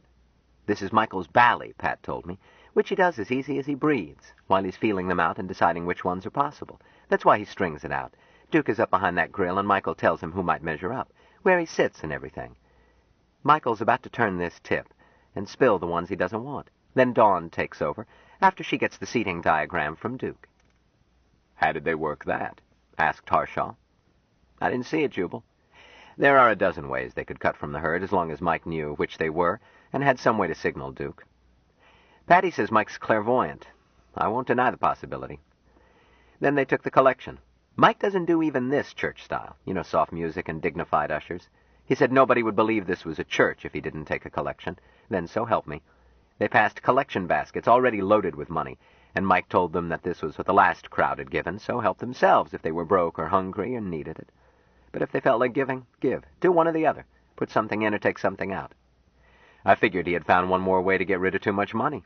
This is Michael's bally, Pat told me, which he does as easy as he breathes, while he's feeling them out and deciding which ones are possible. That's why he strings it out. Duke is up behind that grill, and Michael tells him who might measure up, where he sits and everything. Michael's about to turn this tip and spill the ones he doesn't want. Then Dawn takes over, after she gets the seating diagram from Duke." "How did they work that?" asked Harshaw. "I didn't see it, Jubal. There are a dozen ways they could cut from the herd, as long as Mike knew which they were and had some way to signal Duke. Patty says Mike's clairvoyant. I won't deny the possibility. Then they took the collection. Mike doesn't do even this church style, soft music and dignified ushers. He said nobody would believe this was a church if he didn't take a collection. Then, so help me, they passed collection baskets already loaded with money, and Mike told them that this was what the last crowd had given, so help themselves if they were broke or hungry and needed it. But if they felt like giving, give. Do one or the other. Put something in or take something out. I figured he had found one more way to get rid of too much money."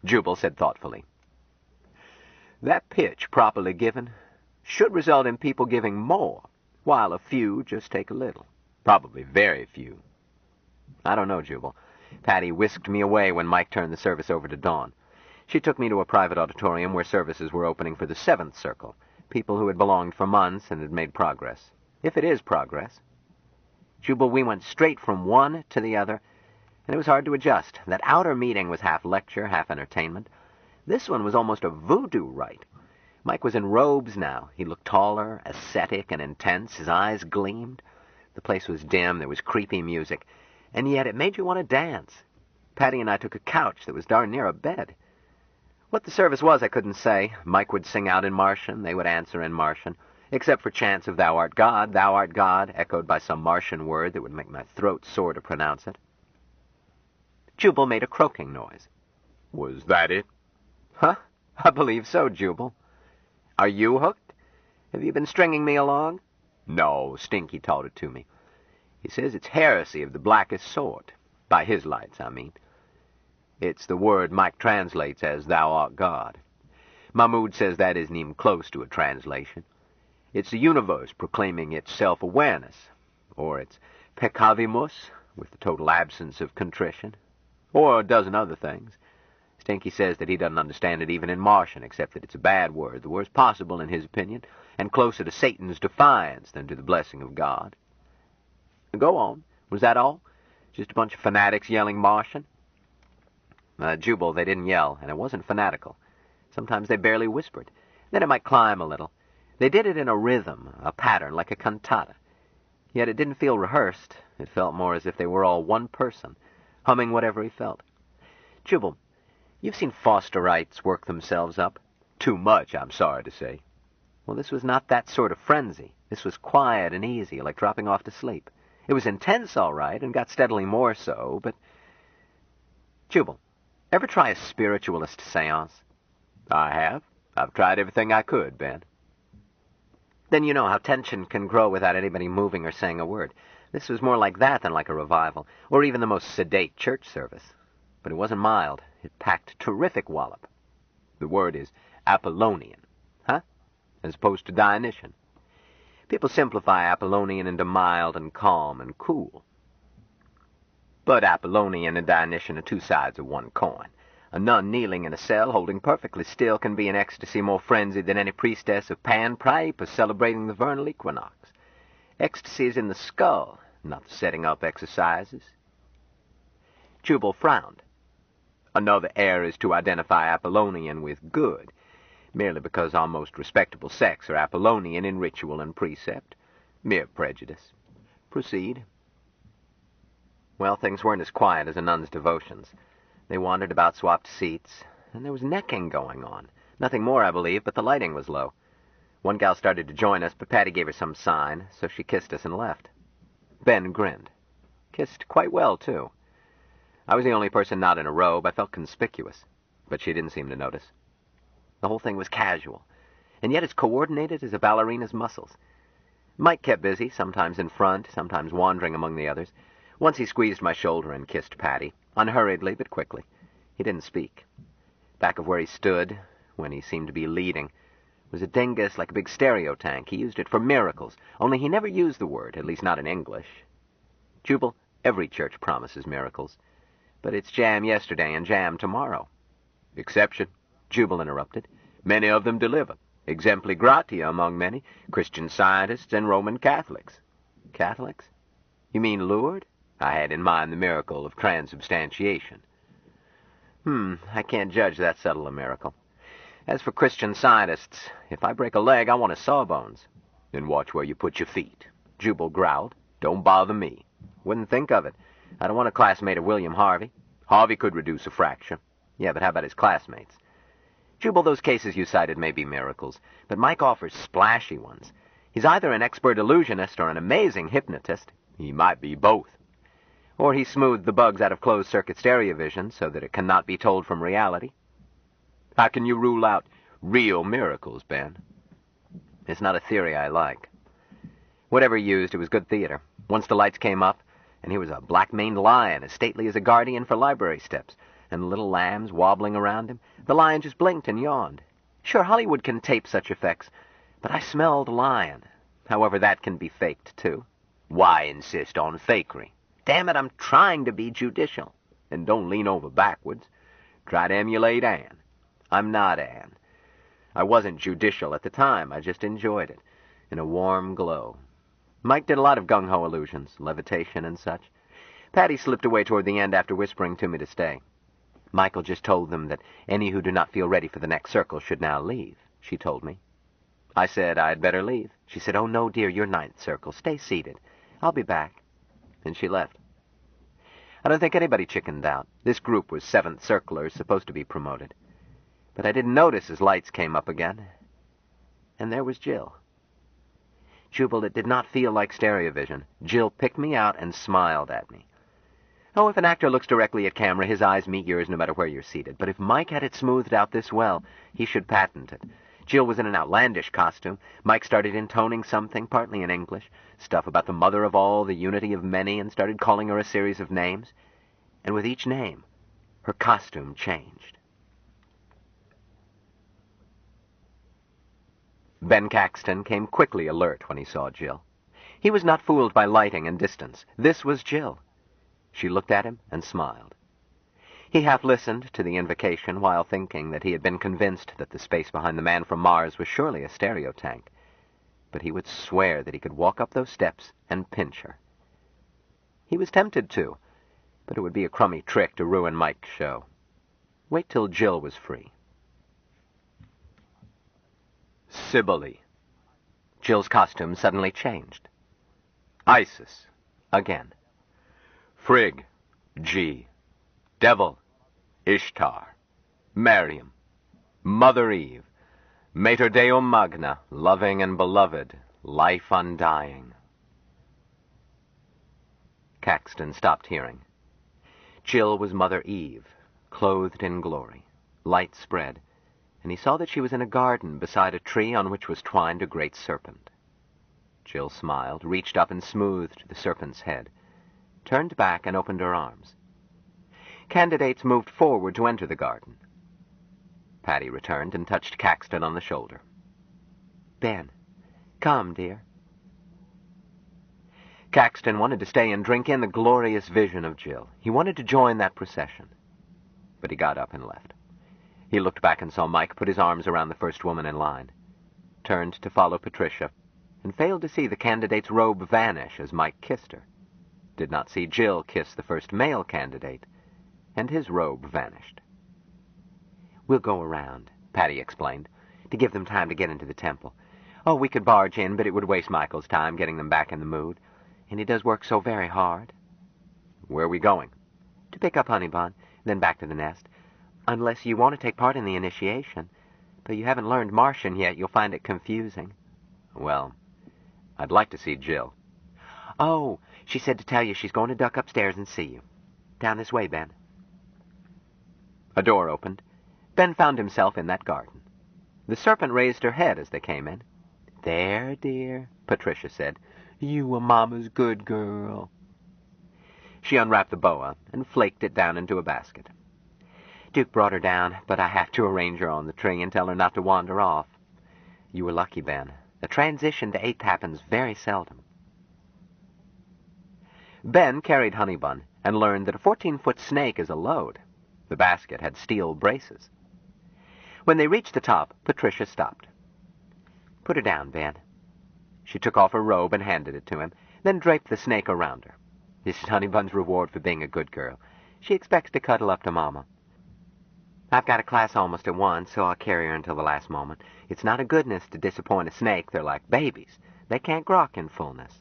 Jubal said thoughtfully, "That pitch, properly given, should result in people giving more, while a few just take a little. Probably very few." "I don't know, Jubal. Patty whisked me away when Mike turned the service over to Dawn. She took me to a private auditorium where services were opening for the 7th circle, people who had belonged for months and had made progress. If it is progress. Jubal, we went straight from one to the other, and it was hard to adjust. That outer meeting was half lecture, half entertainment. This one was almost a voodoo rite. Mike was in robes now. He looked taller, ascetic, and intense. His eyes gleamed. The place was dim. There was creepy music. And yet it made you want to dance. Patty and I took a couch that was darn near a bed. What the service was, I couldn't say. Mike would sing out in Martian. They would answer in Martian, except for chants of Thou art God, echoed by some Martian word that would make my throat sore to pronounce it. Jubal made a croaking noise. Was that it? Huh? I believe so, Jubal. Are you hooked? Have you been stringing me along? No, Stinky taught it to me. He says it's heresy of the blackest sort. By his lights, I mean. It's the word Mike translates as Thou art God. Mahmoud says that isn't even close to a translation. It's the universe proclaiming its self-awareness, or its peccavimus, with the total absence of contrition, or a dozen other things. Stinky says that he doesn't understand it even in Martian, except that it's a bad word, the worst possible in his opinion, and closer to Satan's defiance than to the blessing of God. Go on. Was that all? Just a bunch of fanatics yelling Martian? Jubal, they didn't yell, and it wasn't fanatical. Sometimes they barely whispered. Then it might climb a little. They did it in a rhythm, a pattern, like a cantata. Yet it didn't feel rehearsed. It felt more as if they were all one person, humming whatever he felt. Jubal, you've seen Fosterites work themselves up. Too much, I'm sorry to say. Well, this was not that sort of frenzy. This was quiet and easy, like dropping off to sleep. It was intense, all right, and got steadily more so, but... Jubal, ever try a spiritualist seance? I have. I've tried everything I could, Ben. Then you know how tension can grow without anybody moving or saying a word. This was more like that than like a revival, or even the most sedate church service. But it wasn't mild. It packed terrific wallop. The word is Apollonian. Huh? As opposed to Dionysian. People simplify Apollonian into mild and calm and cool. But Apollonian and Dionysian are two sides of one coin. A nun kneeling in a cell, holding perfectly still, can be in ecstasy more frenzied than any priestess of Pan Priapus celebrating the vernal equinox. Ecstasy is in the skull, not the setting up exercises. Jubal frowned. Another error is to identify Apollonian with good, merely because our most respectable sects are Apollonian in ritual and precept. Mere prejudice. Proceed. Well, things weren't as quiet as a nun's devotions. They wandered about, swapped seats, and there was necking going on. Nothing more, I believe, but the lighting was low. One gal started to join us, but Patty gave her some sign, so she kissed us and left. Ben grinned. Kissed quite well, too. I was the only person not in a robe. I felt conspicuous, but she didn't seem to notice. The whole thing was casual, and yet as coordinated as a ballerina's muscles. Mike kept busy, sometimes in front, sometimes wandering among the others. Once he squeezed my shoulder and kissed Patty, unhurriedly but quickly. He didn't speak. Back of where he stood, when he seemed to be leading, was a dingus like a big stereo tank. He used it for miracles, only he never used the word, at least not in English. Jubal, every church promises miracles, but it's jam yesterday and jam tomorrow. Exception, Jubal interrupted. Many of them deliver. Exempli gratia among many, Christian Scientists and Roman Catholics. Catholics? You mean lured? I had in mind the miracle of transubstantiation. I can't judge that subtle a miracle. As for Christian Scientists, if I break a leg, I want a sawbones. Then watch where you put your feet. Jubal growled. Don't bother me. Wouldn't think of it. I don't want a classmate of William Harvey. Harvey could reduce a fracture. Yeah, but how about his classmates? Jubal, those cases you cited may be miracles, but Mike offers splashy ones. He's either an expert illusionist or an amazing hypnotist. He might be both. Or he smoothed the bugs out of closed-circuit stereo vision so that it cannot be told from reality. How can you rule out real miracles, Ben? It's not a theory I like. Whatever he used, it was good theater. Once the lights came up, and he was a black-maned lion, as stately as a guardian for library steps, and the little lambs wobbling around him, the lion just blinked and yawned. Sure, Hollywood can tape such effects, but I smelled lion. However, that can be faked, too. Why insist on fakery? Damn it, I'm trying to be judicial. And don't lean over backwards. Try to emulate Anne. I'm not Anne. I wasn't judicial at the time. I just enjoyed it, in a warm glow. Mike did a lot of gung-ho illusions, levitation and such. Patty slipped away toward the end after whispering to me to stay. Michael just told them that any who do not feel ready for the next circle should now leave. she told me. I said I'd better leave. She said, "Oh, no, dear, you're ninth circle. Stay seated. I'll be back." And she left. I don't think anybody chickened out. This group was seventh circlers supposed to be promoted. But I didn't notice as lights came up again. And there was Jill. Jubal, it did not feel like stereovision. Jill picked me out and smiled at me. Oh, if an actor looks directly at camera, his eyes meet yours no matter where you're seated. But if Mike had it smoothed out this well, he should patent it. Jill was in an outlandish costume. Mike started intoning something, partly in English, stuff about the mother of all, the unity of many, and started calling her a series of names. And with each name, her costume changed. Ben Caxton came quickly alert when he saw Jill. He was not fooled by lighting and distance. This was Jill. She looked at him and smiled. He half listened to the invocation while thinking that he had been convinced that the space behind the man from Mars was surely a stereo tank. But he would swear that he could walk up those steps and pinch her. He was tempted to, but it would be a crummy trick to ruin Mike's show. Wait till Jill was free. Cybele. Jill's costume suddenly changed. Isis. Again. Frigg. G. Devil. Ishtar. Miriam. Mother Eve. Mater Deum Magna. Loving and beloved. Life undying. Caxton stopped hearing. Jill was Mother Eve, clothed in glory. Light spread, and he saw that she was in a garden beside a tree on which was twined a great serpent. Jill smiled, reached up and smoothed the serpent's head, turned back and opened her arms. Candidates moved forward to enter the garden. Patty returned and touched Caxton on the shoulder. "Ben, come, dear." Caxton wanted to stay and drink in the glorious vision of Jill. He wanted to join that procession. But he got up and left. He looked back and saw Mike put his arms around the first woman in line, turned to follow Patricia, and failed to see the candidate's robe vanish as Mike kissed her. Did not see Jill kiss the first male candidate, and his robe vanished. "We'll go around," Patty explained, "to give them time to get into the temple. Oh, we could barge in, but it would waste Michael's time getting them back in the mood. And he does work so very hard." "Where are we going?" "To pick up Honeybun, then back to the nest. Unless you want to take part in the initiation. But you haven't learned Martian yet, you'll find it confusing." "Well, I'd like to see Jill." "Oh, she said to tell you she's going to duck upstairs and see you. Down this way, Ben." A door opened. Ben found himself in that garden. The serpent raised her head as they came in. "There, dear," Patricia said. "You a Mama's good girl." She unwrapped the boa and flaked it down into a basket. "Duke brought her down, but I have to arrange her on the tree and tell her not to wander off. You were lucky, Ben. The transition to eighth happens very seldom." Ben carried Honeybun and learned that a 14-foot snake is a load. The basket had steel braces. When they reached the top, Patricia stopped. "Put her down, Ben." She took off her robe and handed it to him, then draped the snake around her. This is Honeybun's reward for being a good girl. She expects to cuddle up to Mama. "I've got a class almost at 1, so I'll carry her until the last moment. It's not a goodness to disappoint a snake. They're like babies. They can't grok in fullness."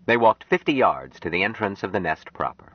They walked 50 yards to the entrance of the nest proper.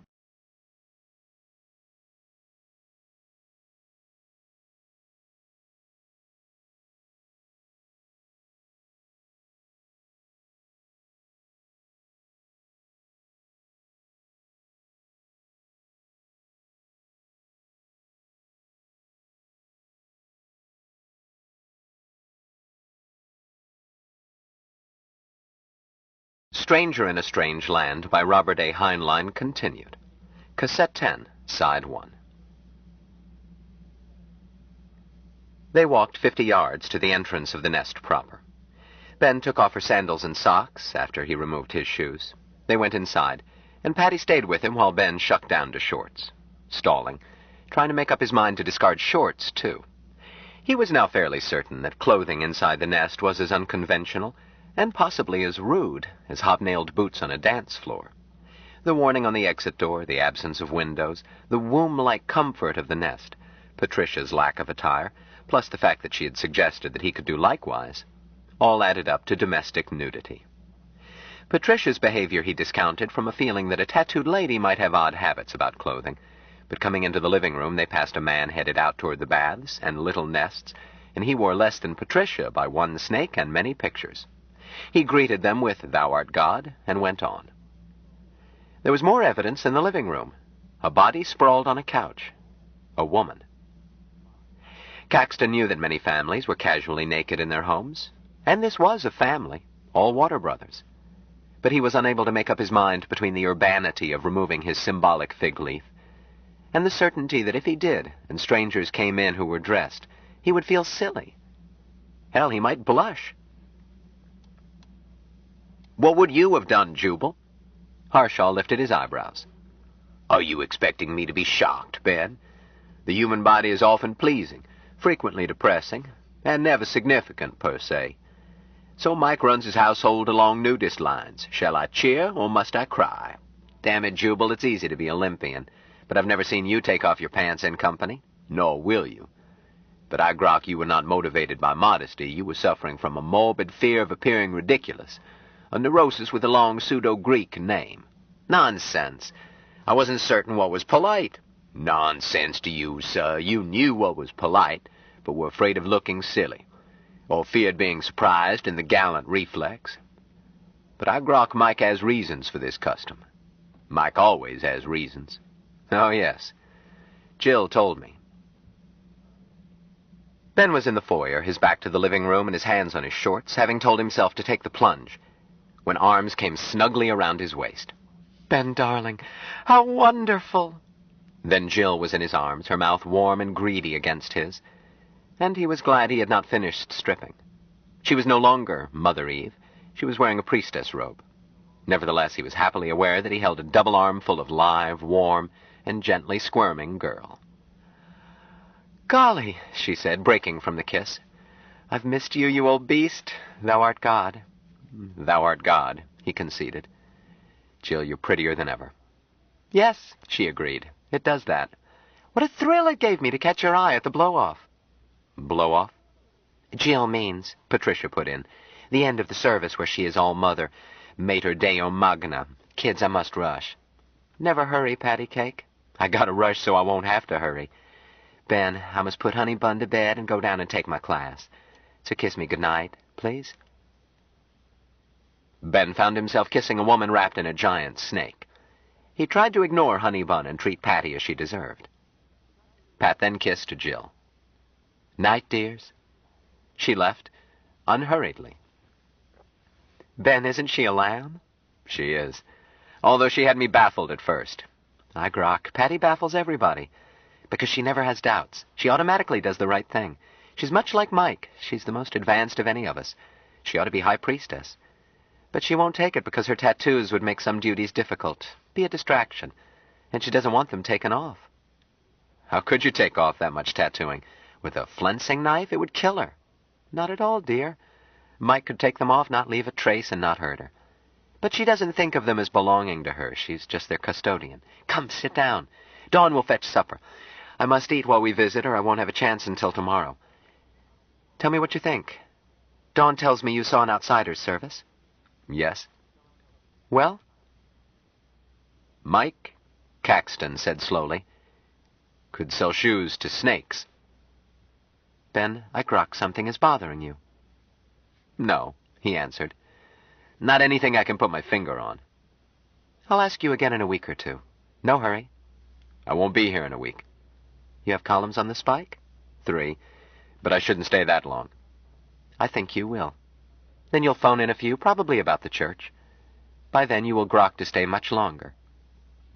Stranger in a Strange Land by Robert A. Heinlein continued. Cassette 10, Side 1. They walked 50 yards to the entrance of the nest proper. Ben took off her sandals and socks after he removed his shoes. They went inside, and Patty stayed with him while Ben shucked down to shorts, stalling, trying to make up his mind to discard shorts, too. He was now fairly certain that clothing inside the nest was as unconventional and possibly as rude as hobnailed boots on a dance floor. The warning on the exit door, the absence of windows, the womb-like comfort of the nest, Patricia's lack of attire, plus the fact that she had suggested that he could do likewise, all added up to domestic nudity. Patricia's behavior he discounted from a feeling that a tattooed lady might have odd habits about clothing, but coming into the living room they passed a man headed out toward the baths and little nests, and he wore less than Patricia by one snake and many pictures. He greeted them with, "Thou art God," and went on. There was more evidence in the living room. A body sprawled on a couch. A woman. Caxton knew that many families were casually naked in their homes, and this was a family, all Water Brothers. But he was unable to make up his mind between the urbanity of removing his symbolic fig leaf and the certainty that if he did, and strangers came in who were dressed, he would feel silly. Hell, he might blush. What would you have done, Jubal? Harshaw lifted his eyebrows. Are you expecting me to be shocked, Ben? The human body is often pleasing, frequently depressing, and never significant, per se. So Mike runs his household along nudist lines. Shall I cheer, or must I cry? Damn it, Jubal, it's easy to be Olympian, but I've never seen you take off your pants in company, nor will you. But I grok you were not motivated by modesty. You were suffering from a morbid fear of appearing ridiculous, a neurosis with a long pseudo-Greek name. Nonsense. I wasn't certain what was polite. Nonsense to you, sir. You knew what was polite, but were afraid of looking silly, or feared being surprised in the gallant reflex. But I grok Mike has reasons for this custom. Mike always has reasons. Oh, yes. Jill told me. Ben was in the foyer, his back to the living room and his hands on his shorts, having told himself to take the plunge, when arms came snugly around his waist. "Ben, darling, how wonderful!" Then Jill was in his arms, her mouth warm and greedy against his, and he was glad he had not finished stripping. She was no longer Mother Eve. She was wearing a priestess robe. Nevertheless, he was happily aware that he held a double armful of live, warm, and gently squirming girl. "Golly," she said, breaking from the kiss. "I've missed you, you old beast. Thou art God." "Thou art God," he conceded. "Jill, you're prettier than ever." "Yes," she agreed. "It does that. What a thrill it gave me to catch your eye at the blow-off." "Blow-off?" "Jill means," Patricia put in, "the end of the service where she is all-mother, Mater Deo Magna. Kids, I must rush." "Never hurry, Patty Cake." "I gotta rush so I won't have to hurry. Ben, I must put Honey Bun to bed and go down and take my class. So kiss me good night, please." Ben found himself kissing a woman wrapped in a giant snake. He tried to ignore Honey Bun and treat Patty as she deserved. Pat then kissed Jill. "Night, dears." She left, unhurriedly. "Ben, isn't she a lamb?" "She is. Although she had me baffled at first." "I grok. Patty baffles everybody. Because she never has doubts. She automatically does the right thing. She's much like Mike. She's the most advanced of any of us. She ought to be High Priestess. But she won't take it because her tattoos would make some duties difficult, be a distraction, and she doesn't want them taken off." "How could you take off that much tattooing? With a flensing knife? It would kill her." "Not at all, dear. Mike could take them off, not leave a trace, and not hurt her. But she doesn't think of them as belonging to her. She's just their custodian. Come, sit down. Dawn will fetch supper. I must eat while we visit, or I won't have a chance until tomorrow. Tell me what you think. Dawn tells me you saw an outsider's service." "Yes." "Well?" "Mike," Caxton said slowly, "could sell shoes to snakes." "Ben, I grok something is bothering you." "No," he answered. "Not anything I can put my finger on." "I'll ask you again in a week or two. No hurry." "I won't be here in a week." "You have columns on the Spike?" 3, but I shouldn't stay that long." "I think you will. Then you'll phone in a few, probably about the church. By then you will grok to stay much longer."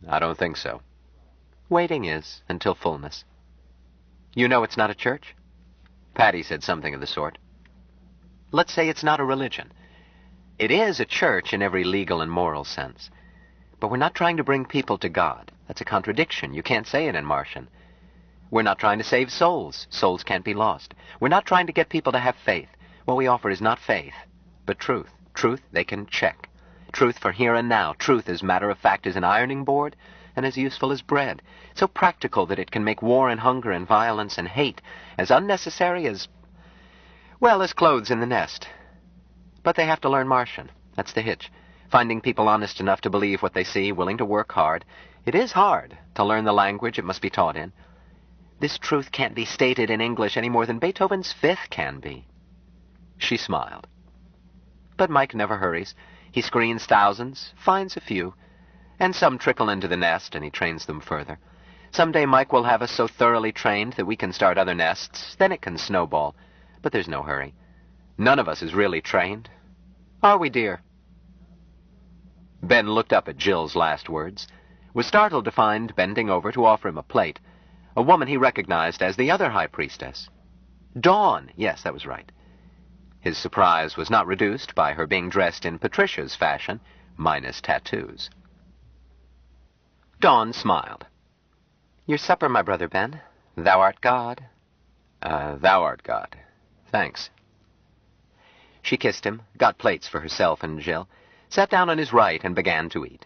"I don't think so." "Waiting is, until fullness. You know it's not a church?" Patty said something of the sort. "Let's say it's not a religion. It is a church in every legal and moral sense. But we're not trying to bring people to God. That's a contradiction. You can't say it in Martian. We're not trying to save souls. Souls can't be lost. We're not trying to get people to have faith. What we offer is not faith, but truth. Truth they can check. Truth for here and now. Truth as matter of fact as an ironing board. and as useful as bread, so practical that it can make war and hunger and violence and hate as unnecessary as, well, as clothes in the nest. But they have to learn Martian. That's the hitch. Finding people honest enough to believe what they see, willing to work hard. It is hard to learn the language it must be taught in. This truth can't be stated in English any more than Beethoven's Fifth can be. She smiled. But Mike never hurries. He screens thousands, finds a few, and some trickle into the nest, and he trains them further. Someday Mike will have us so thoroughly trained that we can start other nests. Then it can snowball. But there's no hurry. None of us is really trained. Are we, dear? Ben looked up at Jill's last words, was startled to find bending over to offer him a plate, a woman he recognized as the other high priestess. Dawn! Yes, that was right. His surprise was not reduced by her being dressed in Patricia's fashion, minus tattoos. Dawn smiled. Your supper, my brother Ben. Thou art God. Thou art God. Thanks. She kissed him, got plates for herself and Jill, sat down on his right and began to eat.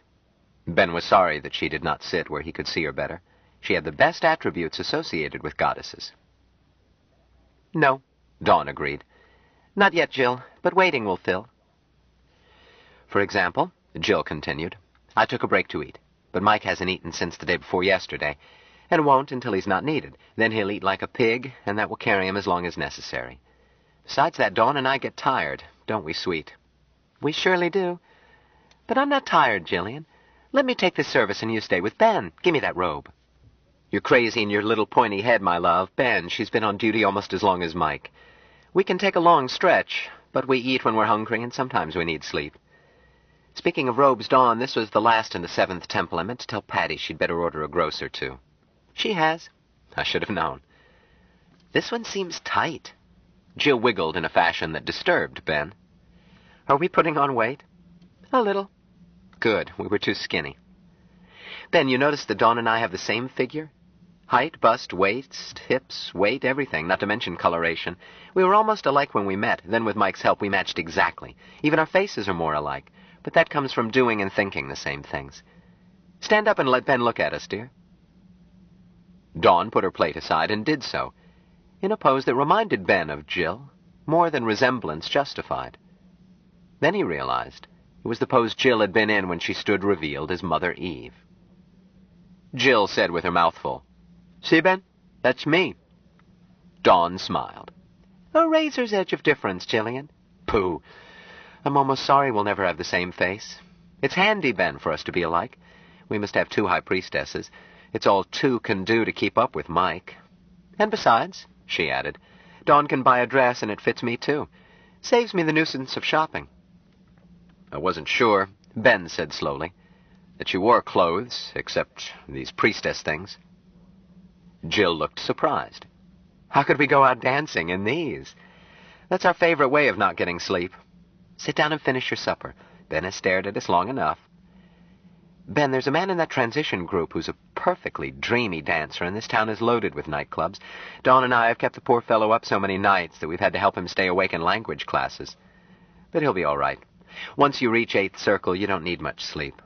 Ben was sorry that she did not sit where he could see her better. She had the best attributes associated with goddesses. No, Dawn agreed. Not yet, Jill, but waiting will fill. For example, Jill continued, I took a break to eat, but Mike hasn't eaten since the day before yesterday, and won't until he's not needed. Then he'll eat like a pig, and that will carry him as long as necessary. Besides that, Dawn and I get tired, don't we, sweet? We surely do. But I'm not tired, Jillian. Let me take this service and you stay with Ben. Give me that robe. You're crazy in your little pointy head, my love. Ben, she's been on duty almost as long as Mike. We can take a long stretch, but we eat when we're hungry, and sometimes we need sleep. Speaking of robes, Dawn, this was the last in the 7th temple. I meant to tell Patty she'd better order a gross or two. She has. I should have known. This one seems tight. Jill wiggled in a fashion that disturbed Ben. Are we putting on weight? A little. Good. We were too skinny. Ben, you notice that Dawn and I have the same figure? Height, bust, waist, hips, weight, everything, not to mention coloration. We were almost alike when we met. Then with Mike's help, we matched exactly. Even our faces are more alike. But that comes from doing and thinking the same things. Stand up and let Ben look at us, dear. Dawn put her plate aside and did so, in a pose that reminded Ben of Jill, more than resemblance justified. Then he realized it was the pose Jill had been in when she stood revealed as Mother Eve. Jill said with her mouth full, See, Ben? That's me. Dawn smiled. A razor's edge of difference, Jillian. Pooh. I'm almost sorry we'll never have the same face. It's handy, Ben, for us to be alike. We must have 2 high priestesses. It's all 2 can do to keep up with Mike. And besides, she added, Dawn can buy a dress and it fits me too. Saves me the nuisance of shopping. I wasn't sure, Ben said slowly, that you wore clothes, except these priestess things. Jill looked surprised. How could we go out dancing in these? That's our favorite way of not getting sleep. Sit down and finish your supper. Ben has stared at us long enough. Ben, there's a man in that transition group who's a perfectly dreamy dancer, and this town is loaded with nightclubs. Dawn and I have kept the poor fellow up so many nights that we've had to help him stay awake in language classes. But he'll be all right. Once you reach 8th circle, you don't need much sleep.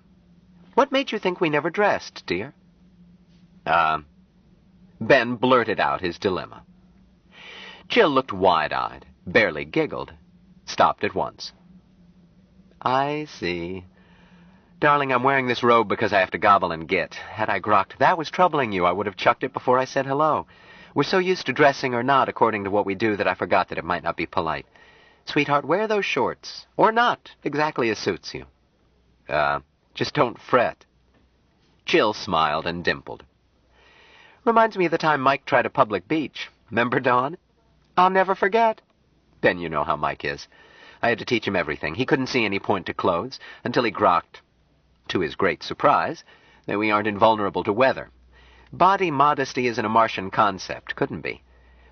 What made you think we never dressed, dear? Ben blurted out his dilemma. Jill looked wide-eyed, barely giggled, stopped at once. I see. Darling, I'm wearing this robe because I have to gobble and git. Had I grokked that was troubling you, I would have chucked it before I said hello. We're so used to dressing or not according to what we do that I forgot that it might not be polite. Sweetheart, wear those shorts. Or not, exactly as suits you. Just don't fret. Jill smiled and dimpled. Reminds me of the time Mike tried a public beach. Remember, Dawn? I'll never forget. Ben, you know how Mike is. I had to teach him everything. He couldn't see any point to clothes until he grokked, to his great surprise, that we aren't invulnerable to weather. Body modesty isn't a Martian concept. Couldn't be.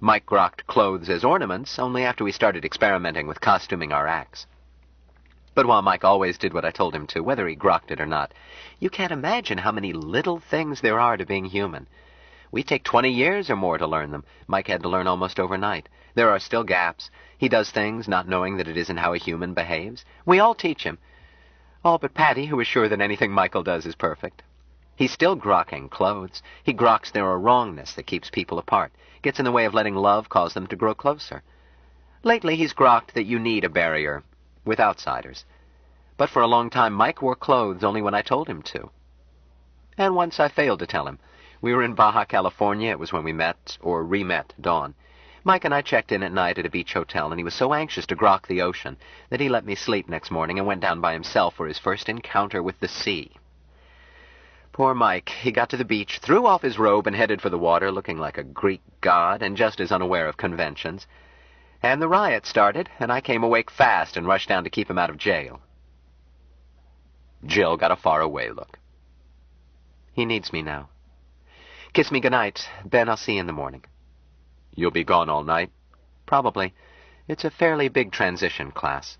Mike grokked clothes as ornaments only after we started experimenting with costuming our acts. But while Mike always did what I told him to, whether he grokked it or not, you can't imagine how many little things there are to being human. We take 20 years or more to learn them. Mike had to learn almost overnight. There are still gaps. He does things not knowing that it isn't how a human behaves. We all teach him. All but Patty, who is sure that anything Michael does is perfect. He's still grokking clothes. He groks their wrongness that keeps people apart, gets in the way of letting love cause them to grow closer. Lately, he's grokked that you need a barrier with outsiders. But for a long time, Mike wore clothes only when I told him to. And once I failed to tell him. We were in Baja California. It was when we met, or re-met, Dawn. Mike and I checked in at night at a beach hotel, and he was so anxious to grok the ocean that he let me sleep next morning and went down by himself for his first encounter with the sea. Poor Mike. He got to the beach, threw off his robe, and headed for the water, looking like a Greek god and just as unaware of conventions. And the riot started, and I came awake fast and rushed down to keep him out of jail. Jill got a far-away look. He needs me now. Kiss me goodnight. Ben, I'll see you in the morning. You'll be gone all night? Probably. It's a fairly big transition class.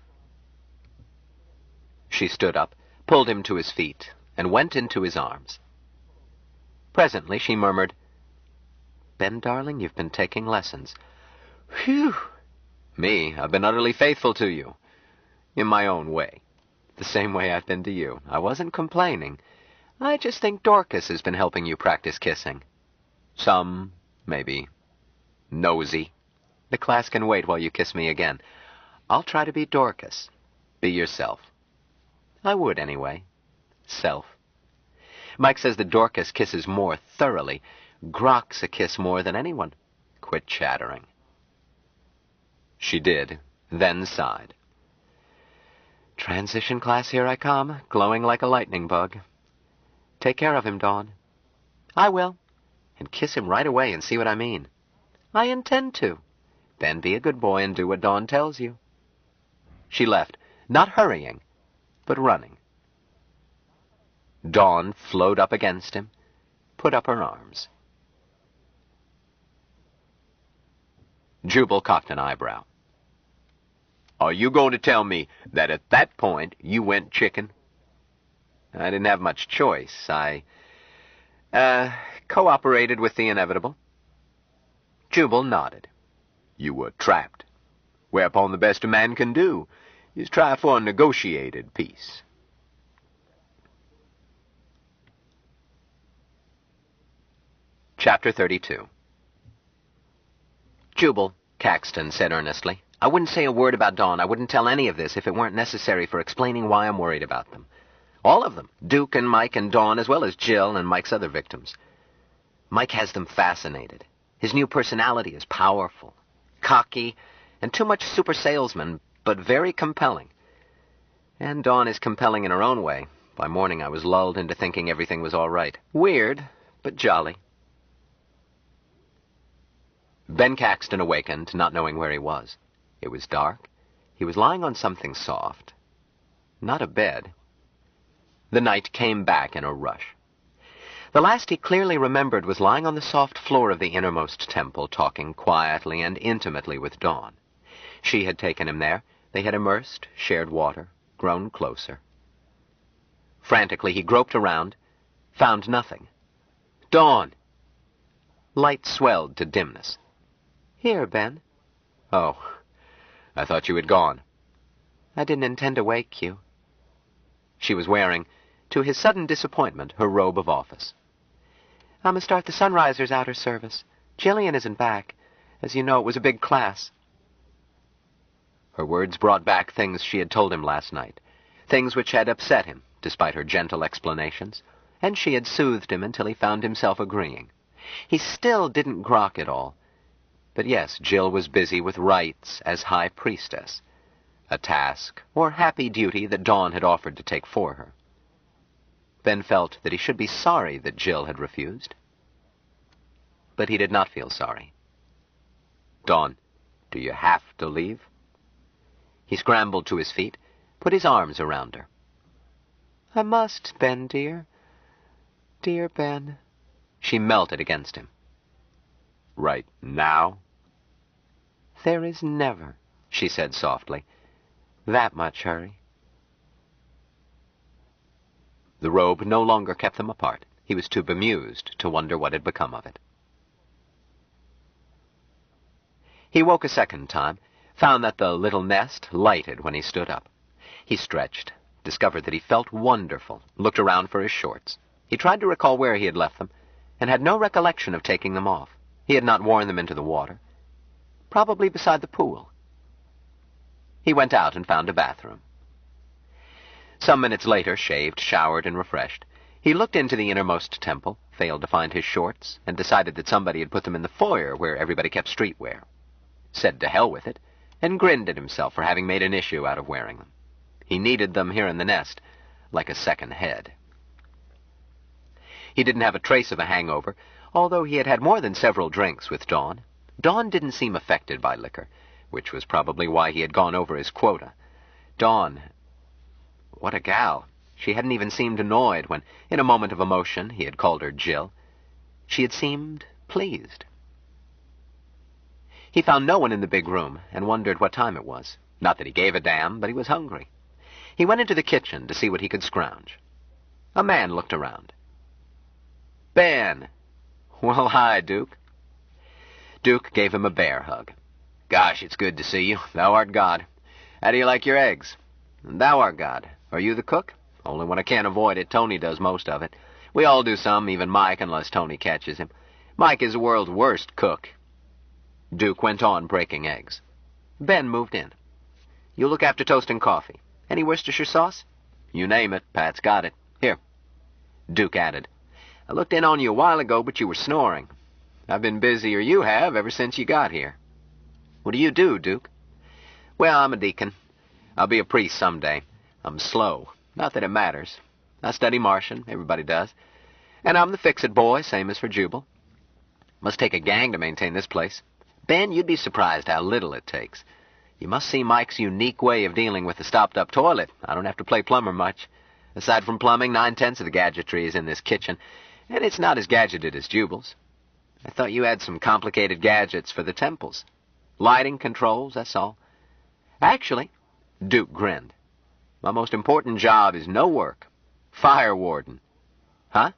She stood up, pulled him to his feet, and went into his arms. Presently she murmured, Ben, darling, you've been taking lessons. Phew! Me, I've been utterly faithful to you. In my own way. The same way I've been to you. I wasn't complaining. I just think Dorcas has been helping you practice kissing. Some, maybe. Nosy. The class can wait while you kiss me again. I'll try to be Dorcas. Be yourself. I would, anyway. Self. Mike says that Dorcas kisses more thoroughly, groks a kiss more than anyone. Quit chattering. She did, then sighed. Transition class, here I come, glowing like a lightning bug. Take care of him, Dawn. I will. And kiss him right away and see what I mean. I intend to. Then be a good boy and do what Dawn tells you. She left, not hurrying, but running. Dawn flowed up against him, put up her arms. Jubal cocked an eyebrow. Are you going to tell me that at that point you went chicken? I didn't have much choice. I, cooperated with the inevitable. Jubal nodded. You were trapped. Whereupon the best a man can do is try for a negotiated peace. Chapter 32. Jubal, Caxton said earnestly, I wouldn't say a word about Dawn. I wouldn't tell any of this if it weren't necessary for explaining why I'm worried about them. All of them. Duke and Mike and Dawn, as well as Jill and Mike's other victims. Mike has them fascinated. His new personality is powerful, cocky, and too much super salesman, but very compelling. And Dawn is compelling in her own way. By morning I was lulled into thinking everything was all right. Weird, but jolly. Ben Caxton awakened, not knowing where he was. It was dark. He was lying on something soft. Not a bed. The night came back in a rush. The last he clearly remembered was lying on the soft floor of the innermost temple, talking quietly and intimately with Dawn. She had taken him there. They had immersed, shared water, grown closer. Frantically, he groped around, found nothing. Dawn! Light swelled to dimness. Here, Ben. Oh, I thought you had gone. I didn't intend to wake you. She was wearing, to his sudden disappointment, her robe of office. I'm going to start the Sunrisers outer service. Jillian isn't back. As you know, it was a big class. Her words brought back things she had told him last night, things which had upset him, despite her gentle explanations, and she had soothed him until he found himself agreeing. He still didn't grok it all. But yes, Jill was busy with rites as high priestess, a task or happy duty that Dawn had offered to take for her. Ben felt that he should be sorry that Jill had refused. But he did not feel sorry. Dawn, do you have to leave? He scrambled to his feet, put his arms around her. I must, Ben, dear. Dear Ben. She melted against him. Right now? There is never, she said softly, that much hurry. The robe no longer kept them apart. He was too bemused to wonder what had become of it. He woke a second time, found that the little nest lighted when he stood up. He stretched, discovered that he felt wonderful, looked around for his shorts. He tried to recall where he had left them, and had no recollection of taking them off. He had not worn them into the water. Probably beside the pool. He went out and found a bathroom. Some minutes later, shaved, showered, and refreshed, he looked into the innermost temple, failed to find his shorts, and decided that somebody had put them in the foyer where everybody kept streetwear. Said to hell with it, and grinned at himself for having made an issue out of wearing them. He needed them here in the nest, like a second head. He didn't have a trace of a hangover, although he had had more than several drinks with Dawn. Dawn didn't seem affected by liquor, which was probably why he had gone over his quota. Dawn, what a gal! She hadn't even seemed annoyed when, in a moment of emotion, he had called her Jill. She had seemed pleased. He found no one in the big room and wondered what time it was. Not that he gave a damn, but he was hungry. He went into the kitchen to see what he could scrounge. A man looked around. Ben! Well, hi, Duke. Duke gave him a bear hug. Gosh, it's good to see you. Thou art God. How do you like your eggs? Thou art God. Are you the cook? Only when I can't avoid it, Tony does most of it. We all do some, even Mike, unless Tony catches him. Mike is the world's worst cook. Duke went on breaking eggs. Ben moved in. You look after toast and coffee. Any Worcestershire sauce? You name it, Pat's got it. Here. Duke added, I looked in on you a while ago, but you were snoring. I've been busier you have ever since you got here. What do you do, Duke? Well, I'm a deacon. I'll be a priest someday. I'm slow. Not that it matters. I study Martian. Everybody does. And I'm the fix-it boy, same as for Jubal. Must take a gang to maintain this place. Ben, you'd be surprised how little it takes. You must see Mike's unique way of dealing with the stopped-up toilet. I don't have to play plumber much. Aside from plumbing, 9/10 of the gadgetry is in this kitchen, and it's not as gadgeted as Jubal's. I thought you had some complicated gadgets for the temples. Lighting controls, that's all. Actually, Duke grinned. My most important job is no work. Fire warden. Huh?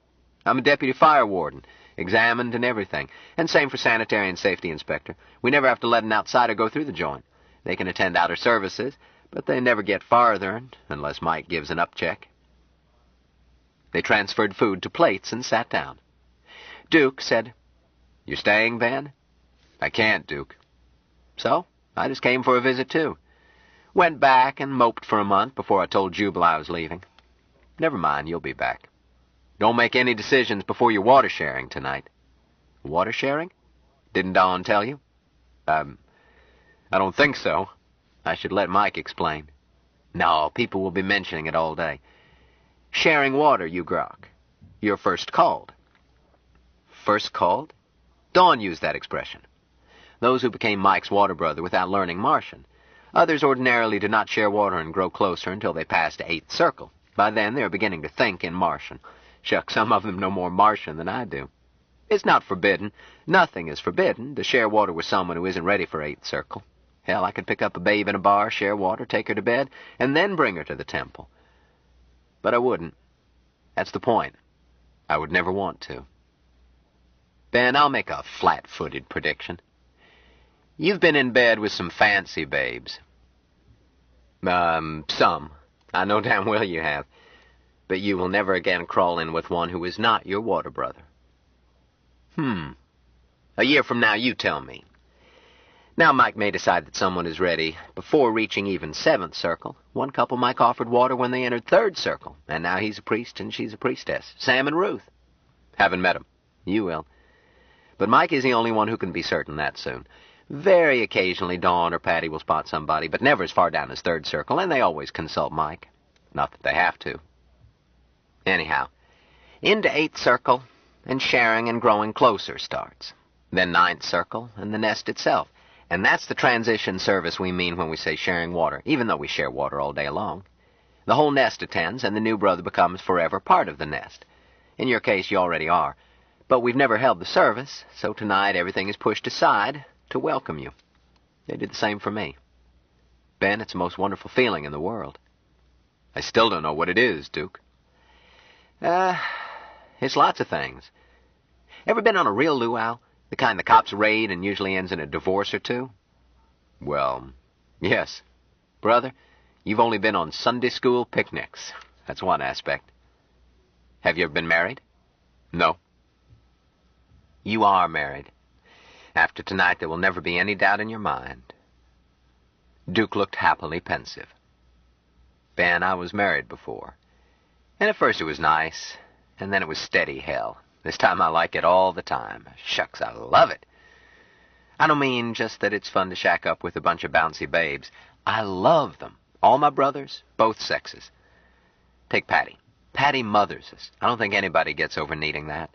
I'm a deputy fire warden. Examined and everything. And same for sanitary and safety inspector. We never have to let an outsider go through the joint. They can attend outer services, but they never get farther unless Mike gives an upcheck. They transferred food to plates and sat down. Duke said, You staying, Ben? I can't, Duke. So, I just came for a visit, too. Went back and moped for a month before I told Jubal I was leaving. Never mind, you'll be back. Don't make any decisions before your water sharing tonight. Water sharing? Didn't Dawn tell you? I don't think so. I should let Mike explain. No, people will be mentioning it all day. Sharing water, you grok. You're first called. First called? Dawn used that expression. Those who became Mike's water brother without learning Martian. Others ordinarily did not share water and grow closer until they passed 8th circle. By then, they are beginning to think in Martian. Shucks, some of them know more Martian than I do. It's not forbidden. Nothing is forbidden to share water with someone who isn't ready for 8th circle. Hell, I could pick up a babe in a bar, share water, take her to bed, and then bring her to the temple. But I wouldn't. That's the point. I would never want to. Ben, I'll make a flat-footed prediction. You've been in bed with some fancy babes. Some. I know damn well you have. But you will never again crawl in with one who is not your water brother. A year from now, you tell me. Now Mike may decide that someone is ready before reaching even 7th circle. One couple Mike offered water when they entered 3rd circle, and now he's a priest and she's a priestess. Sam and Ruth. Haven't met 'em. You will. But Mike is the only one who can be certain that soon. Very occasionally Dawn or Patty will spot somebody, but never as far down as 3rd circle, and they always consult Mike. Not that they have to. Anyhow, into 8th circle, and sharing and growing closer starts. Then 9th circle, and the nest itself. And that's the transition service we mean when we say sharing water, even though we share water all day long. The whole nest attends, and the new brother becomes forever part of the nest. In your case, you already are. But we've never held the service, so tonight everything is pushed aside to welcome you. They did the same for me. Ben, it's the most wonderful feeling in the world. I still don't know what it is, Duke. It's lots of things. Ever been on a real luau? The kind the cops raid and usually ends in a divorce or two? Well, yes. Brother, you've only been on Sunday school picnics. That's one aspect. Have you ever been married? No. You are married. After tonight, there will never be any doubt in your mind. Duke looked happily pensive. Ben, I was married before. And at first it was nice, and then it was steady hell. This time I like it all the time. Shucks, I love it. I don't mean just that it's fun to shack up with a bunch of bouncy babes. I love them. All my brothers, both sexes. Take Patty. Patty mothers us. I don't think anybody gets over needing that.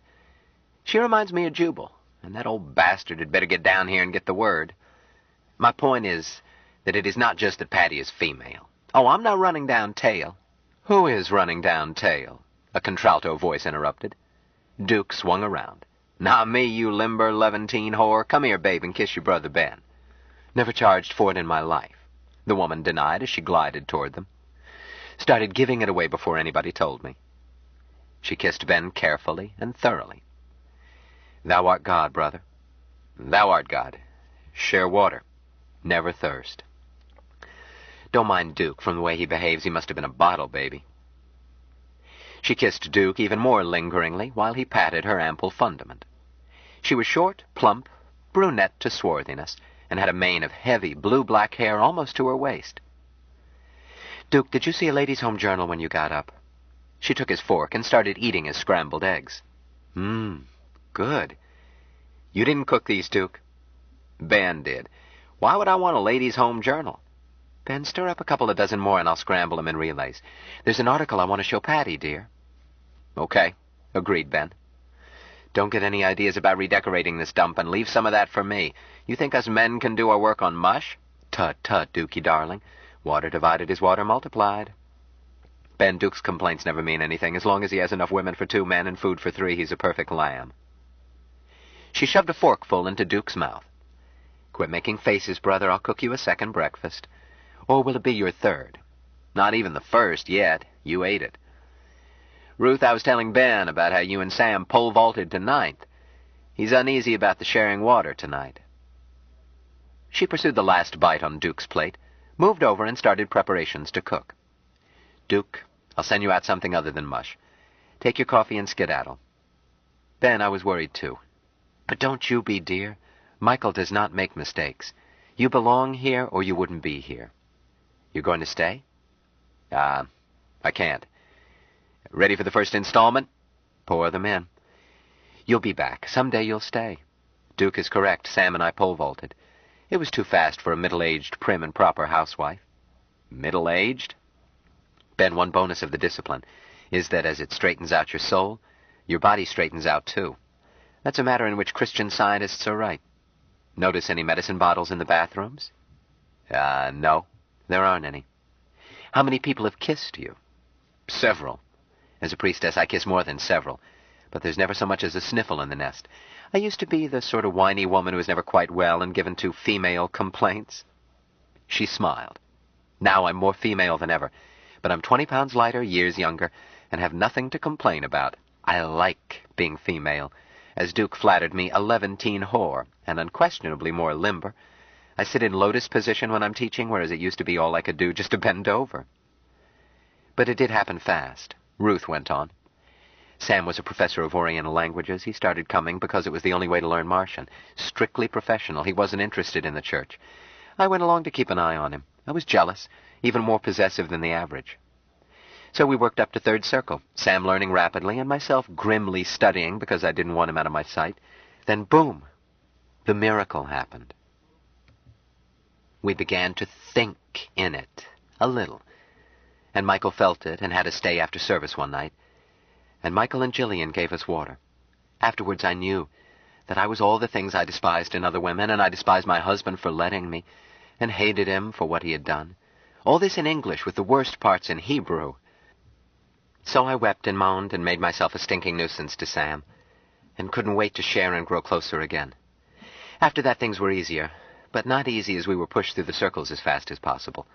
She reminds me of Jubal, and that old bastard had better get down here and get the word. My point is that it is not just that Patty is female. Oh, I'm not running down tail. Who is running down tail? A contralto voice interrupted. Duke swung around. Not me, you limber Levantine whore. Come here, babe, and kiss your brother Ben. Never charged for it in my life, the woman denied as she glided toward them. Started giving it away before anybody told me. She kissed Ben carefully and thoroughly. Thou art God, brother. Thou art God. Share water. Never thirst. Don't mind Duke. From the way he behaves, he must have been a bottle baby. She kissed Duke even more lingeringly while he patted her ample fundament. She was short, plump, brunette to swarthiness, and had a mane of heavy blue-black hair almost to her waist. Duke, did you see a Ladies' Home Journal when you got up? She took his fork and started eating his scrambled eggs. Good. You didn't cook these, Duke? Ben did. Why would I want a Ladies' Home Journal? Ben, stir up a couple of dozen more and I'll scramble them in relays. There's an article I want to show Patty, dear. Okay, agreed Ben. Don't get any ideas about redecorating this dump and leave some of that for me. You think us men can do our work on mush? Tut, tut, Dukey, darling. Water divided is water multiplied. Ben, Duke's complaints never mean anything. As long as he has enough women for 2 men and food for 3, he's a perfect lamb. She shoved a forkful into Duke's mouth. Quit making faces, brother. I'll cook you a second breakfast. Or will it be your third? Not even the first yet. You ate it. Ruth, I was telling Ben about how you and Sam pole vaulted to 9th. He's uneasy about the sharing water tonight. She pursued the last bite on Duke's plate, moved over and started preparations to cook. Duke, I'll send you out something other than mush. Take your coffee and skedaddle. Ben, I was worried too. But don't you be, dear. Michael does not make mistakes. You belong here or you wouldn't be here. You're going to stay? I can't. Ready for the first installment? Pour them in. You'll be back. Someday you'll stay. Duke is correct. Sam and I pole vaulted. It was too fast for a middle-aged, prim and proper housewife. Middle-aged? Ben, one bonus of the discipline is that as it straightens out your soul, your body straightens out too. That's a matter in which Christian Scientists are right. Notice any medicine bottles in the bathrooms? No. There aren't any. How many people have kissed you? Several. As a priestess, I kiss more than several, but there's never so much as a sniffle in the nest. I used to be the sort of whiny woman who was never quite well and given to female complaints. She smiled. Now I'm more female than ever, but I'm 20 pounds lighter, years younger, and have nothing to complain about. I like being female. As Duke flattered me, a Levantine whore, and unquestionably more limber. I sit in lotus position when I'm teaching, whereas it used to be all I could do just to bend over. But it did happen fast. Ruth went on. Sam was a professor of Oriental languages. He started coming because it was the only way to learn Martian. Strictly professional. He wasn't interested in the church. I went along to keep an eye on him. I was jealous, even more possessive than the average. So we worked up to third circle, Sam learning rapidly and myself grimly studying because I didn't want him out of my sight. Then boom, the miracle happened. We began to think in it, a little. And Michael felt it and had to stay after service one night. And Michael and Jillian gave us water. Afterwards I knew that I was all the things I despised in other women, and I despised my husband for letting me, and hated him for what he had done. All this in English with the worst parts in Hebrew. So I wept and moaned and made myself a stinking nuisance to Sam, and couldn't wait to share and grow closer again. After that things were easier, but not easy as we were pushed through the circles as fast as possible.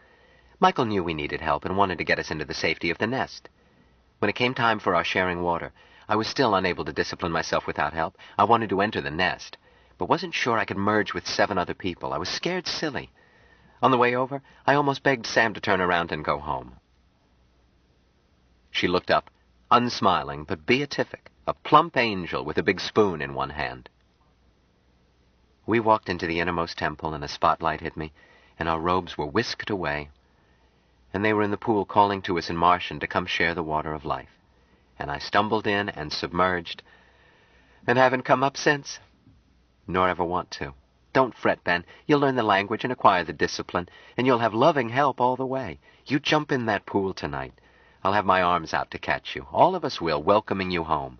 Michael knew we needed help and wanted to get us into the safety of the nest. When it came time for our sharing water, I was still unable to discipline myself without help. I wanted to enter the nest, but wasn't sure I could merge with 7 other people. I was scared silly. On the way over, I almost begged Sam to turn around and go home. She looked up. unsmiling but beatific, a plump angel with a big spoon in one hand. We walked into the innermost temple, and a spotlight hit me, and our robes were whisked away, and they were in the pool calling to us in Martian to come share the water of life. And I stumbled in and submerged, and haven't come up since, nor ever want to. Don't fret, Ben. You'll learn the language and acquire the discipline, and you'll have loving help all the way. You jump in that pool tonight. I'll have my arms out to catch you. All of us will, welcoming you home.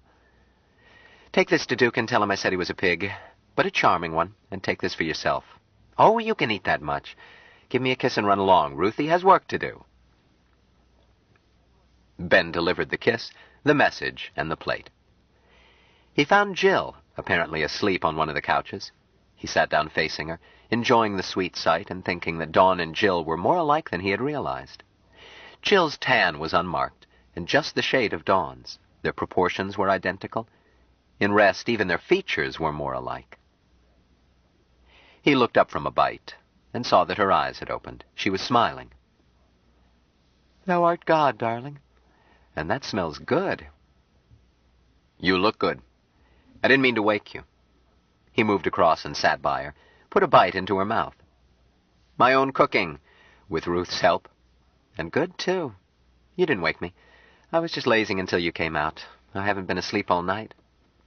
Take this to Duke and tell him I said he was a pig, but a charming one, and take this for yourself. Oh, you can eat that much. Give me a kiss and run along. Ruthie has work to do. Ben delivered the kiss, the message, and the plate. He found Jill, apparently asleep on one of the couches. He sat down facing her, enjoying the sweet sight and thinking that Dawn and Jill were more alike than he had realized. Jill's tan was unmarked, and just the shade of Dawn's. Their proportions were identical. In rest, even their features were more alike. He looked up from a bite and saw that her eyes had opened. She was smiling. "Thou art God, darling, and that smells good." "You look good. I didn't mean to wake you." He moved across and sat by her, put a bite into her mouth. "My own cooking, with Ruth's help. And good, too. You didn't wake me. I was just lazing until you came out. I haven't been asleep all night."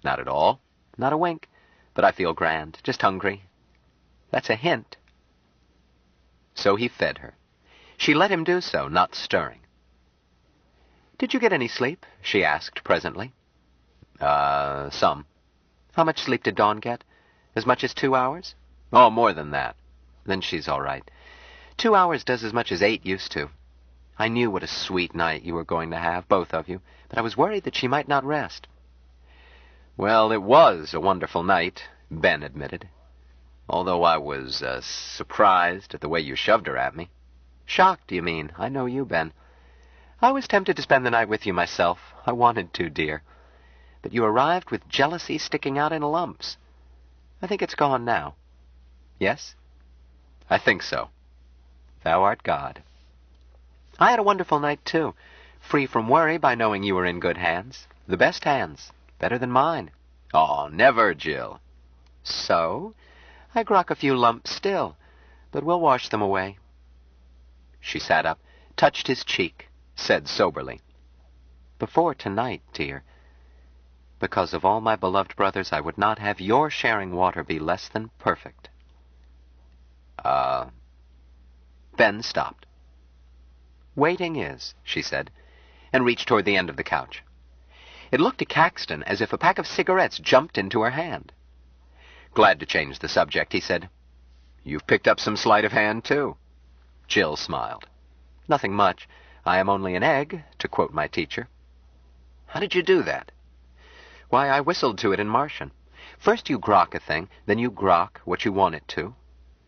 "Not at all." "Not a wink. But I feel grand, just hungry." "That's a hint." So he fed her. She let him do so, not stirring. "Did you get any sleep?" she asked presently. Some." "How much sleep did Dawn get? As much as 2 hours?" "Oh, more than that." "Then she's all right. 2 hours does as much as 8 used to. I knew what a sweet night you were going to have, both of you, but I was worried that she might not rest." "Well, it was a wonderful night," Ben admitted. "Although I was, surprised at the way you shoved her at me." "Shocked, you mean? I know you, Ben. I was tempted to spend the night with you myself. I wanted to, dear. But you arrived with jealousy sticking out in lumps. I think it's gone now." "Yes?" "I think so." "Thou art God." "I had a wonderful night, too. Free from worry by knowing you were in good hands. The best hands. Better than mine." "Oh, never, Jill." "So? I grok a few lumps still, but we'll wash them away." She sat up, touched his cheek, said soberly, "Before tonight, dear, because of all my beloved brothers, I would not have your sharing water be less than perfect." Ben stopped. "Waiting is," she said, and reached toward the end of the couch. It looked to Caxton as if a pack of cigarettes jumped into her hand. Glad to change the subject, he said, "You've picked up some sleight of hand, too." Jill smiled. "Nothing much. I am only an egg, to quote my teacher." "How did you do that?" "Why, I whistled to it in Martian. First you grok a thing, then you grok what you want it to."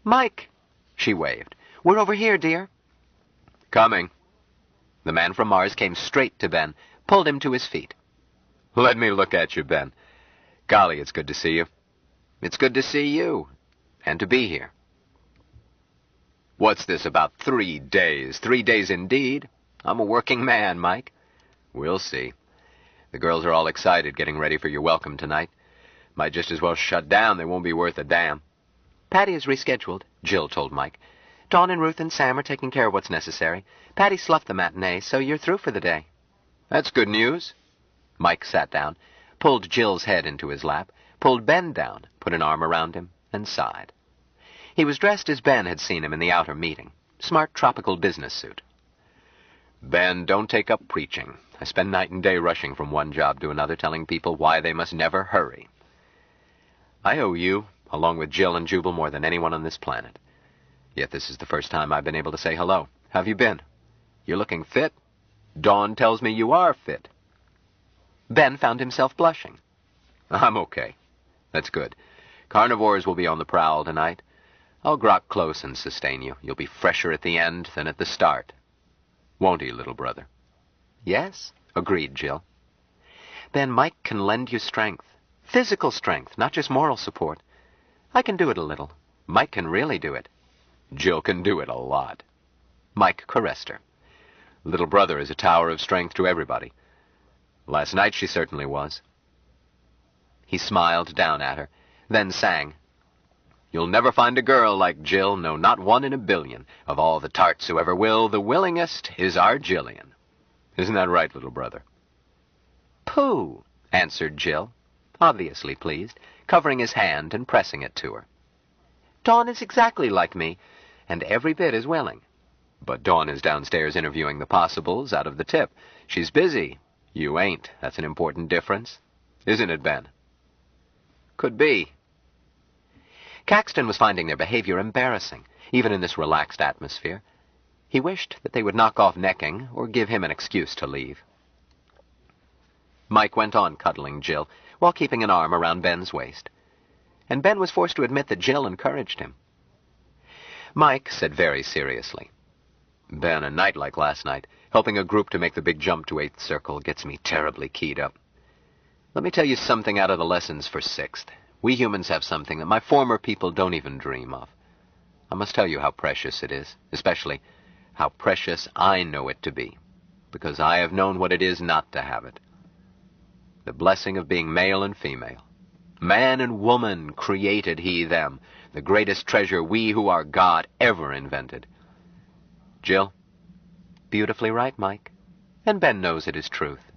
"Mike!" She waved. "We're over here, dear." "Coming." The man from Mars came straight to Ben, pulled him to his feet. "Let me look at you, Ben. Golly, it's good to see you." "It's good to see you, and to be here." "What's this about 3 days? 3 days indeed. I'm a working man, Mike." "We'll see. The girls are all excited, getting ready for your welcome tonight. Might just as well shut down. They won't be worth a damn." "Patty is rescheduled," Jill told Mike. "Dawn and Ruth and Sam are taking care of what's necessary. Patty sloughed the matinee, so you're through for the day." "That's good news." Mike sat down, pulled Jill's head into his lap, pulled Ben down, put an arm around him, and sighed. He was dressed as Ben had seen him in the outer meeting. Smart tropical business suit. "Ben, don't take up preaching. I spend night and day rushing from one job to another, telling people why they must never hurry. I owe you, along with Jill and Jubal, more than anyone on this planet. Yet this is the first time I've been able to say hello. How have you been? You're looking fit. Dawn tells me you are fit." Ben found himself blushing. "I'm okay. That's good. Carnivores will be on the prowl tonight. I'll grok close and sustain you. You'll be fresher at the end than at the start. Won't he, little brother?" "Yes," agreed Jill. "Ben, Mike can lend you strength. Physical strength, not just moral support. I can do it a little. Mike can really do it." "Jill can do it a lot." Mike caressed her. "Little brother is a tower of strength to everybody. Last night she certainly was. He smiled down at her, then sang, You'll never find a girl like Jill, no, not one in a billion. Of all the tarts who ever will, the willingest is our Jillian. Isn't that right, little brother? Pooh, answered Jill, obviously pleased, covering his hand and pressing it to her. Dawn is exactly like me, and every bit as willing. But Dawn is downstairs interviewing the possibles out of the tip. She's busy. You ain't. That's an important difference. Isn't it, Ben? Could be. Caxton was finding their behavior embarrassing, even in this relaxed atmosphere. He wished that they would knock off necking or give him an excuse to leave. Mike went on cuddling Jill while keeping an arm around Ben's waist, and Ben was forced to admit that Jill encouraged him. Mike said very seriously, Ben, a night like last night, helping a group to make the big jump to 8th Circle, gets me terribly keyed up. Let me tell you something out of the lessons for 6th. We humans have something that my former people don't even dream of. I must tell you how precious it is, especially how precious I know it to be, because I have known what it is not to have it. The blessing of being male and female. Man and woman created he them, the greatest treasure we who are God ever invented. Jill? Beautifully right, Mike. And Ben knows it is truth.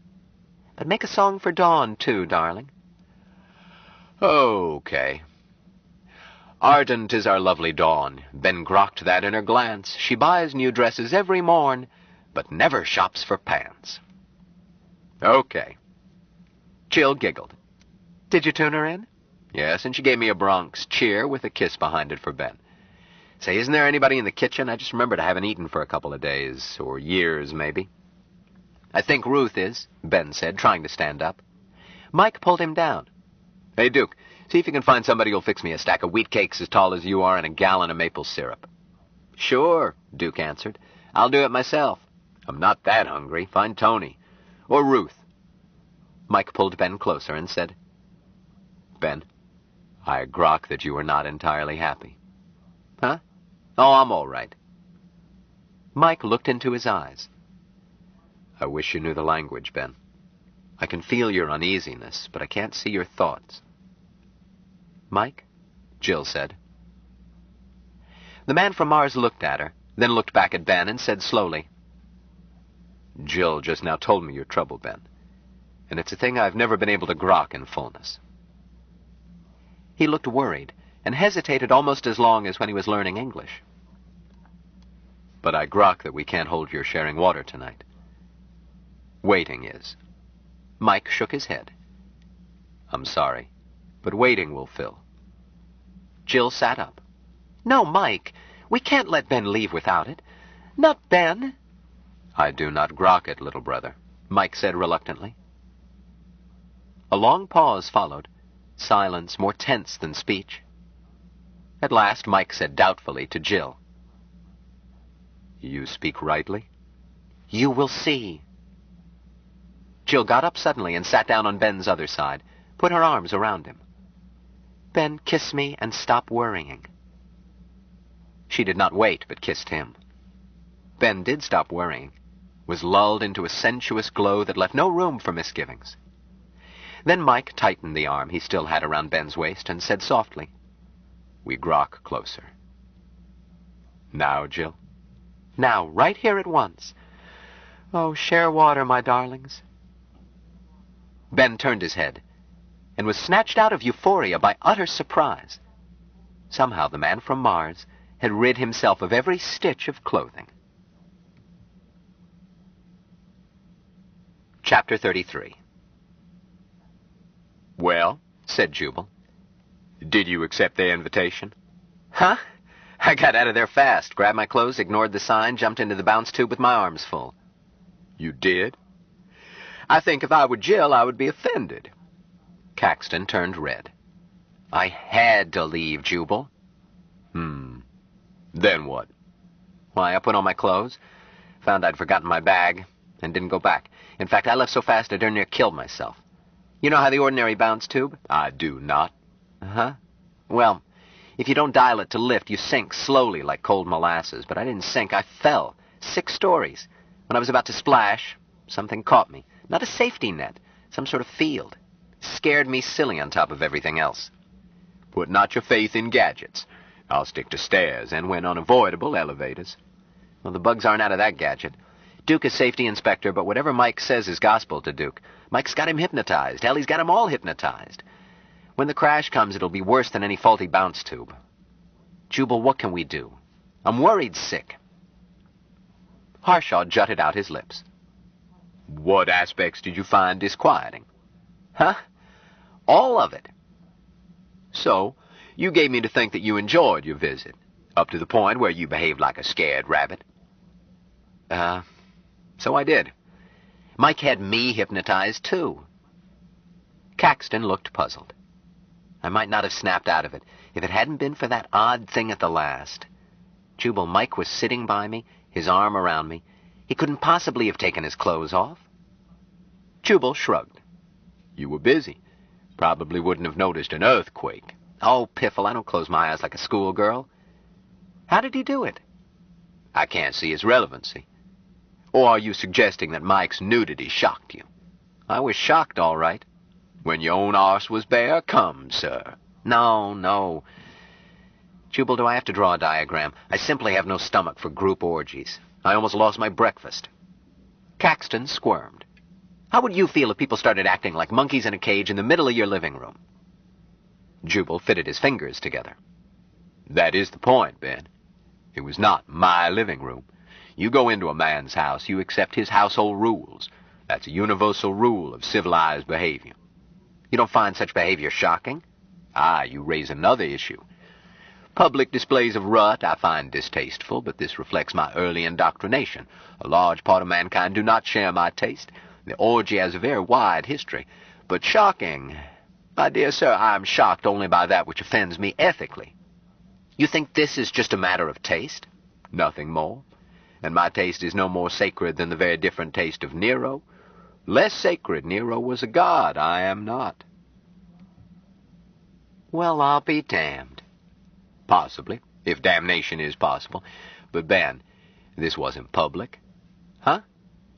But make a song for Dawn, too, darling. Okay. Ardent is our lovely Dawn. Ben grokked that in her glance. She buys new dresses every morn, but never shops for pants. Okay. Jill giggled. Did you tune her in? Yes, and she gave me a Bronx cheer with a kiss behind it for Ben. Say, isn't there anybody in the kitchen? I just remembered I haven't eaten for a couple of days, or years, maybe. I think Ruth is, Ben said, trying to stand up. Mike pulled him down. Hey, Duke, see if you can find somebody who'll fix me a stack of wheat cakes as tall as you are and a gallon of maple syrup. Sure, Duke answered. I'll do it myself. I'm not that hungry. Find Tony. Or Ruth. Mike pulled Ben closer and said, Ben, I grok that you are not entirely happy. Huh? Oh, I'm all right. Mike looked into his eyes. I wish you knew the language, Ben. I can feel your uneasiness, but I can't see your thoughts. Mike? Jill said. The man from Mars looked at her, then looked back at Ben and said slowly, Jill just now told me your trouble, Ben, and it's a thing I've never been able to grok in fullness. He looked worried and hesitated almost as long as when he was learning English. But I grok that we can't hold your sharing water tonight. Waiting is. Mike shook his head. I'm sorry, but waiting will fill. Jill sat up. No, Mike, we can't let Ben leave without it. Not Ben. I do not grok it, little brother, Mike said reluctantly. A long pause followed, silence more tense than speech. At last Mike said doubtfully to Jill, You speak rightly? You will see. Jill got up suddenly and sat down on Ben's other side, put her arms around him. Ben, kiss me and stop worrying. She did not wait, but kissed him. Ben did stop worrying, was lulled into a sensuous glow that left no room for misgivings. Then Mike tightened the arm he still had around Ben's waist and said softly, We grok closer. Now, Jill? Now, right here at once. Oh, share water, my darlings. Ben turned his head and was snatched out of euphoria by utter surprise. Somehow the man from Mars had rid himself of every stitch of clothing. Chapter 33. Well, said Jubal. Did you accept the invitation? Huh? I got out of there fast, grabbed my clothes, ignored the sign, jumped into the bounce tube with my arms full. You did? I think if I were Jill, I would be offended. Caxton turned red. I had to leave, Jubal. Then what? Why, I put on my clothes, found I'd forgotten my bag, and didn't go back. In fact, I left so fast I darn near killed myself. You know how the ordinary bounce tube? I do not. Uh-huh. Well, if you don't dial it to lift, you sink slowly like cold molasses. But I didn't sink, I fell. 6 stories. When I was about to splash, something caught me. Not a safety net, some sort of field. Scared me silly on top of everything else. Put not your faith in gadgets. I'll stick to stairs, and when unavoidable, elevators. Well, the bugs aren't out of that gadget. Duke is safety inspector, but whatever Mike says is gospel to Duke. Mike's got him hypnotized. Hell, he's got 'em all hypnotized. When the crash comes, it'll be worse than any faulty bounce tube. Jubal, what can we do? I'm worried sick. Harshaw jutted out his lips. What aspects did you find disquieting? Huh? All of it. So, you gave me to think that you enjoyed your visit, up to the point where you behaved like a scared rabbit. So I did. Mike had me hypnotized, too. Caxton looked puzzled. I might not have snapped out of it if it hadn't been for that odd thing at the last. Jubal, Mike was sitting by me, his arm around me. He couldn't possibly have taken his clothes off. Jubal shrugged. You were busy. Probably wouldn't have noticed an earthquake. Oh, piffle, I don't close my eyes like a schoolgirl. How did he do it? I can't see its relevancy. Or are you suggesting that Mike's nudity shocked you? I was shocked, all right. When your own arse was bare? Come, sir. No. Jubal, do I have to draw a diagram? I simply have no stomach for group orgies. I almost lost my breakfast. Caxton squirmed. How would you feel if people started acting like monkeys in a cage in the middle of your living room? Jubal fitted his fingers together. That is the point, Ben. It was not my living room. You go into a man's house, you accept his household rules. That's a universal rule of civilized behavior. You don't find such behavior shocking? You raise another issue. Public displays of rut I find distasteful, but this reflects my early indoctrination. A large part of mankind do not share my taste. The orgy has a very wide history. But shocking, my dear sir, I am shocked only by that which offends me ethically. You think this is just a matter of taste? Nothing more. And my taste is no more sacred than the very different taste of Nero. Less sacred. Nero was a god. I am not. Well, I'll be damned. Possibly, if damnation is possible. But, Ben, this wasn't public. Huh?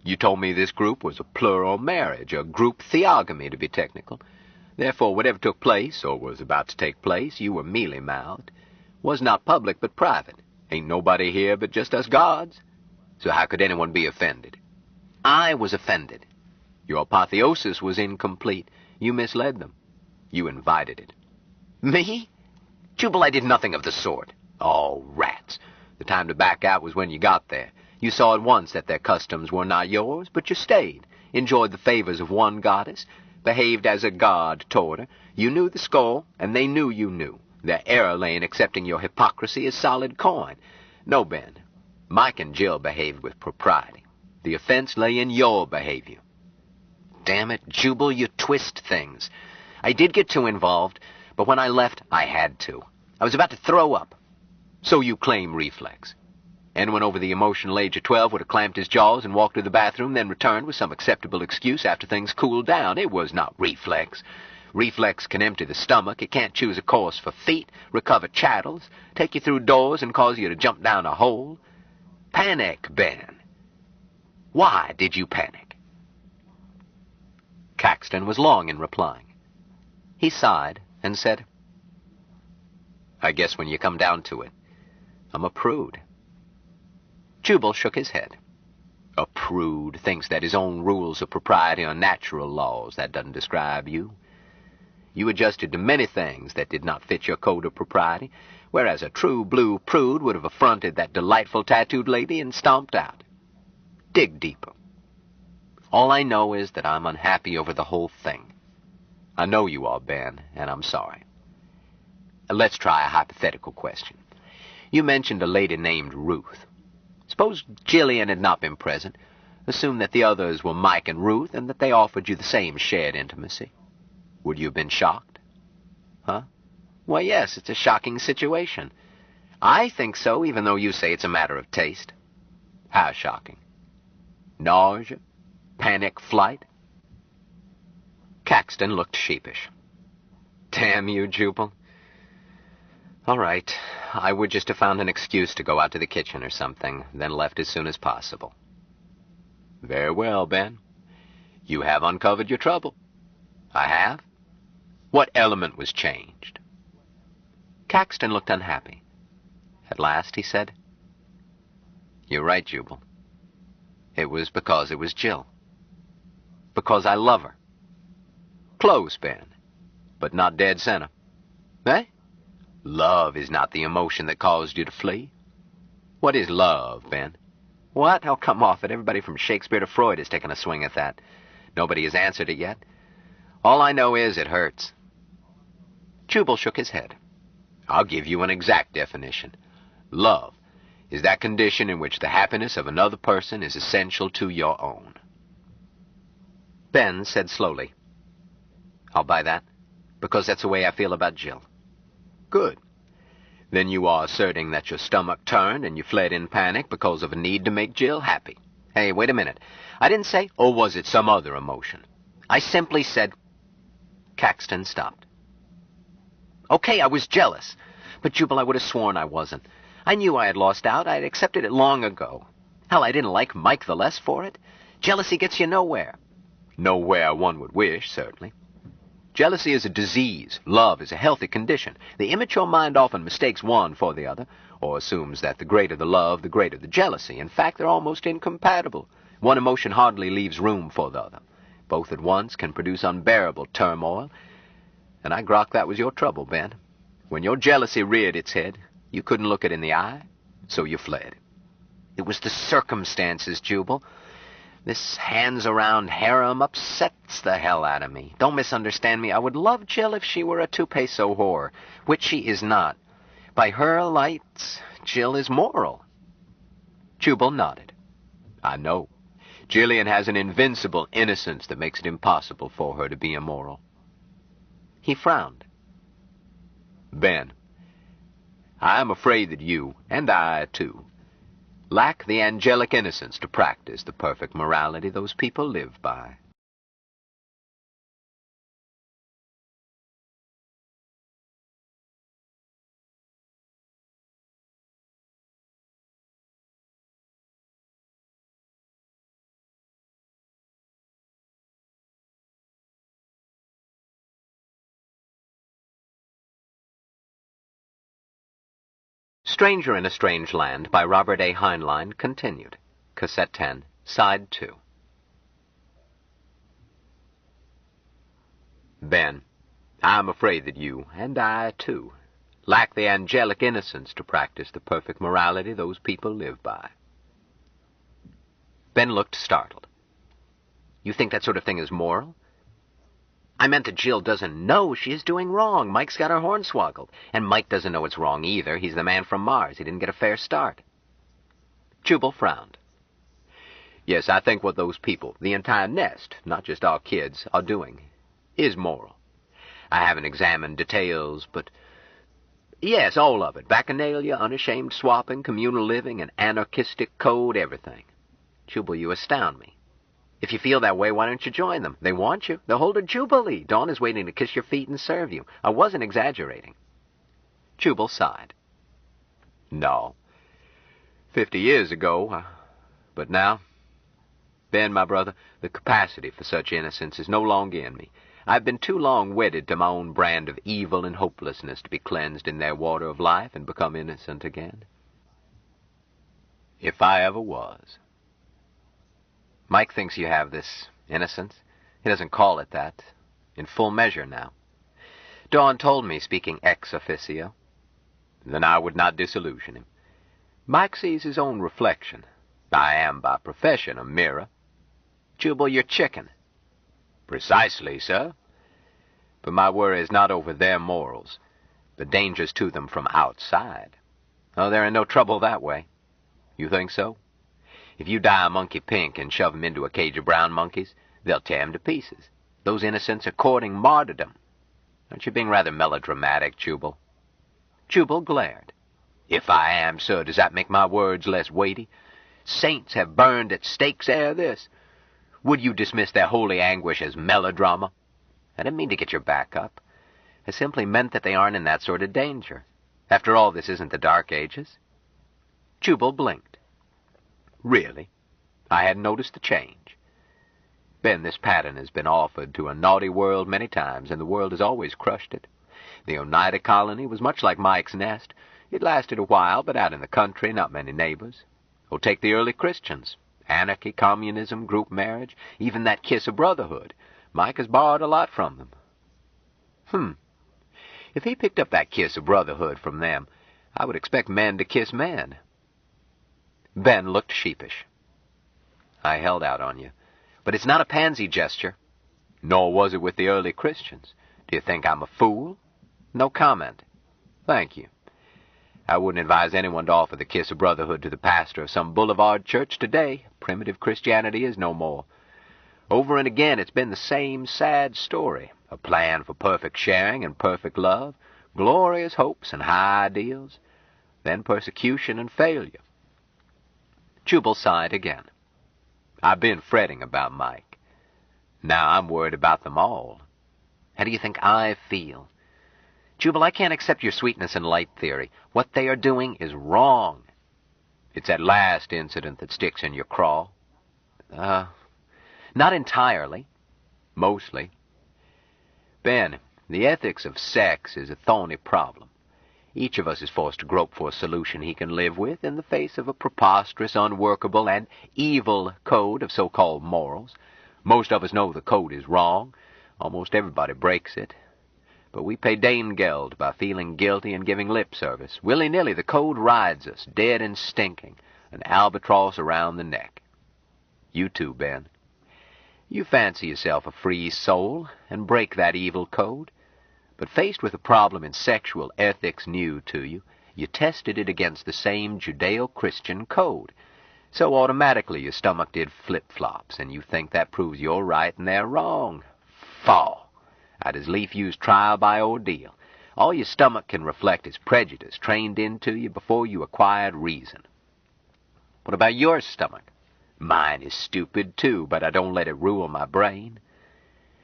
You told me this group was a plural marriage, a group theogamy to be technical. Therefore, whatever took place, or was about to take place, you were mealy-mouthed. Was not public, but private. Ain't nobody here but just us gods. So how could anyone be offended? I was offended. Your apotheosis was incomplete. You misled them. You invited it. Me? Jubal, I did nothing of the sort. Oh, rats. The time to back out was when you got there. You saw at once that their customs were not yours, but you stayed, enjoyed the favors of one goddess, behaved as a god toward her. You knew the score, and they knew you knew. Their error lay in accepting your hypocrisy as solid coin. No, Ben. Mike and Jill behaved with propriety. The offense lay in your behavior. Damn it, Jubal, you twist things. I did get too involved, but when I left, I had to. I was about to throw up. So you claim reflex. Anyone over the emotional age of 12 would have clamped his jaws and walked to the bathroom, then returned with some acceptable excuse after things cooled down. It was not reflex. Reflex can empty the stomach. It can't choose a course for feet, recover chattels, take you through doors and cause you to jump down a hole. Panic, Ben. Why did you panic? Caxton was long in replying. He sighed and said, I guess when you come down to it, I'm a prude. Jubal shook his head. A prude thinks that his own rules of propriety are natural laws. That doesn't describe you. You adjusted to many things that did not fit your code of propriety, whereas a true blue prude would have affronted that delightful tattooed lady and stomped out. Dig deeper. All I know is that I'm unhappy over the whole thing. I know you are, Ben, and I'm sorry. Let's try a hypothetical question. You mentioned a lady named Ruth. Suppose Jillian had not been present. Assume that the others were Mike and Ruth, and that they offered you the same shared intimacy. Would you have been shocked? Huh? Why, yes, it's a shocking situation. I think so, even though you say it's a matter of taste. How shocking? Nausea? Panic flight? Caxton looked sheepish. Damn you, Jubal. All right, I would just have found an excuse to go out to the kitchen or something, then left as soon as possible. Very well, Ben. You have uncovered your trouble. I have. What element was changed? Caxton looked unhappy. At last he said, "You're right, Jubal. It was because it was Jill. Because I love her." Close, Ben, but not dead center. Eh? Love is not the emotion that caused you to flee. What is love, Ben? What? Oh, come off it. Everybody from Shakespeare to Freud has taken a swing at that. Nobody has answered it yet. All I know is it hurts. Jubal shook his head. I'll give you an exact definition. Love is that condition in which the happiness of another person is essential to your own. Ben said slowly, "I'll buy that, because that's the way I feel about Jill." Good. Then you are asserting that your stomach turned and you fled in panic because of a need to make Jill happy. Hey, wait a minute. I didn't say... Or was it some other emotion? I simply said... Caxton stopped. Okay, I was jealous. But, Jubal, I would have sworn I wasn't. I knew I had lost out. I had accepted it long ago. Hell, I didn't like Mike the less for it. Jealousy gets you nowhere. Nowhere one would wish, certainly. Jealousy is a disease. Love is a healthy condition. The immature mind often mistakes one for the other, or assumes that the greater the love, the greater the jealousy. In fact, they're almost incompatible. One emotion hardly leaves room for the other. Both at once can produce unbearable turmoil. And I grok that was your trouble, Ben. When your jealousy reared its head, you couldn't look it in the eye, so you fled. It was the circumstances, Jubal. This hands-around harem upsets the hell out of me. Don't misunderstand me. I would love Jill if she were a two-peso whore, which she is not. By her lights, Jill is moral. Jubal nodded. I know. Jillian has an invincible innocence that makes it impossible for her to be immoral. He frowned. Ben, I am afraid that you, and I, too, lack the angelic innocence to practice the perfect morality those people live by. Stranger in a Strange Land by Robert A. Heinlein continued. Cassette 10, Side 2. Ben, I am afraid that you, and I, too, lack the angelic innocence to practice the perfect morality those people live by. Ben looked startled. You think that sort of thing is moral? I meant that Jill doesn't know she is doing wrong. Mike's got her hornswoggled. And Mike doesn't know it's wrong either. He's the man from Mars. He didn't get a fair start. Jubal frowned. Yes, I think what those people, the entire nest, not just our kids, are doing is moral. I haven't examined details, but yes, all of it. Bacchanalia, unashamed swapping, communal living, an anarchistic code, everything. Jubal, you astound me. If you feel that way, why don't you join them? They want you. They'll hold a jubilee. Dawn is waiting to kiss your feet and serve you. I wasn't exaggerating. Jubal sighed. No. 50 years ago, but now, Ben, my brother, the capacity for such innocence is no longer in me. I've been too long wedded to my own brand of evil and hopelessness to be cleansed in their water of life and become innocent again. If I ever was. Mike thinks you have this innocence. He doesn't call it that. In full measure now. Dawn told me, speaking ex officio. Then I would not disillusion him. Mike sees his own reflection. I am by profession a mirror. Jubal, you're chicken. Precisely, sir. But my worry is not over their morals, the dangers to them from outside. Oh, they're in no trouble that way. You think so? If you dye a monkey pink and shove him into a cage of brown monkeys, they'll tear him to pieces. Those innocents are courting martyrdom. Aren't you being rather melodramatic, Jubal? Jubal glared. If I am, sir, does that make my words less weighty? Saints have burned at stakes ere this. Would you dismiss their holy anguish as melodrama? I didn't mean to get your back up. I simply meant that they aren't in that sort of danger. After all, this isn't the Dark Ages. Jubal blinked. Really? I hadn't noticed the change. Ben, this pattern has been offered to a naughty world many times, and the world has always crushed it. The Oneida colony was much like Mike's nest. It lasted a while, but out in the country, not many neighbors. Or take the early Christians. Anarchy, communism, group marriage, even that kiss of brotherhood. Mike has borrowed a lot from them. If he picked up that kiss of brotherhood from them, I would expect men to kiss men. Ben looked sheepish. I held out on you. But it's not a pansy gesture. Nor was it with the early Christians. Do you think I'm a fool? No comment. Thank you. I wouldn't advise anyone to offer the kiss of brotherhood to the pastor of some boulevard church today. Primitive Christianity is no more. Over and again, it's been the same sad story. A plan for perfect sharing and perfect love, glorious hopes and high ideals, then persecution and failure. Jubal sighed again. I've been fretting about Mike. Now I'm worried about them all. How do you think I feel? Jubal, I can't accept your sweetness and light theory. What they are doing is wrong. It's that last incident that sticks in your craw. Not entirely. Mostly. Ben, the ethics of sex is a thorny problem. Each of us is forced to grope for a solution he can live with in the face of a preposterous, unworkable, and evil code of so-called morals. Most of us know the code is wrong. Almost everybody breaks it. But we pay Danegeld by feeling guilty and giving lip service. Willy-nilly, the code rides us, dead and stinking, an albatross around the neck. You too, Ben. You fancy yourself a free soul and break that evil code. But faced with a problem in sexual ethics new to you, you tested it against the same Judeo-Christian code. So automatically your stomach did flip-flops, and you think that proves you're right and they're wrong. Faugh! I'd as lief use trial by ordeal. All your stomach can reflect is prejudice trained into you before you acquired reason. What about your stomach? Mine is stupid, too, but I don't let it rule my brain.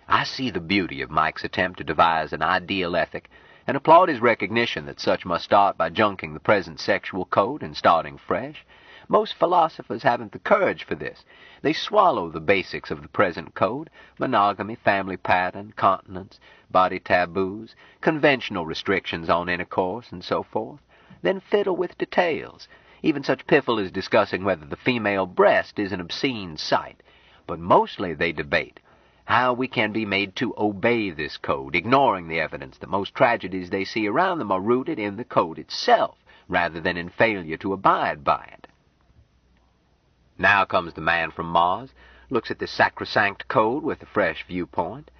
I see the beauty of Mike's attempt to devise an ideal ethic, and applaud his recognition that such must start by junking the present sexual code and starting fresh. Most philosophers haven't the courage for this. They swallow the basics of the present code, monogamy, family pattern, continence, body taboos, conventional restrictions on intercourse, and so forth, then fiddle with details. Even such piffle as discussing whether the female breast is an obscene sight. But mostly they debate how we can be made to obey this code, ignoring the evidence that most tragedies they see around them are rooted in the code itself, rather than in failure to abide by it. Now comes the man from Mars, looks at this sacrosanct code with a fresh viewpoint,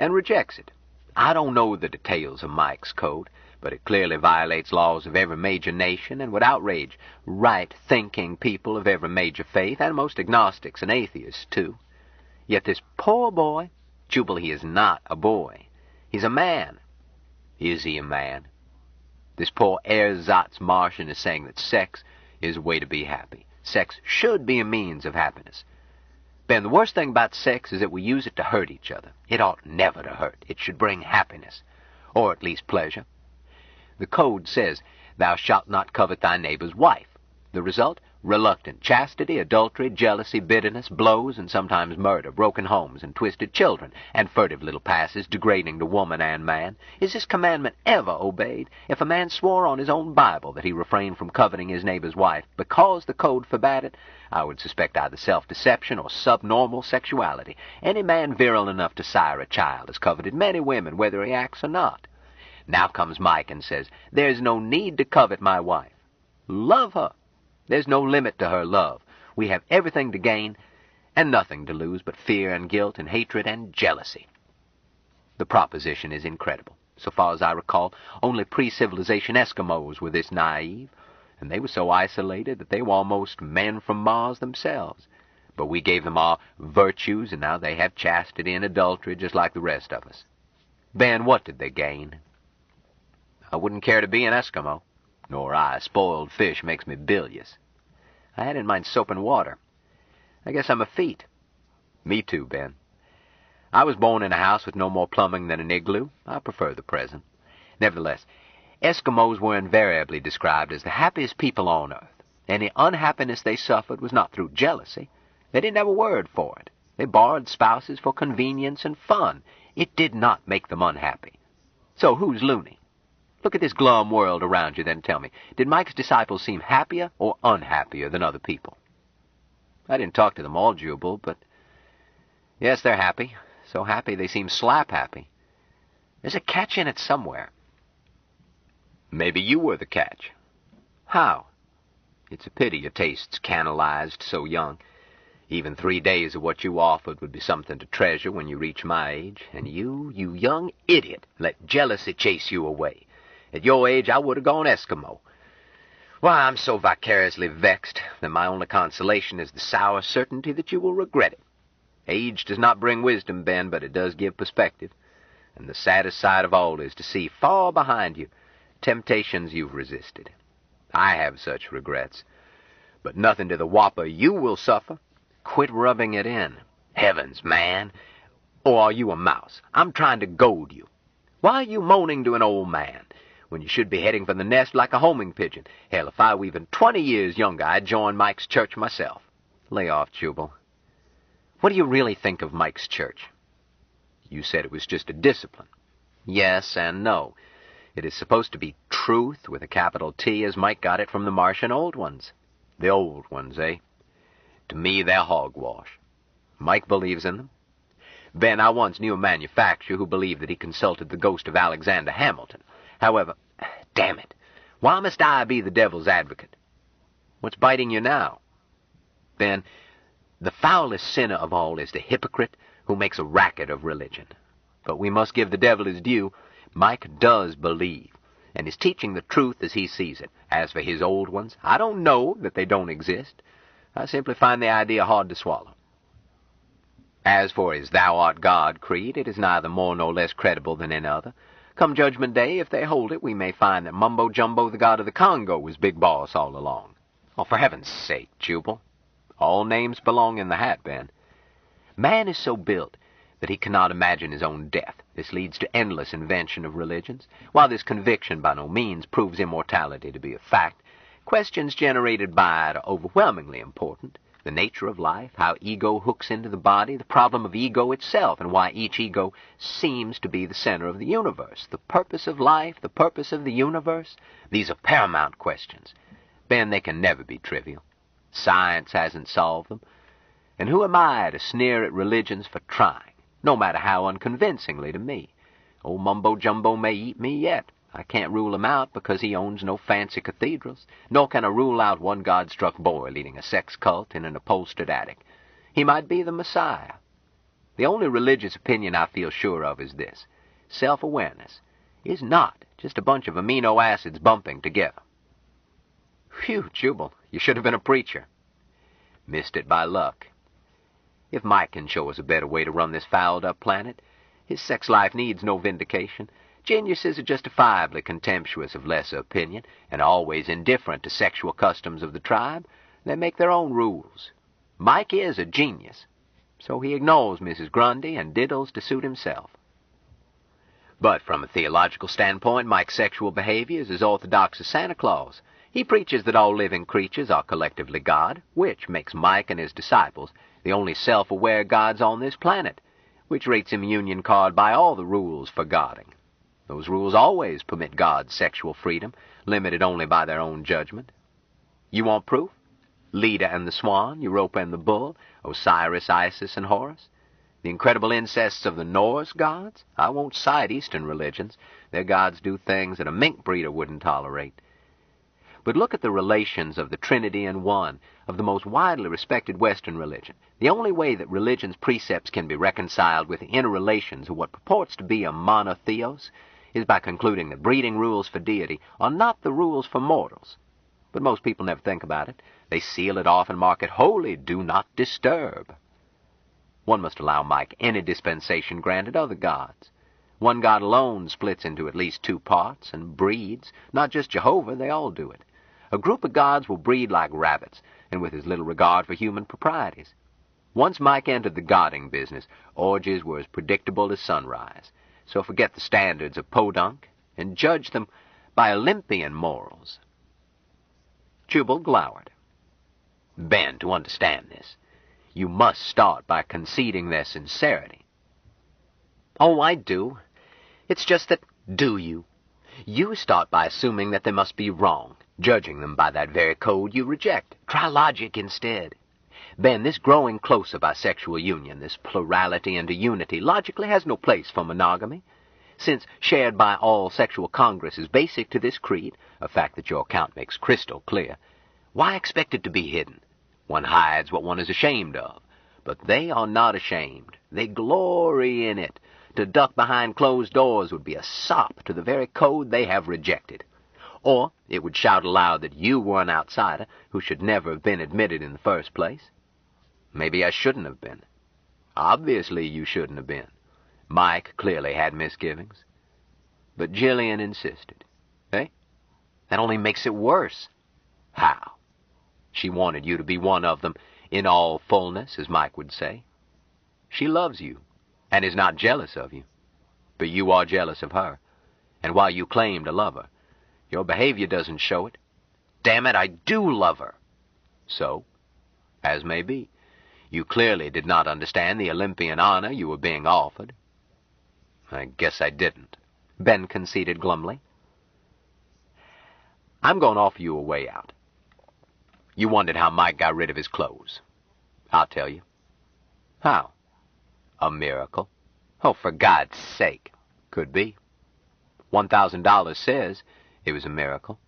and rejects it. I don't know the details of Mike's code, but it clearly violates laws of every major nation and would outrage right-thinking people of every major faith, and most agnostics and atheists, too. Yet this poor boy, Jubal, he is not a boy. He's a man. Is he a man? This poor ersatz Martian is saying that sex is a way to be happy. Sex should be a means of happiness. Ben, the worst thing about sex is that we use it to hurt each other. It ought never to hurt. It should bring happiness, or at least pleasure. The code says, thou shalt not covet thy neighbor's wife. The result? Reluctant chastity, adultery, jealousy, bitterness, blows, and sometimes murder, broken homes, and twisted children, and furtive little passes degrading to woman and man. Is this commandment ever obeyed? If a man swore on his own Bible that he refrained from coveting his neighbor's wife because the code forbade it, I would suspect either self-deception or subnormal sexuality. Any man virile enough to sire a child has coveted many women, whether he acts or not. Now comes Mike and says, there's no need to covet my wife. Love her. There's no limit to her love. We have everything to gain and nothing to lose but fear and guilt and hatred and jealousy. The proposition is incredible. So far as I recall, only pre-civilization Eskimos were this naive, and they were so isolated that they were almost men from Mars themselves. But we gave them our virtues, and now they have chastity and adultery just like the rest of us. Ben, what did they gain? I wouldn't care to be an Eskimo. Nor I. Spoiled fish makes me bilious. I had in mind soap and water. I guess I'm a feat. Me too, Ben. I was born in a house with no more plumbing than an igloo. I prefer the present. Nevertheless, Eskimos were invariably described as the happiest people on earth. Any unhappiness they suffered was not through jealousy. They didn't have a word for it. They borrowed spouses for convenience and fun. It did not make them unhappy. So who's loony? Look at this glum world around you, then tell me, did Mike's disciples seem happier or unhappier than other people? I didn't talk to them all, Jubal, but yes, they're happy. So happy they seem slap happy. There's a catch in it somewhere. Maybe you were the catch. How? It's a pity your taste's canalized so young. Even 3 days of what you offered would be something to treasure when you reach my age. And you young idiot, let jealousy chase you away. At your age, I would have gone Eskimo. Why, I'm so vicariously vexed that my only consolation is the sour certainty that you will regret it. Age does not bring wisdom, Ben, but it does give perspective. And the saddest sight of all is to see far behind you temptations you've resisted. I have such regrets, but nothing to the whopper you will suffer. Quit rubbing it in. Heavens, man! Or are you a mouse? I'm trying to goad you. Why are you moaning to an old man when you should be heading for the nest like a homing pigeon? Hell, if I were even 20 years younger, I'd join Mike's church myself. Lay off, Jubal. What do you really think of Mike's church? You said it was just a discipline. Yes and no. It is supposed to be truth with a capital T, as Mike got it from the Martian old ones. The old ones, eh? To me, they're hogwash. Mike believes in them. Ben, I once knew a manufacturer who believed that he consulted the ghost of Alexander Hamilton. However, damn it, why must I be the devil's advocate? What's biting you now? Ben, the foulest sinner of all is the hypocrite who makes a racket of religion. But we must give the devil his due. Mike does believe, and is teaching the truth as he sees it. As for his old ones, I don't know that they don't exist. I simply find the idea hard to swallow. As for his Thou art God creed, it is neither more nor less credible than any other. Come Judgment Day, if they hold it, we may find that Mumbo Jumbo, the god of the Congo, was big boss all along. Oh, for heaven's sake, Jubal. All names belong in the hat, Ben. Man is so built that he cannot imagine his own death. This leads to endless invention of religions. While this conviction by no means proves immortality to be a fact, questions generated by it are overwhelmingly important. The nature of life, how ego hooks into the body, the problem of ego itself, and why each ego seems to be the center of the universe. The purpose of life, the purpose of the universe, these are paramount questions. Ben, they can never be trivial. Science hasn't solved them. And who am I to sneer at religions for trying, no matter how unconvincingly to me? Old Mumbo Jumbo may eat me yet. I can't rule him out because he owns no fancy cathedrals, nor can I rule out one God-struck boy leading a sex cult in an upholstered attic. He might be the Messiah. The only religious opinion I feel sure of is this: self-awareness is not just a bunch of amino acids bumping together. Phew, Jubal, you should have been a preacher. Missed it by luck. If Mike can show us a better way to run this fouled-up planet, his sex life needs no vindication. Geniuses are justifiably contemptuous of lesser opinion, and always indifferent to sexual customs of the tribe. They make their own rules. Mike is a genius, so he ignores Mrs. Grundy and diddles to suit himself. But from a theological standpoint, Mike's sexual behavior is as orthodox as Santa Claus. He preaches that all living creatures are collectively God, which makes Mike and his disciples the only self-aware gods on this planet, which rates him union card by all the rules for godding. Those rules always permit God's sexual freedom, limited only by their own judgment. You want proof? Leda and the swan, Europa and the bull, Osiris, Isis, and Horus. The incredible incests of the Norse gods? I won't cite Eastern religions. Their gods do things that a mink breeder wouldn't tolerate. But look at the relations of the Trinity in one, of the most widely respected Western religion. The only way that religion's precepts can be reconciled with the inner relations of what purports to be a monotheos is by concluding that breeding rules for deity are not the rules for mortals. But most people never think about it. They seal it off and mark it holy, do not disturb. One must allow Mike any dispensation granted other gods. One god alone splits into at least two parts and breeds. Not just Jehovah, they all do it. A group of gods will breed like rabbits, and with as little regard for human proprieties. Once Mike entered the godding business, orgies were as predictable as sunrise. So forget the standards of podunk and judge them by Olympian morals. Jubal glowered. Ben, to understand this, You must start by conceding their sincerity. Oh, I do. It's just that... Do you? You start by assuming that they must be wrong, judging them by that very code you reject. Try logic instead. Ben, this growing closer by sexual union, this plurality into unity, logically has no place for monogamy. Since shared by all sexual congress is basic to this creed, a fact that your account makes crystal clear, why expect it to be hidden? One hides what one is ashamed of. But they are not ashamed. They glory in it. To duck behind closed doors would be a sop to the very code they have rejected. Or it would shout aloud that you were an outsider who should never have been admitted in the first place. Maybe I shouldn't have been. Obviously you shouldn't have been. Mike clearly had misgivings. But Jillian insisted. Eh? That only makes it worse. How? She wanted you to be one of them in all fullness, as Mike would say. She loves you, and is not jealous of you. But you are jealous of her, and while you claim to love her, your behavior doesn't show it. Damn it, I do love her. So, as may be, you clearly did not understand the Olympian honor you were being offered. I guess I didn't, Ben conceded glumly. I'm going to offer you a way out. You wondered how Mike got rid of his clothes. I'll tell you. How? A miracle. Oh, for God's sake. Could be. $1,000 says it was a miracle.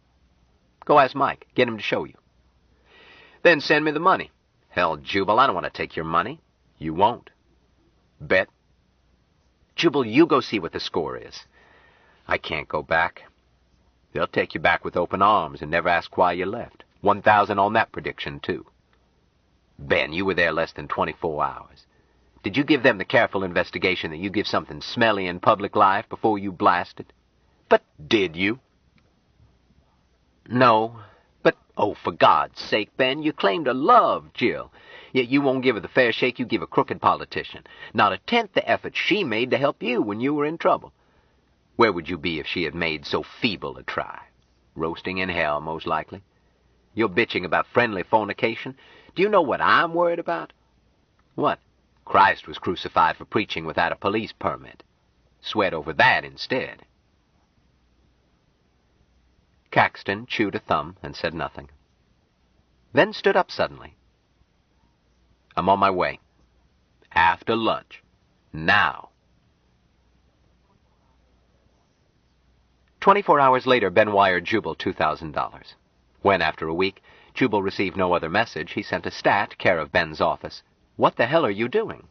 Go ask Mike. Get him to show you. Then send me the money. Hell, Jubal, I don't want to take your money. You won't. Bet. Jubal, you go see what the score is. I can't go back. They'll take you back with open arms and never ask why you left. 1,000 on that prediction, too. Ben, you were there less than 24 hours. Did you give them the careful investigation that you give something smelly in public life before you blasted? But did you? No. But, oh, for God's sake, Ben, you claim to love Jill. Yet you won't give her the fair shake you give a crooked politician. Not a tenth the effort she made to help you when you were in trouble. Where would you be if she had made so feeble a try? Roasting in hell, most likely. You're bitching about friendly fornication. Do you know what I'm worried about? What? Christ was crucified for preaching without a police permit. Sweat over that instead. Caxton chewed a thumb and said nothing. Then stood up suddenly. I'm on my way. After lunch. Now. 24 hours later, Ben wired Jubal $2,000. When, after a week, Jubal received no other message, he sent a stat, care of Ben's office. What the hell are you doing?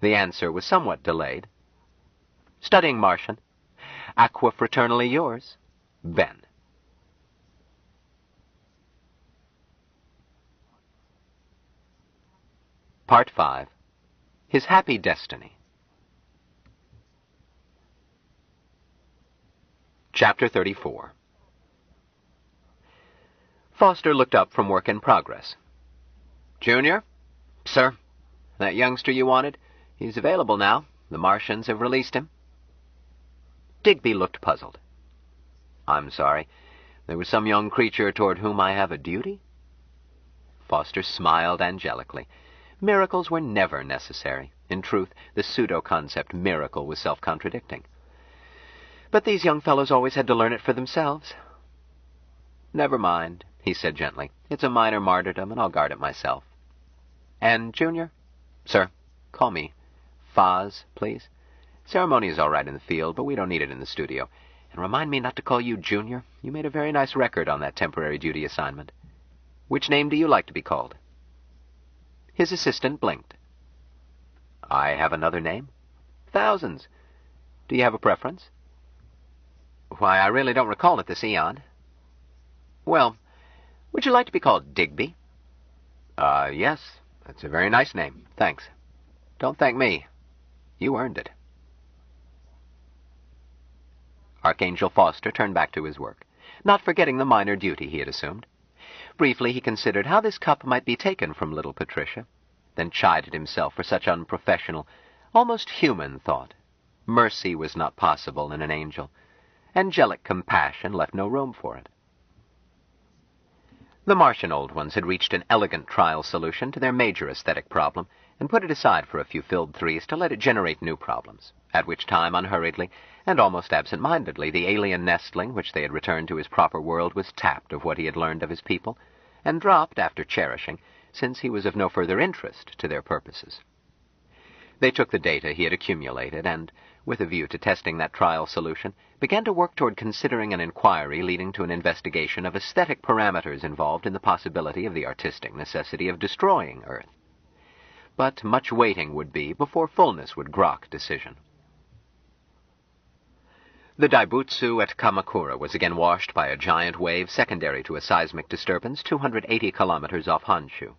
The answer was somewhat delayed. Studying Martian. Aqua fraternally yours, Ben. Part 5. His Happy Destiny. Chapter 34. Foster looked up from work in progress. Junior? Sir? That youngster you wanted? He's available now. The Martians have released him. Digby looked puzzled. I'm sorry. There was some young creature toward whom I have a duty? Foster smiled angelically. Miracles were never necessary. In truth, the pseudo-concept miracle was self-contradicting. But these young fellows always had to learn it for themselves. Never mind, he said gently. It's a minor martyrdom, and I'll guard it myself. And, Junior? Sir? Call me Foz, please. Ceremony is all right in the field, but we don't need it in the studio. And remind me not to call you Junior. You made a very nice record on that temporary duty assignment. Which name do you like to be called? His assistant blinked. I have another name? Thousands. Do you have a preference? Why, I really don't recall it this eon. Well, would you like to be called Digby? Yes. That's a very nice name. Thanks. Don't thank me. You earned it. Archangel Foster turned back to his work, not forgetting the minor duty he had assumed. Briefly, he considered how this cup might be taken from little Patricia, then chided himself for such unprofessional, almost human thought. Mercy was not possible in an angel. Angelic compassion left no room for it. The Martian old ones had reached an elegant trial solution to their major aesthetic problem and put it aside for a few filled threes to let it generate new problems, at which time, unhurriedly and almost absent-mindedly, the alien nestling which they had returned to his proper world was tapped of what he had learned of his people, and dropped after cherishing, since he was of no further interest to their purposes. They took the data he had accumulated and, with a view to testing that trial solution, began to work toward considering an inquiry leading to an investigation of aesthetic parameters involved in the possibility of the artistic necessity of destroying Earth. But much waiting would be before fullness would grok decision. The Daibutsu at Kamakura was again washed by a giant wave secondary to a seismic disturbance 280 kilometers off Honshu.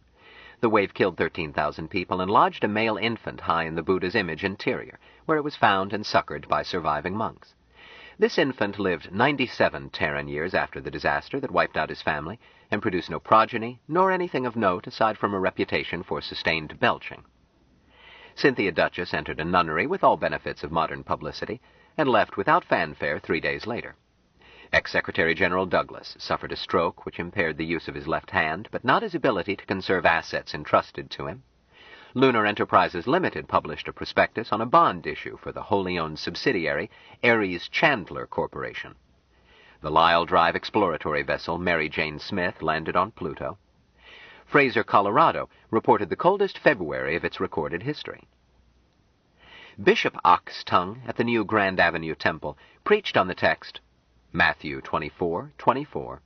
The wave killed 13,000 people and lodged a male infant high in the Buddha's image interior, where it was found and succored by surviving monks. This infant lived 97 Terran years after the disaster that wiped out his family, and produced no progeny, nor anything of note aside from a reputation for sustained belching. Cynthia Duchess entered a nunnery with all benefits of modern publicity, and left without fanfare 3 days later. Ex-Secretary General Douglas suffered a stroke which impaired the use of his left hand, but not his ability to conserve assets entrusted to him. Lunar Enterprises Limited published a prospectus on a bond issue for the wholly owned subsidiary Ares Chandler Corporation. The Lyle Drive exploratory vessel Mary Jane Smith landed on Pluto. Fraser, Colorado, reported the coldest February of its recorded history. Bishop Oxtongue at the new Grand Avenue Temple preached on the text, Matthew 24:24,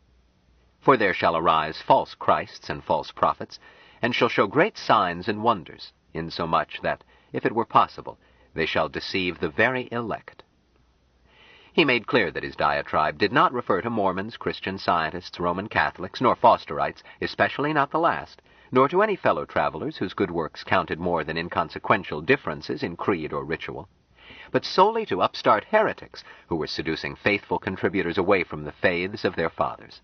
For there shall arise false Christs and false prophets, and shall show great signs and wonders, insomuch that, if it were possible, they shall deceive the very elect. He made clear that his diatribe did not refer to Mormons, Christian Scientists, Roman Catholics, nor Fosterites, especially not the last, nor to any fellow travelers whose good works counted more than inconsequential differences in creed or ritual, but solely to upstart heretics who were seducing faithful contributors away from the faiths of their fathers.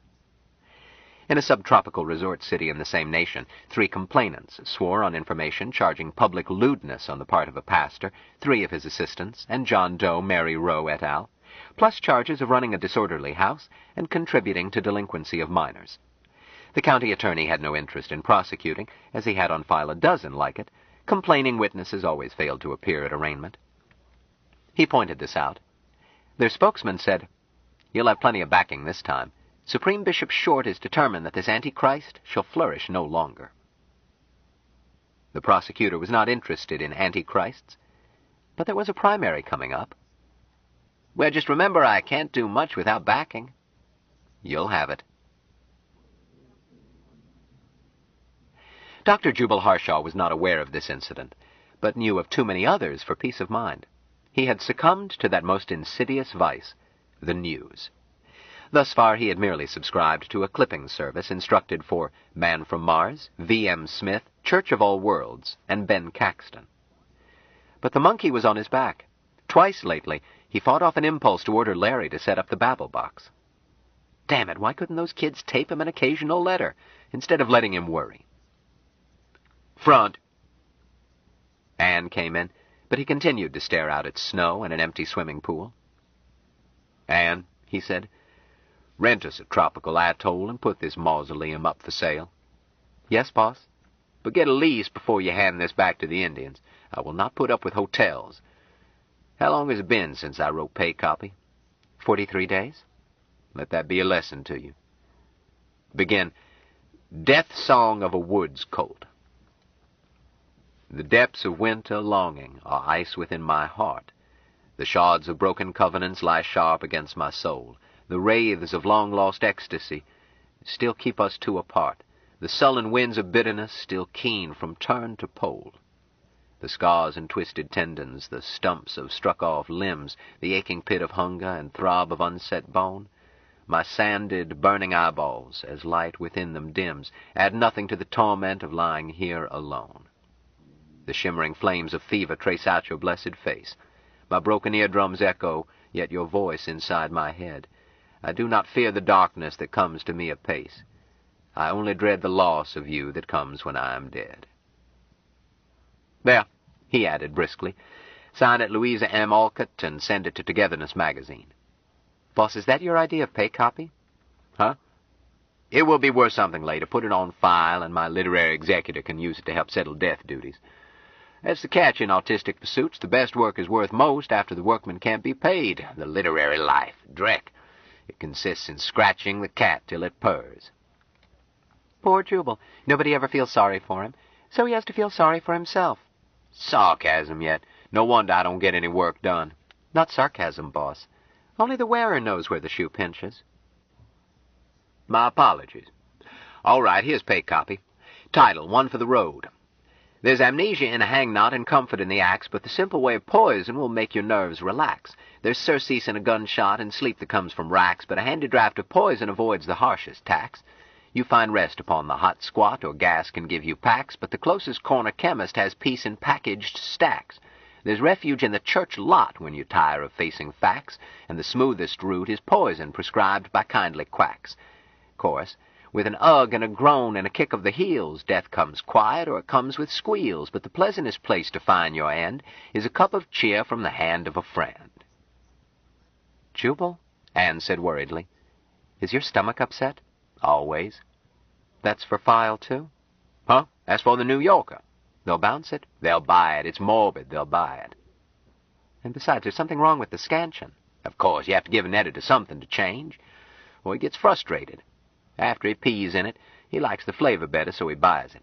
In a subtropical resort city in the same nation, 3 complainants swore on information charging public lewdness on the part of a pastor, 3 of his assistants, and John Doe, Mary Rowe et al., plus charges of running a disorderly house and contributing to delinquency of minors. The county attorney had no interest in prosecuting, as he had on file a dozen like it. Complaining witnesses always failed to appear at arraignment. He pointed this out. Their spokesman said, You'll have plenty of backing this time. Supreme Bishop Short is determined that this Antichrist shall flourish no longer. The prosecutor was not interested in Antichrists, but there was a primary coming up. Well, just remember, I can't do much without backing. You'll have it. Dr. Jubal Harshaw was not aware of this incident, but knew of too many others for peace of mind. He had succumbed to that most insidious vice, the news. Thus far he had merely subscribed to a clipping service instructed for Man from Mars, V.M. Smith, Church of All Worlds, and Ben Caxton. But the monkey was on his back. Twice lately he fought off an impulse to order Larry to set up the babble box. Damn it, why couldn't those kids tape him an occasional letter, instead of letting him worry? Front. Anne came in, but he continued to stare out at snow and an empty swimming pool. Anne, he said, rent us a tropical atoll and put this mausoleum up for sale. Yes, boss? But get a lease before you hand this back to the Indians. I will not put up with hotels. How long has it been since I wrote pay copy? 43 days. Let that be a lesson to you. Begin, Death Song of a Woods Colt. The depths of winter longing are ice within my heart. The shards of broken covenants lie sharp against my soul. The wraiths of long-lost ecstasy still keep us two apart. The sullen winds of bitterness still keen from turn to pole. The scars and twisted tendons, the stumps of struck-off limbs, the aching pit of hunger and throb of unset bone, my sanded, burning eyeballs, as light within them dims, add nothing to the torment of lying here alone. The shimmering flames of fever trace out your blessed face. My broken eardrums echo, yet your voice inside my head. I do not fear the darkness that comes to me apace. I only dread the loss of you that comes when I am dead. There, he added briskly. Sign it Louisa M. Alcott and send it to Togetherness magazine. Boss, is that your idea of pay copy? Huh? It will be worth something later. Put it on file, and my literary executor can use it to help settle death duties. That's the catch in artistic pursuits. The best work is worth most after the workman can't be paid. The literary life, Dreck. It consists in scratching the cat till it purrs. Poor Jubal. Nobody ever feels sorry for him, so he has to feel sorry for himself. Sarcasm yet. No wonder I don't get any work done. Not sarcasm, boss. Only the wearer knows where the shoe pinches. My apologies. All right, here's pay copy. Title, One for the Road. There's amnesia in a hangknot and comfort in the axe, but the simple way of poison will make your nerves relax. There's surcease in a gunshot and sleep that comes from racks, but a handy draft of poison avoids the harshest tax. You find rest upon the hot squat, or gas can give you packs, but the closest corner chemist has peace in packaged stacks. There's refuge in the church lot when you tire of facing facts, and the smoothest route is poison prescribed by kindly quacks. Course, with an ugh and a groan and a kick of the heels, death comes quiet or it comes with squeals, but the pleasantest place to find your end is a cup of cheer from the hand of a friend. Jubal, Anne said worriedly, is your stomach upset? Always. That's for file, too? Huh? That's for the New Yorker. They'll bounce it? They'll buy it. It's morbid. They'll buy it. And besides, there's something wrong with the scansion. Of course, you have to give an editor something to change, or he gets frustrated. After he pees in it, he likes the flavor better, so he buys it.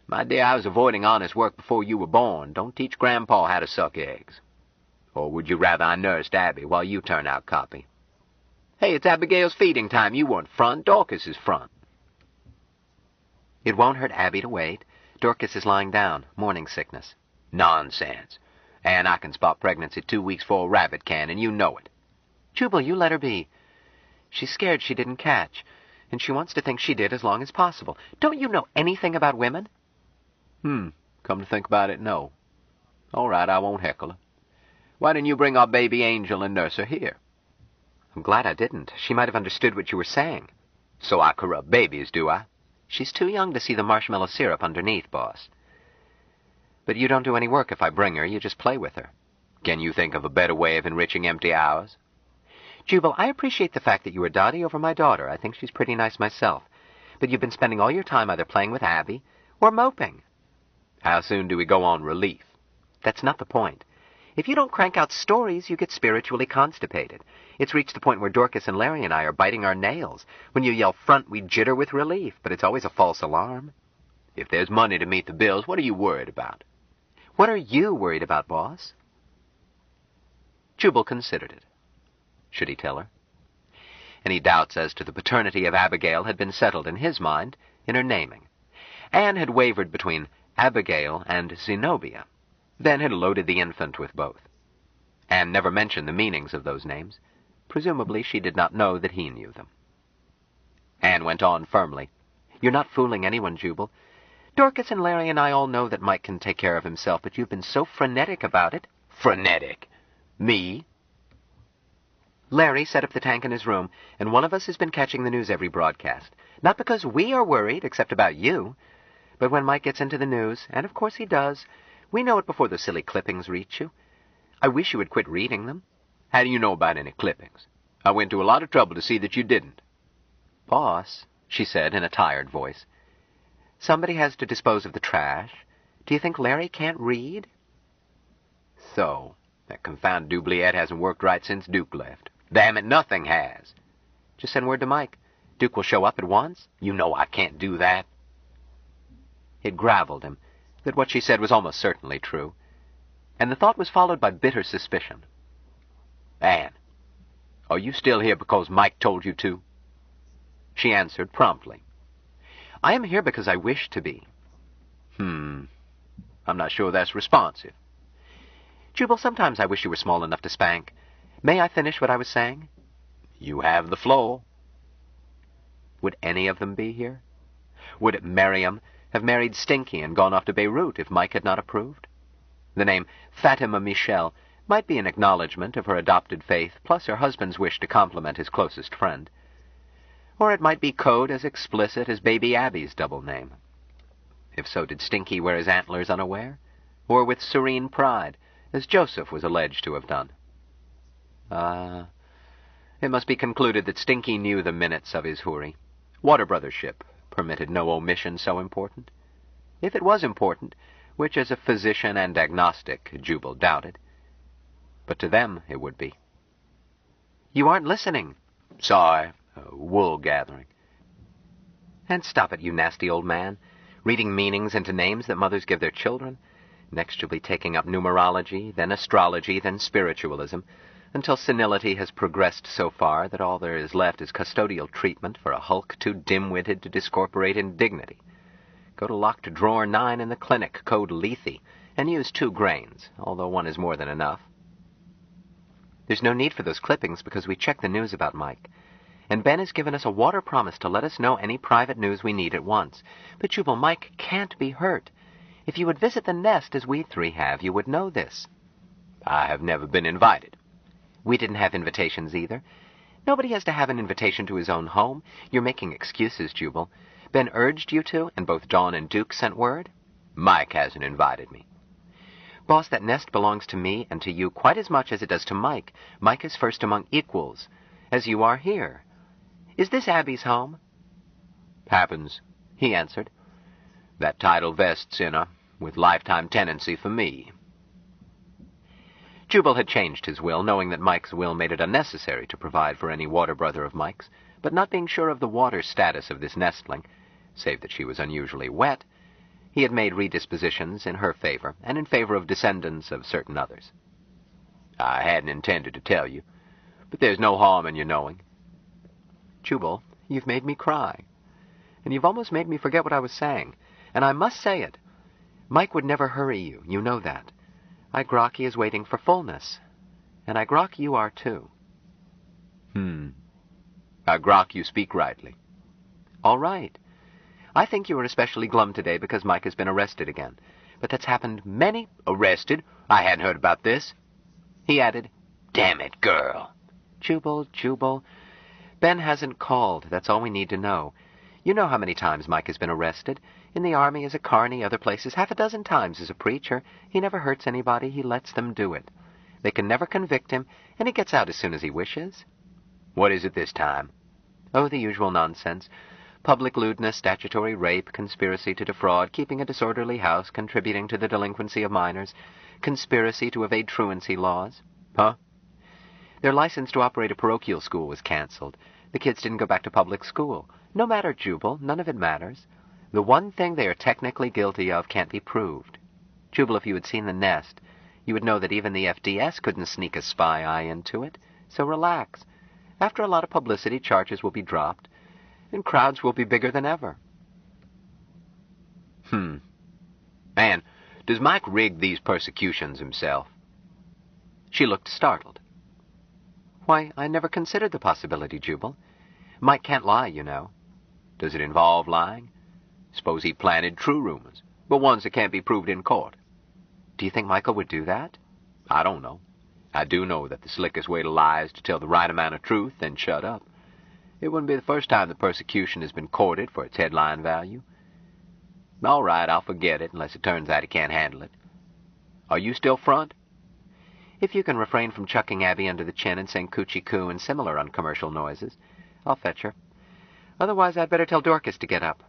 My dear, I was avoiding honest work before you were born. Don't teach Grandpa how to suck eggs. Or would you rather I nursed Abby while you turn out copy? Hey, it's Abigail's feeding time. You weren't front. Dorcas is front. It won't hurt Abby to wait. Dorcas is lying down. Morning sickness. Nonsense. And I can spot pregnancy 2 weeks before a rabbit can, and you know it. Jubal, you let her be. She's scared she didn't catch, and she wants to think she did as long as possible. Don't you know anything about women? Come to think about it, no. All right, I won't heckle her. Why didn't you bring our baby angel and nurse her here? I'm glad I didn't. She might have understood what you were saying. So I corrupt babies, do I? She's too young to see the marshmallow syrup underneath, boss. But you don't do any work if I bring her. You just play with her. Can you think of a better way of enriching empty hours? Jubal, I appreciate the fact that you were dotty over my daughter. I think she's pretty nice myself. But you've been spending all your time either playing with Abby or moping. How soon do we go on relief? That's not the point. If you don't crank out stories, you get spiritually constipated. It's reached the point where Dorcas and Larry and I are biting our nails. When you yell front, we jitter with relief, but it's always a false alarm. If there's money to meet the bills, what are you worried about? What are you worried about, boss? Jubal considered it. Should he tell her? Any doubts as to the paternity of Abigail had been settled in his mind in her naming. Anne had wavered between Abigail and Zenobia, then had loaded the infant with both. Anne never mentioned the meanings of those names. Presumably she did not know that he knew them. Anne went on firmly. You're not fooling anyone, Jubal. Dorcas and Larry and I all know that Mike can take care of himself, but you've been so frenetic about it. Frenetic? Me? Larry set up the tank in his room, and one of us has been catching the news every broadcast. Not because we are worried, except about you. But when Mike gets into the news, and of course he does, we know it before those silly clippings reach you. I wish you would quit reading them. How do you know about any clippings? I went to a lot of trouble to see that you didn't. Boss, she said in a tired voice, somebody has to dispose of the trash. Do you think Larry can't read? So, that confounded doubliette hasn't worked right since Duke left. Damn it, nothing has. Just send word to Mike. Duke will show up at once. You know I can't do that. It graveled him that what she said was almost certainly true, and the thought was followed by bitter suspicion. Anne, are you still here because Mike told you to? She answered promptly. I am here because I wish to be. I'm not sure that's responsive. Jubal, sometimes I wish you were small enough to spank. May I finish what I was saying? You have the floor. Would any of them be here? Would Miriam have married Stinky and gone off to Beirut if Mike had not approved? The name Fatima Michel might be an acknowledgment of her adopted faith, plus her husband's wish to compliment his closest friend. Or it might be code as explicit as baby Abby's double name. If so, did Stinky wear his antlers unaware? Or with serene pride, as Joseph was alleged to have done? It must be concluded that Stinky knew the minutes of his houri. Water brothership permitted no omission so important. If it was important, which as a physician and agnostic Jubal doubted, but to them it would be. You aren't listening. Sorry, wool gathering. And stop it, you nasty old man. Reading meanings into names that mothers give their children. Next you'll be taking up numerology, then astrology, then spiritualism, until senility has progressed so far that all there is left is custodial treatment for a hulk too dim-witted to discorporate in dignity. Go to locked drawer 9 in the clinic, code Lethe, and use 2 grains, although 1 is more than enough. There's no need for those clippings because we checked the news about Mike. And Ben has given us a water promise to let us know any private news we need at once. But Jubal, Mike can't be hurt. If you would visit the nest as we 3 have, you would know this. I have never been invited. We didn't have invitations either. Nobody has to have an invitation to his own home. You're making excuses, Jubal. Ben urged you to, and both Dawn and Duke sent word. Mike hasn't invited me. Boss, that nest belongs to me and to you quite as much as it does to Mike. Mike is first among equals, as you are here. Is this Abby's home? Happens, he answered. That title vests in her, with lifetime tenancy for me. Jubal had changed his will, knowing that Mike's will made it unnecessary to provide for any water brother of Mike's, but not being sure of the water status of this nestling, save that she was unusually wet, he had made redispositions in her favor, and in favor of descendants of certain others. I hadn't intended to tell you, but there's no harm in your knowing. Jubal, you've made me cry, and you've almost made me forget what I was saying, and I must say it. Mike would never hurry you, you know that. I grok he is waiting for fullness, and I grok you are too. I grok you speak rightly. All right. I think you are especially glum today because Mike has been arrested again. But that's happened many... Arrested? I hadn't heard about this. He added, Damn it, girl. Jubal. Ben hasn't called. That's all we need to know. You know how many times Mike has been arrested. In the army, as a carney, other places, 6 times as a preacher. He never hurts anybody. He lets them do it. They can never convict him, and he gets out as soon as he wishes. What is it this time? Oh, the usual nonsense. Public lewdness, statutory rape, conspiracy to defraud, keeping a disorderly house, contributing to the delinquency of minors, conspiracy to evade truancy laws. Huh? Their license to operate a parochial school was canceled. The kids didn't go back to public school. No matter, Jubal. None of it matters. The one thing they are technically guilty of can't be proved. Jubal, if you had seen the nest, you would know that even the FDS couldn't sneak a spy eye into it. So relax. After a lot of publicity, charges will be dropped, and crowds will be bigger than ever. Man, does Mike rig these persecutions himself? She looked startled. Why, I never considered the possibility, Jubal. Mike can't lie, you know. Does it involve lying? Suppose he planted true rumors, but ones that can't be proved in court. Do you think Michael would do that? I don't know. I do know that the slickest way to lie is to tell the right amount of truth, then shut up. It wouldn't be the first time the persecution has been courted for its headline value. All right, I'll forget it, unless it turns out he can't handle it. Are you still front? If you can refrain from chucking Abby under the chin and saying coochie-coo and similar uncommercial noises, I'll fetch her. Otherwise, I'd better tell Dorcas to get up.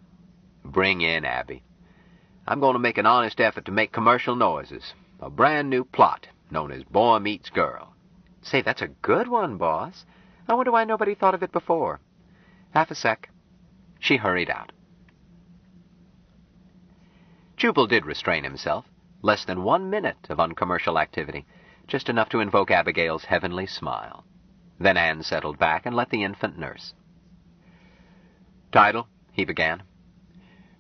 Bring in Abby. I'm going to make an honest effort to make commercial noises. A brand new plot, known as Boy Meets Girl. Say, that's a good one, boss. I wonder why nobody thought of it before. Half a sec. She hurried out. Jubal did restrain himself. Less than 1 minute of uncommercial activity. Just enough to invoke Abigail's heavenly smile. Then Anne settled back and let the infant nurse. Title, he began.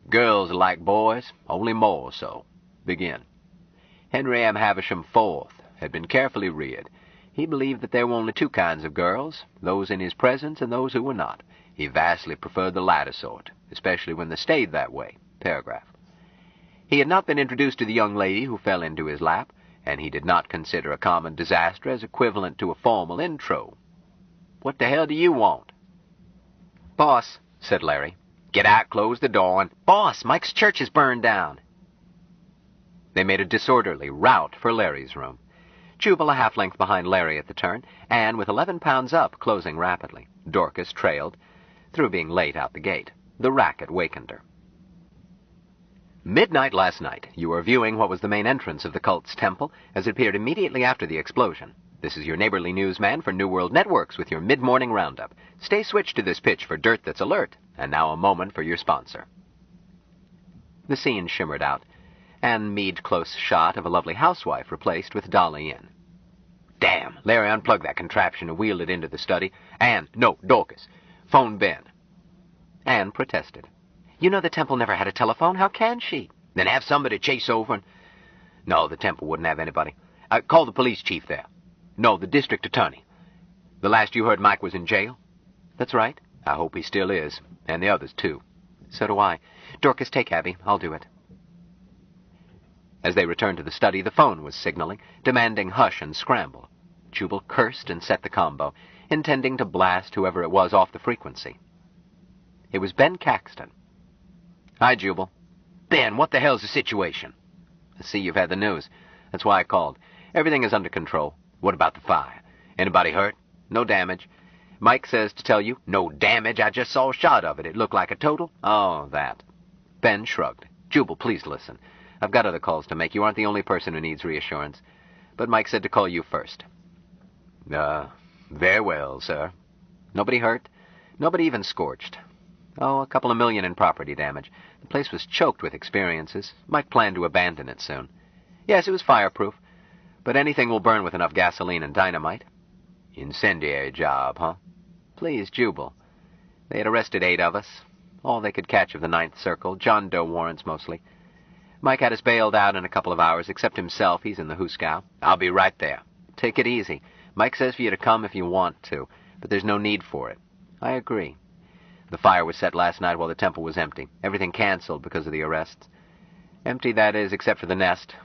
Girls are like boys, only more so. Begin. Henry M. Havisham IV had been carefully reared. He believed that there were only 2 kinds of girls, those in his presence and those who were not. He vastly preferred the latter sort, especially when they stayed that way. Paragraph. He had not been introduced to the young lady who fell into his lap, and he did not consider a common disaster as equivalent to a formal intro. What the hell do you want? Boss, said Larry. Get out, close the door, and... Boss, Mike's church is burned down. They made a disorderly route for Larry's room. Jubal a half-length behind Larry at the turn, Anne with 11 pounds up, closing rapidly. Dorcas trailed. through being late out the gate. The racket wakened her. Midnight last night, you were viewing what was the main entrance of the cult's temple, as it appeared immediately after the explosion. This is your neighborly newsman for New World Networks with your mid-morning roundup. Stay switched to this pitch for dirt that's alert. And now a moment for your sponsor. The scene shimmered out. Anne Meade close shot of a lovely housewife replaced with Dolly in. Damn, Larry, unplug that contraption and wheel it into the study. Anne, no, Dorcas, phone Ben. Anne protested. You know the temple never had a telephone. How can she? Then have somebody chase over and... No, the temple wouldn't have anybody. Call the police chief there. No, the district attorney. The last you heard, Mike was in jail? That's right. I hope he still is. And the others, too. So do I. Dorcas, take Abby. I'll do it. As they returned to the study, the phone was signaling, demanding hush and scramble. Jubal cursed and set the combo, intending to blast whoever it was off the frequency. It was Ben Caxton. Hi, Jubal. Ben, what the hell's the situation? I see you've had the news. That's why I called. Everything is under control. What about the fire? Anybody hurt? No damage. Mike says to tell you, no damage. I just saw a shot of it. It looked like a total. Oh, that. Ben shrugged. Jubal, please listen. I've got other calls to make. You aren't the only person who needs reassurance. But Mike said to call you first. Very well, sir. Nobody hurt? Nobody even scorched. Oh, a couple of million in property damage. The place was choked with experiences. Mike planned to abandon it soon. Yes, it was fireproof. But anything will burn with enough gasoline and dynamite. Incendiary job, huh? Please, Jubal. They had arrested 8 of us. All they could catch of the Ninth Circle. John Doe warrants, mostly. Mike had us bailed out in a couple of hours, except himself. He's in the hoosegow. I'll be right there. Take it easy. Mike says for you to come if you want to, but there's no need for it. I agree. The fire was set last night while the temple was empty. Everything canceled because of the arrests. Empty, that is, except for the nest.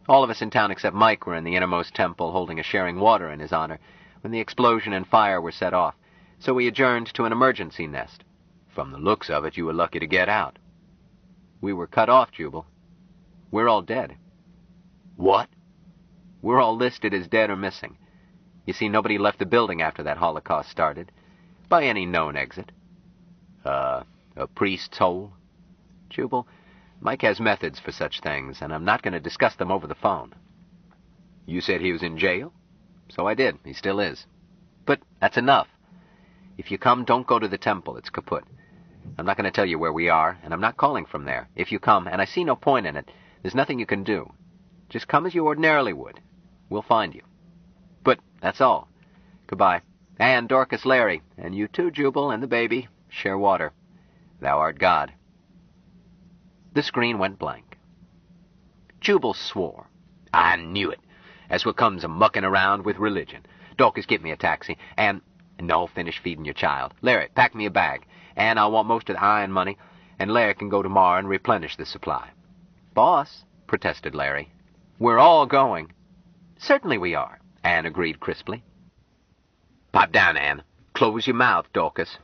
All of us in town except Mike were in the innermost temple holding a sharing water in his honor when the explosion and fire were set off, so we adjourned to an emergency nest. From the looks of it, you were lucky to get out. We were cut off, Jubal. We're all dead. What? We're all listed as dead or missing. You see, nobody left the building after that Holocaust started, by any known exit. A priest's hole? Jubal, Mike has methods for such things, and I'm not going to discuss them over the phone. You said he was in jail? So I did. He still is. But that's enough. If you come, don't go to the temple. It's kaput. I'm not going to tell you where we are, and I'm not calling from there. If you come, and I see no point in it, there's nothing you can do. Just come as you ordinarily would. We'll find you. But that's all. Goodbye. And Dorcas, Larry, and you too, Jubal, and the baby. Share water. Thou art God. The screen went blank. Jubal swore. I knew it. That's what comes of mucking around with religion. Dorcas, get me a taxi, and... No, finish feeding your child. Larry, pack me a bag, and I'll want most of the iron money, and Larry can go tomorrow and replenish the supply. Boss, protested Larry, we're all going. Certainly we are, Anne agreed crisply. Pipe down, Anne. Close your mouth, Dorcas.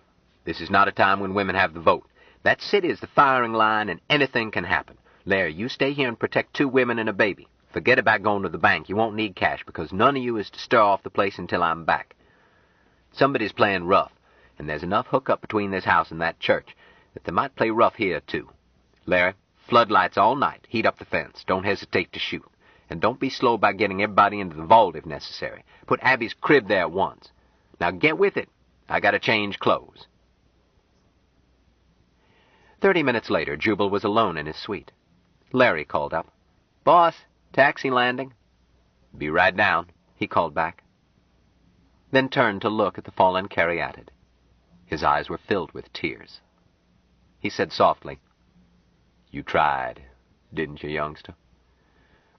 This is not a time when women have the vote. That city is the firing line, and anything can happen. Larry, you stay here and protect 2 women and a baby. Forget about going to the bank. You won't need cash, because none of you is to stir off the place until I'm back. Somebody's playing rough, and there's enough hookup between this house and that church that they might play rough here, too. Larry, floodlights all night. Heat up the fence. Don't hesitate to shoot. And don't be slow about getting everybody into the vault if necessary. Put Abby's crib there at once. Now get with it. I gotta change clothes. 30 minutes later, Jubal was alone in his suite. Larry called up. Boss, taxi landing. Be right down, he called back. Then turned to look at the fallen caryatid. His eyes were filled with tears. He said softly, You tried, didn't you, youngster?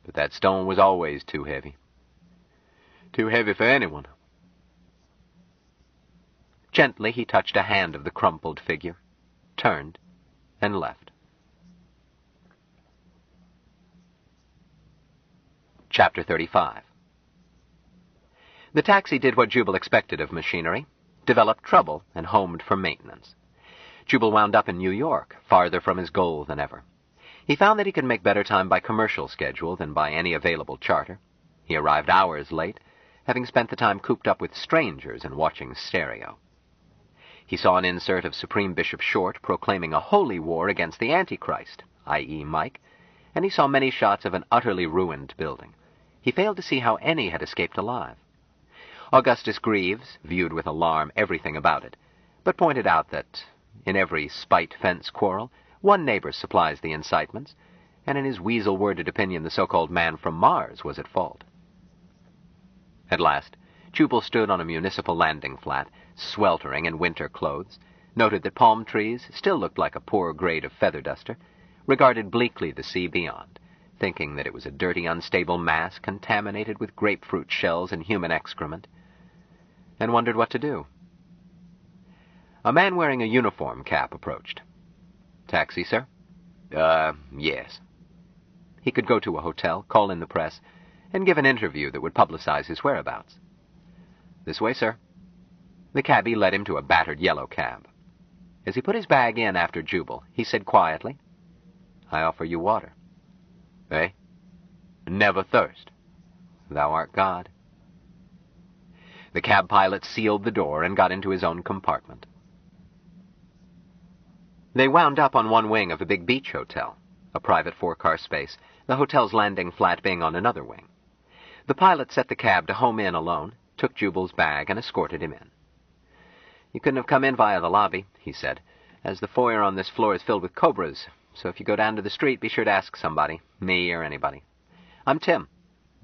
But that stone was always too heavy. Too heavy for anyone. Gently he touched a hand of the crumpled figure, turned, and left. Chapter 35. The taxi did what Jubal expected of machinery, developed trouble, and homed for maintenance. Jubal wound up in New York, farther from his goal than ever. He found that he could make better time by commercial schedule than by any available charter. He arrived hours late, having spent the time cooped up with strangers and watching stereo. He saw an insert of Supreme Bishop Short proclaiming a holy war against the Antichrist, i.e. Mike, and he saw many shots of an utterly ruined building. He failed to see how any had escaped alive. Augustus Greaves viewed with alarm everything about it, but pointed out that in every spite-fence quarrel, one neighbor supplies the incitements, and in his weasel-worded opinion the so-called man from Mars was at fault. At last, Jubal stood on a municipal landing flat, sweltering in winter clothes, noted that palm trees still looked like a poor grade of feather duster, regarded bleakly the sea beyond, thinking that it was a dirty, unstable mass contaminated with grapefruit shells and human excrement, and wondered what to do. A man wearing a uniform cap approached. "Taxi, sir?" Yes." He could go to a hotel, call in the press, and give an interview that would publicize his whereabouts. "This way, sir." The cabbie led him to a battered yellow cab. As he put his bag in after Jubal, he said quietly, "I offer you water." "Eh? Never thirst." "Thou art God." The cab pilot sealed the door and got into his own compartment. They wound up on one wing of a big beach hotel, a private 4-car space, the hotel's landing flat being on another wing. The pilot set the cab to home in alone, took Jubal's bag, and escorted him in. "You couldn't have come in via the lobby," he said, "as the foyer on this floor is filled with cobras, so if you go down to the street, be sure to ask somebody, me or anybody. I'm Tim."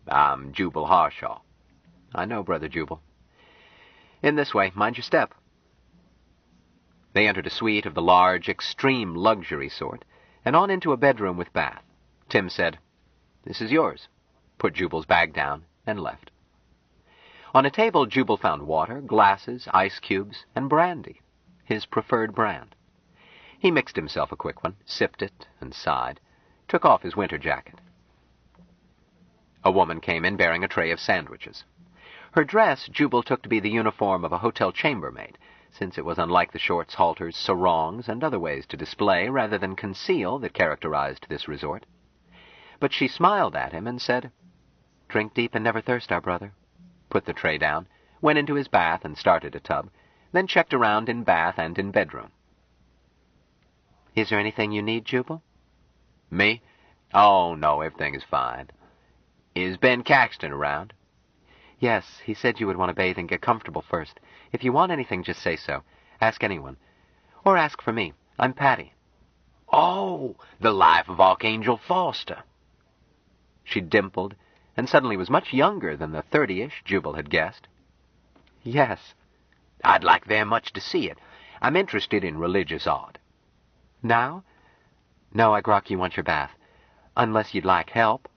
"I'm Jubal Harshaw." "I know, Brother Jubal." "In this way, mind your step." They entered a suite of the large, extreme luxury sort, and on into a bedroom with bath. Tim said, "This is yours," put Jubal's bag down, and left. On a table, Jubal found water, glasses, ice cubes, and brandy, his preferred brand. He mixed himself a quick one, sipped it, and sighed, took off his winter jacket. A woman came in bearing a tray of sandwiches. Her dress Jubal took to be the uniform of a hotel chambermaid, since it was unlike the shorts, halters, sarongs, and other ways to display rather than conceal that characterized this resort. But she smiled at him and said, "Drink deep and never thirst, our brother," put the tray down, went into his bath and started a tub, then checked around in bath and in bedroom. "Is there anything you need, Jubal?" "Me? Oh, no, everything is fine. Is Ben Caxton around?" "Yes, he said you would want to bathe and get comfortable first. If you want anything, just say so. Ask anyone. Or ask for me. I'm Patty." "Oh, the life of Archangel Foster." She dimpled, and suddenly was much younger than the 30-ish Jubal had guessed. "Yes." "I'd like very much to see it. I'm interested in religious art." "Now? No, I grok you want your bath. Unless you'd like help."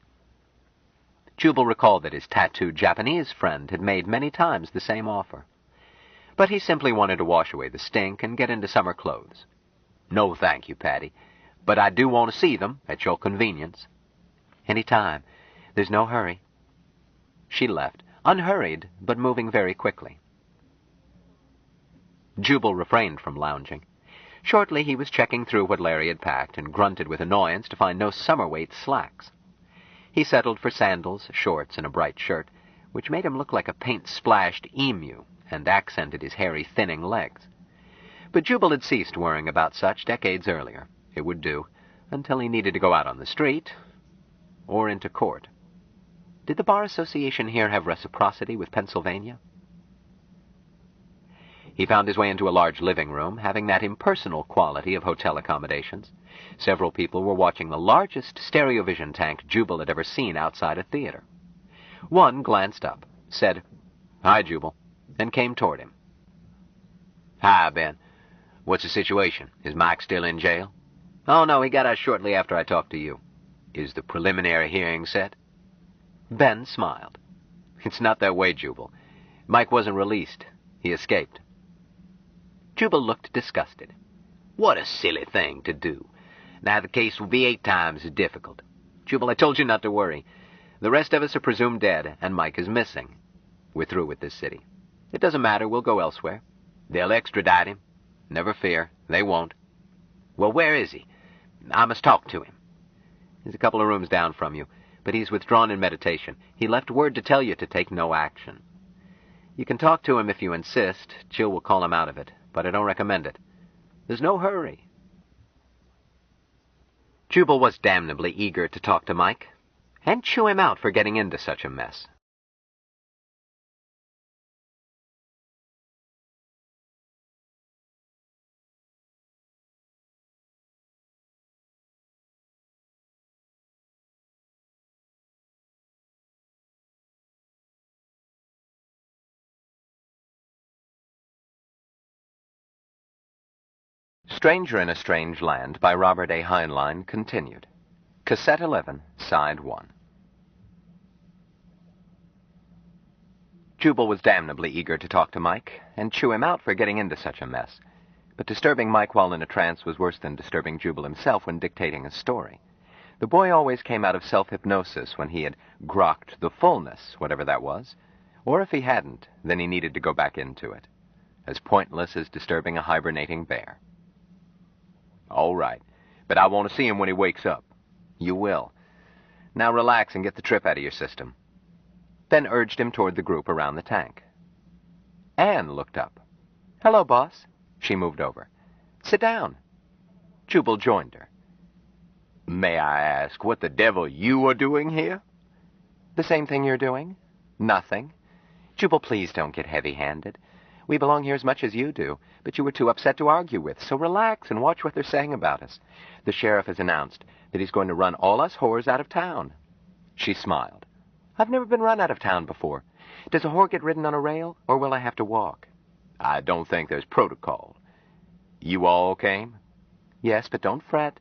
Jubal recalled that his tattooed Japanese friend had made many times the same offer. But he simply wanted to wash away the stink and get into summer clothes. "No, thank you, Patty. But I do want to see them, at your convenience." "Any time. There's no hurry." She left, unhurried, but moving very quickly. Jubal refrained from lounging. Shortly he was checking through what Larry had packed and grunted with annoyance to find no summer-weight slacks. He settled for sandals, shorts, and a bright shirt, which made him look like a paint-splashed emu and accented his hairy, thinning legs. But Jubal had ceased worrying about such decades earlier. It would do, until he needed to go out on the street or into court. Did the Bar Association here have reciprocity with Pennsylvania? He found his way into a large living room, having that impersonal quality of hotel accommodations. Several people were watching the largest stereovision tank Jubal had ever seen outside a theater. One glanced up, said, "Hi, Jubal," and came toward him. "Hi, Ben. What's the situation? Is Mike still in jail?" "Oh, no, he got out shortly after I talked to you." "Is the preliminary hearing set?" Ben smiled. "It's not that way, Jubal. Mike wasn't released. He escaped." Jubal looked disgusted. "What a silly thing to do. Now the case will be 8 times as difficult." "Jubal, I told you not to worry. The rest of us are presumed dead, and Mike is missing. We're through with this city. It doesn't matter. We'll go elsewhere." "They'll extradite him?" "Never fear. They won't." "Well, where is he? I must talk to him." "He's a couple of rooms down from you, but he's withdrawn in meditation. He left word to tell you to take no action. You can talk to him if you insist. Jill will call him out of it. but I don't recommend it. There's no hurry. Jubal was damnably eager to talk to Mike, and chew him out for getting into such a mess. Stranger in a Strange Land by Robert A. Heinlein continued. Cassette 11, Side 1. Jubal was damnably eager to talk to Mike, and chew him out for getting into such a mess. But disturbing Mike while in a trance was worse than disturbing Jubal himself when dictating a story. The boy always came out of self-hypnosis when he had grokked the fullness, whatever that was, or if he hadn't, then he needed to go back into it. As pointless as disturbing a hibernating bear. All right, but I want to see him when he wakes up. You will. Now relax and get the trip out of your system. Then urged him toward the group around the tank. Anne looked up. Hello, boss. She moved over. Sit down. Jubal joined her. May I ask what the devil you are doing here? The same thing you're doing. Nothing. Jubal, please don't get heavy-handed. We belong here as much as you do, but you were too upset to argue with, so relax and watch what they're saying about us. The sheriff has announced that he's going to run all us whores out of town. She smiled. I've never been run out of town before. Does a whore get ridden on a rail, or will I have to walk? I don't think there's protocol. You all came? Yes, but don't fret.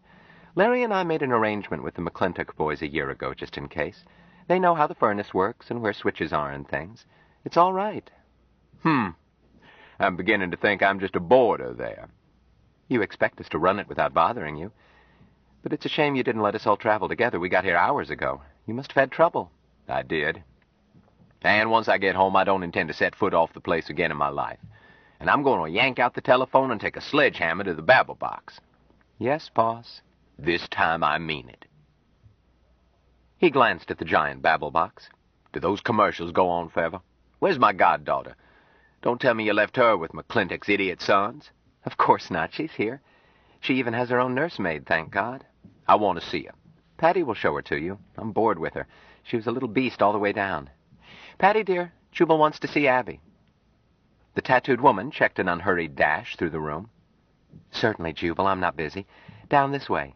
Larry and I made an arrangement with the McClintock boys a year ago, just in case. They know how the furnace works and where switches are and things. It's all right. I'm beginning to think I'm just a boarder there. You expect us to run it without bothering you. But it's a shame you didn't let us all travel together. We got here hours ago. You must have had trouble. I did. And once I get home, I don't intend to set foot off the place again in my life. And I'm going to yank out the telephone and take a sledgehammer to the babble box. Yes, boss. This time I mean it. He glanced at the giant babble box. Do those commercials go on forever? Where's my goddaughter? Don't tell me you left her with McClintock's idiot sons. Of course not. She's here. She even has her own nursemaid, thank God. I want to see her. Patty will show her to you. I'm bored with her. She was a little beast all the way down. Patty, dear, Jubal wants to see Abby. The tattooed woman checked an unhurried dash through the room. Certainly, Jubal, I'm not busy. Down this way.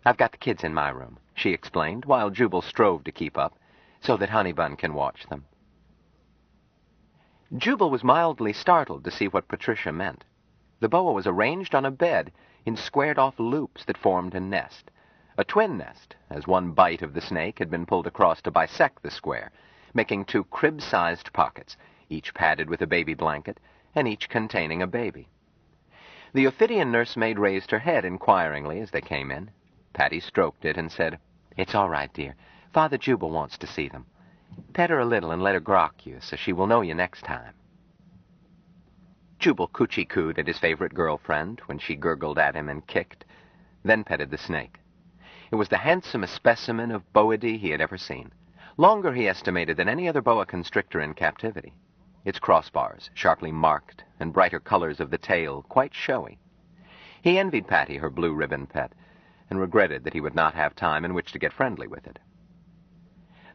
I've got the kids in my room, she explained, while Jubal strove to keep up, so that Honeybun can watch them. Jubal was mildly startled to see what Patricia meant. The boa was arranged on a bed in squared-off loops that formed a nest. A twin nest, as one bite of the snake had been pulled across to bisect the square, making two crib-sized pockets, each padded with a baby blanket, and each containing a baby. The Ophidian nursemaid raised her head inquiringly as they came in. Patty stroked it and said, It's all right, dear. Father Jubal wants to see them. Pet her a little and let her grok you, so she will know you next time. Jubal coochie-cooed at his favorite girlfriend when she gurgled at him and kicked, then petted the snake. It was the handsomest specimen of boidae he had ever seen. Longer, he estimated, than any other boa constrictor in captivity. Its crossbars, sharply marked, and brighter colors of the tail, quite showy. He envied Patty her blue ribbon pet, and regretted that he would not have time in which to get friendly with it.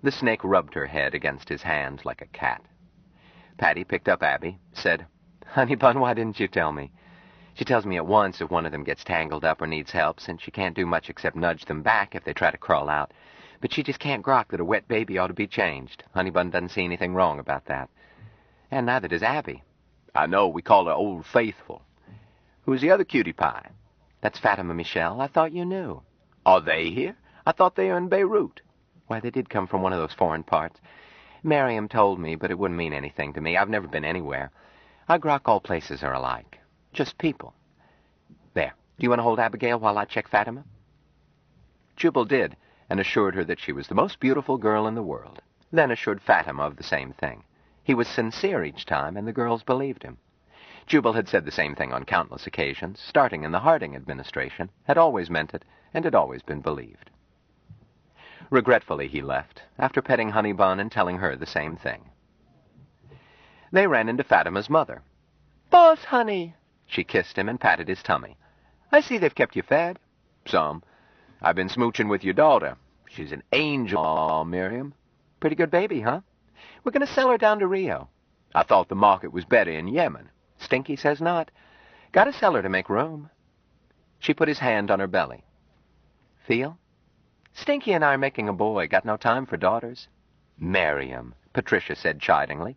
The snake rubbed her head against his hand like a cat. Patty picked up Abby, said, Honey Bun, why didn't you tell me? She tells me at once if one of them gets tangled up or needs help, since she can't do much except nudge them back if they try to crawl out. But she just can't grok that a wet baby ought to be changed. Honey Bun doesn't see anything wrong about that. And neither does Abby. I know, we call her Old Faithful. Who's the other cutie pie? That's Fatima Michelle. I thought you knew. Are they here? I thought they were in Beirut. Why, they did come from one of those foreign parts. Miriam told me, but it wouldn't mean anything to me. I've never been anywhere. I grok all places are alike. Just people. There. Do you want to hold Abigail while I check Fatima? Jubal did, and assured her that she was the most beautiful girl in the world. Then assured Fatima of the same thing. He was sincere each time, and the girls believed him. Jubal had said the same thing on countless occasions, starting in the Harding administration, had always meant it, and had always been believed. Regretfully he left, after petting Honey Bun and telling her the same thing. They ran into Fatima's mother. Boss, honey. She kissed him and patted his tummy. I see they've kept you fed. Some. I've been smooching with your daughter. She's an angel, Miriam. Pretty good baby, huh? We're going to sell her down to Rio. I thought the market was better in Yemen. Stinky says not. Got to sell her to make room. She put his hand on her belly. Feel? Stinky and I are making a boy. Got no time for daughters. Miriam, Patricia said chidingly.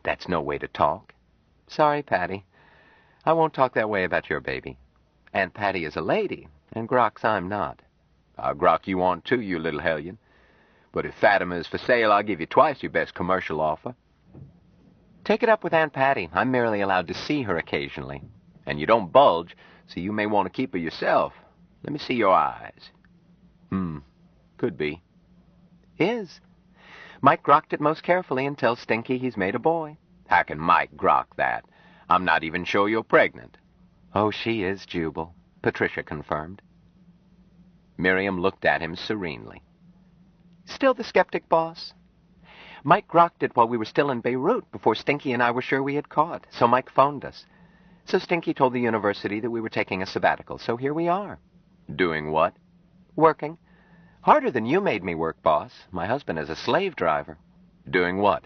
That's no way to talk. Sorry, Patty. I won't talk that way about your baby. Aunt Patty is a lady, and Grox I'm not. I'll grok you on too, you little hellion. But if Fatima is for sale, I'll give you twice your best commercial offer. Take it up with Aunt Patty. I'm merely allowed to see her occasionally. And you don't bulge, so you may want to keep her yourself. Let me see your eyes. Could be. Is. Mike grokked it most carefully and tells Stinky he's made a boy. How can Mike grok that? I'm not even sure you're pregnant. Oh, she is, Jubal, Patricia confirmed. Miriam looked at him serenely. Still the skeptic, boss? Mike grokked it while we were still in Beirut, before Stinky and I were sure we had caught, so Mike phoned us. So Stinky told the university that we were taking a sabbatical, so here we are. Doing what? Working. Harder than you made me work, boss. My husband is a slave driver. Doing what?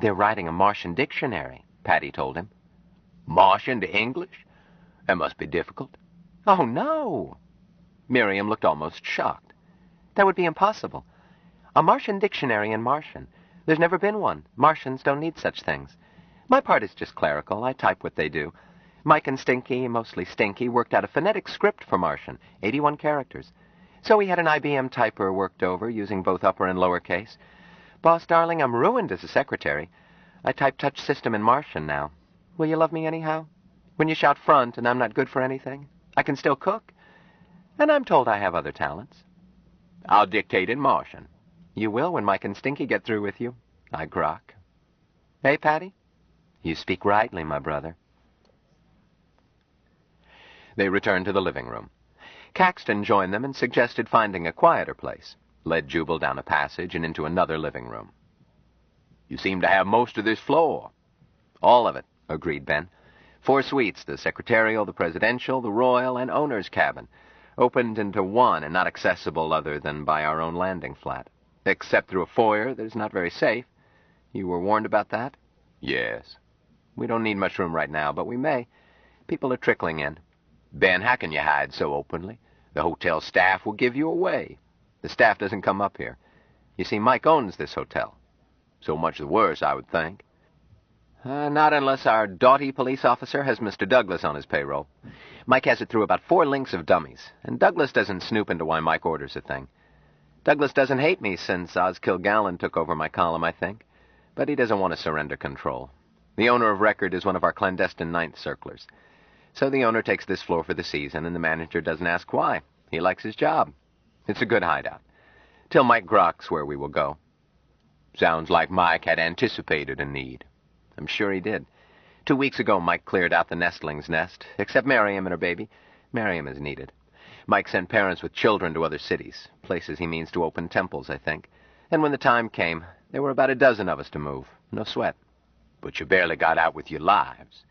They're writing a Martian dictionary, Patty told him. Martian to English? That must be difficult. Oh, no. Miriam looked almost shocked. That would be impossible. A Martian dictionary in Martian. There's never been one. Martians don't need such things. My part is just clerical. I type what they do. Mike and Stinky, mostly Stinky, worked out a phonetic script for Martian, 81 characters. So we had an IBM typer worked over, using both upper and lower case. Boss, darling, I'm ruined as a secretary. I type touch system in Martian now. Will you love me anyhow? When you shout front and I'm not good for anything, I can still cook. And I'm told I have other talents. I'll dictate in Martian. You will when Mike and Stinky get through with you. I grok. Hey, Patty? You speak rightly, my brother. They returned to the living room. Caxton joined them and suggested finding a quieter place, led Jubal down a passage and into another living room. You seem to have most of this floor. All of it, agreed Ben. 4 suites, the secretarial, the presidential, the royal, and owner's cabin, opened into one and not accessible other than by our own landing flat, except through a foyer that is not very safe. You were warned about that? Yes. We don't need much room right now, but we may. People are trickling in. Ben, how can you hide so openly? The hotel staff will give you away. The staff doesn't come up here. You see, Mike owns this hotel. So much the worse, I would think. Not unless our doughty police officer has Mr. Douglas on his payroll. Mike has it through about 4 links of dummies, and Douglas doesn't snoop into why Mike orders a thing. Douglas doesn't hate me since Oz Kilgallen took over my column, I think, but he doesn't want to surrender control. The owner of record is one of our clandestine ninth circlers. So the owner takes this floor for the season, and the manager doesn't ask why. He likes his job. It's a good hideout. Till Mike groks where we will go. Sounds like Mike had anticipated a need. I'm sure he did. 2 weeks ago, Mike cleared out the nestling's nest, except Miriam and her baby. Miriam is needed. Mike sent parents with children to other cities, places he means to open temples, I think. And when the time came, there were about a dozen of us to move. No sweat. But you barely got out with your lives.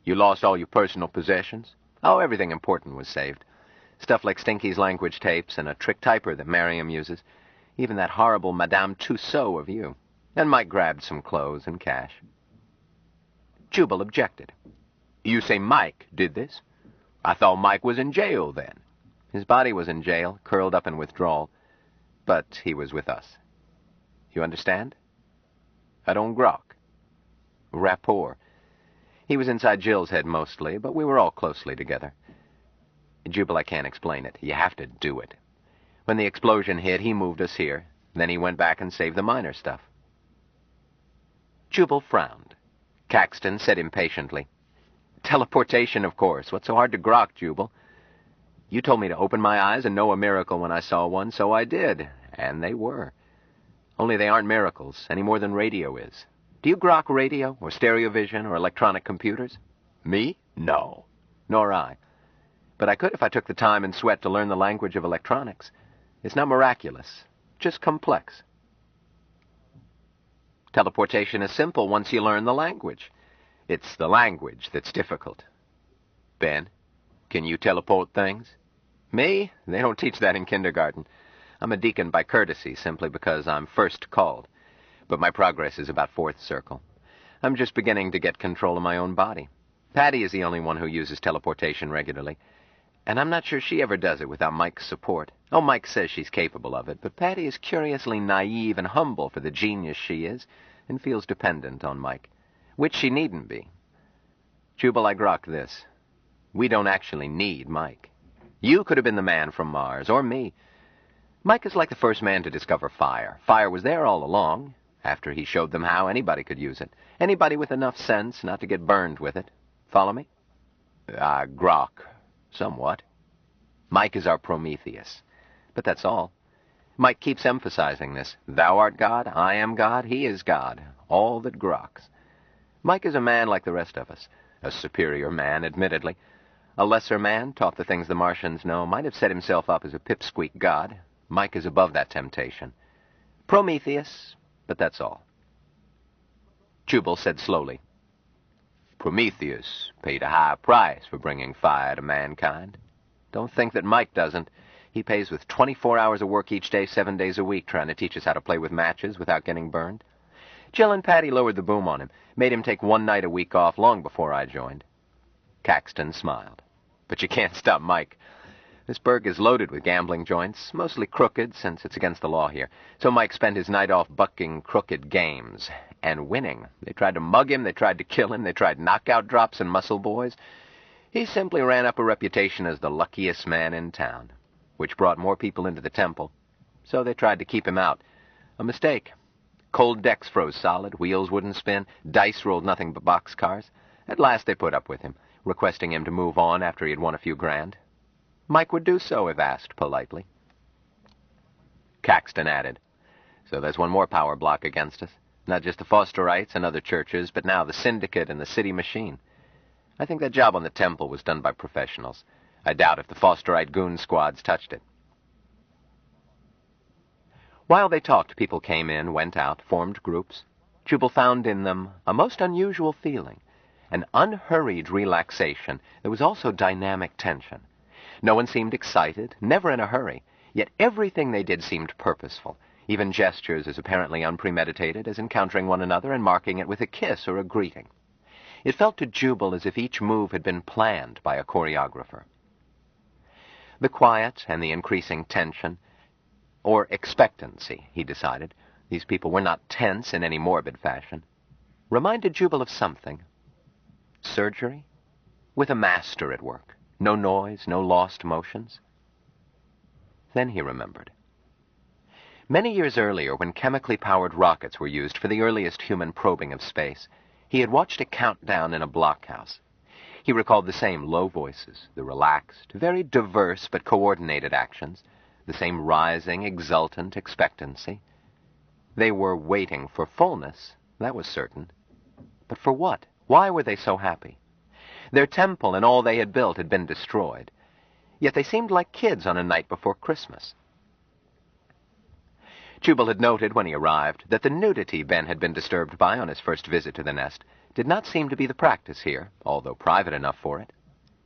You lost all your personal possessions? Oh, everything important was saved. Stuff like Stinky's language tapes and a trick typer that Miriam uses. Even that horrible Madame Tussaud of you. And Mike grabbed some clothes and cash. Jubal objected. You say Mike did this? I thought Mike was in jail then. His body was in jail, curled up in withdrawal. But he was with us. You understand? I don't grok. Rapport. He was inside Jill's head mostly, but we were all closely together. Jubal, I can't explain it. You have to do it. When the explosion hit, he moved us here. Then he went back and saved the minor stuff. Jubal frowned. Caxton said impatiently, Teleportation, of course. What's so hard to grok, Jubal? You told me to open my eyes and know a miracle when I saw one, so I did. And they were. Only they aren't miracles, any more than radio is. Do you grok radio, or stereo vision, or electronic computers? Me? No. Nor I. But I could if I took the time and sweat to learn the language of electronics. It's not miraculous, just complex. Teleportation is simple once you learn the language. It's the language that's difficult. Ben, can you teleport things? Me? They don't teach that in kindergarten. I'm a deacon by courtesy, simply because I'm first called. But my progress is about fourth circle. I'm just beginning to get control of my own body. Patty is the only one who uses teleportation regularly, and I'm not sure she ever does it without Mike's support. Oh, Mike says she's capable of it, but Patty is curiously naive and humble for the genius she is, and feels dependent on Mike, which she needn't be. Jubal, I grok this. We don't actually need Mike. You could have been the man from Mars, or me. Mike is like the first man to discover fire. Fire was there all along. After he showed them how, anybody could use it. Anybody with enough sense not to get burned with it. Follow me? Grok. Somewhat. Mike is our Prometheus. But that's all. Mike keeps emphasizing this. Thou art God, I am God, he is God. All that groks. Mike is a man like the rest of us. A superior man, admittedly. A lesser man, taught the things the Martians know, might have set himself up as a pipsqueak god. Mike is above that temptation. Prometheus, but that's all. Jubal said slowly, Prometheus paid a high price for bringing fire to mankind. Don't think that Mike doesn't. He pays with 24 hours of work each day, 7 days a week, trying to teach us how to play with matches without getting burned. Jill and Patty lowered the boom on him, made him take 1 night a week off long before I joined. Caxton smiled. But you can't stop Mike. This burg is loaded with gambling joints, mostly crooked since it's against the law here. So Mike spent his night off bucking crooked games and winning. They tried to mug him, they tried to kill him, they tried knockout drops and muscle boys. He simply ran up a reputation as the luckiest man in town, which brought more people into the temple. So they tried to keep him out. A mistake. Cold decks froze solid, wheels wouldn't spin, dice rolled nothing but boxcars. At last they put up with him, requesting him to move on after he had won a few grand. Mike would do so if asked politely. Caxton added, So there's one more power block against us. Not just the Fosterites and other churches, but now the Syndicate and the City Machine. I think that job on the temple was done by professionals. I doubt if the Fosterite goon squads touched it. While they talked, people came in, went out, formed groups. Jubal found in them a most unusual feeling, an unhurried relaxation. There was also dynamic tension. No one seemed excited, never in a hurry, yet everything they did seemed purposeful, even gestures as apparently unpremeditated as encountering one another and marking it with a kiss or a greeting. It felt to Jubal as if each move had been planned by a choreographer. The quiet and the increasing tension, or expectancy, he decided, these people were not tense in any morbid fashion, reminded Jubal of something. Surgery? With a master at work. No noise, no lost motions. Then he remembered. Many years earlier, when chemically powered rockets were used for the earliest human probing of space, he had watched a countdown in a blockhouse. He recalled the same low voices, the relaxed, very diverse but coordinated actions, the same rising, exultant expectancy. They were waiting for fullness, that was certain. But for what? Why were they so happy? Their temple and all they had built had been destroyed. Yet they seemed like kids on a night before Christmas. Jubal had noted when he arrived that the nudity Ben had been disturbed by on his first visit to the nest did not seem to be the practice here, although private enough for it.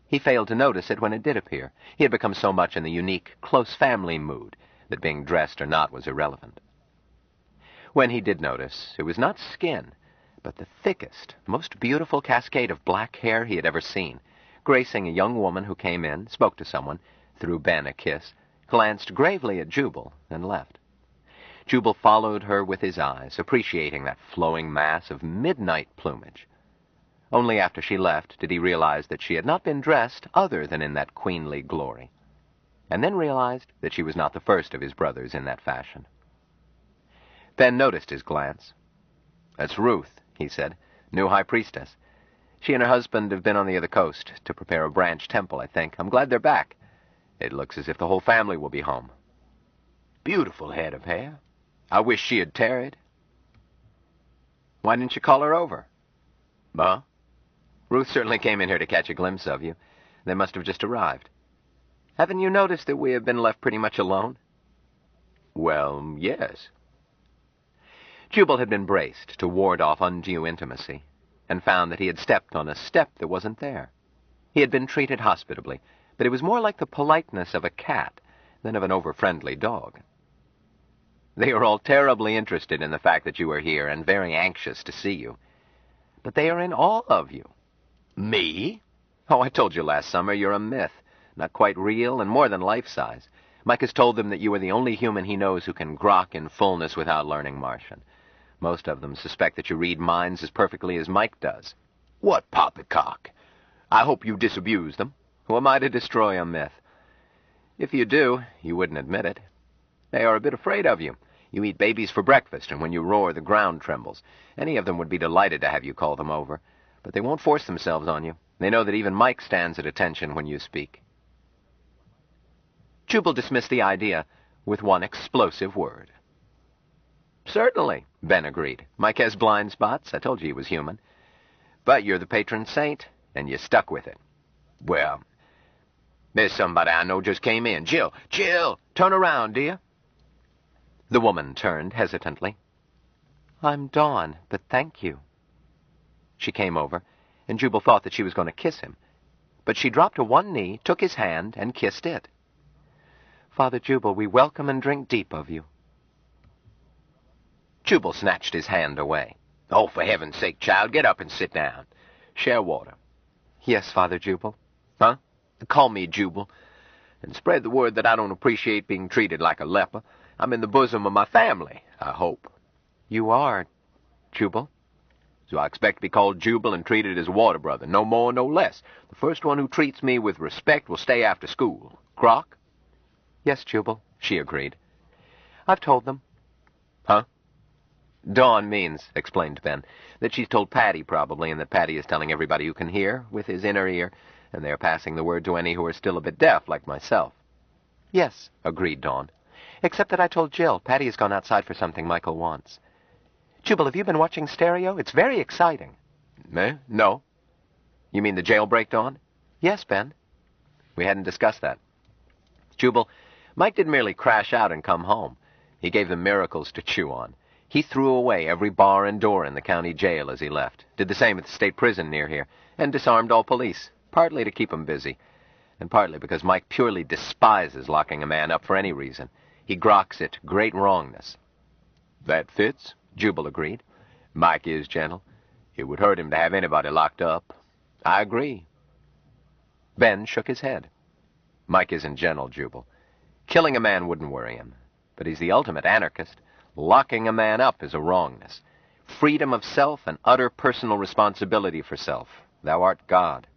He failed to notice it when it did appear. He had become so much in the unique, close family mood that being dressed or not was irrelevant. When he did notice, it was not skin, but the thickest, most beautiful cascade of black hair he had ever seen, gracing a young woman who came in, spoke to someone, threw Ben a kiss, glanced gravely at Jubal, and left. Jubal followed her with his eyes, appreciating that flowing mass of midnight plumage. Only after she left did he realize that she had not been dressed other than in that queenly glory, and then realized that she was not the first of his brothers in that fashion. Ben noticed his glance. That's Ruth, he said, new high priestess. She and her husband have been on the other coast to prepare a branch temple, I think. I'm glad they're back. It looks as if the whole family will be home. Beautiful head of hair. I wish she had tarried. Why didn't you call her over? Huh? Ruth certainly came in here to catch a glimpse of you. They must have just arrived. Haven't you noticed that we have been left pretty much alone? Well, yes. Jubal had been braced to ward off undue intimacy. and found that he had stepped on a step that wasn't there. He had been treated hospitably, but it was more like the politeness of a cat than of an over-friendly dog. They are all terribly interested in the fact that you are here and very anxious to see you. But they are in awe of you. Me? Oh, I told you last summer you're a myth, not quite real and more than life-size. Mike has told them that you are the only human he knows who can grok in fullness without learning Martian. Most of them suspect that you read minds as perfectly as Mike does. What poppycock? I hope you disabuse them. Who am I to destroy a myth? If you do, you wouldn't admit it. They are a bit afraid of you. You eat babies for breakfast, and when you roar, the ground trembles. Any of them would be delighted to have you call them over. But they won't force themselves on you. They know that even Mike stands at attention when you speak. Jubal dismissed the idea with one explosive word. Certainly, Ben agreed. Mike has blind spots. I told you he was human. But you're the patron saint, and you stuck with it. Well, there's somebody I know just came in. Jill, turn around, dear. The woman turned hesitantly. I'm Dawn, but thank you. She came over, and Jubal thought that she was going to kiss him. But she dropped to one knee, took his hand, and kissed it. Father Jubal, we welcome and drink deep of you. Jubal snatched his hand away. Oh, for heaven's sake, child, get up and sit down. Share water. Yes, Father Jubal. Huh? Call me Jubal. And spread the word that I don't appreciate being treated like a leper. I'm in the bosom of my family, I hope. You are, Jubal. So I expect to be called Jubal and treated as a water brother, no more, no less. The first one who treats me with respect will stay after school. Croc? Yes, Jubal, she agreed. I've told them. Huh? Dawn means, explained Ben, that she's told Patty probably, and that Patty is telling everybody who can hear with his inner ear, and they are passing the word to any who are still a bit deaf, like myself. Yes, agreed Dawn. Except that I told Jill. Patty has gone outside for something Michael wants. Jubal, have you been watching Stereo? It's very exciting. No. You mean the jailbreak, Dawn? Yes, Ben. We hadn't discussed that. Jubal, Mike didn't merely crash out and come home. He gave them miracles to chew on. He threw away every bar and door in the county jail as he left, did the same at the state prison near here, and disarmed all police, partly to keep them busy, and partly because Mike purely despises locking a man up for any reason. He groks it great wrongness. That fits, Jubal agreed. Mike is gentle. It would hurt him to have anybody locked up. I agree. Ben shook his head. Mike isn't gentle, Jubal. Killing a man wouldn't worry him, but he's the ultimate anarchist. Locking a man up is a wrongness. Freedom of self and utter personal responsibility for self. Thou art God.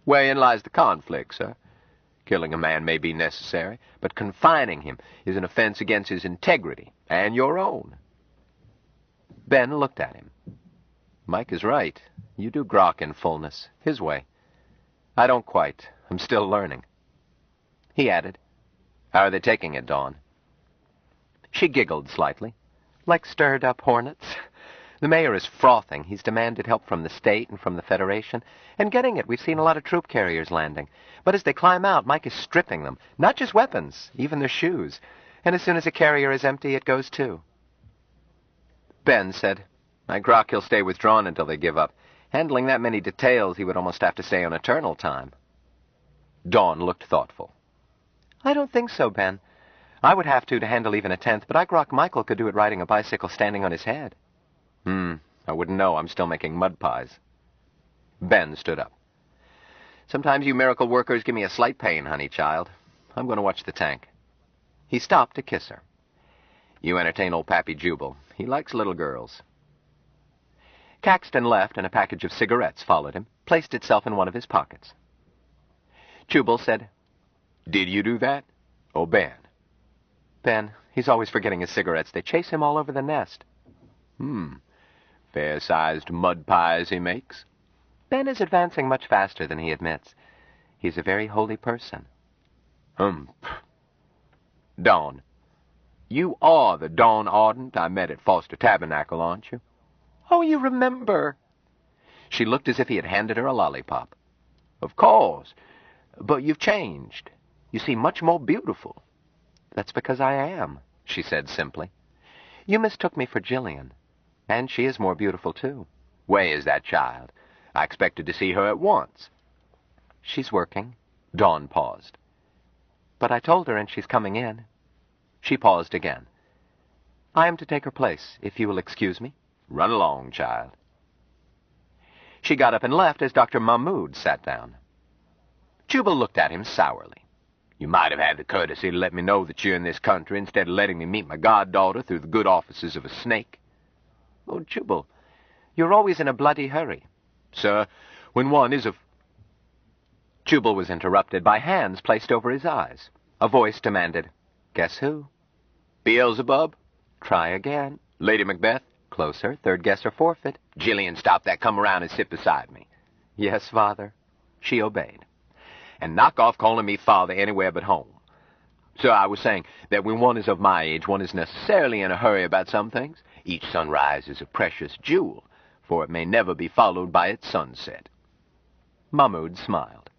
Wherein lies the conflict, sir? Killing a man may be necessary, but confining him is an offense against his integrity and your own. Ben looked at him. Mike is right. You do grok in fullness, his way. I don't quite. I'm still learning. He added, How are they taking it, Dawn? She giggled slightly. Like stirred-up hornets. The mayor is frothing. He's demanded help from the state and from the Federation. And getting it, we've seen a lot of troop carriers landing. But as they climb out, Mike is stripping them. Not just weapons, even their shoes. And as soon as a carrier is empty, it goes too. Ben said, I grok he'll stay withdrawn until they give up. Handling that many details, he would almost have to stay on eternal time. Dawn looked thoughtful. I don't think so, Ben. I would have to handle even a tenth, but I grok Michael could do it riding a bicycle standing on his head. I wouldn't know. I'm still making mud pies. Ben stood up. Sometimes you miracle workers give me a slight pain, honey child. I'm going to watch the tank. He stopped to kiss her. You entertain old Pappy Jubal. He likes little girls. Caxton left, and a package of cigarettes followed him, placed itself in one of his pockets. Jubal said, Did you do that? Or Ben? Ben, he's always forgetting his cigarettes. They chase him all over the nest. Fair-sized mud pies he makes. Ben is advancing much faster than he admits. He's a very holy person. Dawn. You are the Dawn Ardent I met at Foster Tabernacle, aren't you? Oh, you remember. She looked as if he had handed her a lollipop. Of course. But you've changed. You seem much more beautiful. That's because I am, she said simply. You mistook me for Jillian. And she is more beautiful, too. Where is that child? I expected to see her at once. She's working. Dawn paused. But I told her and she's coming in. She paused again. I am to take her place, if you will excuse me. Run along, child. She got up and left as Dr. Mahmoud sat down. Jubal looked at him sourly. You might have had the courtesy to let me know that you're in this country instead of letting me meet my goddaughter through the good offices of a snake. Oh, Jubal, you're always in a bloody hurry. Sir, when one is of... Jubal was interrupted by hands placed over his eyes. A voice demanded, Guess who? Beelzebub? Try again. Lady Macbeth? Closer. Third guess or forfeit. Jillian, stop that. Come around and sit beside me. Yes, Father. She obeyed. And knock off calling me father anywhere but home. So I was saying that when one is of my age, one is necessarily in a hurry about some things. Each sunrise is a precious jewel, for it may never be followed by its sunset. Mahmoud smiled.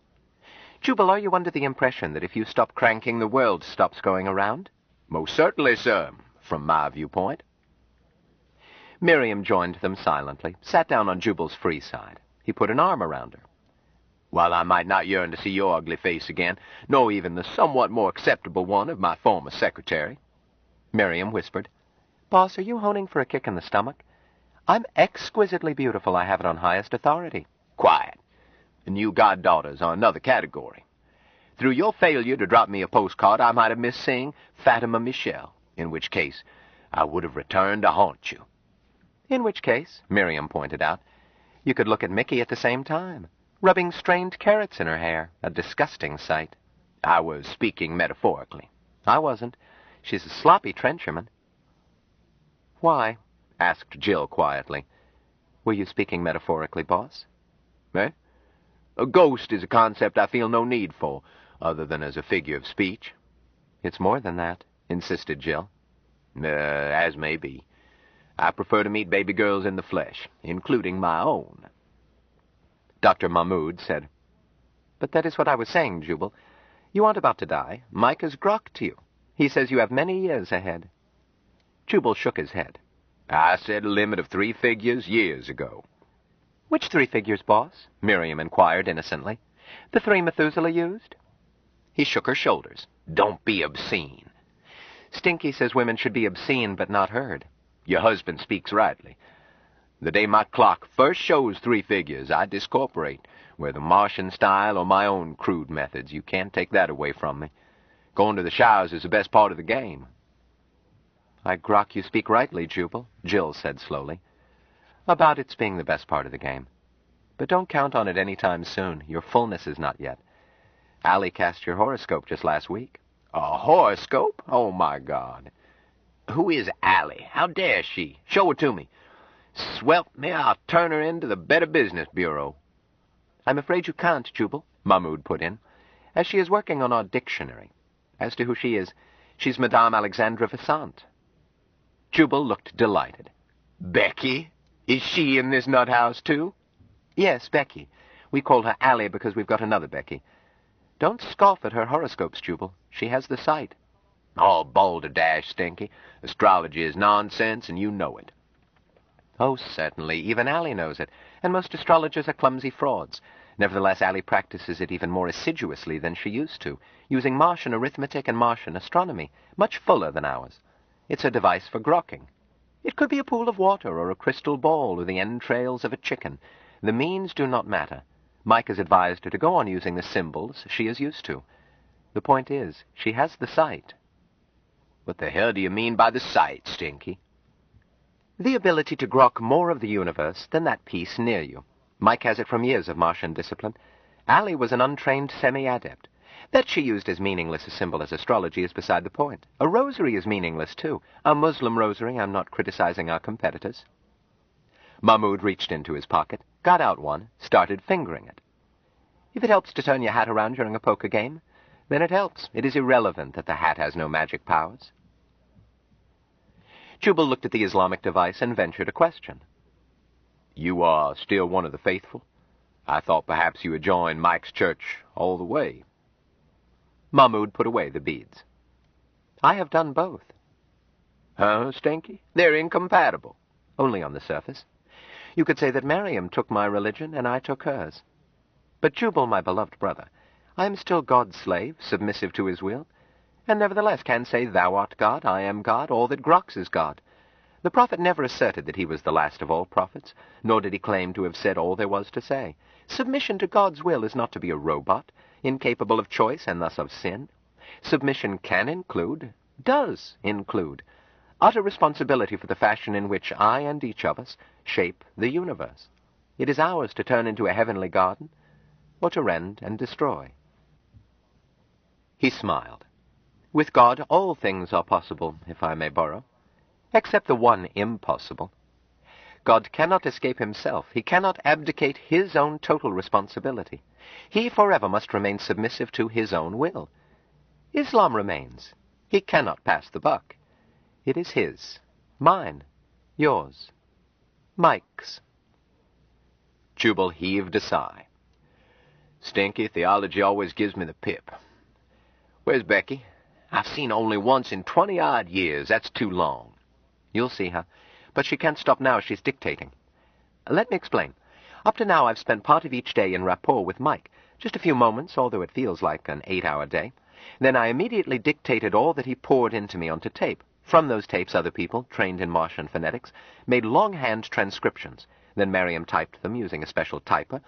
Jubal, are you under the impression that if you stop cranking, the world stops going around? Most certainly, sir, from my viewpoint. Miriam joined them silently, sat down on Jubal's free side. He put an arm around her. While I might not yearn to see your ugly face again, nor even the somewhat more acceptable one of my former secretary. Miriam whispered, Boss, are you honing for a kick in the stomach? I'm exquisitely beautiful, I have it on highest authority. Quiet. The new goddaughters are another category. Through your failure to drop me a postcard, I might have missed seeing Fatima Michelle, in which case I would have returned to haunt you. In which case, Miriam pointed out, you could look at Mickey at the same time, rubbing strained carrots in her hair, a disgusting sight. I was speaking metaphorically. I wasn't. She's a sloppy trencherman. Why? Asked Jill quietly. Were you speaking metaphorically, boss? Eh? A ghost is a concept I feel no need for, other than as a figure of speech. It's more than that, insisted Jill. As may be. I prefer to meet baby girls in the flesh, including my own. Dr. Mahmoud said, But that is what I was saying, Jubal. You aren't about to die. Mike has grokked you. He says you have many years ahead. Jubal shook his head. I said a limit of 3 figures years ago. Which 3 figures, boss? Miriam inquired innocently. The 3 Methuselah used? He shook her shoulders. Don't be obscene. Stinky says women should be obscene but not heard. Your husband speaks rightly. The day my clock first shows 3 figures, I discorporate, whether Martian style or my own crude methods. You can't take that away from me. Going to the showers is the best part of the game. I grok you speak rightly, Jubal, Jill said slowly. About its being the best part of the game. But don't count on it any time soon. Your fullness is not yet. Allie cast your horoscope just last week. A horoscope? Oh, my God. Who is Allie? How dare she? Show her to me. Swelp me, I'll turn her into the Better Business Bureau. I'm afraid you can't, Jubal, Mahmoud put in, as she is working on our dictionary. As to who she is, she's Madame Alexandra Vassant. Jubal looked delighted. Becky? Is she in this nut house, too? Yes, Becky. We call her Allie because we've got another Becky. Don't scoff at her horoscopes, Jubal. She has the sight. Oh, balderdash, Stinky. Astrology is nonsense, and you know it. Oh, certainly. Even Allie knows it. And most astrologers are clumsy frauds. Nevertheless, Allie practices it even more assiduously than she used to, using Martian arithmetic and Martian astronomy, much fuller than ours. It's a device for grokking. It could be a pool of water or a crystal ball or the entrails of a chicken. The means do not matter. Mike has advised her to go on using the symbols she is used to. The point is, she has the sight. What the hell do you mean by the sight, Stinky? The ability to grok more of the universe than that piece near you. Mike has it from years of Martian discipline. Allie was an untrained semi-adept. That she used as meaningless a symbol as astrology is beside the point. A rosary is meaningless, too. A Muslim rosary. I'm not criticizing our competitors. Mahmoud reached into his pocket, got out one, started fingering it. If it helps to turn your hat around during a poker game, then it helps. It is irrelevant that the hat has no magic powers. Jubal looked at the Islamic device and ventured a question. You are still one of the faithful? I thought perhaps you had joined Mike's church all the way. Mahmoud put away the beads. I have done both. Huh, Stinky? They're incompatible. Only on the surface. You could say that Miriam took my religion and I took hers. But Jubal, my beloved brother, I am still God's slave, submissive to his will, and nevertheless can say, Thou art God, I am God, or that Grox is God. The prophet never asserted that he was the last of all prophets, nor did he claim to have said all there was to say. Submission to God's will is not to be a robot, incapable of choice and thus of sin. Submission can include, does include, utter responsibility for the fashion in which I and each of us shape the universe. It is ours to turn into a heavenly garden, or to rend and destroy. He smiled. With God all things are possible, if I may borrow, except the one impossible. God cannot escape himself. He cannot abdicate his own total responsibility. He forever must remain submissive to his own will. Islam remains. He cannot pass the buck. It is his, mine, yours, Mike's. Jubal heaved a sigh. Stinky, theology always gives me the pip. Where's Becky? I've seen her only once in 20-odd years. That's too long. You'll see her. But she can't stop now. She's dictating. Let me explain. Up to now, I've spent part of each day in rapport with Mike. Just a few moments, although it feels like an 8-hour day. Then I immediately dictated all that he poured into me onto tape. From those tapes, other people, trained in Martian phonetics, made longhand transcriptions. Then Miriam typed them using a special typer,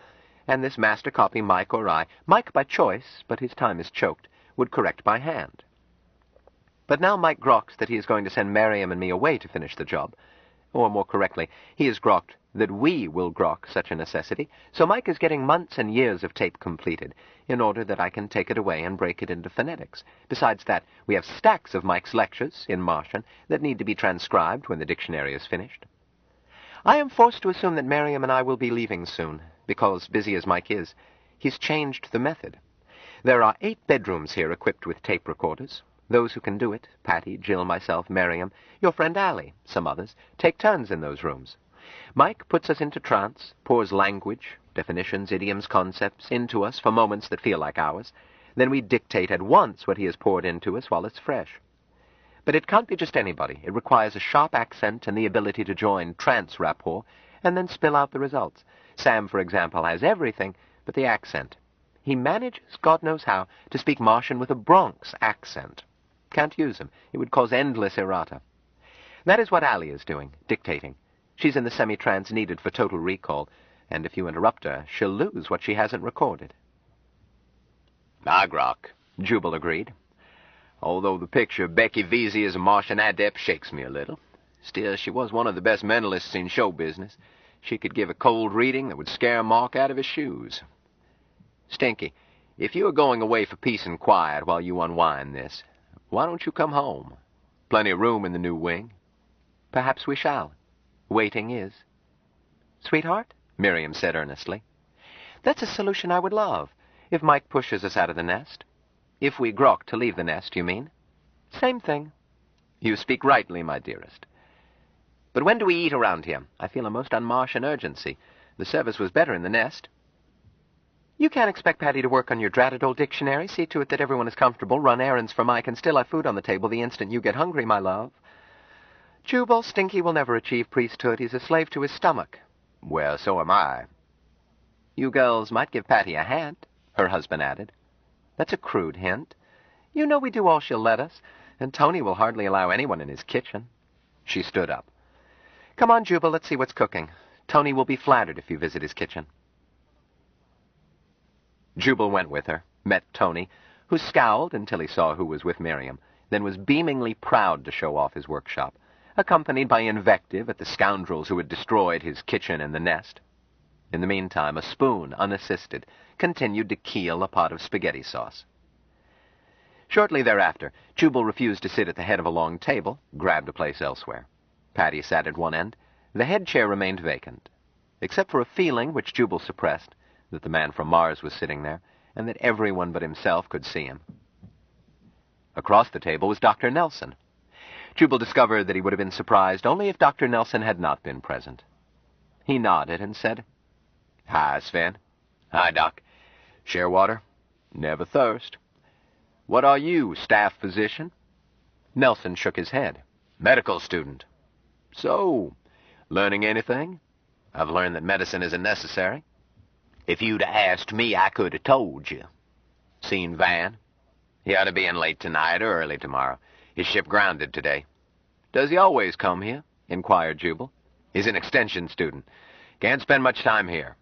and this master copy Mike or I, Mike by choice, but his time is choked, would correct by hand. But now Mike groks that he is going to send Miriam and me away to finish the job. Or more correctly, he is grokked that we will grok such a necessity, so Mike is getting months and years of tape completed, in order that I can take it away and break it into phonetics. Besides that, we have stacks of Mike's lectures, in Martian, that need to be transcribed when the dictionary is finished. I am forced to assume that Miriam and I will be leaving soon, because, busy as Mike is, he's changed the method. There are 8 bedrooms here equipped with tape recorders. Those who can do it, Patty, Jill, myself, Miriam, your friend Allie, some others, take turns in those rooms. Mike puts us into trance, pours language, definitions, idioms, concepts, into us for moments that feel like hours. Then we dictate at once what he has poured into us while it's fresh. But it can't be just anybody. It requires a sharp accent and the ability to join trance rapport and then spill out the results. Sam, for example, has everything but the accent. He manages, God knows how, to speak Martian with a Bronx accent. Can't use him. It would cause endless errata. That is what Allie is doing, dictating. She's in the semi-trance needed for total recall, and if you interrupt her, she'll lose what she hasn't recorded. I grok, Jubal agreed. Although the picture of Becky Vesey as a Martian adept shakes me a little. Still, she was one of the best mentalists in show business. She could give a cold reading that would scare Mark out of his shoes. Stinky, if you are going away for peace and quiet while you unwind this, why don't you come home? Plenty of room in the new wing. Perhaps we shall. Waiting is. Sweetheart, Miriam said earnestly, that's a solution I would love, if Mike pushes us out of the nest. If we grok to leave the nest, you mean? Same thing. You speak rightly, my dearest. But when do we eat around here? I feel a most un-Martian urgency. The service was better in the nest. You can't expect Patty to work on your dratted old dictionary, see to it that everyone is comfortable, run errands for Mike, and still have food on the table the instant you get hungry, my love. Jubal, Stinky will never achieve priesthood. He's a slave to his stomach. Well, so am I. You girls might give Patty a hand, her husband added. That's a crude hint. You know we do all she'll let us, and Tony will hardly allow anyone in his kitchen. She stood up. Come on, Jubal, let's see what's cooking. Tony will be flattered if you visit his kitchen. Jubal went with her, met Tony, who scowled until he saw who was with Miriam, then was beamingly proud to show off his workshop, accompanied by invective at the scoundrels who had destroyed his kitchen and the nest. In the meantime, a spoon, unassisted, continued to keel a pot of spaghetti sauce. Shortly thereafter, Jubal refused to sit at the head of a long table, grabbed a place elsewhere. Patty sat at one end. The head chair remained vacant, except for a feeling which Jubal suppressed, that the man from Mars was sitting there, and that everyone but himself could see him. Across the table was Dr. Nelson. Jubal discovered that he would have been surprised only if Dr. Nelson had not been present. He nodded and said, Hi, Sven. Hi, Doc. Share water? Never thirst. What are you, staff physician? Nelson shook his head. Medical student. So, learning anything? I've learned that medicine isn't necessary. If you'd asked me, I could have told you. Seen Van? He ought to be in late tonight or early tomorrow. His ship grounded today. Does he always come here? Inquired Jubal. He's an extension student. Can't spend much time here.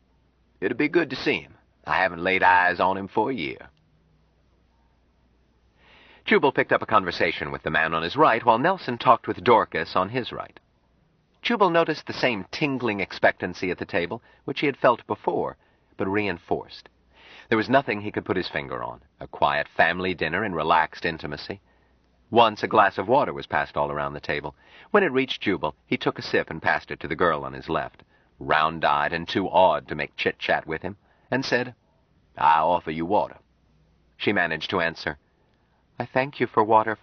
It'd be good to see him. I haven't laid eyes on him for a year. Jubal picked up a conversation with the man on his right while Nelson talked with Dorcas on his right. Jubal noticed the same tingling expectancy at the table, which he had felt before, but reinforced. There was nothing he could put his finger on. A quiet family dinner in relaxed intimacy. Once a glass of water was passed all around the table. When it reached Jubal, he took a sip and passed it to the girl on his left, round-eyed and too awed to make chit-chat with him, and said, "I offer you water." She managed to answer, "I thank you for water,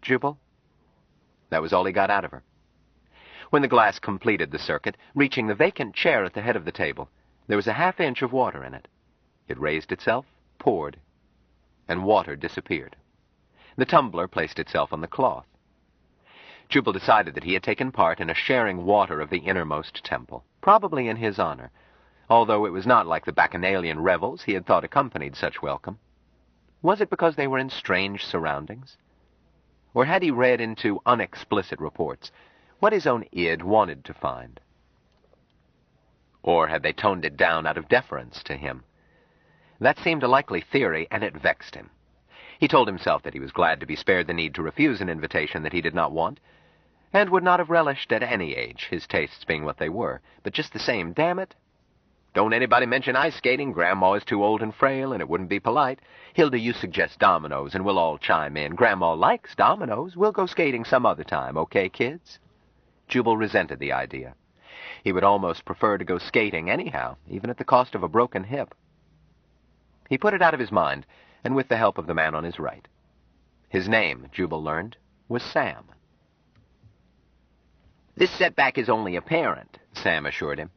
Jubal." That was all he got out of her. When the glass completed the circuit, reaching the vacant chair at the head of the table, there was a half-inch of water in it. It raised itself, poured, and water disappeared. The tumbler placed itself on the cloth. Jubal decided that he had taken part in a sharing water of the innermost temple, probably in his honor, although it was not like the bacchanalian revels he had thought accompanied such welcome. Was it because they were in strange surroundings? Or had he read into unexplicit reports what his own id wanted to find? Or had they toned it down out of deference to him? That seemed a likely theory, and it vexed him. He told himself that he was glad to be spared the need to refuse an invitation that he did not want, and would not have relished at any age, his tastes being what they were. But just the same, damn it. Don't anybody mention ice skating. Grandma is too old and frail, and it wouldn't be polite. Hilda, you suggest dominoes, and we'll all chime in. Grandma likes dominoes. We'll go skating some other time, okay, kids? Jubal resented the idea. He would almost prefer to go skating anyhow, even at the cost of a broken hip. He put it out of his mind, and with the help of the man on his right. His name, Jubal learned, was Sam. This setback is only apparent, Sam assured him.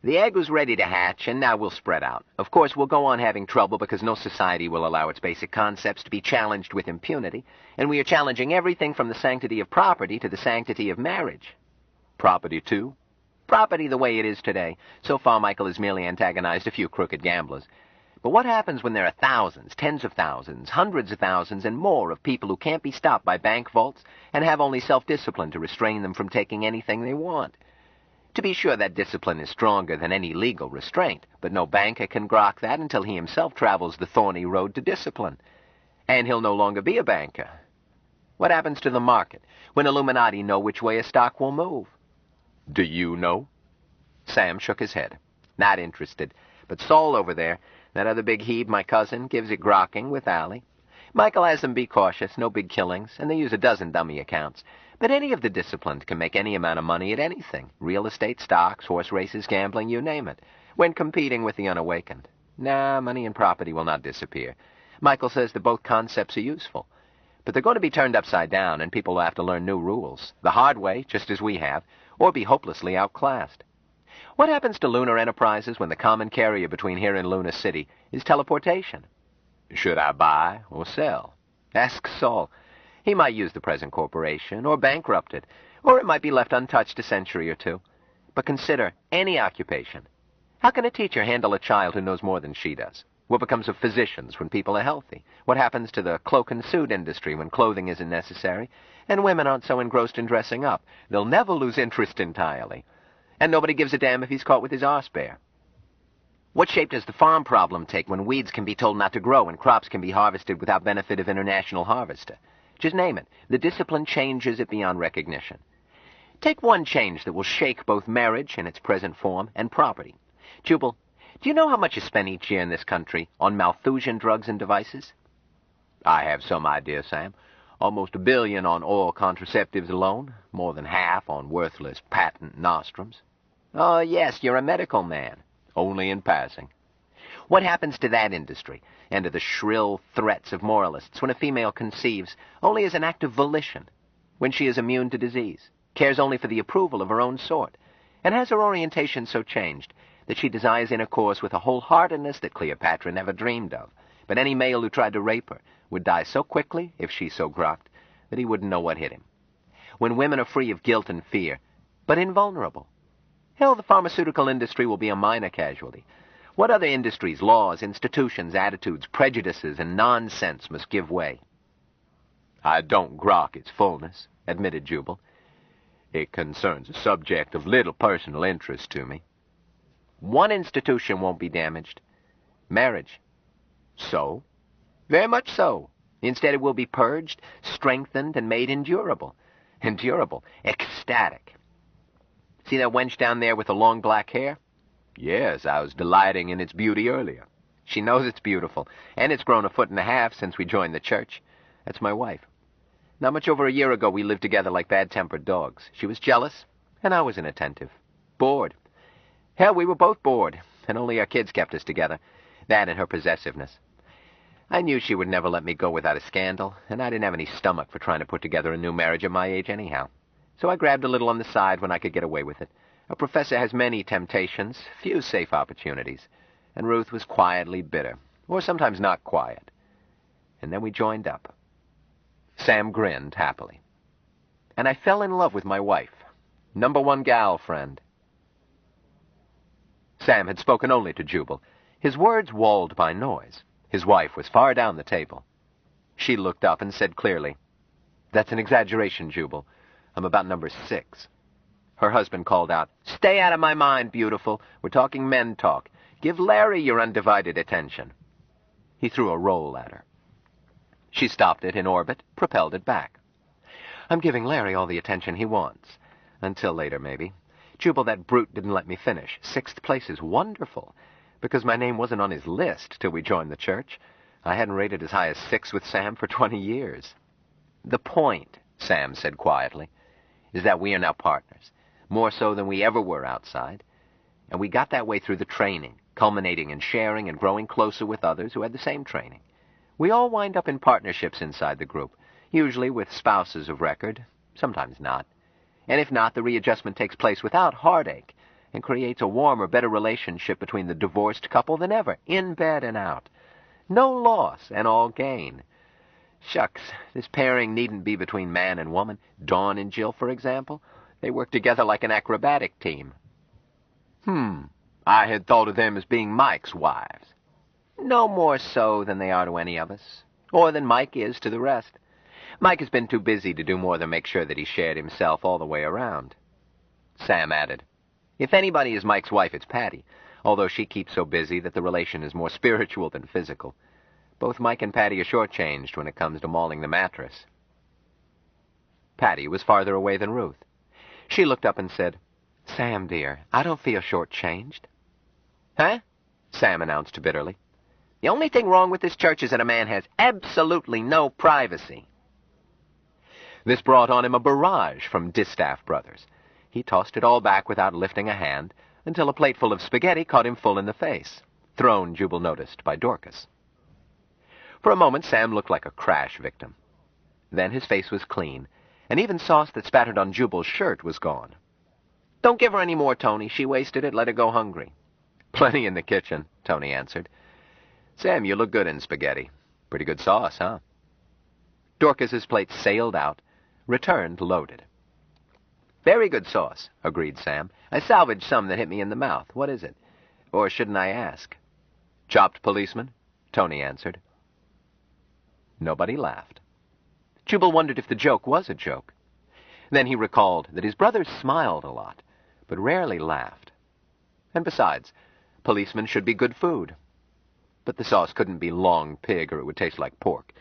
The egg was ready to hatch, and now we'll spread out. Of course, we'll go on having trouble because no society will allow its basic concepts to be challenged with impunity, and we are challenging everything from the sanctity of property to the sanctity of marriage. Property, too? Property the way it is today. So far, Michael has merely antagonized a few crooked gamblers. But what happens when there are thousands, tens of thousands, hundreds of thousands, and more of people who can't be stopped by bank vaults and have only self-discipline to restrain them from taking anything they want? To be sure, that discipline is stronger than any legal restraint, but no banker can grok that until he himself travels the thorny road to discipline. And he'll no longer be a banker. What happens to the market when Illuminati know which way a stock will move? Do you know? Sam shook his head. Not interested. But Saul over there, that other big heeb, my cousin, gives it grokking with Allie. Michael has them be cautious, no big killings, and they use a dozen dummy accounts. But any of the disciplines can make any amount of money at anything. Real estate, stocks, horse races, gambling, you name it, when competing with the unawakened. Nah, money and property will not disappear. Michael says that both concepts are useful. But they're going to be turned upside down, and people will have to learn new rules, the hard way, just as we have, or be hopelessly outclassed. What happens to lunar enterprises when the common carrier between here and Luna City is teleportation? Should I buy or sell? Ask Saul. He might use the present corporation, or bankrupt it, or it might be left untouched a century or two. But consider any occupation. How can a teacher handle a child who knows more than she does? What becomes of physicians when people are healthy? What happens to the cloak and suit industry when clothing isn't necessary, and women aren't so engrossed in dressing up? They'll never lose interest entirely. And nobody gives a damn if he's caught with his arse bare. What shape does the farm problem take when weeds can be told not to grow and crops can be harvested without benefit of international harvester? Just name it. The discipline changes it beyond recognition. Take one change that will shake both marriage in its present form and property. Jubal, do you know how much is spent each year in this country on Malthusian drugs and devices? I have some idea, Sam. Almost $1 billion on oral contraceptives alone, more than half on worthless patent nostrums. Oh, yes, you're a medical man. Only in passing. What happens to that industry, and to the shrill threats of moralists when a female conceives only as an act of volition, when she is immune to disease, cares only for the approval of her own sort, and has her orientation so changed that she desires intercourse with a wholeheartedness that Cleopatra never dreamed of, but any male who tried to rape her would die so quickly, if she so grokked, that he wouldn't know what hit him. When women are free of guilt and fear, but invulnerable, Hell, the pharmaceutical industry will be a minor casualty. What other industries, laws, institutions, attitudes, prejudices, and nonsense must give way? I don't grok its fullness, admitted Jubal. It concerns a subject of little personal interest to me. One institution won't be damaged. Marriage. So? Very much so. Instead, it will be purged, strengthened, and made endurable. Endurable. Ecstatic. See that wench down there with the long black hair? Yes, I was delighting in its beauty earlier. She knows it's beautiful, and it's grown 1.5 feet since we joined the church. That's my wife. Not much over a year ago, we lived together like bad-tempered dogs. She was jealous, and I was inattentive. Bored. Hell, we were both bored, and only our kids kept us together. That and her possessiveness. I knew she would never let me go without a scandal, and I didn't have any stomach for trying to put together a new marriage at my age anyhow. So I grabbed a little on the side when I could get away with it. A professor has many temptations, few safe opportunities, and Ruth was quietly bitter, or sometimes not quiet. And then we joined up. Sam grinned happily. And I fell in love with my wife. #1 gal friend. Sam had spoken only to Jubal, his words walled by noise. His wife was far down the table. She looked up and said clearly, "That's an exaggeration, Jubal. I'm about #6. Her husband called out, "Stay out of my mind, beautiful. We're talking men talk. Give Larry your undivided attention." He threw a roll at her. She stopped it in orbit, propelled it back. "I'm giving Larry all the attention he wants. Until later, maybe. Jubal, that brute didn't let me finish. 6th place is wonderful, because my name wasn't on his list till we joined the church. I hadn't rated as high as 6 with Sam for 20 years. The point," Sam said quietly, "is that we are now partners, more so than we ever were outside. And we got that way through the training, culminating in sharing and growing closer with others who had the same training. We all wind up in partnerships inside the group, usually with spouses of record, sometimes not. And if not, the readjustment takes place without heartache and creates a warmer, better relationship between the divorced couple than ever, in bed and out. No loss and all gain. Shucks, this pairing needn't be between man and woman. Dawn and Jill, for example, they work together like an acrobatic team." I had thought of them as being Mike's wives." "No more so than they are to any of us, or than Mike is to the rest. Mike has been too busy to do more than make sure that he shared himself all the way around." Sam added, "If anybody is Mike's wife, it's Patty, although she keeps so busy that the relation is more spiritual than physical. Both Mike and Patty are shortchanged when it comes to mauling the mattress." Patty was farther away than Ruth. She looked up and said, "Sam, dear, I don't feel shortchanged." "Huh?" Sam announced bitterly. "The only thing wrong with this church is that a man has absolutely no privacy." This brought on him a barrage from Distaff Brothers. He tossed it all back without lifting a hand, until a plateful of spaghetti caught him full in the face, thrown, Jubal noticed, by Dorcas. For a moment, Sam looked like a crash victim. Then his face was clean, and even sauce that spattered on Jubal's shirt was gone. "Don't give her any more, Tony. She wasted it. Let her go hungry." "Plenty in the kitchen," Tony answered. "Sam, you look good in spaghetti. Pretty good sauce, huh?" Dorcas's plate sailed out, returned loaded. "Very good sauce," agreed Sam. "I salvaged some that hit me in the mouth. What is it? Or shouldn't I ask?" "Chopped policeman," Tony answered. Nobody laughed. Jubal wondered if the joke was a joke. Then he recalled that his brothers smiled a lot, but rarely laughed. And besides, policemen should be good food. But the sauce couldn't be long pig or it would taste like pork.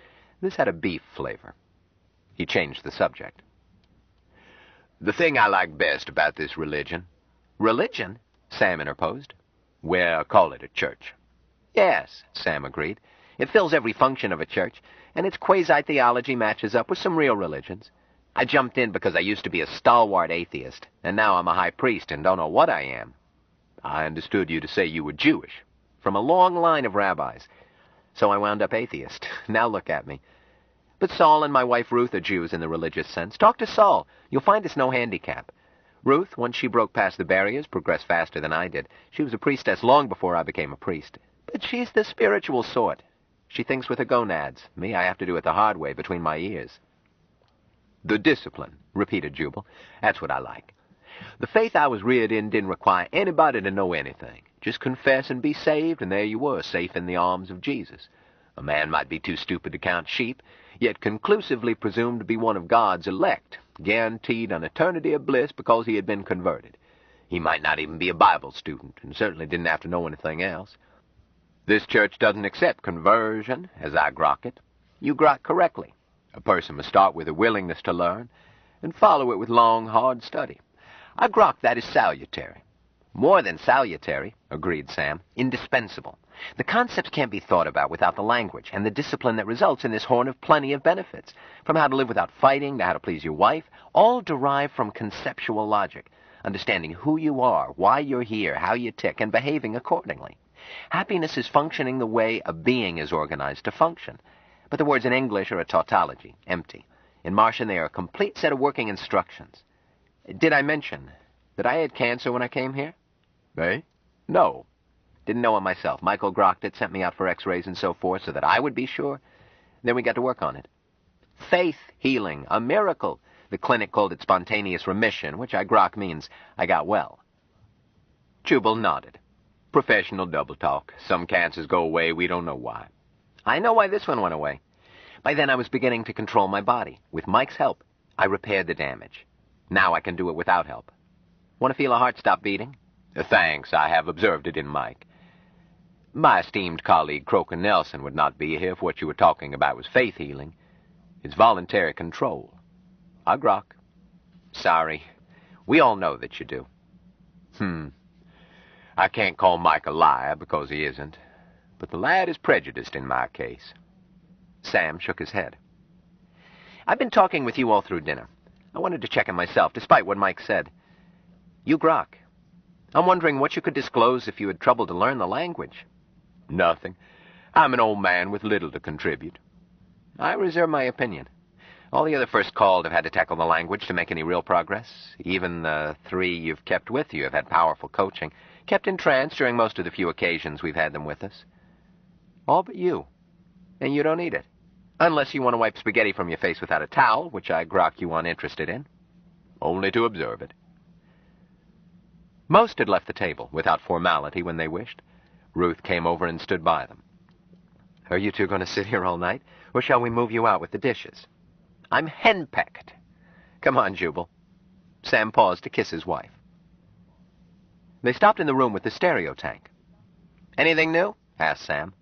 This had a beef flavor. He changed the subject. "The thing I like best about this religion—" "Religion?" Sam interposed. "Well, call it a church." "Yes," Sam agreed. "It fills every function of a church, and its quasi-theology matches up with some real religions. I jumped in because I used to be a stalwart atheist, and now I'm a high priest and don't know what I am." "I understood you to say you were Jewish." "From a long line of rabbis. So I wound up atheist. Now look at me. But Saul and my wife Ruth are Jews in the religious sense. Talk to Saul. You'll find it's no handicap. Ruth, once she broke past the barriers, progressed faster than I did. She was a priestess long before I became a priest. But she's the spiritual sort. She thinks with her gonads. Me, I have to do it the hard way, between my ears." "The discipline," repeated Jubal. "That's what I like. The faith I was reared in didn't require anybody to know anything. Just confess and be saved, and there you were, safe in the arms of Jesus. A man might be too stupid to count sheep, yet conclusively presumed to be one of God's elect, guaranteed an eternity of bliss because he had been converted. He might not even be a Bible student, and certainly didn't have to know anything else. This church doesn't accept conversion, as I grok it. You grok correctly. A person must start with a willingness to learn, and follow it with long, hard study. I grok that is salutary. More than salutary, agreed Sam. Indispensable. The concepts can't be thought about without the language and the discipline that results in this horn of plenty of benefits. From how to live without fighting to how to please your wife, all derive from conceptual logic, understanding who you are, why you're here, how you tick, and behaving accordingly. Happiness is functioning the way a being is organized to function. But the words in English are a tautology, empty. In Martian, they are a complete set of working instructions. Did I mention that I had cancer when I came here? Eh? No. Didn't know it myself. Michael grokked it, sent me out for x-rays and so forth so that I would be sure. Then we got to work on it. Faith healing, a miracle. The clinic called it spontaneous remission, which I grok means I got well. Jubal nodded. Professional double talk. Some cancers go away, we don't know why. I know why this one went away. By then I was beginning to control my body. With Mike's help, I repaired the damage. Now I can do it without help. Want to feel a heart stop beating? Thanks, I have observed it in Mike. My esteemed colleague Croker Nelson would not be here if what you were talking about was faith healing. It's voluntary control. I grok. Sorry. We all know that you do. I can't call Mike a liar because he isn't. But the lad is prejudiced in my case. Sam shook his head. I've been talking with you all through dinner. I wanted to check in myself, despite what Mike said. You grok. I'm wondering what you could disclose if you had trouble to learn the language. Nothing. I'm an old man with little to contribute. I reserve my opinion. All the other first called have had to tackle the language to make any real progress. Even the 3 you've kept with you have had powerful coaching, kept in trance during most of the few occasions we've had them with us. All but you. And you don't need it. Unless you want to wipe spaghetti from your face without a towel, which I grok you uninterested in. Only to observe it. Most had left the table, without formality, when they wished. Ruth came over and stood by them. Are you two going to sit here all night, or shall we move you out with the dishes? I'm henpecked. Come on, Jubal. Sam paused to kiss his wife. They stopped in the room with the stereo tank. Anything new? Asked Sam.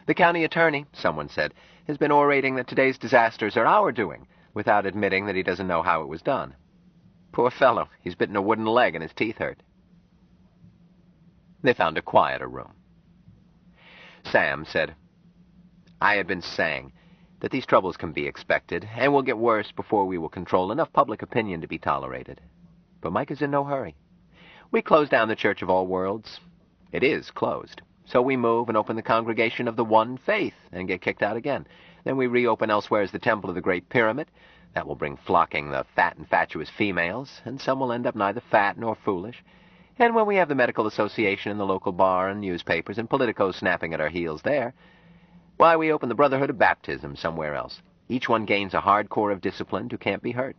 The county attorney, someone said, has been orating that today's disasters are our doing, without admitting that he doesn't know how it was done. Poor fellow, he's bitten a wooden leg and his teeth hurt. They found a quieter room. Sam said, I had been saying that these troubles can be expected, and will get worse before we will control enough public opinion to be tolerated. But Mike is in no hurry. We close down the Church of All Worlds. It is closed. So we move and open the Congregation of the One Faith and get kicked out again. Then we reopen elsewhere as the Temple of the Great Pyramid. That will bring flocking the fat and fatuous females, and some will end up neither fat nor foolish. And when we have the Medical Association and the local bar and newspapers and politicos snapping at our heels there, why, we open the Brotherhood of Baptism somewhere else. Each one gains a hard core of disciplined who can't be hurt.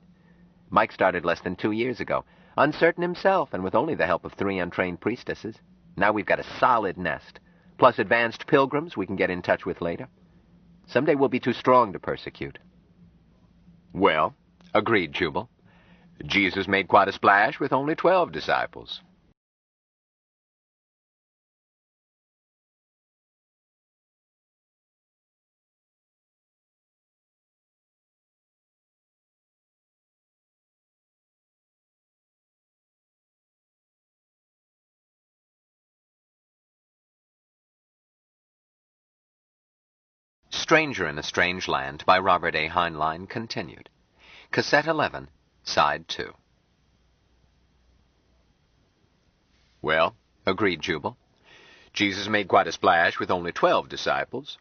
Mike started less than 2 years ago, uncertain himself and with only the help of 3 untrained priestesses. Now we've got a solid nest, plus advanced pilgrims we can get in touch with later. Someday we'll be too strong to persecute. Well, agreed Jubal. Jesus made quite a splash with only 12 disciples. Stranger in a Strange Land by Robert A. Heinlein continued. Cassette 11, Side 2. Well, agreed Jubal. Jesus made quite a splash with only 12 disciples.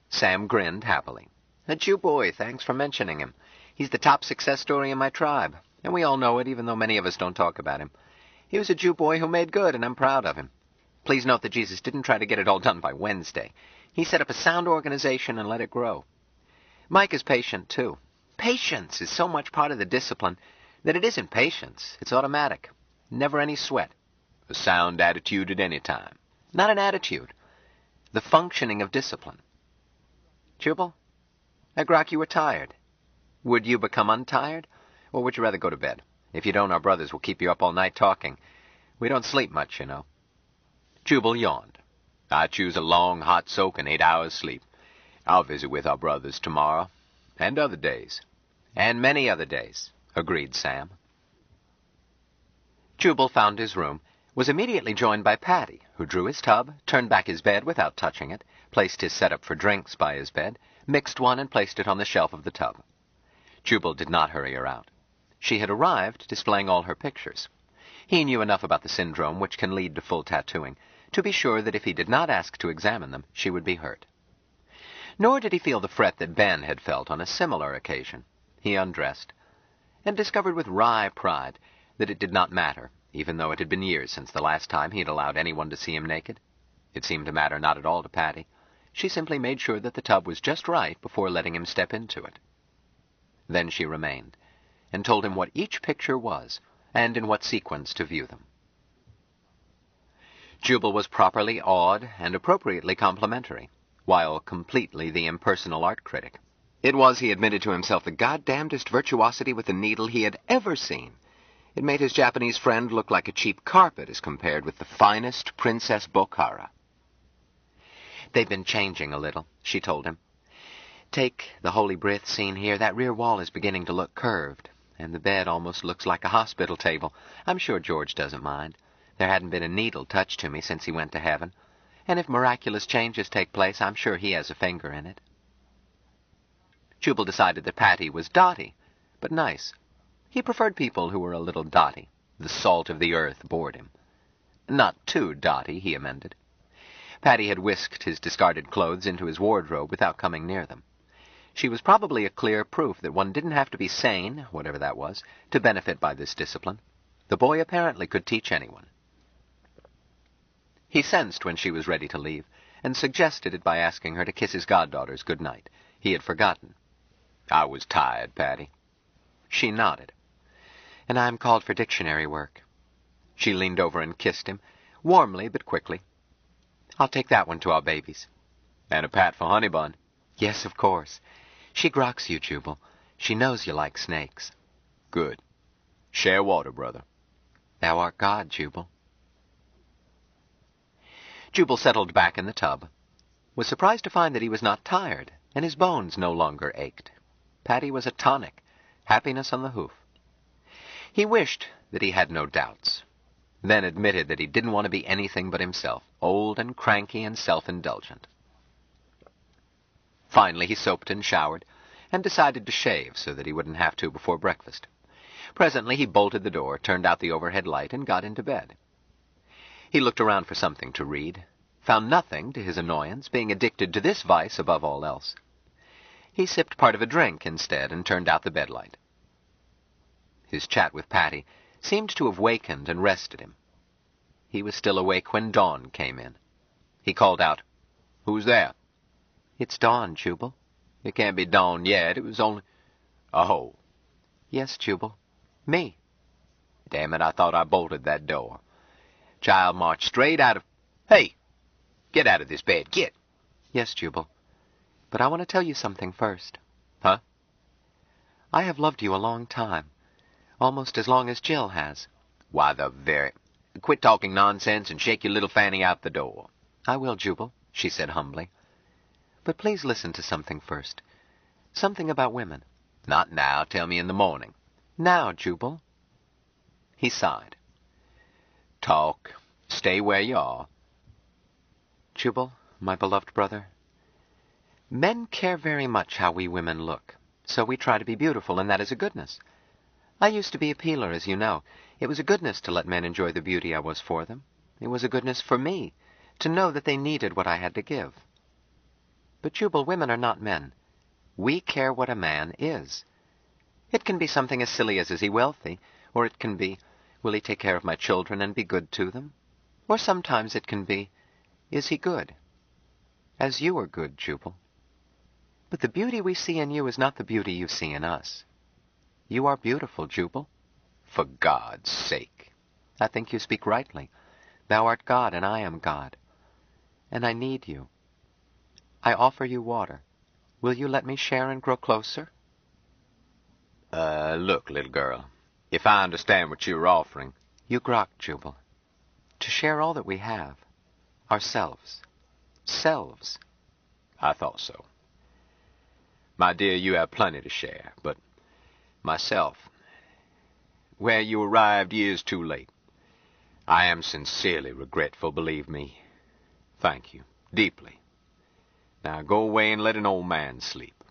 Sam grinned happily. A Jew boy, thanks for mentioning him. He's the top success story in my tribe, and we all know it, even though many of us don't talk about him. He was a Jew boy who made good, and I'm proud of him. Please note that Jesus didn't try to get it all done by Wednesday. He set up a sound organization and let it grow. Mike is patient, too. Patience is so much part of the discipline. That it isn't patience. It's automatic. Never any sweat. A sound attitude at any time. Not an attitude. The functioning of discipline. Jubal, I grok you were tired. Would you become untired, or would you rather go to bed? If you don't, our brothers will keep you up all night talking. We don't sleep much, you know. Jubal yawned. I choose a long, hot soak and 8 hours sleep. I'll visit with our brothers tomorrow. And other days. And many other days, agreed Sam. Jubal found his room, was immediately joined by Patty, who drew his tub, turned back his bed without touching it, placed his setup for drinks by his bed, mixed one and placed it on the shelf of the tub. Jubal did not hurry her out. She had arrived, displaying all her pictures. He knew enough about the syndrome which can lead to full tattooing to be sure that if he did not ask to examine them, she would be hurt. Nor did he feel the fret that Ben had felt on a similar occasion. He undressed, and discovered with wry pride that it did not matter, even though it had been years since the last time he had allowed anyone to see him naked. It seemed to matter not at all to Patty. She simply made sure that the tub was just right before letting him step into it. Then she remained, and told him what each picture was, and in what sequence to view them. Jubal was properly awed and appropriately complimentary, while completely the impersonal art critic. It was, he admitted to himself, the goddamnedest virtuosity with the needle he had ever seen. It made his Japanese friend look like a cheap carpet as compared with the finest Princess Bokhara. They've been changing a little, she told him. Take the Holy Breath scene here. That rear wall is beginning to look curved, and the bed almost looks like a hospital table. I'm sure George doesn't mind. There hadn't been a needle touched to me since he went to heaven, and if miraculous changes take place, I'm sure he has a finger in it. Jubal decided that Patty was dotty, but nice. He preferred people who were a little dotty. The salt of the earth bored him. Not too dotty, he amended. Patty had whisked his discarded clothes into his wardrobe without coming near them. She was probably a clear proof that one didn't have to be sane, whatever that was, to benefit by this discipline. The boy apparently could teach anyone. He sensed when she was ready to leave, and suggested it by asking her to kiss his goddaughters good night. He had forgotten. I was tired, Patty. She nodded. And I'm called for dictionary work. She leaned over and kissed him, warmly but quickly. I'll take that one to our babies. And a pat for Honey Bun. Yes, of course. She groks you, Jubal. She knows you like snakes. Good. Share water, brother. Thou art God, Jubal. Jubal settled back in the tub, was surprised to find that he was not tired, and his bones no longer ached. Patty was a tonic, happiness on the hoof. He wished that he had no doubts, then admitted that he didn't want to be anything but himself, old and cranky and self-indulgent. Finally, he soaped and showered, and decided to shave so that he wouldn't have to before breakfast. Presently, he bolted the door, turned out the overhead light, and got into bed. He looked around for something to read, found nothing to his annoyance, being addicted to this vice above all else. He sipped part of a drink instead and turned out the bedlight. His chat with Patty seemed to have wakened and rested him. He was still awake when Dawn came in. He called out, Who's there? It's Dawn, Jubal. It can't be Dawn yet. It was only... Oh. Yes, Jubal. Me. Damn it, I thought I bolted that door. Child marched straight out of... Hey! Get out of this bed, get! Yes, Jubal. But I want to tell you something first. Huh? I have loved you a long time. Almost as long as Jill has. Why, the very... Quit talking nonsense and shake your little fanny out the door. I will, Jubal, she said humbly. But please listen to something first. Something about women. Not now. Tell me in the morning. Now, Jubal. He sighed. Talk. Stay where you are. Jubal, my beloved brother, men care very much how we women look, so we try to be beautiful, and that is a goodness. I used to be a peeler, as you know. It was a goodness to let men enjoy the beauty I was for them. It was a goodness for me to know that they needed what I had to give. But, Jubal, women are not men. We care what a man is. It can be something as silly as, is he wealthy? Or it can be, will he take care of my children and be good to them? Or sometimes it can be, is he good? As you are good, Jubal. But the beauty we see in you is not the beauty you see in us. You are beautiful, Jubal. For God's sake. I think you speak rightly. Thou art God, and I am God. And I need you. I offer you water. Will you let me share and grow closer? Look, little girl. If I understand what you're offering... You grok, Jubal. To share all that we have. Ourselves. Selves. I thought so. My dear, you have plenty to share, but myself... Well, you arrived years too late. I am sincerely regretful, believe me. Thank you, deeply. Now go away and let an old man sleep.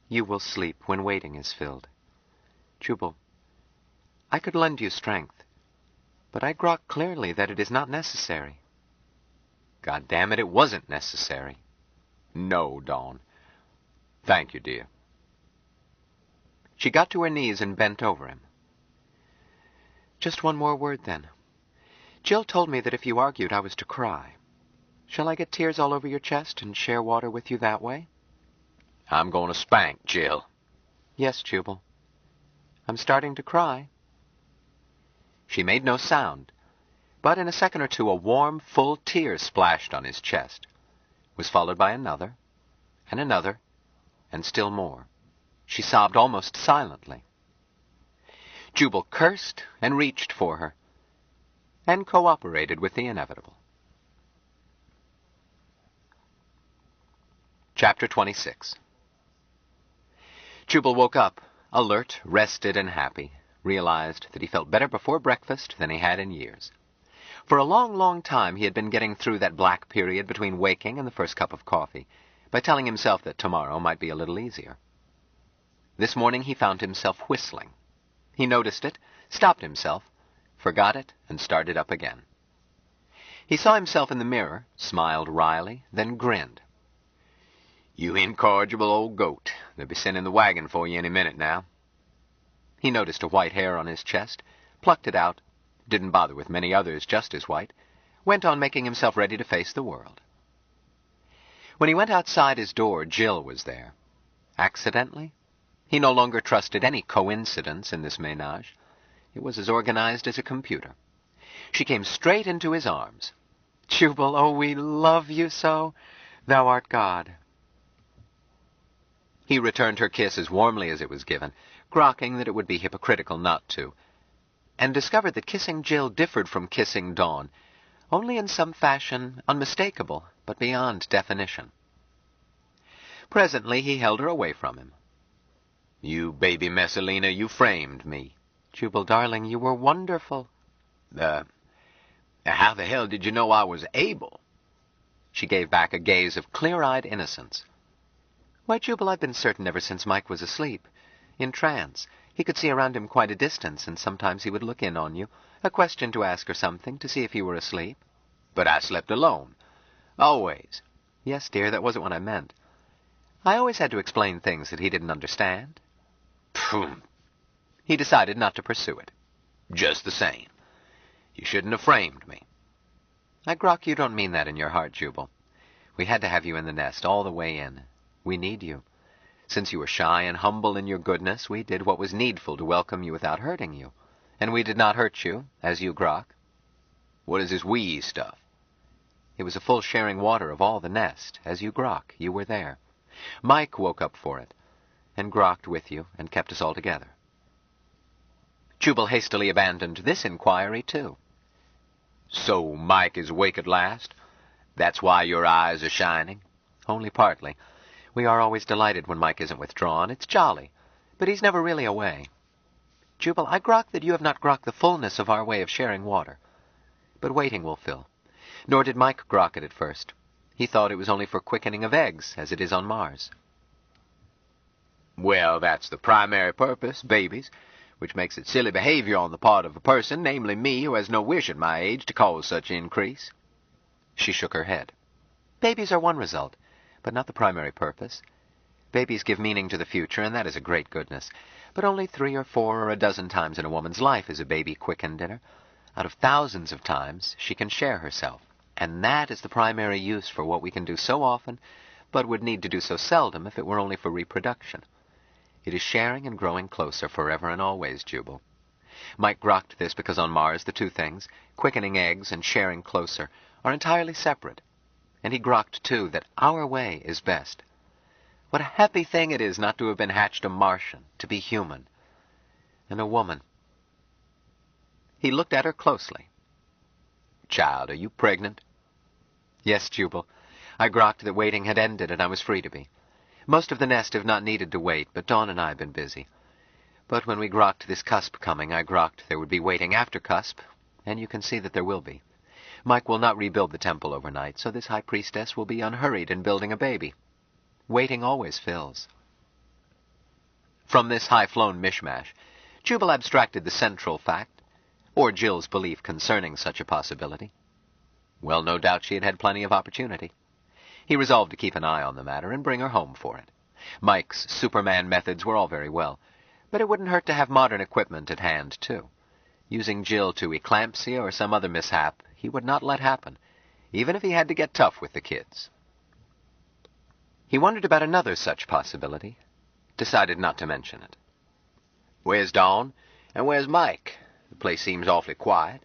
You will sleep when waiting is filled. Jubal, I could lend you strength, but I grok clearly that it is not necessary. God damn it, it wasn't necessary. No, Dawn. Thank you, dear. She got to her knees and bent over him. Just one more word, then. Jill told me that if you argued, I was to cry. Shall I get tears all over your chest and share water with you that way? I'm going to spank Jill. Yes, Jubal. I'm starting to cry. She made no sound, but in a second or two a warm, full tear splashed on his chest, was followed by another, and still more. She sobbed almost silently. Jubal cursed and reached for her, and cooperated with the inevitable. Chapter 26. Jubal woke up, alert, rested, and happy, realized that he felt better before breakfast than he had in years. For a long, long time he had been getting through that black period between waking and the first cup of coffee, by telling himself that tomorrow might be a little easier. This morning he found himself whistling. He noticed it, stopped himself, forgot it, and started up again. He saw himself in the mirror, smiled wryly, then grinned. You incorrigible old goat. They'll be sending the wagon for you any minute now. He noticed a white hair on his chest, plucked it out, didn't bother with many others just as white, went on making himself ready to face the world. When he went outside his door, Jill was there. Accidentally? He no longer trusted any coincidence in this ménage. It was as organized as a computer. She came straight into his arms. Jubal, oh, we love you so. Thou art God. He returned her kiss as warmly as it was given, grokking that it would be hypocritical not to, and discovered that kissing Jill differed from kissing Dawn, only in some fashion unmistakable, but beyond definition. Presently he held her away from him. You baby Messalina, you framed me. Jubal, darling, you were wonderful. How the hell did you know I was able? She gave back a gaze of clear-eyed innocence. Why, Jubal, I've been certain ever since Mike was asleep. In trance. He could see around him quite a distance, and sometimes he would look in on you, a question to ask or something, to see if you were asleep. But I slept alone. Always. Yes, dear, that wasn't what I meant. I always had to explain things that he didn't understand. Pooh. He decided not to pursue it. Just the same. You shouldn't have framed me. I grok you don't mean that in your heart, Jubal. We had to have you in the nest all the way in. We need you. Since you were shy and humble in your goodness, we did what was needful to welcome you without hurting you. And we did not hurt you, as you grok. What is this we stuff? It was a full sharing water of all the nest. As you grok, you were there. Mike woke up for it, and grokked with you, and kept us all together. Jubal hastily abandoned this inquiry, too. So Mike is awake at last? That's why your eyes are shining? Only partly. We are always delighted when Mike isn't withdrawn. It's jolly. But he's never really away. Jubal, I grok that you have not grokked the fullness of our way of sharing water. But waiting will fill. Nor did Mike grok it at first. He thought it was only for quickening of eggs, as it is on Mars. Well, that's the primary purpose, babies, which makes it silly behavior on the part of a person, namely me, who has no wish at my age to cause such increase. She shook her head. Babies are one result, but not the primary purpose. Babies give meaning to the future, and that is a great goodness. But only 3 or 4 or a dozen times in a woman's life is a baby quickened in her. Out of thousands of times, she can share herself. And that is the primary use for what we can do so often, but would need to do so seldom if it were only for reproduction. It is sharing and growing closer forever and always, Jubal. Mike grokked this because on Mars the two things, quickening eggs and sharing closer, are entirely separate. And he grokked, too, that our way is best. What a happy thing it is not to have been hatched a Martian, to be human. And a woman. He looked at her closely. "Child, are you pregnant?" "Yes, Jubal. I grokked that waiting had ended and I was free to be. Most of the nest have not needed to wait, but Dawn and I have been busy. But when we grokked this cusp coming, I grokked there would be waiting after cusp, and you can see that there will be. Mike will not rebuild the temple overnight, so this high priestess will be unhurried in building a baby. Waiting always fills." From this high-flown mishmash, Jubal abstracted the central fact, or Jill's belief concerning such a possibility. Well, no doubt she had had plenty of opportunity. He resolved to keep an eye on the matter and bring her home for it. Mike's Superman methods were all very well, but it wouldn't hurt to have modern equipment at hand, too. Using Jill to eclampsia or some other mishap he would not let happen, even if he had to get tough with the kids. He wondered about another such possibility, decided not to mention it. "Where's Dawn? And where's Mike? The place seems awfully quiet."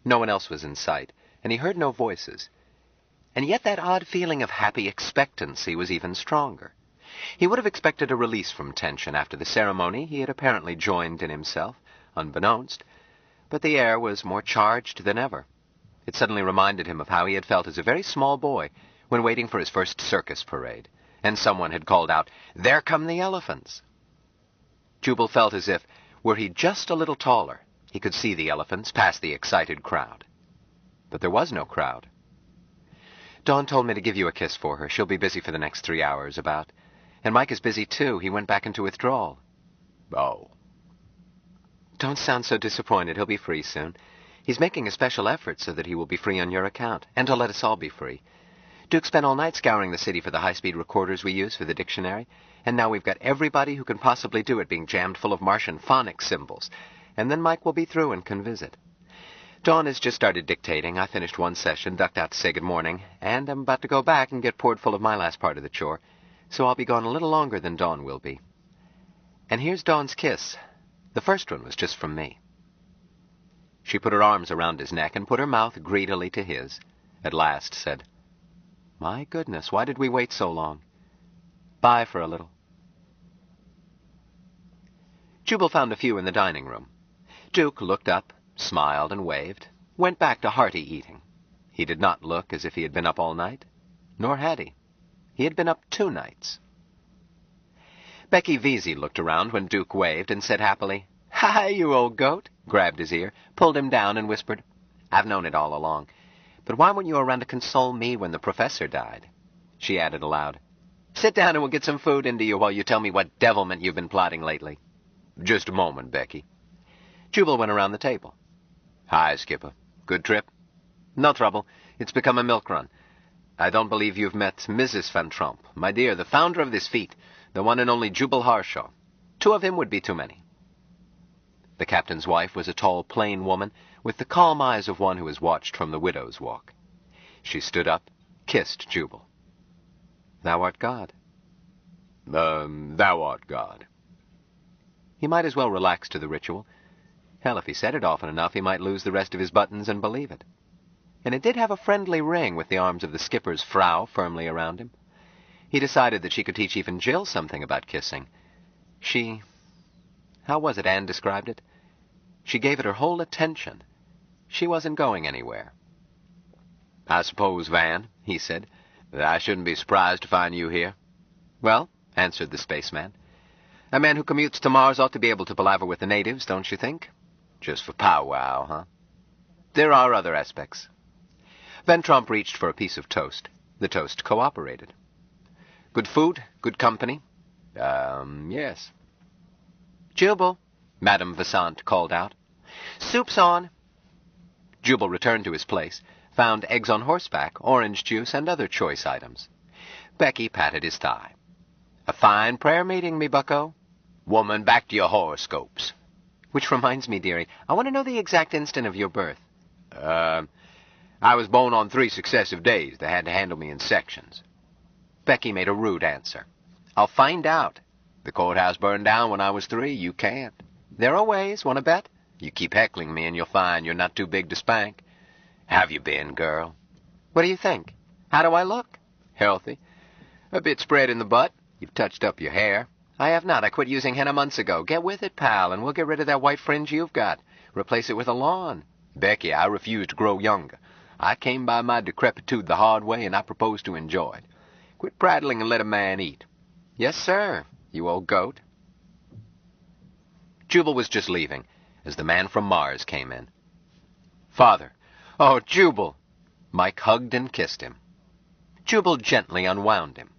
No one else was in sight, and he heard no voices. And yet that odd feeling of happy expectancy was even stronger. He would have expected a release from tension after the ceremony he had apparently joined in himself, unbeknownst, but the air was more charged than ever. It suddenly reminded him of how he had felt as a very small boy when waiting for his first circus parade, and someone had called out, "There come the elephants!" Jubal felt as if, were he just a little taller, he could see the elephants past the excited crowd. But there was no crowd. "Dawn told me to give you a kiss for her. She'll be busy for the next 3 hours, about. And Mike is busy, too. He went back into withdrawal." "Oh." "Don't sound so disappointed. He'll be free soon. He's making a special effort so that he will be free on your account, and to let us all be free. Duke spent all night scouring the city for the high-speed recorders we use for the dictionary, and now we've got everybody who can possibly do it being jammed full of Martian phonics symbols, and then Mike will be through and can visit. Dawn has just started dictating. I finished one session, ducked out to say good morning, and I'm about to go back and get poured full of my last part of the chore, so I'll be gone a little longer than Dawn will be. And here's Dawn's kiss. The first one was just from me." She put her arms around his neck and put her mouth greedily to his, at last said, "My goodness, why did we wait so long? Bye for a little." Jubal found a few in the dining room. Duke looked up, smiled and waved, went back to hearty eating. He did not look as if he had been up all night, nor had he. He had been up 2 nights. Becky Vesey looked around when Duke waved and said happily, "Hi, you old goat," grabbed his ear, pulled him down and whispered, "I've known it all along. But why weren't you around to console me when the professor died?" She added aloud, "Sit down and we'll get some food into you while you tell me what devilment you've been plotting lately." "Just a moment, Becky." Jubal went around the table. "Hi, Skipper. Good trip?" "No trouble. It's become a milk run. I don't believe you've met Mrs. Van Tromp, my dear, the founder of this feat, the one and only Jubal Harshaw. 2 of him would be too many." The captain's wife was a tall, plain woman with the calm eyes of one who has watched from the widow's walk. She stood up, kissed Jubal. "Thou art God." Thou art God." He might as well relax to the ritual. Hell, if he said it often enough, he might lose the rest of his buttons and believe it. And it did have a friendly ring with the arms of the skipper's Frau firmly around him. He decided that she could teach even Jill something about kissing. How was it Anne described it? She gave it her whole attention. She wasn't going anywhere. "I suppose, Van," he said, "that I shouldn't be surprised to find you here." "Well," answered the spaceman, "a man who commutes to Mars ought to be able to palaver with the natives, don't you think?" "Just for powwow, huh?" "There are other aspects." Van Tromp reached for a piece of toast. The toast cooperated. "Good food? Good company?" Yes." "Jubal," Madame Vassant called out. "Soup's on." Jubal returned to his place, found eggs on horseback, orange juice, and other choice items. Becky patted his thigh. "A fine prayer meeting, me bucko." "Woman, back to your horoscopes." "Which reminds me, dearie, I want to know the exact instant of your birth." I was born on 3 successive days. They had to handle me in sections." Becky made a rude answer. "I'll find out." "The courthouse burned down when I was 3. You can't." There are ways, want to bet? You keep heckling me and you'll find you're not too big to spank. Have you been, girl? What do you think? How do I look? Healthy. A bit spread in the butt. You've touched up your hair. I have not. I quit using henna months ago. Get with it, pal, and we'll get rid of that white fringe you've got. Replace it with a lawn. Becky, I refuse to grow younger. I came by my decrepitude the hard way, and I propose to enjoy it. Quit prattling and let a man eat. Yes, sir, you old goat. Jubal was just leaving as the man from Mars came in. Father. Oh, Jubal. Mike hugged and kissed him. Jubal gently unwound him.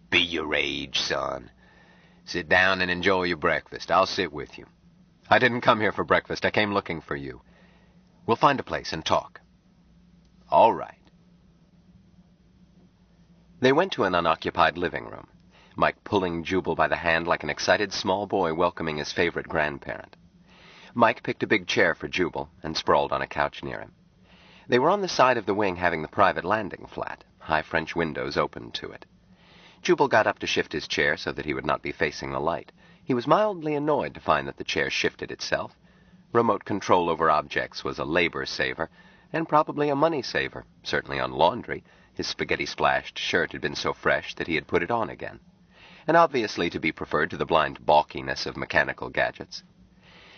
Be your age, son. Sit down and enjoy your breakfast. I'll sit with you. I didn't come here for breakfast. I came looking for you. We'll find a place and talk. All right. They went to an unoccupied living room, Mike pulling Jubal by the hand like an excited small boy welcoming his favorite grandparent. Mike picked a big chair for Jubal and sprawled on a couch near him. They were on the side of the wing having the private landing flat, high French windows open to it. Jubal got up to shift his chair so that he would not be facing the light. He was mildly annoyed to find that the chair shifted itself. Remote control over objects was a labor saver, and probably a money saver, certainly on laundry. His spaghetti-splashed shirt had been so fresh that he had put it on again, and obviously to be preferred to the blind balkiness of mechanical gadgets.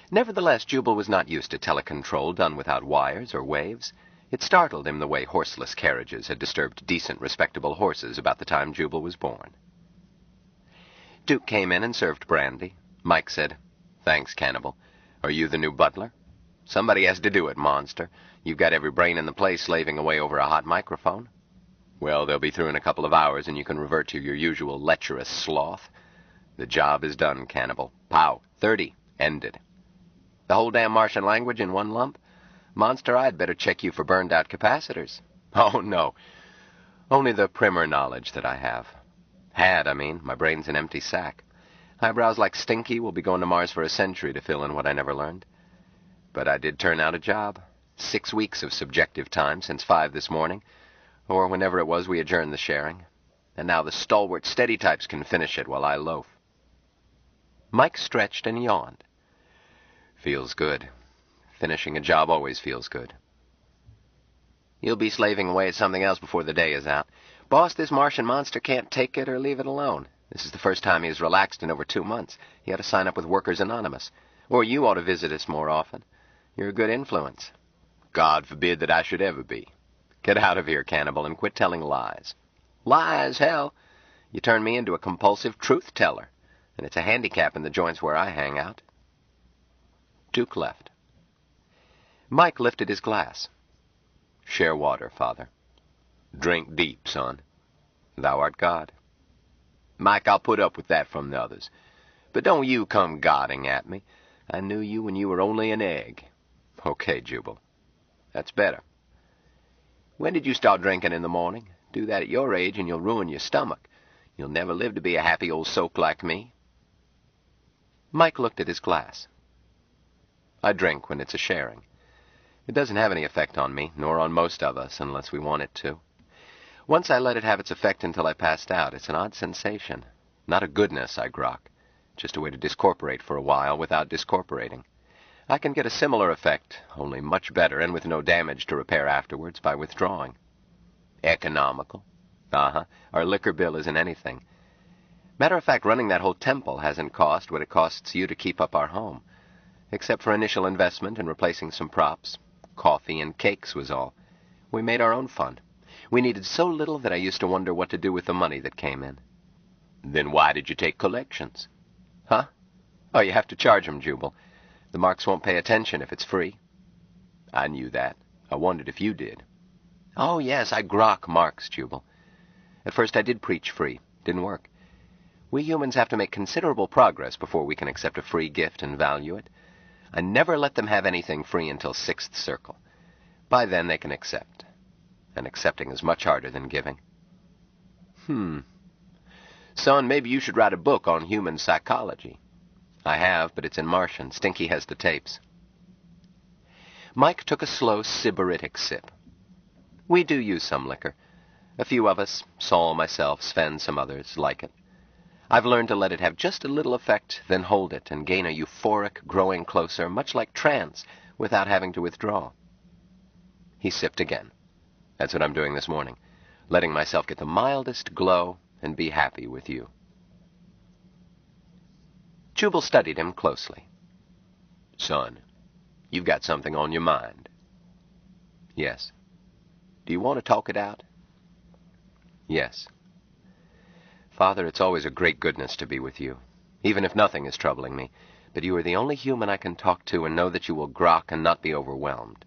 Nevertheless, Jubal was not used to telecontrol done without wires or waves. It startled him the way horseless carriages had disturbed decent, respectable horses about the time Jubal was born. Duke came in and served brandy. Mike said, "Thanks, Cannibal. Are you the new butler?" "Somebody has to do it, monster. You've got every brain in the place slaving away over a hot microphone." "Well, they'll be through in a couple of hours, and you can revert to your usual lecherous sloth." "The job is done, Cannibal. Pow. 30. Ended." "The whole damn Martian language in one lump? Monster, I'd better check you for burned-out capacitors." "Oh, no. Only the primer knowledge that I have. My brain's an empty sack. Eyebrows like Stinky will be going to Mars for a century to fill in what I never learned. But I did turn out a job. 6 weeks of subjective time since 5 this morning, or whenever it was we adjourned the sharing. And now the stalwart steady types can finish it while I loaf." Mike stretched and yawned. "Feels good. Finishing a job always feels good." "You'll be slaving away at something else before the day is out. Boss, this Martian monster can't take it or leave it alone. This is the first time he's relaxed in over 2 months. He ought to sign up with Workers Anonymous. Or you ought to visit us more often. You're a good influence." "God forbid that I should ever be." "Get out of here, Cannibal, and quit telling lies." "Lies, hell. You turn me into a compulsive truth-teller, and it's a handicap in the joints where I hang out." Duke left. Mike lifted his glass. "Share water, Father." "Drink deep, son. Thou art God." "Mike, I'll put up with that from the others. But don't you come godding at me. I knew you when you were only an egg." "Okay, Jubal. That's better. When did you start drinking in the morning? Do that at your age and you'll ruin your stomach. You'll never live to be a happy old soak like me." Mike looked at his glass. "I drink when it's a sharing. It doesn't have any effect on me, nor on most of us, unless we want it to. Once I let it have its effect until I passed out. It's an odd sensation. Not a goodness I grok. Just a way to discorporate for a while without discorporating. I can get a similar effect, only much better and with no damage to repair afterwards, by withdrawing." "Economical." "Uh-huh. Our liquor bill isn't anything. Matter of fact, running that whole temple hasn't cost what it costs you to keep up our home. Except for initial investment and replacing some props. Coffee and cakes was all. We made our own fun. We needed so little that I used to wonder what to do with the money that came in." "Then why did you take collections?" "Huh? Oh, you have to charge 'em, Jubal. The marks won't pay attention if it's free." "I knew that. I wondered if you did." "Oh, yes, I grok marks, Jubal. At first I did preach free. Didn't work. We humans have to make considerable progress before we can accept a free gift and value it. I never let them have anything free until 6th circle. By then they can accept. And accepting is much harder than giving." "Son, maybe you should write a book on human psychology." "I have, but it's in Martian. Stinky has the tapes." Mike took a slow, sybaritic sip. "We do use some liquor. A few of us, Saul, myself, Sven, some others, like it. I've learned to let it have just a little effect, then hold it and gain a euphoric growing closer, much like trance, without having to withdraw. He sipped again. That's what I'm doing this morning, letting myself get the mildest glow and be happy with you. Jubal studied him closely. Son, you've got something on your mind. Yes. Do you want to talk it out? Yes. Father, it's always a great goodness to be with you, even if nothing is troubling me. But you are the only human I can talk to and know that you will grok and not be overwhelmed.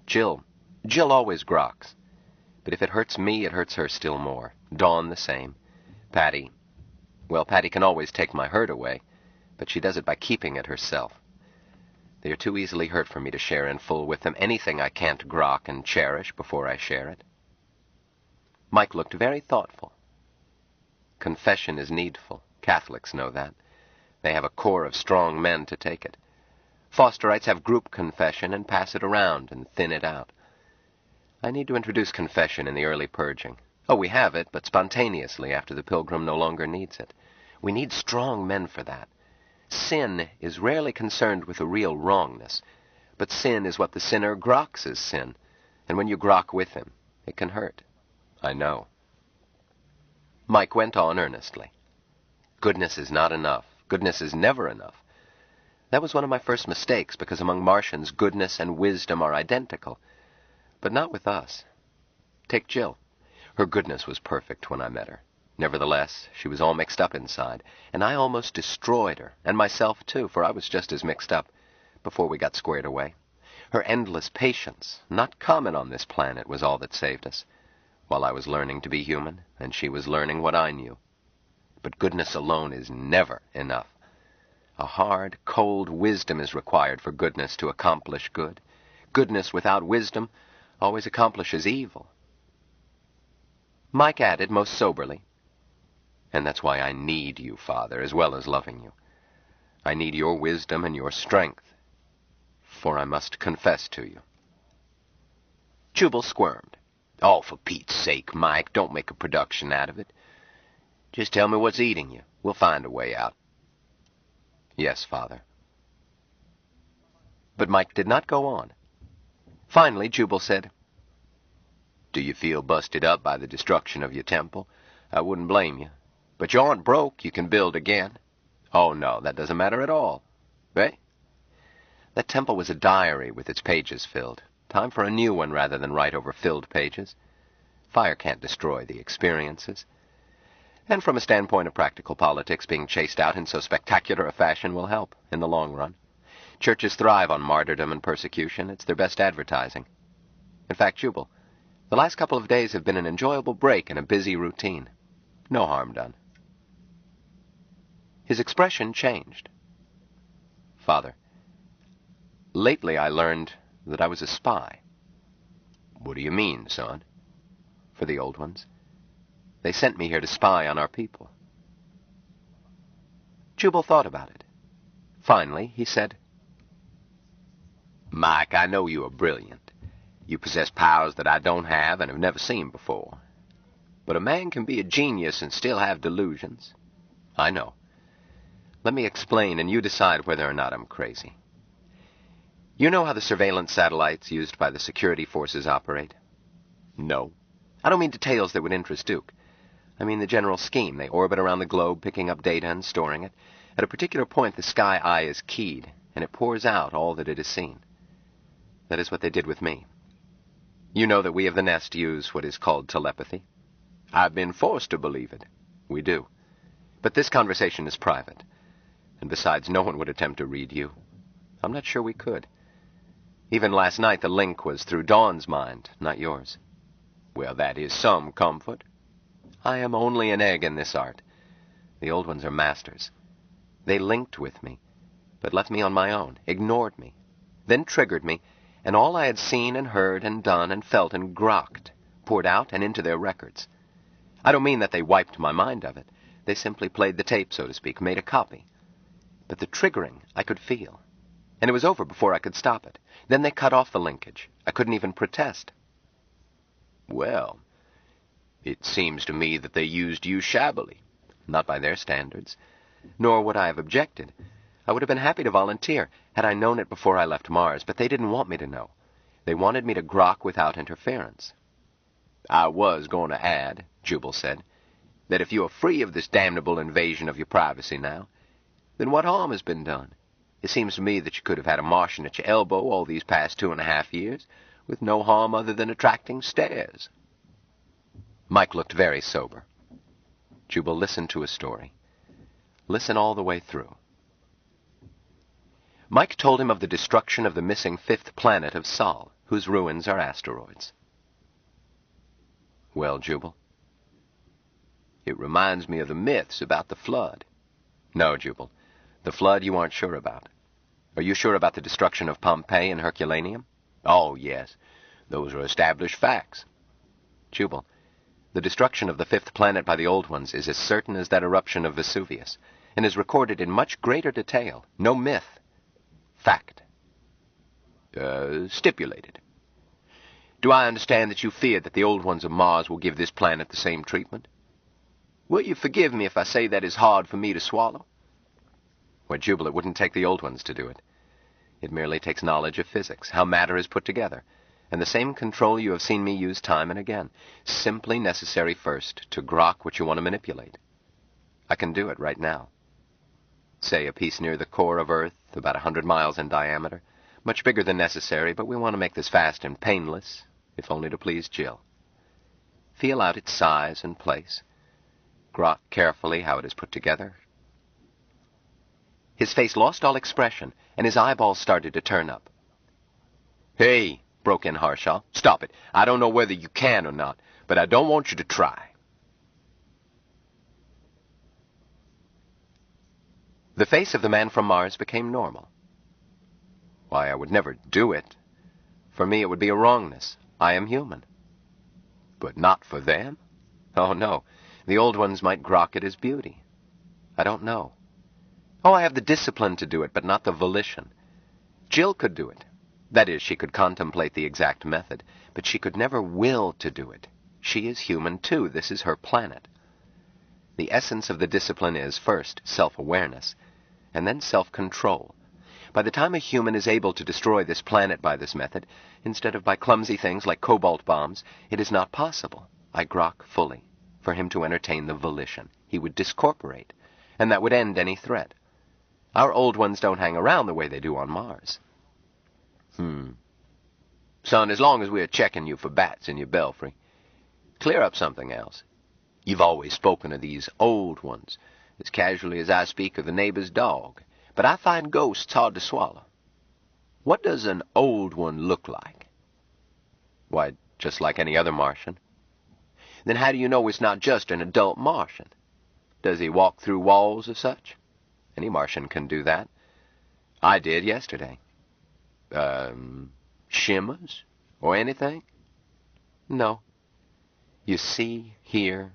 Jill always groks. But if it hurts me, it hurts her still more. Dawn the same. Patty can always take my hurt away, but she does it by keeping it herself. They are too easily hurt for me to share in full with them anything I can't grok and cherish before I share it. Mike looked very thoughtful. Confession is needful. Catholics know that. They have a corps of strong men to take it. Fosterites have group confession and pass it around and thin it out. I need to introduce confession in the early purging. Oh, we have it, but spontaneously after the pilgrim no longer needs it. We need strong men for that. Sin is rarely concerned with the real wrongness, but sin is what the sinner groks as sin, and when you grok with him, it can hurt. I know. Mike went on earnestly. Goodness is not enough. Goodness is never enough. That was one of my first mistakes, because among Martians, goodness and wisdom are identical. But not with us. Take Jill. Her goodness was perfect when I met her. Nevertheless, she was all mixed up inside, and I almost destroyed her, and myself too, for I was just as mixed up, before we got squared away. Her endless patience, not common on this planet, was all that saved us, while I was learning to be human, and she was learning what I knew. But goodness alone is never enough. A hard, cold wisdom is required for goodness to accomplish good. Goodness without wisdom always accomplishes evil. Mike added most soberly, and that's why I need you, Father, as well as loving you. I need your wisdom and your strength, for I must confess to you. Jubal squirmed. Oh, for Pete's sake, Mike, don't make a production out of it. Just tell me what's eating you. We'll find a way out. Yes, Father. But Mike did not go on. Finally, Jubal said, Do you feel busted up by the destruction of your temple? I wouldn't blame you. But you aren't broke. You can build again. Oh, no, that doesn't matter at all. Eh? That temple was a diary with its pages filled. Time for a new one rather than write over filled pages. Fire can't destroy the experiences. And from a standpoint of practical politics, being chased out in so spectacular a fashion will help in the long run. Churches thrive on martyrdom and persecution. It's their best advertising. In fact, Jubal, the last couple of days have been an enjoyable break in a busy routine. No harm done. His expression changed. Father, lately I learned that I was a spy. What do you mean, son? For the old ones. They sent me here to spy on our people. Jubal thought about it. Finally, he said, Mike, I know you are brilliant. You possess powers that I don't have and have never seen before. But a man can be a genius and still have delusions. I know. Let me explain, and you decide whether or not I'm crazy. You know how the surveillance satellites used by the security forces operate? No. I don't mean details that would interest Duke. I mean the general scheme. They orbit around the globe, picking up data and storing it. At a particular point, the sky eye is keyed, and it pours out all that it has seen. That is what they did with me. You know that we of the Nest use what is called telepathy. I've been forced to believe it. We do. But this conversation is private. And besides, no one would attempt to read you. I'm not sure we could. Even last night, the link was through Dawn's mind, not yours. Well, that is some comfort. I am only an egg in this art. The old ones are masters. They linked with me, but left me on my own, ignored me, then triggered me, and all I had seen and heard and done and felt and grokked poured out and into their records. I don't mean that they wiped my mind of it. They simply played the tape, so to speak, made a copy. But the triggering I could feel, and it was over before I could stop it. Then they cut off the linkage. I couldn't even protest. Well, it seems to me that they used you shabbily. not by their standards. Nor would I have objected. I would have been happy to volunteer, had I known it before I left Mars, but they didn't want me to know. They wanted me to grok without interference. I was going to add, Jubal said, that if you are free of this damnable invasion of your privacy now, then what harm has been done? It seems to me that you could have had a Martian at your elbow all these past 2.5 years, with no harm other than attracting stares. Mike looked very sober. Jubal listened to his story. Listen all the way through. Mike told him of the destruction of the missing 5th planet of Sol, whose ruins are asteroids. Well, Jubal? It reminds me of the myths about the flood. No, Jubal. The flood you aren't sure about. Are you sure about the destruction of Pompeii and Herculaneum? Oh, yes. Those are established facts. Jubal, the destruction of the 5th planet by the Old Ones is as certain as that eruption of Vesuvius, and is recorded in much greater detail. No myth. Fact. Stipulated. Do I understand that you fear that the Old Ones of Mars will give this planet the same treatment? Will you forgive me if I say that is hard for me to swallow? Well, Jubal, it wouldn't take the Old Ones to do it. It merely takes knowledge of physics, how matter is put together, and the same control you have seen me use time and again, simply necessary first to grok what you want to manipulate. I can do it right now. Say, a piece near the core of Earth, about 100 miles in diameter, much bigger than necessary, but we want to make this fast and painless, if only to please Jill. Feel out its size and place. Grok carefully how it is put together. His face lost all expression, and his eyeballs started to turn up. Hey, broke in Harshaw, stop it. I don't know whether you can or not, but I don't want you to try. The face of the man from Mars became normal. Why, I would never do it. For me, it would be a wrongness. I am human. But not for them? Oh, no. The Old Ones might grok it as beauty. I don't know. Oh, I have the discipline to do it, but not the volition. Jill could do it. That is, she could contemplate the exact method, but she could never will to do it. She is human, too. This is her planet. The essence of the discipline is, first, self-awareness, and then self-control. By the time a human is able to destroy this planet by this method, instead of by clumsy things like cobalt bombs, it is not possible, I grok fully, for him to entertain the volition. He would discorporate, and that would end any threat. Our Old Ones don't hang around the way they do on Mars. Son, as long as we're checking you for bats in your belfry, clear up something else. You've always spoken of these Old Ones, as casually as I speak of the neighbor's dog, but I find ghosts hard to swallow. What does an Old One look like? Why, just like any other Martian. Then how do you know it's not just an adult Martian? Does he walk through walls or such? Any Martian can do that. I did yesterday. Shimmers? Or anything? No. You see, hear,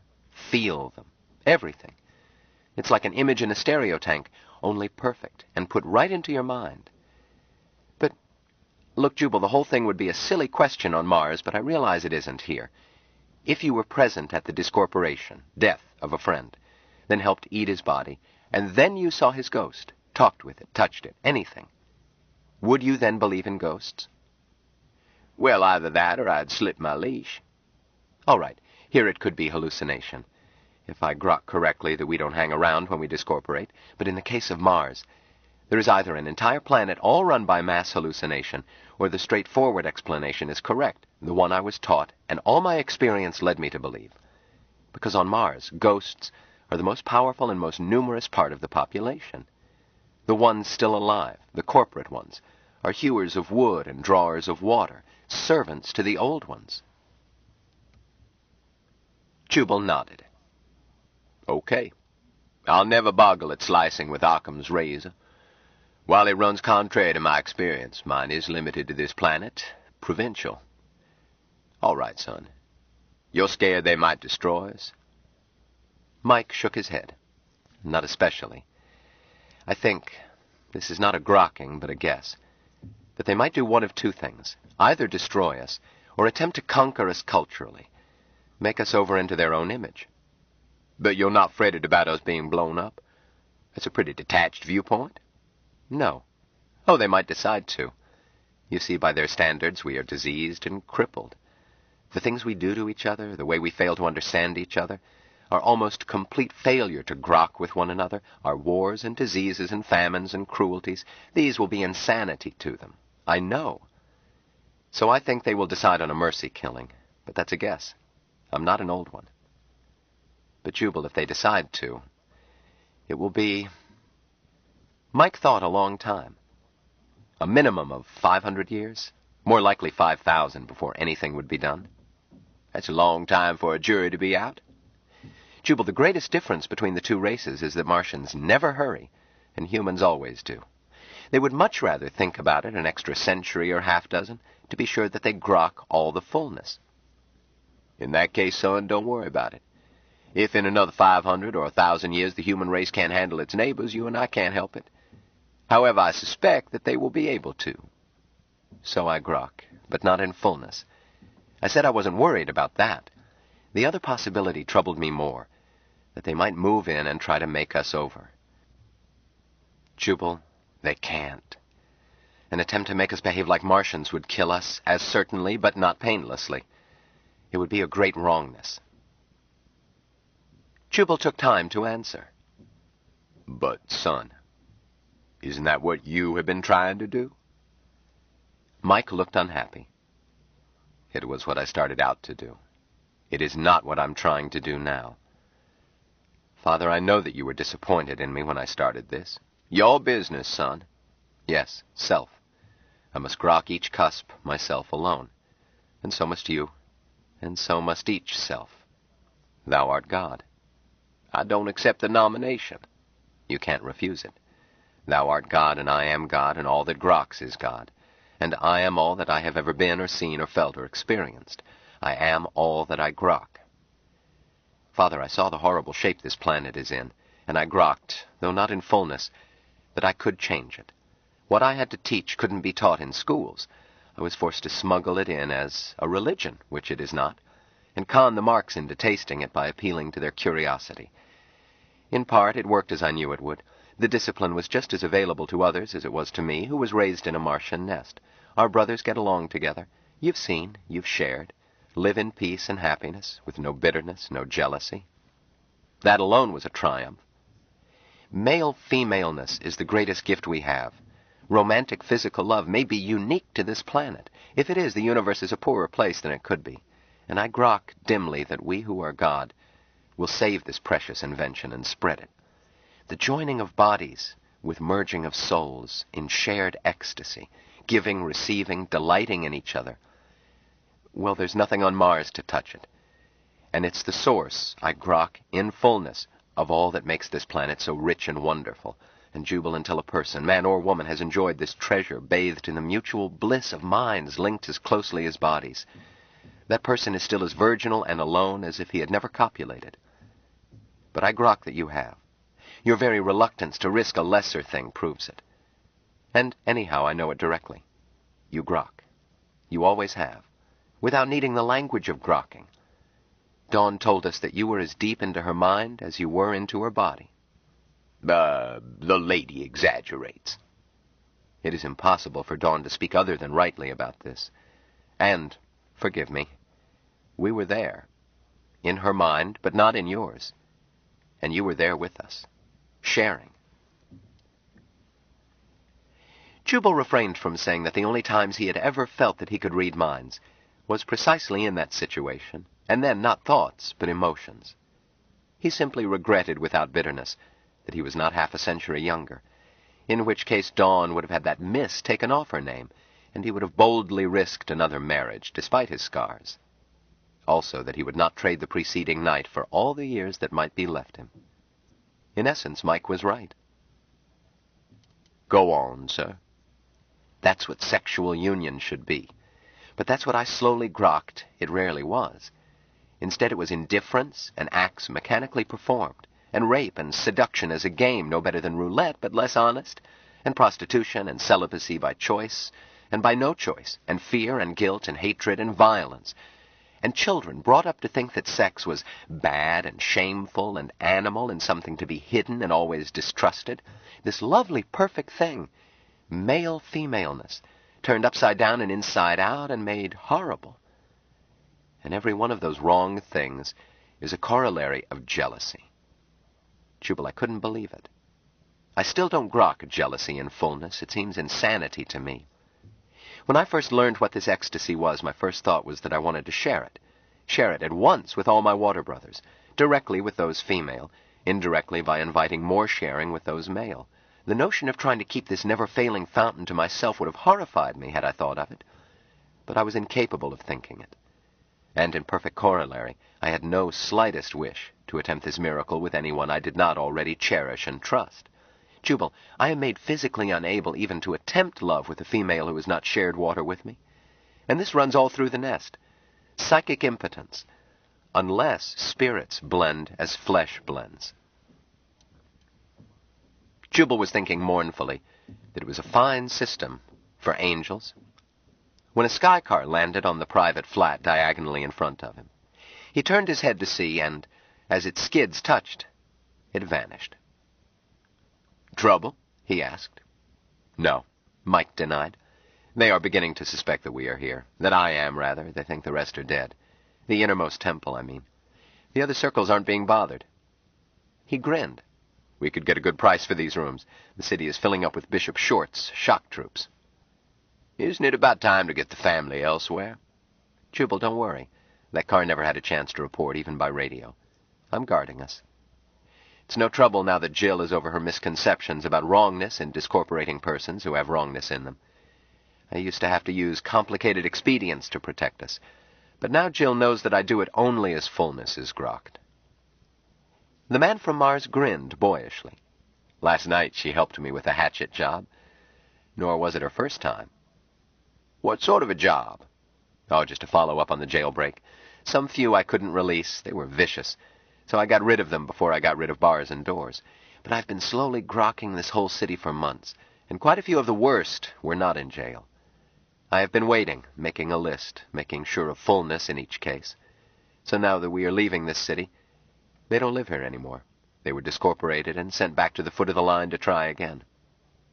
feel them. Everything. It's like an image in a stereo tank, only perfect, and put right into your mind. But, look, Jubal, the whole thing would be a silly question on Mars, but I realize it isn't here. If you were present at the discorporation, death of a friend, then helped eat his body, and then you saw his ghost, talked with it, touched it, anything, would you then believe in ghosts? Well, either that or I'd slip my leash. All right, here it could be hallucination. If I grok correctly that we don't hang around when we discorporate, but in the case of Mars, there is either an entire planet all run by mass hallucination, or the straightforward explanation is correct, the one I was taught, and all my experience led me to believe. Because on Mars, ghosts are the most powerful and most numerous part of the population. The ones still alive, the corporate ones, are hewers of wood and drawers of water, servants to the Old Ones. Jubal nodded. Okay. I'll never boggle at slicing with Occam's razor. While it runs contrary to my experience, mine is limited to this planet, provincial. All right, son. You're scared they might destroy us? Mike shook his head. Not especially. I think, this is not a grokking, but a guess, that they might do one of two things. Either destroy us, or attempt to conquer us culturally, make us over into their own image. But you're not fretted about us being blown up? That's a pretty detached viewpoint. No. Oh, they might decide to. You see, by their standards, we are diseased and crippled. The things we do to each other, the way we fail to understand each other, our almost complete failure to grok with one another, our wars and diseases and famines and cruelties, these will be insanity to them. I know. So I think they will decide on a mercy killing, but that's a guess. I'm not an old one. But Jubal, if they decide to, it will be... Mike thought a long time. A minimum of 500 years. More likely 5,000 before anything would be done. That's a long time for a jury to be out. Jubal, the greatest difference between the two races is that Martians never hurry, and humans always do. They would much rather think about it an extra century or half-dozen to be sure that they grok all the fullness. In that case, son, don't worry about it. If in another 500 or 1,000 years the human race can't handle its neighbors, you and I can't help it. However, I suspect that they will be able to. So I grok, but not in fullness. I said I wasn't worried about that. The other possibility troubled me more, that they might move in and try to make us over. Jubal, they can't. An attempt to make us behave like Martians would kill us, as certainly, but not painlessly. It would be a great wrongness. Jubal took time to answer. But, son, isn't that what you have been trying to do? Mike looked unhappy. It was what I started out to do. It is not what I'm trying to do now. Father, I know that you were disappointed in me when I started this. Your business, son. Yes, self. I must grok each cusp myself alone. And so must you. And so must each self. Thou art God. I don't accept the nomination. You can't refuse it. Thou art God, and I am God, and all that groks is God. And I am all that I have ever been or seen or felt or experienced. I am all that I grok. Father, I saw the horrible shape this planet is in, and I groked, though not in fullness, that I could change it. What I had to teach couldn't be taught in schools. I was forced to smuggle it in as a religion, which it is not, and con the Marks into tasting it by appealing to their curiosity. In part, it worked as I knew it would. The discipline was just as available to others as it was to me, who was raised in a Martian nest. Our brothers get along together. You've seen, you've shared. Live in peace and happiness, with no bitterness, no jealousy. That alone was a triumph. Male-femaleness is the greatest gift we have. Romantic physical love may be unique to this planet. If it is, the universe is a poorer place than it could be. And I grok dimly that we who are God will save this precious invention and spread it. The joining of bodies with merging of souls in shared ecstasy, giving, receiving, delighting in each other. Well, there's nothing on Mars to touch it. And it's the source, I grok, in fullness, of all that makes this planet so rich and wonderful. And Jubal, until a person, man or woman, has enjoyed this treasure, bathed in the mutual bliss of minds linked as closely as bodies, that person is still as virginal and alone as if he had never copulated. But I grok that you have. Your very reluctance to risk a lesser thing proves it. And anyhow, I know it directly. You grok. You always have, without needing the language of grokking. Dawn told us that you were as deep into her mind as you were into her body. The lady exaggerates. It is impossible for Dawn to speak other than rightly about this. And, forgive me, we were there. In her mind, but not in yours. And you were there with us, sharing. Jubal refrained from saying that the only times he had ever felt that he could read minds was precisely in that situation, and then not thoughts, but emotions. He simply regretted without bitterness that he was not half a century younger, in which case Dawn would have had that Miss taken off her name, and he would have boldly risked another marriage, despite his scars. Also that he would not trade the preceding night for all the years that might be left him. In essence, Mike was right. Go on, sir. That's what sexual union should be. But that's what I slowly groked it rarely was. Instead, it was indifference and acts mechanically performed, and rape and seduction as a game no better than roulette, but less honest, and prostitution and celibacy by choice, and by no choice, and fear and guilt and hatred and violence, And children brought up to think that sex was bad and shameful and animal and something to be hidden and always distrusted. This lovely, perfect thing, male-femaleness, turned upside down and inside out and made horrible. And every one of those wrong things is a corollary of jealousy. Jubal, I couldn't believe it. I still don't grok jealousy in fullness. It seems insanity to me. When I first learned what this ecstasy was, my first thought was that I wanted to share it. Share it at once with all my water brothers, directly with those female, indirectly by inviting more sharing with those male. The notion of trying to keep this never-failing fountain to myself would have horrified me had I thought of it. But I was incapable of thinking it. And in perfect corollary, I had no slightest wish to attempt this miracle with anyone I did not already cherish and trust. Jubal, I am made physically unable even to attempt love with a female who has not shared water with me. And this runs all through the nest. Psychic impotence, unless spirits blend as flesh blends. Jubal was thinking mournfully that it was a fine system for angels when a sky car landed on the private flat diagonally in front of him. He turned his head to see, and as its skids touched, it vanished. "Trouble?" he asked. "No," Mike denied. "They are beginning to suspect that we are here. That I am, rather. They think the rest are dead. The innermost temple, I mean. The other circles aren't being bothered." He grinned. "We could get a good price for these rooms. The city is filling up with Bishop Short's shock troops." "Isn't it about time to get the family elsewhere?" "Jubal, don't worry. That car never had a chance to report, even by radio. I'm guarding us. It's no trouble now that Jill is over her misconceptions about wrongness in discorporating persons who have wrongness in them. I used to have to use complicated expedients to protect us, but now Jill knows that I do it only as fullness is grokked." The man from Mars grinned boyishly. "Last night she helped me with a hatchet job. Nor was it her first time." "What sort of a job?" "Oh, just to follow up on the jailbreak. Some few I couldn't release. They were vicious. So I got rid of them before I got rid of bars and doors. But I've been slowly grokking this whole city for months, and quite a few of the worst were not in jail. I have been waiting, making a list, making sure of fullness in each case. So now that we are leaving this city, they don't live here anymore. They were discorporated and sent back to the foot of the line to try again.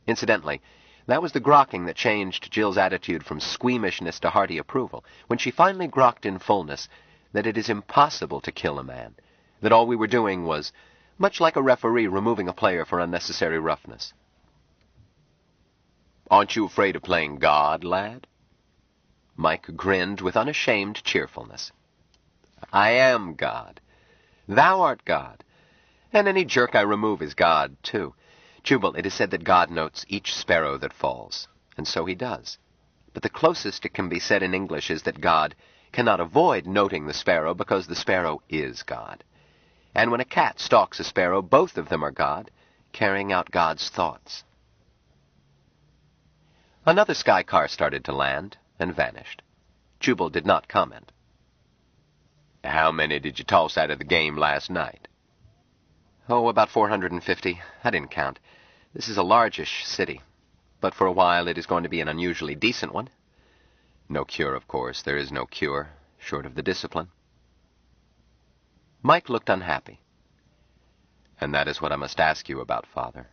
Incidentally, that was the grokking that changed Jill's attitude from squeamishness to hearty approval, when she finally grokked in fullness that it is impossible to kill a man, that all we were doing was much like a referee removing a player for unnecessary roughness. "Aren't you afraid of playing God, lad?" Mike grinned with unashamed cheerfulness. "I am God. Thou art God. And any jerk I remove is God, too. Jubal, it is said that God notes each sparrow that falls, and so he does. But the closest it can be said in English is that God cannot avoid noting the sparrow because the sparrow is God. And when a cat stalks a sparrow, both of them are God, carrying out God's thoughts." Another sky car started to land and vanished. Jubal did not comment. "How many did you toss out of the game last night?" "Oh, about 450. I didn't count. This is a largish city, but for a while it is going to be an unusually decent one. No cure, of course. There is no cure, short of the discipline." Mike looked unhappy. "And that is what I must ask you about, Father.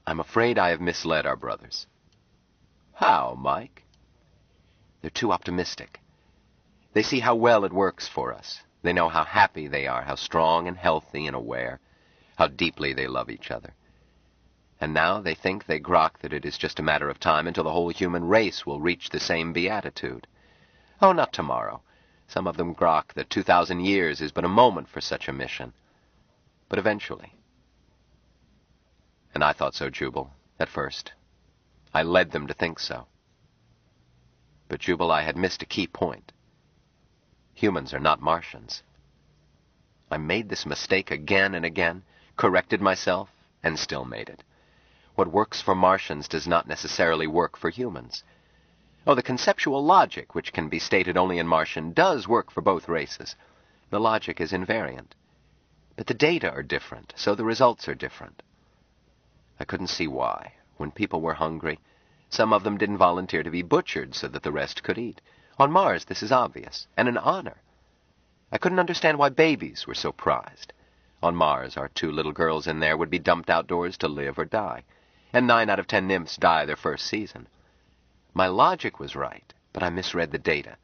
I'm afraid I have misled our brothers." "How, Mike?" "They're too optimistic. They see how well it works for us. They know how happy they are, how strong and healthy and aware, how deeply they love each other. And now they think they grok that it is just a matter of time until the whole human race will reach the same beatitude. Oh, not tomorrow. Some of them grok that 2,000 years is but a moment for such a mission. But eventually. And I thought so, Jubal, at first. I led them to think so. But, Jubal, I had missed a key point. Humans are not Martians. I made this mistake again and again, corrected myself, and still made it. What works for Martians does not necessarily work for humans. Oh, the conceptual logic, which can be stated only in Martian, does work for both races. The logic is invariant. But the data are different, so the results are different. I couldn't see why. When people were hungry, some of them didn't volunteer to be butchered so that the rest could eat. On Mars, this is obvious, and an honor. I couldn't understand why babies were so prized. On Mars, our 2 little girls in there would be dumped outdoors to live or die, and 9 out of 10 nymphs die their first season. My logic was right, but I misread the data.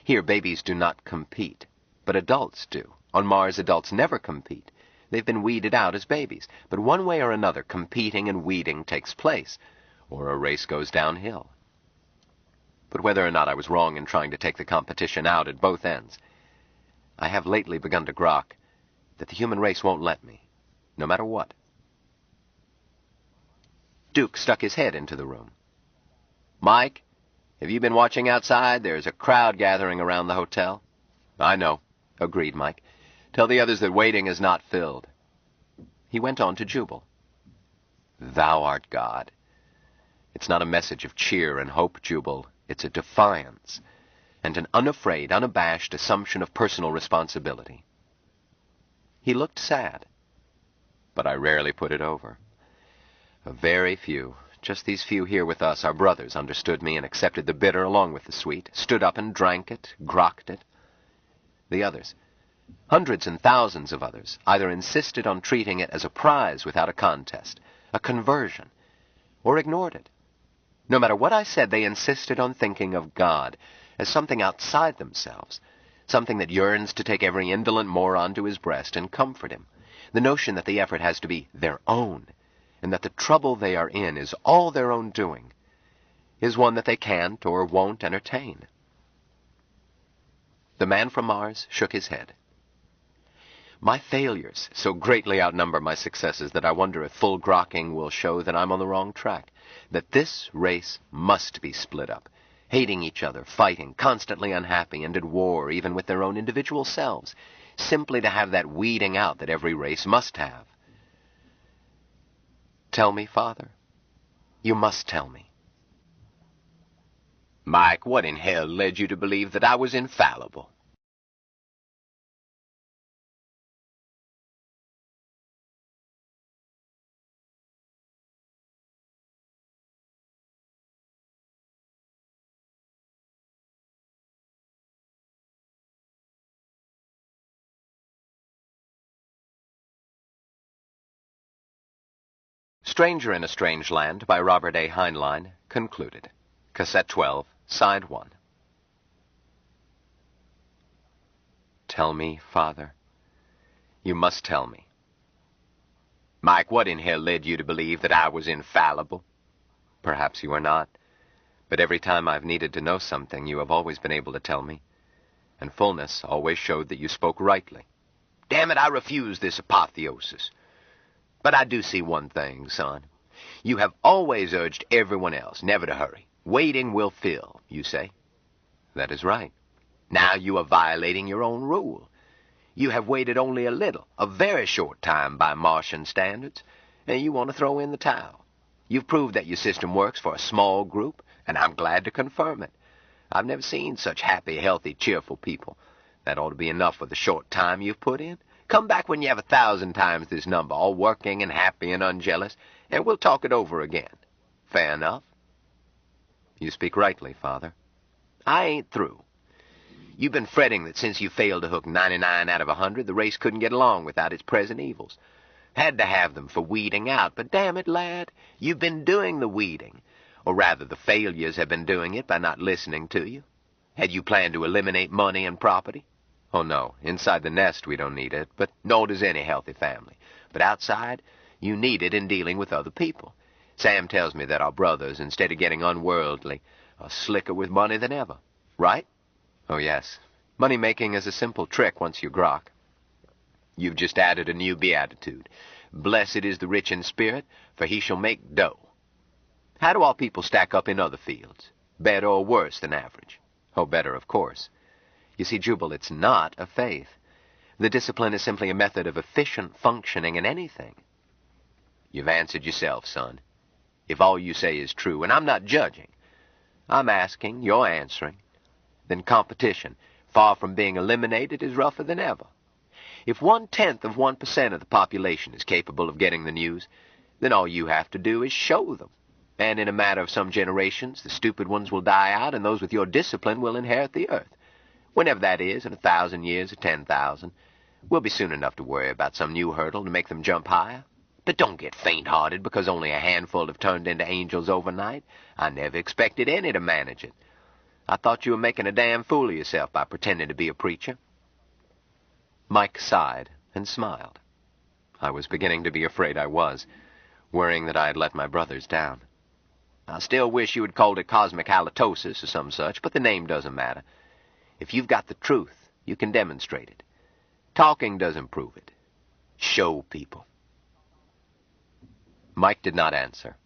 Here, babies do not compete, but adults do. On Mars, adults never compete. They've been weeded out as babies, but one way or another, competing and weeding takes place, or a race goes downhill. But whether or not I was wrong in trying to take the competition out at both ends, I have lately begun to grok that the human race won't let me, no matter what. Duke stuck his head into the room. "Mike, have you been watching outside? There's a crowd gathering around the hotel." "I know," agreed Mike. "Tell the others that waiting is not filled." He went on to Jubal. "Thou art God." It's not a message of cheer and hope, Jubal. It's a defiance and an unafraid, unabashed assumption of personal responsibility. He looked sad, but I rarely put it over. A very few, just these few here with us, our brothers, understood me and accepted the bitter along with the sweet, stood up and drank it, grokked it. The others, hundreds and thousands of others, either insisted on treating it as a prize without a contest, a conversion, or ignored it. No matter what I said, they insisted on thinking of God as something outside themselves, something that yearns to take every indolent moron to his breast and comfort him. The notion that the effort has to be their own, and that the trouble they are in is all their own doing, is one that they can't or won't entertain. The man from Mars shook his head. "My failures so greatly outnumber my successes that I wonder if full grokking will show that I'm on the wrong track, that this race must be split up, hating each other, fighting, constantly unhappy, and at war even with their own individual selves, simply to have that weeding out that every race must have. Tell me, Father. You must tell me." "Mike, what in hell led you to believe that I was infallible?" Stranger in a Strange Land by Robert A. Heinlein, concluded. Cassette 12, Side 1. Tell me, Father. You must tell me. "Mike, what in hell led you to believe that I was infallible?" Perhaps you are not, but every time I've needed to know something, you have always been able to tell me, and fullness always showed that you spoke rightly. Damn it, I refuse this apotheosis. But I do see one thing, son. You have always urged everyone else never to hurry. Waiting will fill, you say. That is right. Now you are violating your own rule. You have waited only a little, a very short time by Martian standards, and you want to throw in the towel. You've proved that your system works for a small group, and I'm glad to confirm it. I've never seen such happy, healthy, cheerful people. That ought to be enough for the short time you've put in. Come back when you have 1,000 times this number, all working and happy and unjealous, and we'll talk it over again. Fair enough? You speak rightly, Father. I ain't through. You've been fretting that since you failed to hook 99 out of 100, the race couldn't get along without its present evils. Had to have them for weeding out, but damn it, lad, you've been doing the weeding. Or rather, the failures have been doing it by not listening to you. Had you planned to eliminate money and property? Oh, no. Inside the nest, we don't need it, but nor does any healthy family. But outside, you need it in dealing with other people. Sam tells me that our brothers, instead of getting unworldly, are slicker with money than ever. Right? Oh, yes. Money-making is a simple trick once you grok. You've just added a new beatitude. Blessed is the rich in spirit, for he shall make dough. How do all people stack up in other fields? Better or worse than average? Oh, better, of course. You see, Jubal, it's not a faith. The discipline is simply a method of efficient functioning in anything. You've answered yourself, son. If all you say is true, and I'm not judging, I'm asking, you're answering, then competition, far from being eliminated, is rougher than ever. If 1/10 of 1% of the population is capable of getting the news, then all you have to do is show them. And in a matter of some generations, the stupid ones will die out, and those with your discipline will inherit the earth. Whenever that is, in 1,000 years or 10,000, we'll be soon enough to worry about some new hurdle to make them jump higher. But don't get faint-hearted because only a handful have turned into angels overnight. I never expected any to manage it. I thought you were making a damn fool of yourself by pretending to be a preacher. Mike sighed and smiled. I was beginning to be afraid I was, worrying that I had let my brothers down. I still wish you had called it cosmic halitosis or some such, but the name doesn't matter. If you've got the truth, you can demonstrate it. Talking doesn't prove it. Show people. Mike did not answer.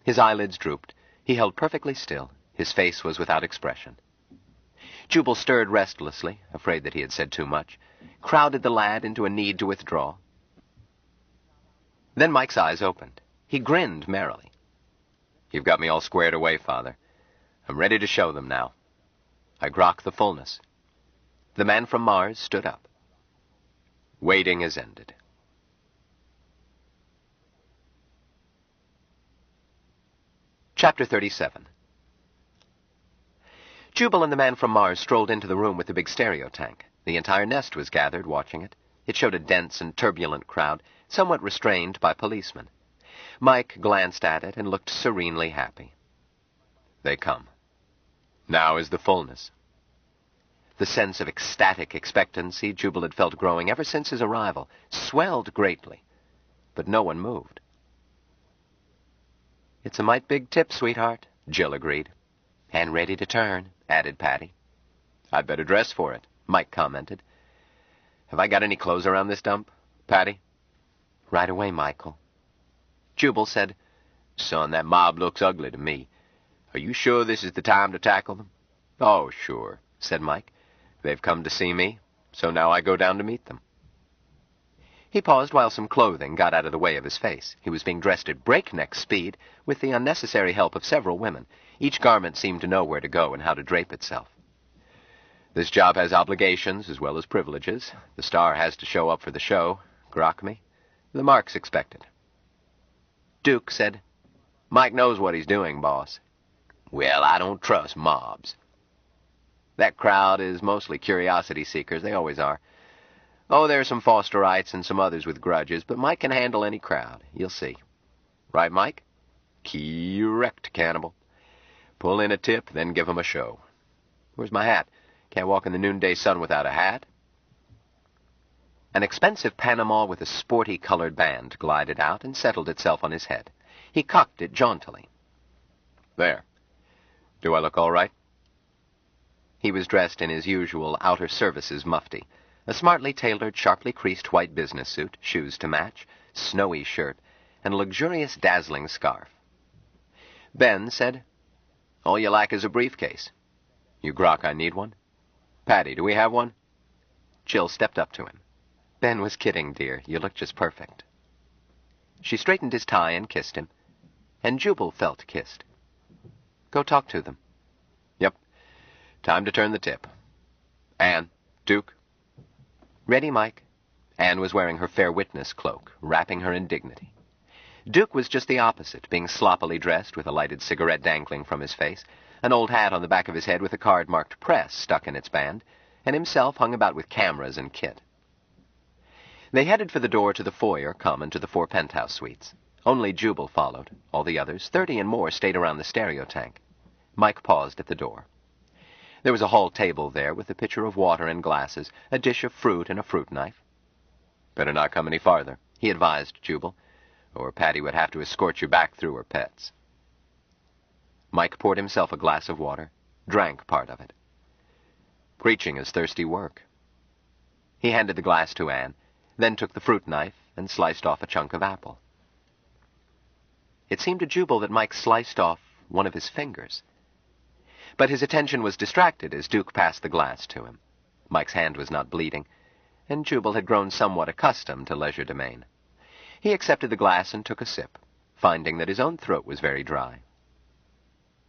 His eyelids drooped. He held perfectly still. His face was without expression. Jubal stirred restlessly, afraid that he had said too much, crowded the lad into a need to withdraw. Then Mike's eyes opened. He grinned merrily. "You've got me all squared away, Father. I'm ready to show them now. I grok the fullness." The man from Mars stood up. Waiting is ended. Chapter 37. Jubal and the man from Mars strolled into the room with the big stereo tank. The entire nest was gathered, watching it. It showed a dense and turbulent crowd, somewhat restrained by policemen. Mike glanced at it and looked serenely happy. They come. Now is the fullness. The sense of ecstatic expectancy Jubal had felt growing ever since his arrival swelled greatly, but no one moved. "It's a mite big tip, sweetheart," Jill agreed. "And ready to turn," added Patty. "I'd better dress for it," Mike commented. "Have I got any clothes around this dump, Patty?" "Right away, Michael." Jubal said, "Son, that mob looks ugly to me. Are you sure this is the time to tackle them?" "Oh, sure," said Mike. "They've come to see me, so now I go down to meet them." He paused while some clothing got out of the way of his face. He was being dressed at breakneck speed with the unnecessary help of several women. Each garment seemed to know where to go and how to drape itself. "This job has obligations as well as privileges. The star has to show up for the show. Grok me? The mark's expected." Duke said, "Mike knows what he's doing, boss." "Well, I don't trust mobs." "That crowd is mostly curiosity seekers. They always are. Oh, there are some Fosterites and some others with grudges, but Mike can handle any crowd. You'll see. Right, Mike?" "Correct, cannibal. Pull in a tip, then give 'em a show. Where's my hat? Can't walk in the noonday sun without a hat." An expensive Panama with a sporty colored band glided out and settled itself on his head. He cocked it jauntily. "There. Do I look all right?" He was dressed in his usual outer services mufti, a smartly tailored, sharply creased white business suit, shoes to match, snowy shirt, and a luxurious, dazzling scarf. Ben said, "All you lack is a briefcase. You grok I need one? Patty, do we have one?" Jill stepped up to him. "Ben was kidding, dear. You look just perfect." She straightened his tie and kissed him, and Jubal felt kissed. "Go talk to them." "Yep. Time to turn the tip. Anne, Duke." "Ready, Mike." Anne was wearing her fair witness cloak, wrapping her in dignity. Duke was just the opposite, being sloppily dressed with a lighted cigarette dangling from his face, an old hat on the back of his head with a card marked Press stuck in its band, and himself hung about with cameras and kit. They headed for the door to the foyer common to the 4 penthouse suites. Only Jubal followed. All the others, 30 and more, stayed around the stereo tank. Mike paused at the door. There was a hall table there with a pitcher of water and glasses, a dish of fruit and a fruit knife. "Better not come any farther," he advised Jubal, "or Patty would have to escort you back through her pets." Mike poured himself a glass of water, drank part of it. "Preaching is thirsty work." He handed the glass to Anne, then took the fruit knife and sliced off a chunk of apple. It seemed to Jubal that Mike sliced off one of his fingers. But his attention was distracted as Duke passed the glass to him. Mike's hand was not bleeding, and Jubal had grown somewhat accustomed to legerdemain. He accepted the glass and took a sip, finding that his own throat was very dry.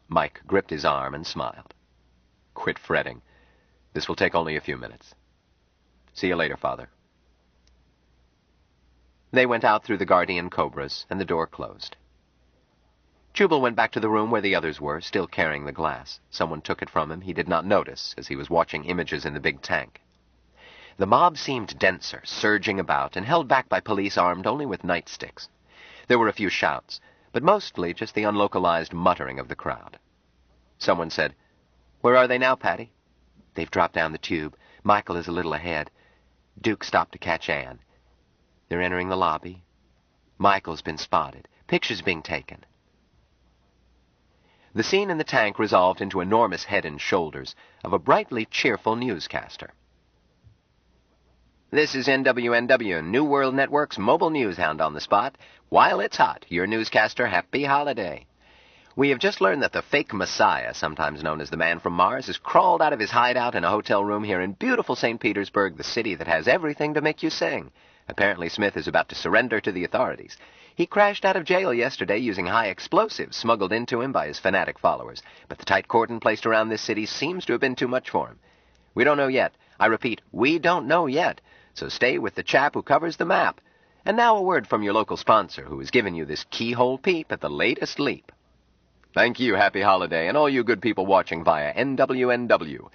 Mike gripped his arm and smiled. "Quit fretting. This will take only a few minutes. See you later, Father." They went out through the guardian cobras, and the door closed. Jubal went back to the room where the others were, still carrying the glass. Someone took it from him he did not notice as he was watching images in the big tank. The mob seemed denser, surging about, and held back by police armed only with nightsticks. There were a few shouts, but mostly just the unlocalized muttering of the crowd. Someone said, "Where are they now, Patty?" "They've dropped down the tube. Michael is a little ahead. Duke stopped to catch Anne. They're entering the lobby. Michael's been spotted. Pictures being taken." The scene in the tank resolved into enormous head and shoulders of a brightly cheerful newscaster. "This is NWNW, New World Network's mobile news hound on the spot. While it's hot, your newscaster, happy holiday. We have just learned that the fake Messiah, sometimes known as the Man from Mars, has crawled out of his hideout in a hotel room here in beautiful St. Petersburg, the city that has everything to make you sing. Apparently Smith is about to surrender to the authorities. He crashed out of jail yesterday using high explosives smuggled into him by his fanatic followers, but the tight cordon placed around this city seems to have been too much for him. We don't know yet. I repeat, we don't know yet. So stay with the chap who covers the map. And now a word from your local sponsor who has given you this keyhole peep at the latest leap." Thank you, happy holiday, and all you good people watching via NWNW.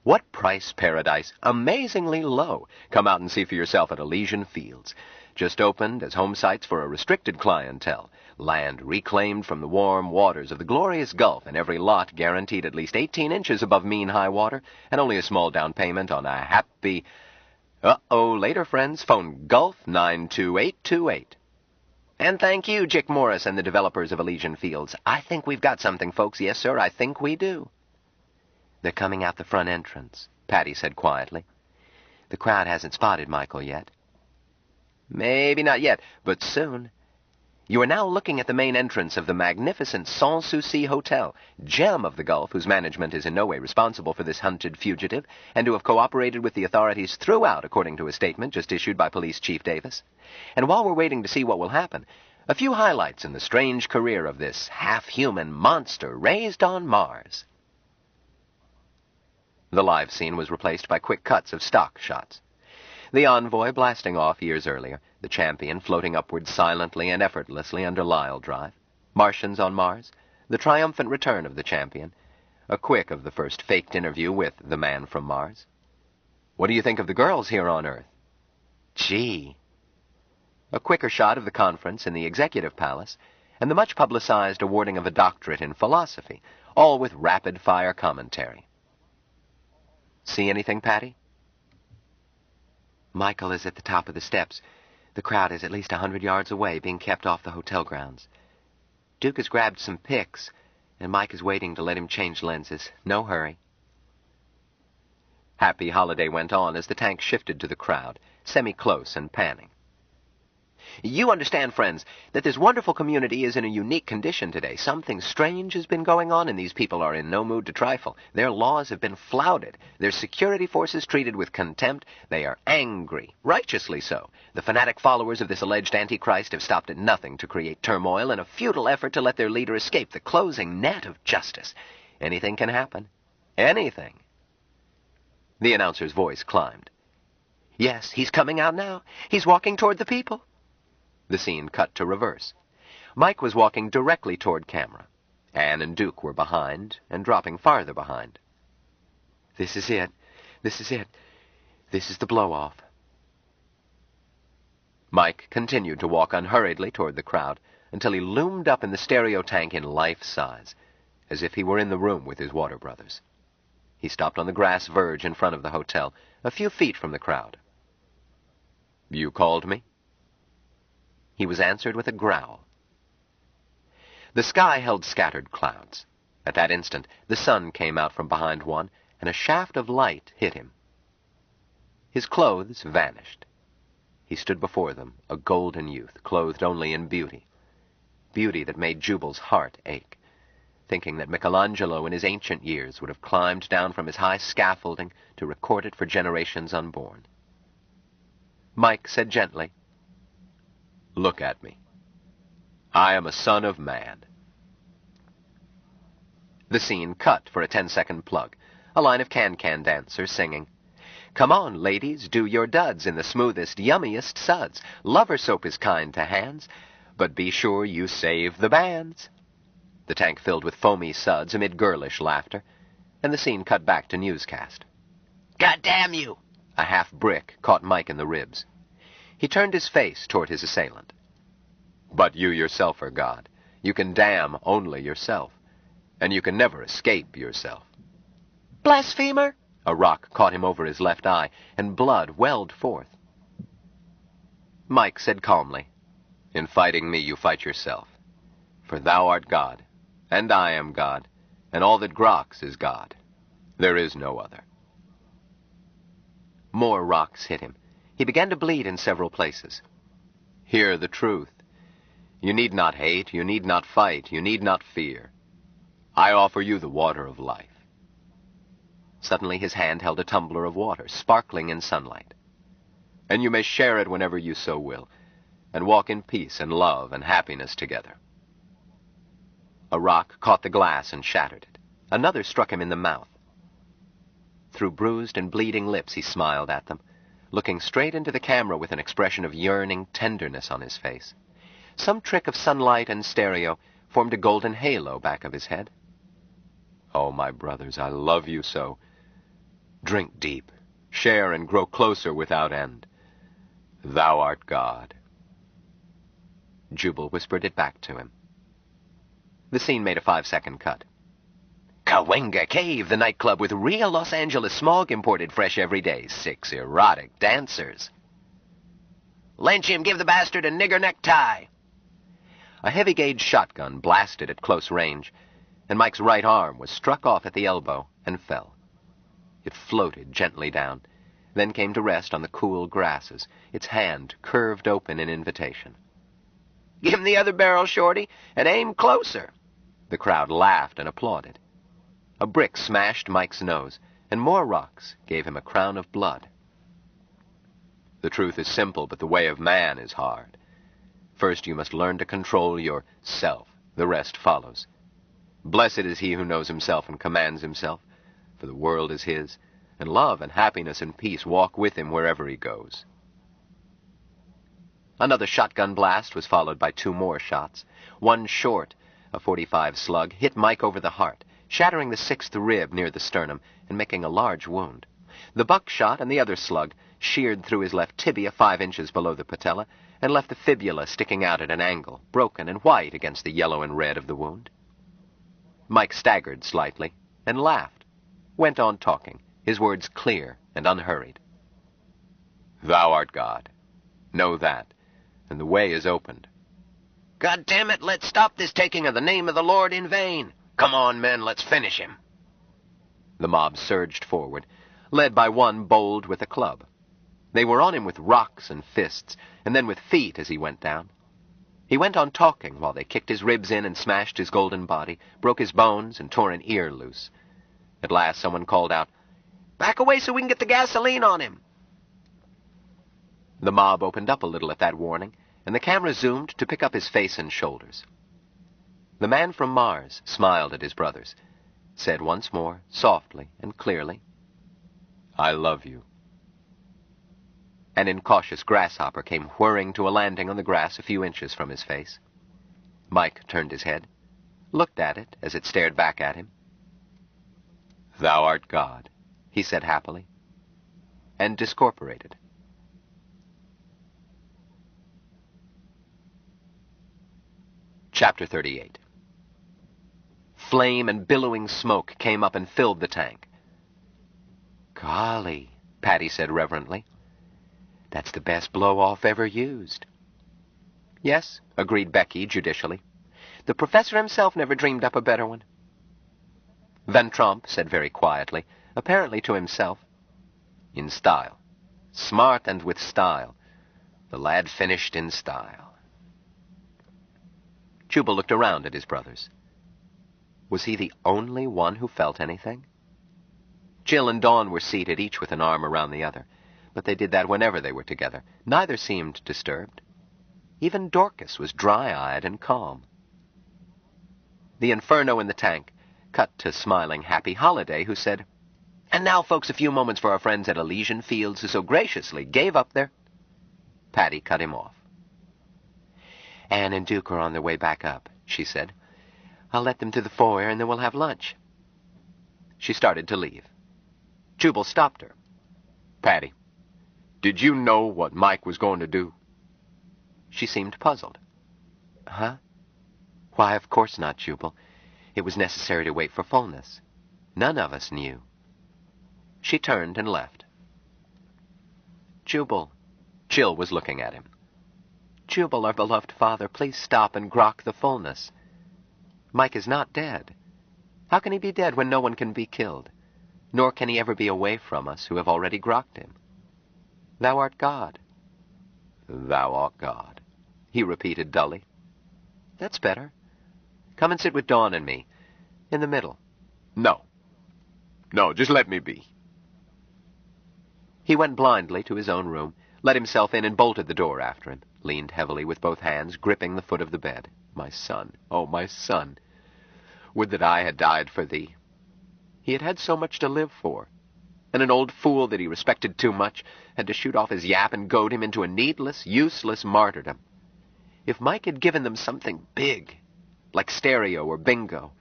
What price paradise? Amazingly low. Come out and see for yourself at Elysian Fields. Just opened as home sites for a restricted clientele. Land reclaimed from the warm waters of the glorious Gulf, and every lot guaranteed at least 18 inches above mean high water, and only a small down payment on a happy... Later, friends. Phone Gulf 92828. And thank you, Jick Morris and the developers of Elysian Fields. I think we've got something, folks. Yes, sir, I think we do. "They're coming out the front entrance," Patty said quietly. "The crowd hasn't spotted Michael yet." Maybe not yet, but soon. You are now looking at the main entrance of the magnificent Sans Souci Hotel, gem of the Gulf, whose management is in no way responsible for this hunted fugitive, and who have cooperated with the authorities throughout, according to a statement just issued by Police Chief Davis. And while we're waiting to see what will happen, a few highlights in the strange career of this half-human monster raised on Mars. The live scene was replaced by quick cuts of stock shots. The envoy blasting off years earlier, the champion floating upward silently and effortlessly under Lyle Drive, Martians on Mars, the triumphant return of the champion, a quick of the first faked interview with the Man from Mars. "What do you think of the girls here on Earth?" "Gee." A quicker shot of the conference in the Executive Palace, and the much-publicized awarding of a doctorate in philosophy, all with rapid-fire commentary. "See anything, Patty?" "Michael is at the top of the steps. The crowd is at least 100 yards away, being kept off the hotel grounds. Duke has grabbed some pics, and Mike is waiting to let him change lenses. No hurry." Happy Holiday went on as the tank shifted to the crowd, semi-close and panning. "You understand, friends, that this wonderful community is in a unique condition today. Something strange has been going on, and these people are in no mood to trifle. Their laws have been flouted, their security forces treated with contempt. They are angry, righteously so. The fanatic followers of this alleged Antichrist have stopped at nothing to create turmoil in a futile effort to let their leader escape the closing net of justice. Anything can happen. Anything." The announcer's voice climbed. "Yes, he's coming out now. He's walking toward the people." The scene cut to reverse. Mike was walking directly toward camera. Anne and Duke were behind, and dropping farther behind. "This is it. This is it. This is the blow-off." Mike continued to walk unhurriedly toward the crowd until he loomed up in the stereo tank in life-size, as if he were in the room with his water brothers. He stopped on the grass verge in front of the hotel, a few feet from the crowd. "You called me?" He was answered with a growl. The sky held scattered clouds. At that instant, the sun came out from behind one, and a shaft of light hit him. His clothes vanished. He stood before them, a golden youth, clothed only in beauty. Beauty that made Jubal's heart ache, thinking that Michelangelo in his ancient years would have climbed down from his high scaffolding to record it for generations unborn. Mike said gently, "Look at me. I am a son of man." The scene cut for a 10-second plug, a line of can-can dancers singing, "Come on, ladies, do your duds in the smoothest, yummiest suds. Lover soap is kind to hands, but be sure you save the bands." the tank filled with foamy suds amid girlish laughter, and the scene cut back to newscast. God damn you! A half brick caught Mike in the ribs. He turned his face toward his assailant. But you yourself are God. You can damn only yourself, and you can never escape yourself. Blasphemer! A rock caught him over his left eye, and blood welled forth. Mike said calmly, In fighting me you fight yourself. For thou art God, and I am God, and all that grokks is God. There is no other. More rocks hit him. He began to bleed in several places. Hear the truth. You need not hate, you need not fight, you need not fear. I offer you the water of life. Suddenly his hand held a tumbler of water, sparkling in sunlight. And you may share it whenever you so will, and walk in peace and love and happiness together. A rock caught the glass and shattered it. Another struck him in the mouth. Through bruised and bleeding lips he smiled at them, looking straight into the camera with an expression of yearning tenderness on his face. Some trick of sunlight and stereo formed a golden halo back of his head. Oh, my brothers, I love you so. Drink deep, share and grow closer without end. Thou art God. Jubal whispered it back to him. The scene made a 5-second cut. Cahuenga Cave, the nightclub with real Los Angeles smog imported fresh every day. 6 erotic dancers. Lynch him, give the bastard a nigger necktie. A heavy-gauge shotgun blasted at close range, and Mike's right arm was struck off at the elbow and fell. It floated gently down, then came to rest on the cool grasses, its hand curved open in invitation. Give him the other barrel, Shorty, and aim closer. The crowd laughed and applauded. A brick smashed Mike's nose, and more rocks gave him a crown of blood. The truth is simple, but the way of man is hard. First you must learn to control your self. The rest follows. Blessed is he who knows himself and commands himself, for the world is his, and love and happiness and peace walk with him wherever he goes. Another shotgun blast was followed by 2 more shots. One short, a .45 slug, hit Mike over the heart, shattering the 6th rib near the sternum and making a large wound. The buckshot and the other slug sheared through his left tibia 5 inches below the patella and left the fibula sticking out at an angle, broken and white against the yellow and red of the wound. Mike staggered slightly and laughed, went on talking, his words clear and unhurried. Thou art God. Know that, and the way is opened. God damn it, let's stop this taking of the name of the Lord in vain. Come on, men, let's finish him. The mob surged forward, led by one bold with a club. They were on him with rocks and fists, and then with feet as he went down. He went on talking while they kicked his ribs in and smashed his golden body, broke his bones, and tore an ear loose. At last someone called out, Back away so we can get the gasoline on him. The mob opened up a little at that warning, and the camera zoomed to pick up his face and shoulders. The man from Mars smiled at his brothers, said once more, softly and clearly, I love you. An incautious grasshopper came whirring to a landing on the grass a few inches from his face. Mike turned his head, looked at it as it stared back at him. Thou art God, he said happily, and discorporated. Chapter 38. Flame and billowing smoke came up and filled the tank. Golly, Patty said reverently. That's the best blow-off ever used. Yes, agreed Becky judicially. The professor himself never dreamed up a better one. Van Tromp said very quietly, apparently to himself, In style. Smart and with style. The lad finished in style. Jubal looked around at his brothers. Was he the only one who felt anything? Jill and Dawn were seated, each with an arm around the other, but they did that whenever they were together. Neither seemed disturbed. Even Dorcas was dry-eyed and calm. The inferno in the tank cut to smiling Happy Holiday, who said, And now, folks, a few moments for our friends at Elysian Fields who so graciously gave up their... Patty cut him off. Anne and Duke are on their way back up, she said. I'll let them to the foyer, and then we'll have lunch. She started to leave. Jubal stopped her. Patty, did you know what Mike was going to do? She seemed puzzled. Huh? Why, of course not, Jubal. It was necessary to wait for fullness. None of us knew. She turned and left. Jubal. Jill was looking at him. Jubal, our beloved father, please stop and grok the fullness. Mike is not dead. How can he be dead when no one can be killed? Nor can he ever be away from us who have already grokked him. Thou art God. Thou art God, he repeated dully. That's better. Come and sit with Dawn and me. In the middle. No. No, just let me be. He went blindly to his own room, let himself in and bolted the door after him, leaned heavily with both hands, gripping the foot of the bed. My son, oh, my son, would that I had died for thee. He had had so much to live for, and an old fool that he respected too much had to shoot off his yap and goad him into a needless, useless martyrdom. If Mike had given them something big, like stereo or bingo,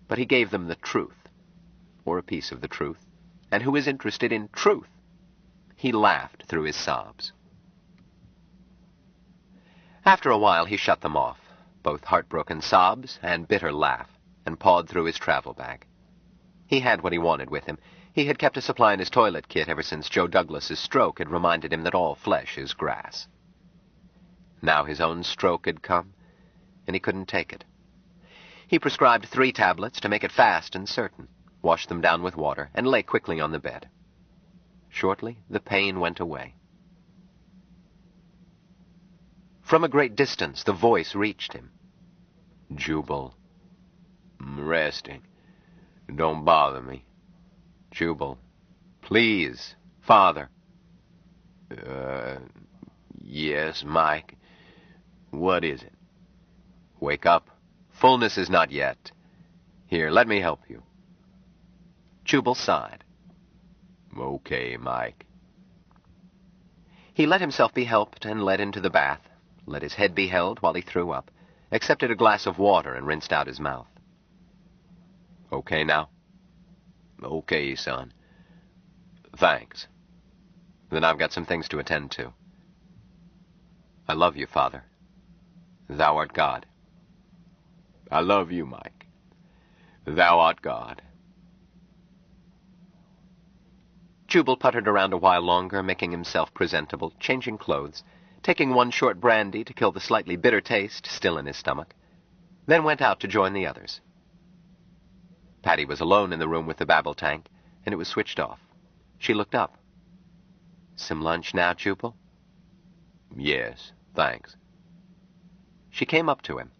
but he gave them the truth, or a piece of the truth, and who is interested in truth? He laughed through his sobs. After a while he shut them off, both heartbroken sobs and bitter laugh, and pawed through his travel bag. He had what he wanted with him. He had kept a supply in his toilet kit ever since Joe Douglas's stroke had reminded him that all flesh is grass. Now his own stroke had come, and he couldn't take it. He prescribed 3 tablets to make it fast and certain, washed them down with water, and lay quickly on the bed. Shortly, the pain went away. From a great distance, the voice reached him. Jubal, I'm resting. Don't bother me. Jubal, please, Father. Yes, Mike. What is it? Wake up. Fullness is not yet. Here, let me help you. Jubal sighed. Okay, Mike. He let himself be helped and led into the bath, let his head be held while he threw up, accepted a glass of water and rinsed out his mouth. Okay now? Okay, son. Thanks. Then I've got some things to attend to. I love you, Father. Thou art God. I love you, Mike. Thou art God. Jubal puttered around a while longer, making himself presentable, changing clothes, taking one short brandy to kill the slightly bitter taste still in his stomach, then went out to join the others. Patty was alone in the room with the babble tank, and it was switched off. She looked up. Some lunch now, Jubal? Yes, thanks. She came up to him.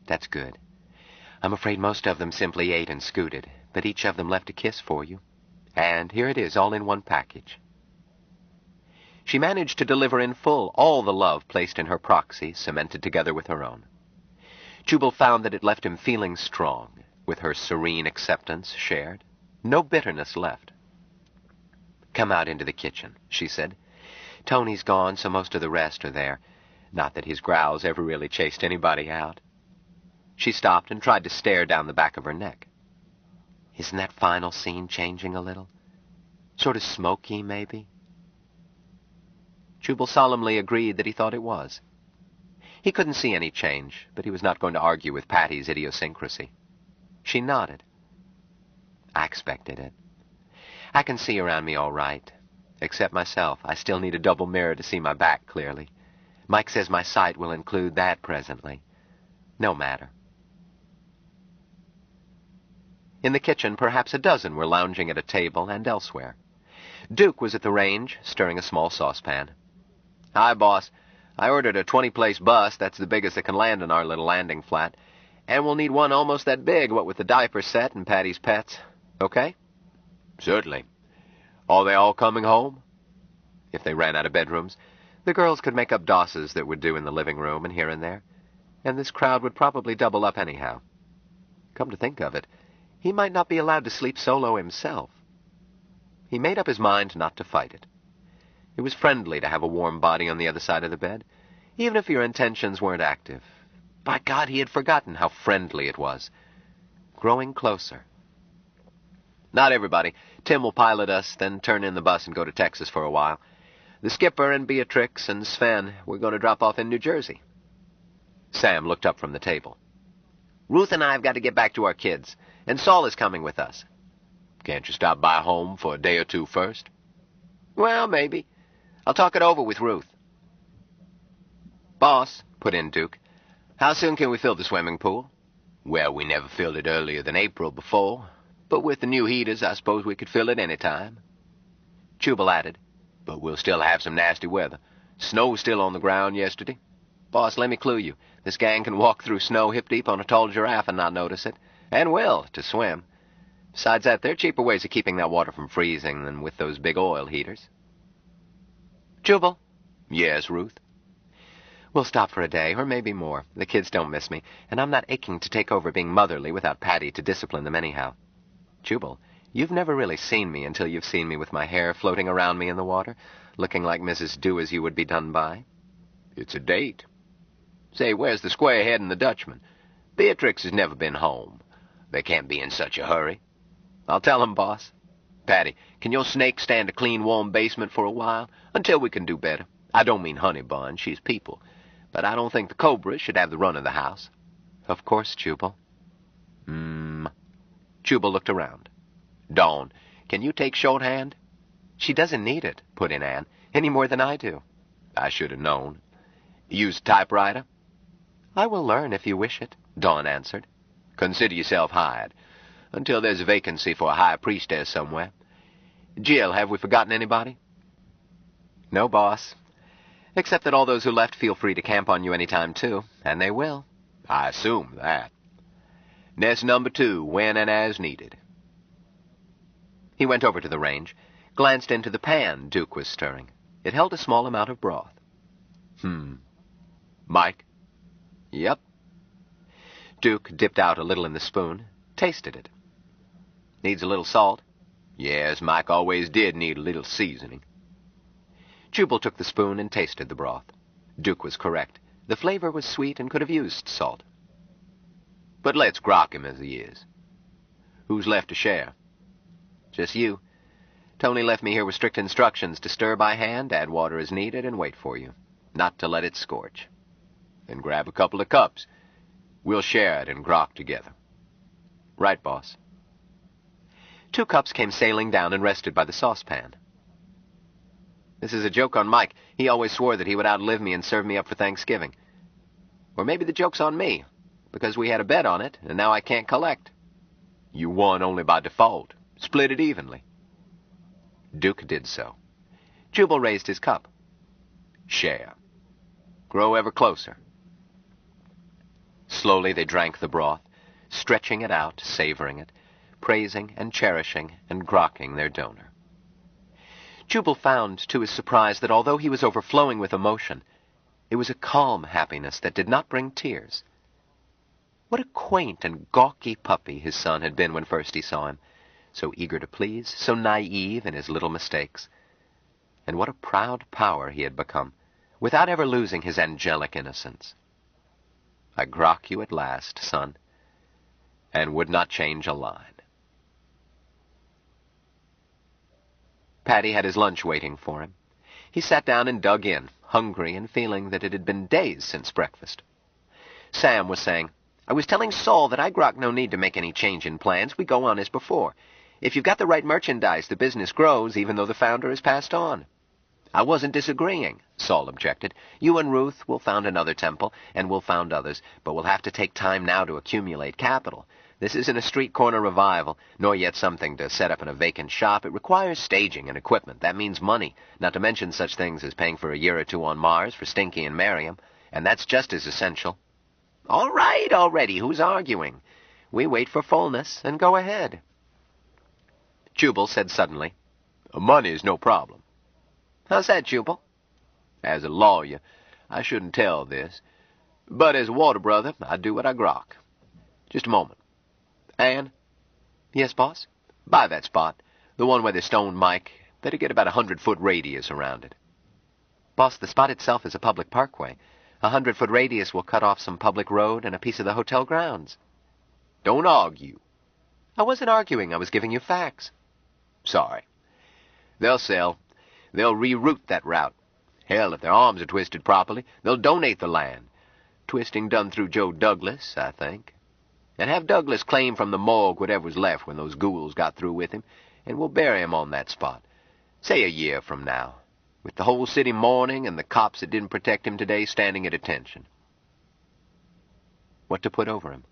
That's good. I'm afraid most of them simply ate and scooted, but each of them left a kiss for you. And here it is, all in one package. She managed to deliver in full all the love placed in her proxy, cemented together with her own. Jubal found that it left him feeling strong, with her serene acceptance shared. No bitterness left. Come out into the kitchen, she said. Tony's gone, so most of the rest are there. Not that his growls ever really chased anybody out. She stopped and tried to stare down the back of her neck. Isn't that final scene changing a little? Sort of smoky, maybe? Jubal solemnly agreed that he thought it was. He couldn't see any change, but he was not going to argue with Patty's idiosyncrasy. She nodded. I expected it. I can see around me all right. Except myself, I still need a double mirror to see my back clearly. Mike says my sight will include that presently. No matter. In the kitchen, perhaps a dozen were lounging at a table and elsewhere. Duke was at the range, stirring a small saucepan. Hi, boss. I ordered a 20-place bus. That's the biggest that can land in our little landing flat. And we'll need one almost that big, what with the diaper set and Patty's pets. Okay? Certainly. Are they all coming home? If they ran out of bedrooms, the girls could make up dosses that would do in the living room and here and there. And this crowd would probably double up anyhow. Come to think of it, he might not be allowed to sleep solo himself. He made up his mind not to fight it. It was friendly to have a warm body on the other side of the bed, even if your intentions weren't active. By God, he had forgotten how friendly it was. Growing closer. Not everybody. Tim will pilot us, then turn in the bus and go to Texas for a while. The skipper and Beatrix and Sven, we're going to drop off in New Jersey. Sam looked up from the table. Ruth and I have got to get back to our kids, and Saul is coming with us. Can't you stop by home for a day or two first? Well, maybe. I'll talk it over with Ruth. Boss, put in Duke, how soon can we fill the swimming pool? Well, we never filled it earlier than April before, but with the new heaters, I suppose we could fill it any time. Jubal added, But we'll still have some nasty weather. Snow was still on the ground yesterday. Boss, let me clue you. This gang can walk through snow hip-deep on a tall giraffe and not notice it. And will, to swim. Besides that, there are cheaper ways of keeping that water from freezing than with those big oil heaters. Jubal? Yes, Ruth? We'll stop for a day, or maybe more. The kids don't miss me, and I'm not aching to take over being motherly without Patty to discipline them anyhow. Jubal, you've never really seen me until you've seen me with my hair floating around me in the water, looking like Mrs. Do-as-you-would-be-done-by. It's a date. Say, where's the squarehead and the Dutchman? Beatrix has never been home. They can't be in such a hurry. I'll tell 'em, boss. Patty, can your snake stand a clean, warm basement for a while, until we can do better? I don't mean Honey Bun, she's people. But I don't think the Cobra should have the run of the house. Of course, Jubal. Jubal looked around. Dawn, can you take shorthand? She doesn't need it, put in Anne, any more than I do. I should have known. Use a typewriter? I will learn if you wish it, Dawn answered. Consider yourself hired, until there's a vacancy for a high priestess somewhere. Jill, have we forgotten anybody? No, boss. Except that all those who left feel free to camp on you any time, too, and they will. I assume that. Nest number 2, when and as needed. He went over to the range, glanced into the pan Duke was stirring. It held a small amount of broth. Mike? Yep. Duke dipped out a little in the spoon, tasted it. Needs a little salt? Yes, Mike always did need a little seasoning. Jubal took the spoon and tasted the broth. Duke was correct. The flavor was sweet and could have used salt. But let's grok him as he is. Who's left to share? Just you. Tony left me here with strict instructions to stir by hand, add water as needed, and wait for you. Not to let it scorch. Then grab a couple of cups. We'll share it and grok together. Right, boss. 2 cups came sailing down and rested by the saucepan. This is a joke on Mike. He always swore that he would outlive me and serve me up for Thanksgiving. Or maybe the joke's on me, because we had a bet on it, and now I can't collect. You won only by default. Split it evenly. Duke did so. Jubal raised his cup. Share. Grow ever closer. Slowly they drank the broth, stretching it out, savoring it, praising and cherishing and grokking their donor. Jubal found, to his surprise, that although he was overflowing with emotion, it was a calm happiness that did not bring tears. What a quaint and gawky puppy his son had been when first he saw him, so eager to please, so naive in his little mistakes. And what a proud power he had become, without ever losing his angelic innocence. I grok you at last, son, and would not change a line. Paddy had his lunch waiting for him. He sat down and dug in, hungry and feeling that it had been days since breakfast. Sam was saying, I was telling Saul that I grok no need to make any change in plans. We go on as before. If you've got the right merchandise, the business grows, even though the founder has passed on. I wasn't disagreeing, Saul objected. You and Ruth will found another temple, and we'll found others, but we'll have to take time now to accumulate capital. This isn't a street corner revival, nor yet something to set up in a vacant shop. It requires staging and equipment. That means money, not to mention such things as paying for a year or two on Mars for Stinky and Miriam, and that's just as essential. All right, already, who's arguing? We wait for fullness and go ahead. Jubal said suddenly, Money is no problem. How's that, Jubal? As a lawyer, I shouldn't tell this, but as a water brother, I do what I grok. Just a moment. Anne? Yes, boss? Buy that spot, the one where they stoned Mike. Better get about 100-foot radius around it. Boss, the spot itself is a public parkway. 100-foot radius will cut off some public road and a piece of the hotel grounds. Don't argue. I wasn't arguing. I was giving you facts. Sorry. They'll sell. They'll reroute that route. Hell, if their arms are twisted properly, they'll donate the land. Twisting done through Joe Douglas, I think. And have Douglas claim from the morgue whatever was left when those ghouls got through with him, and we'll bury him on that spot. Say a year from now, with the whole city mourning and the cops that didn't protect him today standing at attention. What to put over him?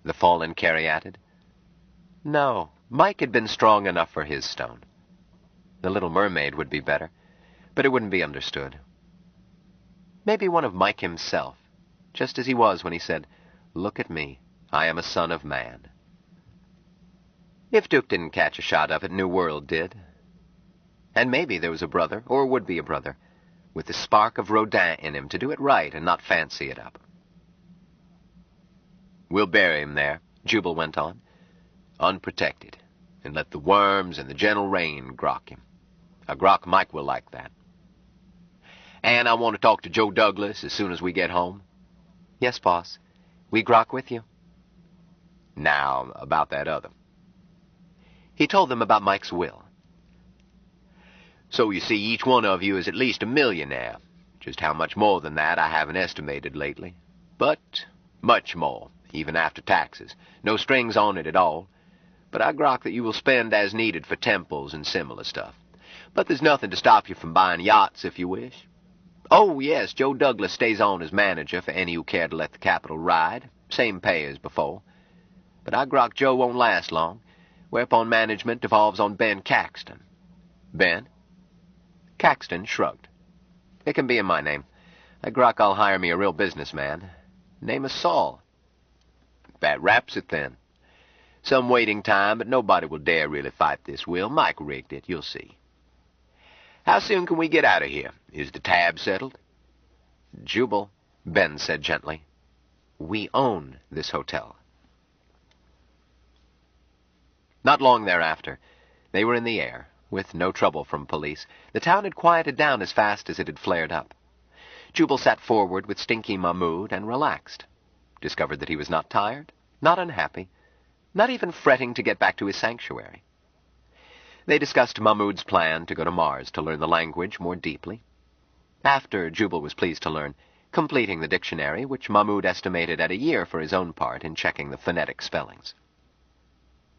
The fallen caryatid? No, Mike had been strong enough for his stone. The Little Mermaid would be better, but it wouldn't be understood. Maybe one of Mike himself, just as he was when he said, "Look at me, I am a son of man." If Duke didn't catch a shot of it, New World did. And maybe there was a brother, or would be a brother, with the spark of Rodin in him to do it right and not fancy it up. We'll bury him there, Jubal went on, unprotected, and let the worms and the gentle rain grok him. A grok Mike will like that. And I want to talk to Joe Douglas as soon as we get home. Yes, boss. We grok with you. Now, about that other. He told them about Mike's will. So you see, each one of you is at least a millionaire. Just how much more than that I haven't estimated lately. But much more, even after taxes. No strings on it at all. But I grok that you will spend as needed for temples and similar stuff. But there's nothing to stop you from buying yachts if you wish. Oh, yes, Joe Douglas stays on as manager for any who care to let the capital ride. Same pay as before. But I grok Joe won't last long, whereupon management devolves on Ben Caxton. Ben? Caxton shrugged. It can be in my name. I grok I'll hire me a real businessman. Name is Saul. That wraps it then. Some waiting time, but nobody will dare really fight this will. Mike rigged it, you'll see. How soon can we get out of here? Is the tab settled? Jubal, Ben said gently. We own this hotel. Not long thereafter, they were in the air, with no trouble from police. The town had quieted down as fast as it had flared up. Jubal sat forward with Stinky Mahmood and relaxed. Discovered that he was not tired, not unhappy, not even fretting to get back to his sanctuary. They discussed Mahmood's plan to go to Mars to learn the language more deeply. After, Jubal was pleased to learn, completing the dictionary, which Mahmood estimated at a year for his own part in checking the phonetic spellings.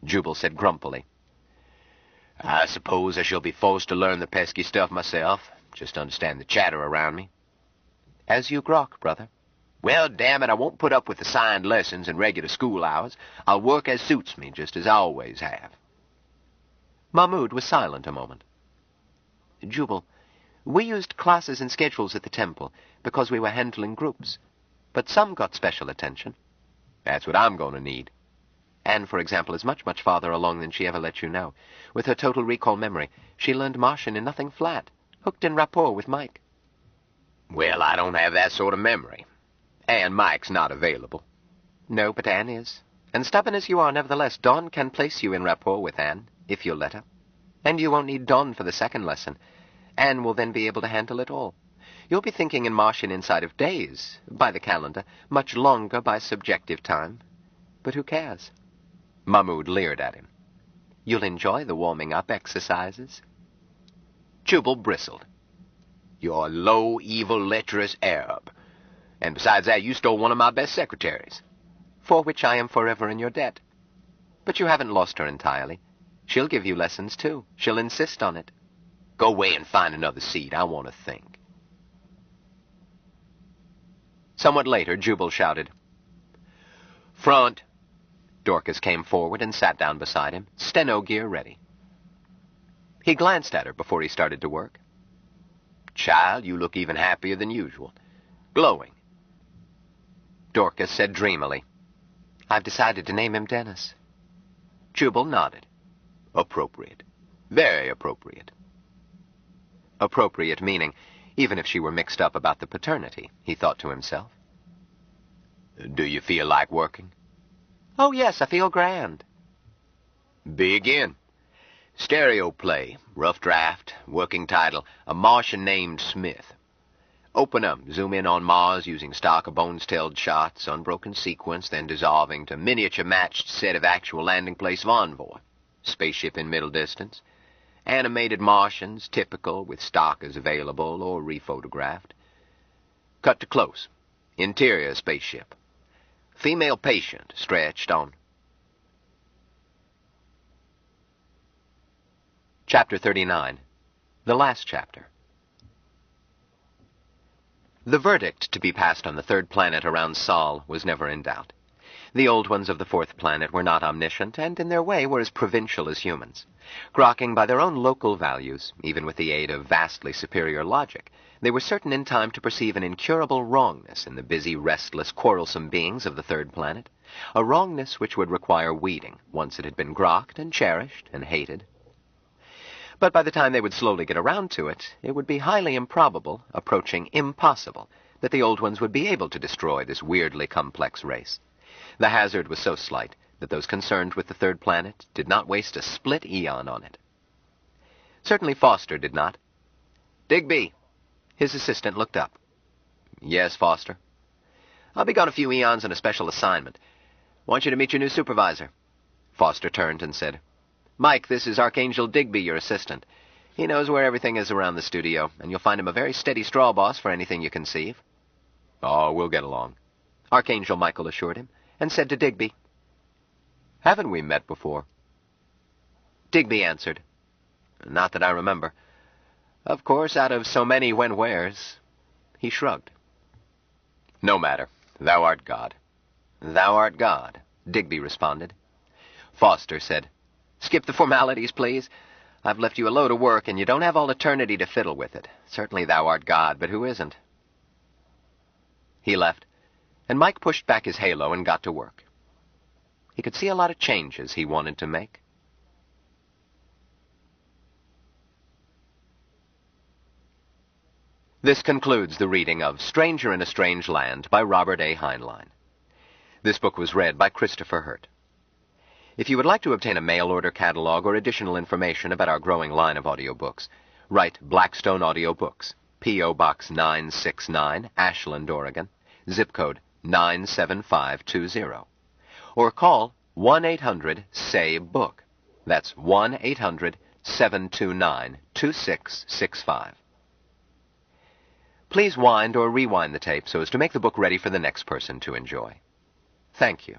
Jubal said grumpily, I suppose I shall be forced to learn the pesky stuff myself, just to understand the chatter around me. As you grok, brother. Well, damn it, I won't put up with assigned lessons and regular school hours. I'll work as suits me, just as I always have. Mahmood was silent a moment. Jubal, we used classes and schedules at the temple because we were handling groups, but some got special attention. That's what I'm going to need. Anne, for example, is much, much farther along than she ever let you know. With her total recall memory, she learned Martian in nothing flat, hooked in rapport with Mike. Well, I don't have that sort of memory. And Mike's not available. No, but Anne is. And stubborn as you are, nevertheless, Dawn can place you in rapport with Anne, if you'll let her. And you won't need Dawn for the second lesson. Anne will then be able to handle it all. You'll be thinking in Martian inside of days, by the calendar, much longer by subjective time. But who cares? Mahmood leered at him. You'll enjoy the warming-up exercises. Jubal bristled. You're a low, evil, lecherous Arab. And besides that, you stole one of my best secretaries. For which I am forever in your debt. But you haven't lost her entirely. She'll give you lessons, too. She'll insist on it. Go away and find another seat. I want to think. Somewhat later, Jubal shouted, Front! Dorcas came forward and sat down beside him, steno gear ready. He glanced at her before he started to work. Child, you look even happier than usual. Glowing. Dorcas said dreamily, I've decided to name him Dennis. Jubal nodded. Appropriate. Very appropriate. Appropriate meaning, even if she were mixed up about the paternity, he thought to himself. Do you feel like working? Oh, yes, I feel grand. Begin. Stereo play, rough draft, working title, A Martian Named Smith. Open 'em, zoom in on Mars using stock of bones-tailed shots, unbroken sequence, then dissolving to miniature-matched set of actual landing place of Envoy. Spaceship in middle distance. Animated Martians, typical, with stock as available or rephotographed. Cut to close. Interior spaceship. Female patient, stretched on. Chapter 39. The last chapter. The verdict to be passed on the third planet around Sol was never in doubt. The old ones of the fourth planet were not omniscient, and in their way were as provincial as humans. Grokking by their own local values, even with the aid of vastly superior logic, they were certain in time to perceive an incurable wrongness in the busy, restless, quarrelsome beings of the third planet, a wrongness which would require weeding once it had been grokked and cherished and hated. But by the time they would slowly get around to it, it would be highly improbable, approaching impossible, that the old ones would be able to destroy this weirdly complex race. The hazard was so slight that those concerned with the third planet did not waste a split eon on it. Certainly Foster did not. Digby. His assistant looked up. Yes, Foster. I'll be gone a few eons on a special assignment. Want you to meet your new supervisor. Foster turned and said, Mike, this is Archangel Digby, your assistant. He knows where everything is around the studio, and you'll find him a very steady straw boss for anything you conceive. Oh, we'll get along, Archangel Michael assured him, and said to Digby, Haven't we met before? Digby answered, Not that I remember. Of course, out of so many when-wheres. He shrugged. No matter. Thou art God. Thou art God, Digby responded. Foster said, Skip the formalities, please. I've left you a load of work, and you don't have all eternity to fiddle with it. Certainly thou art God, but who isn't? He left, and Mike pushed back his halo and got to work. He could see a lot of changes he wanted to make. This concludes the reading of Stranger in a Strange Land by Robert A. Heinlein. This book was read by Christopher Hurt. If you would like to obtain a mail-order catalog or additional information about our growing line of audiobooks, write Blackstone Audiobooks, P.O. Box 969, Ashland, Oregon, zip code 97520, or call 1-800-SAY-BOOK. That's 1-800-729-2665. Please wind or rewind the tape so as to make the book ready for the next person to enjoy. Thank you.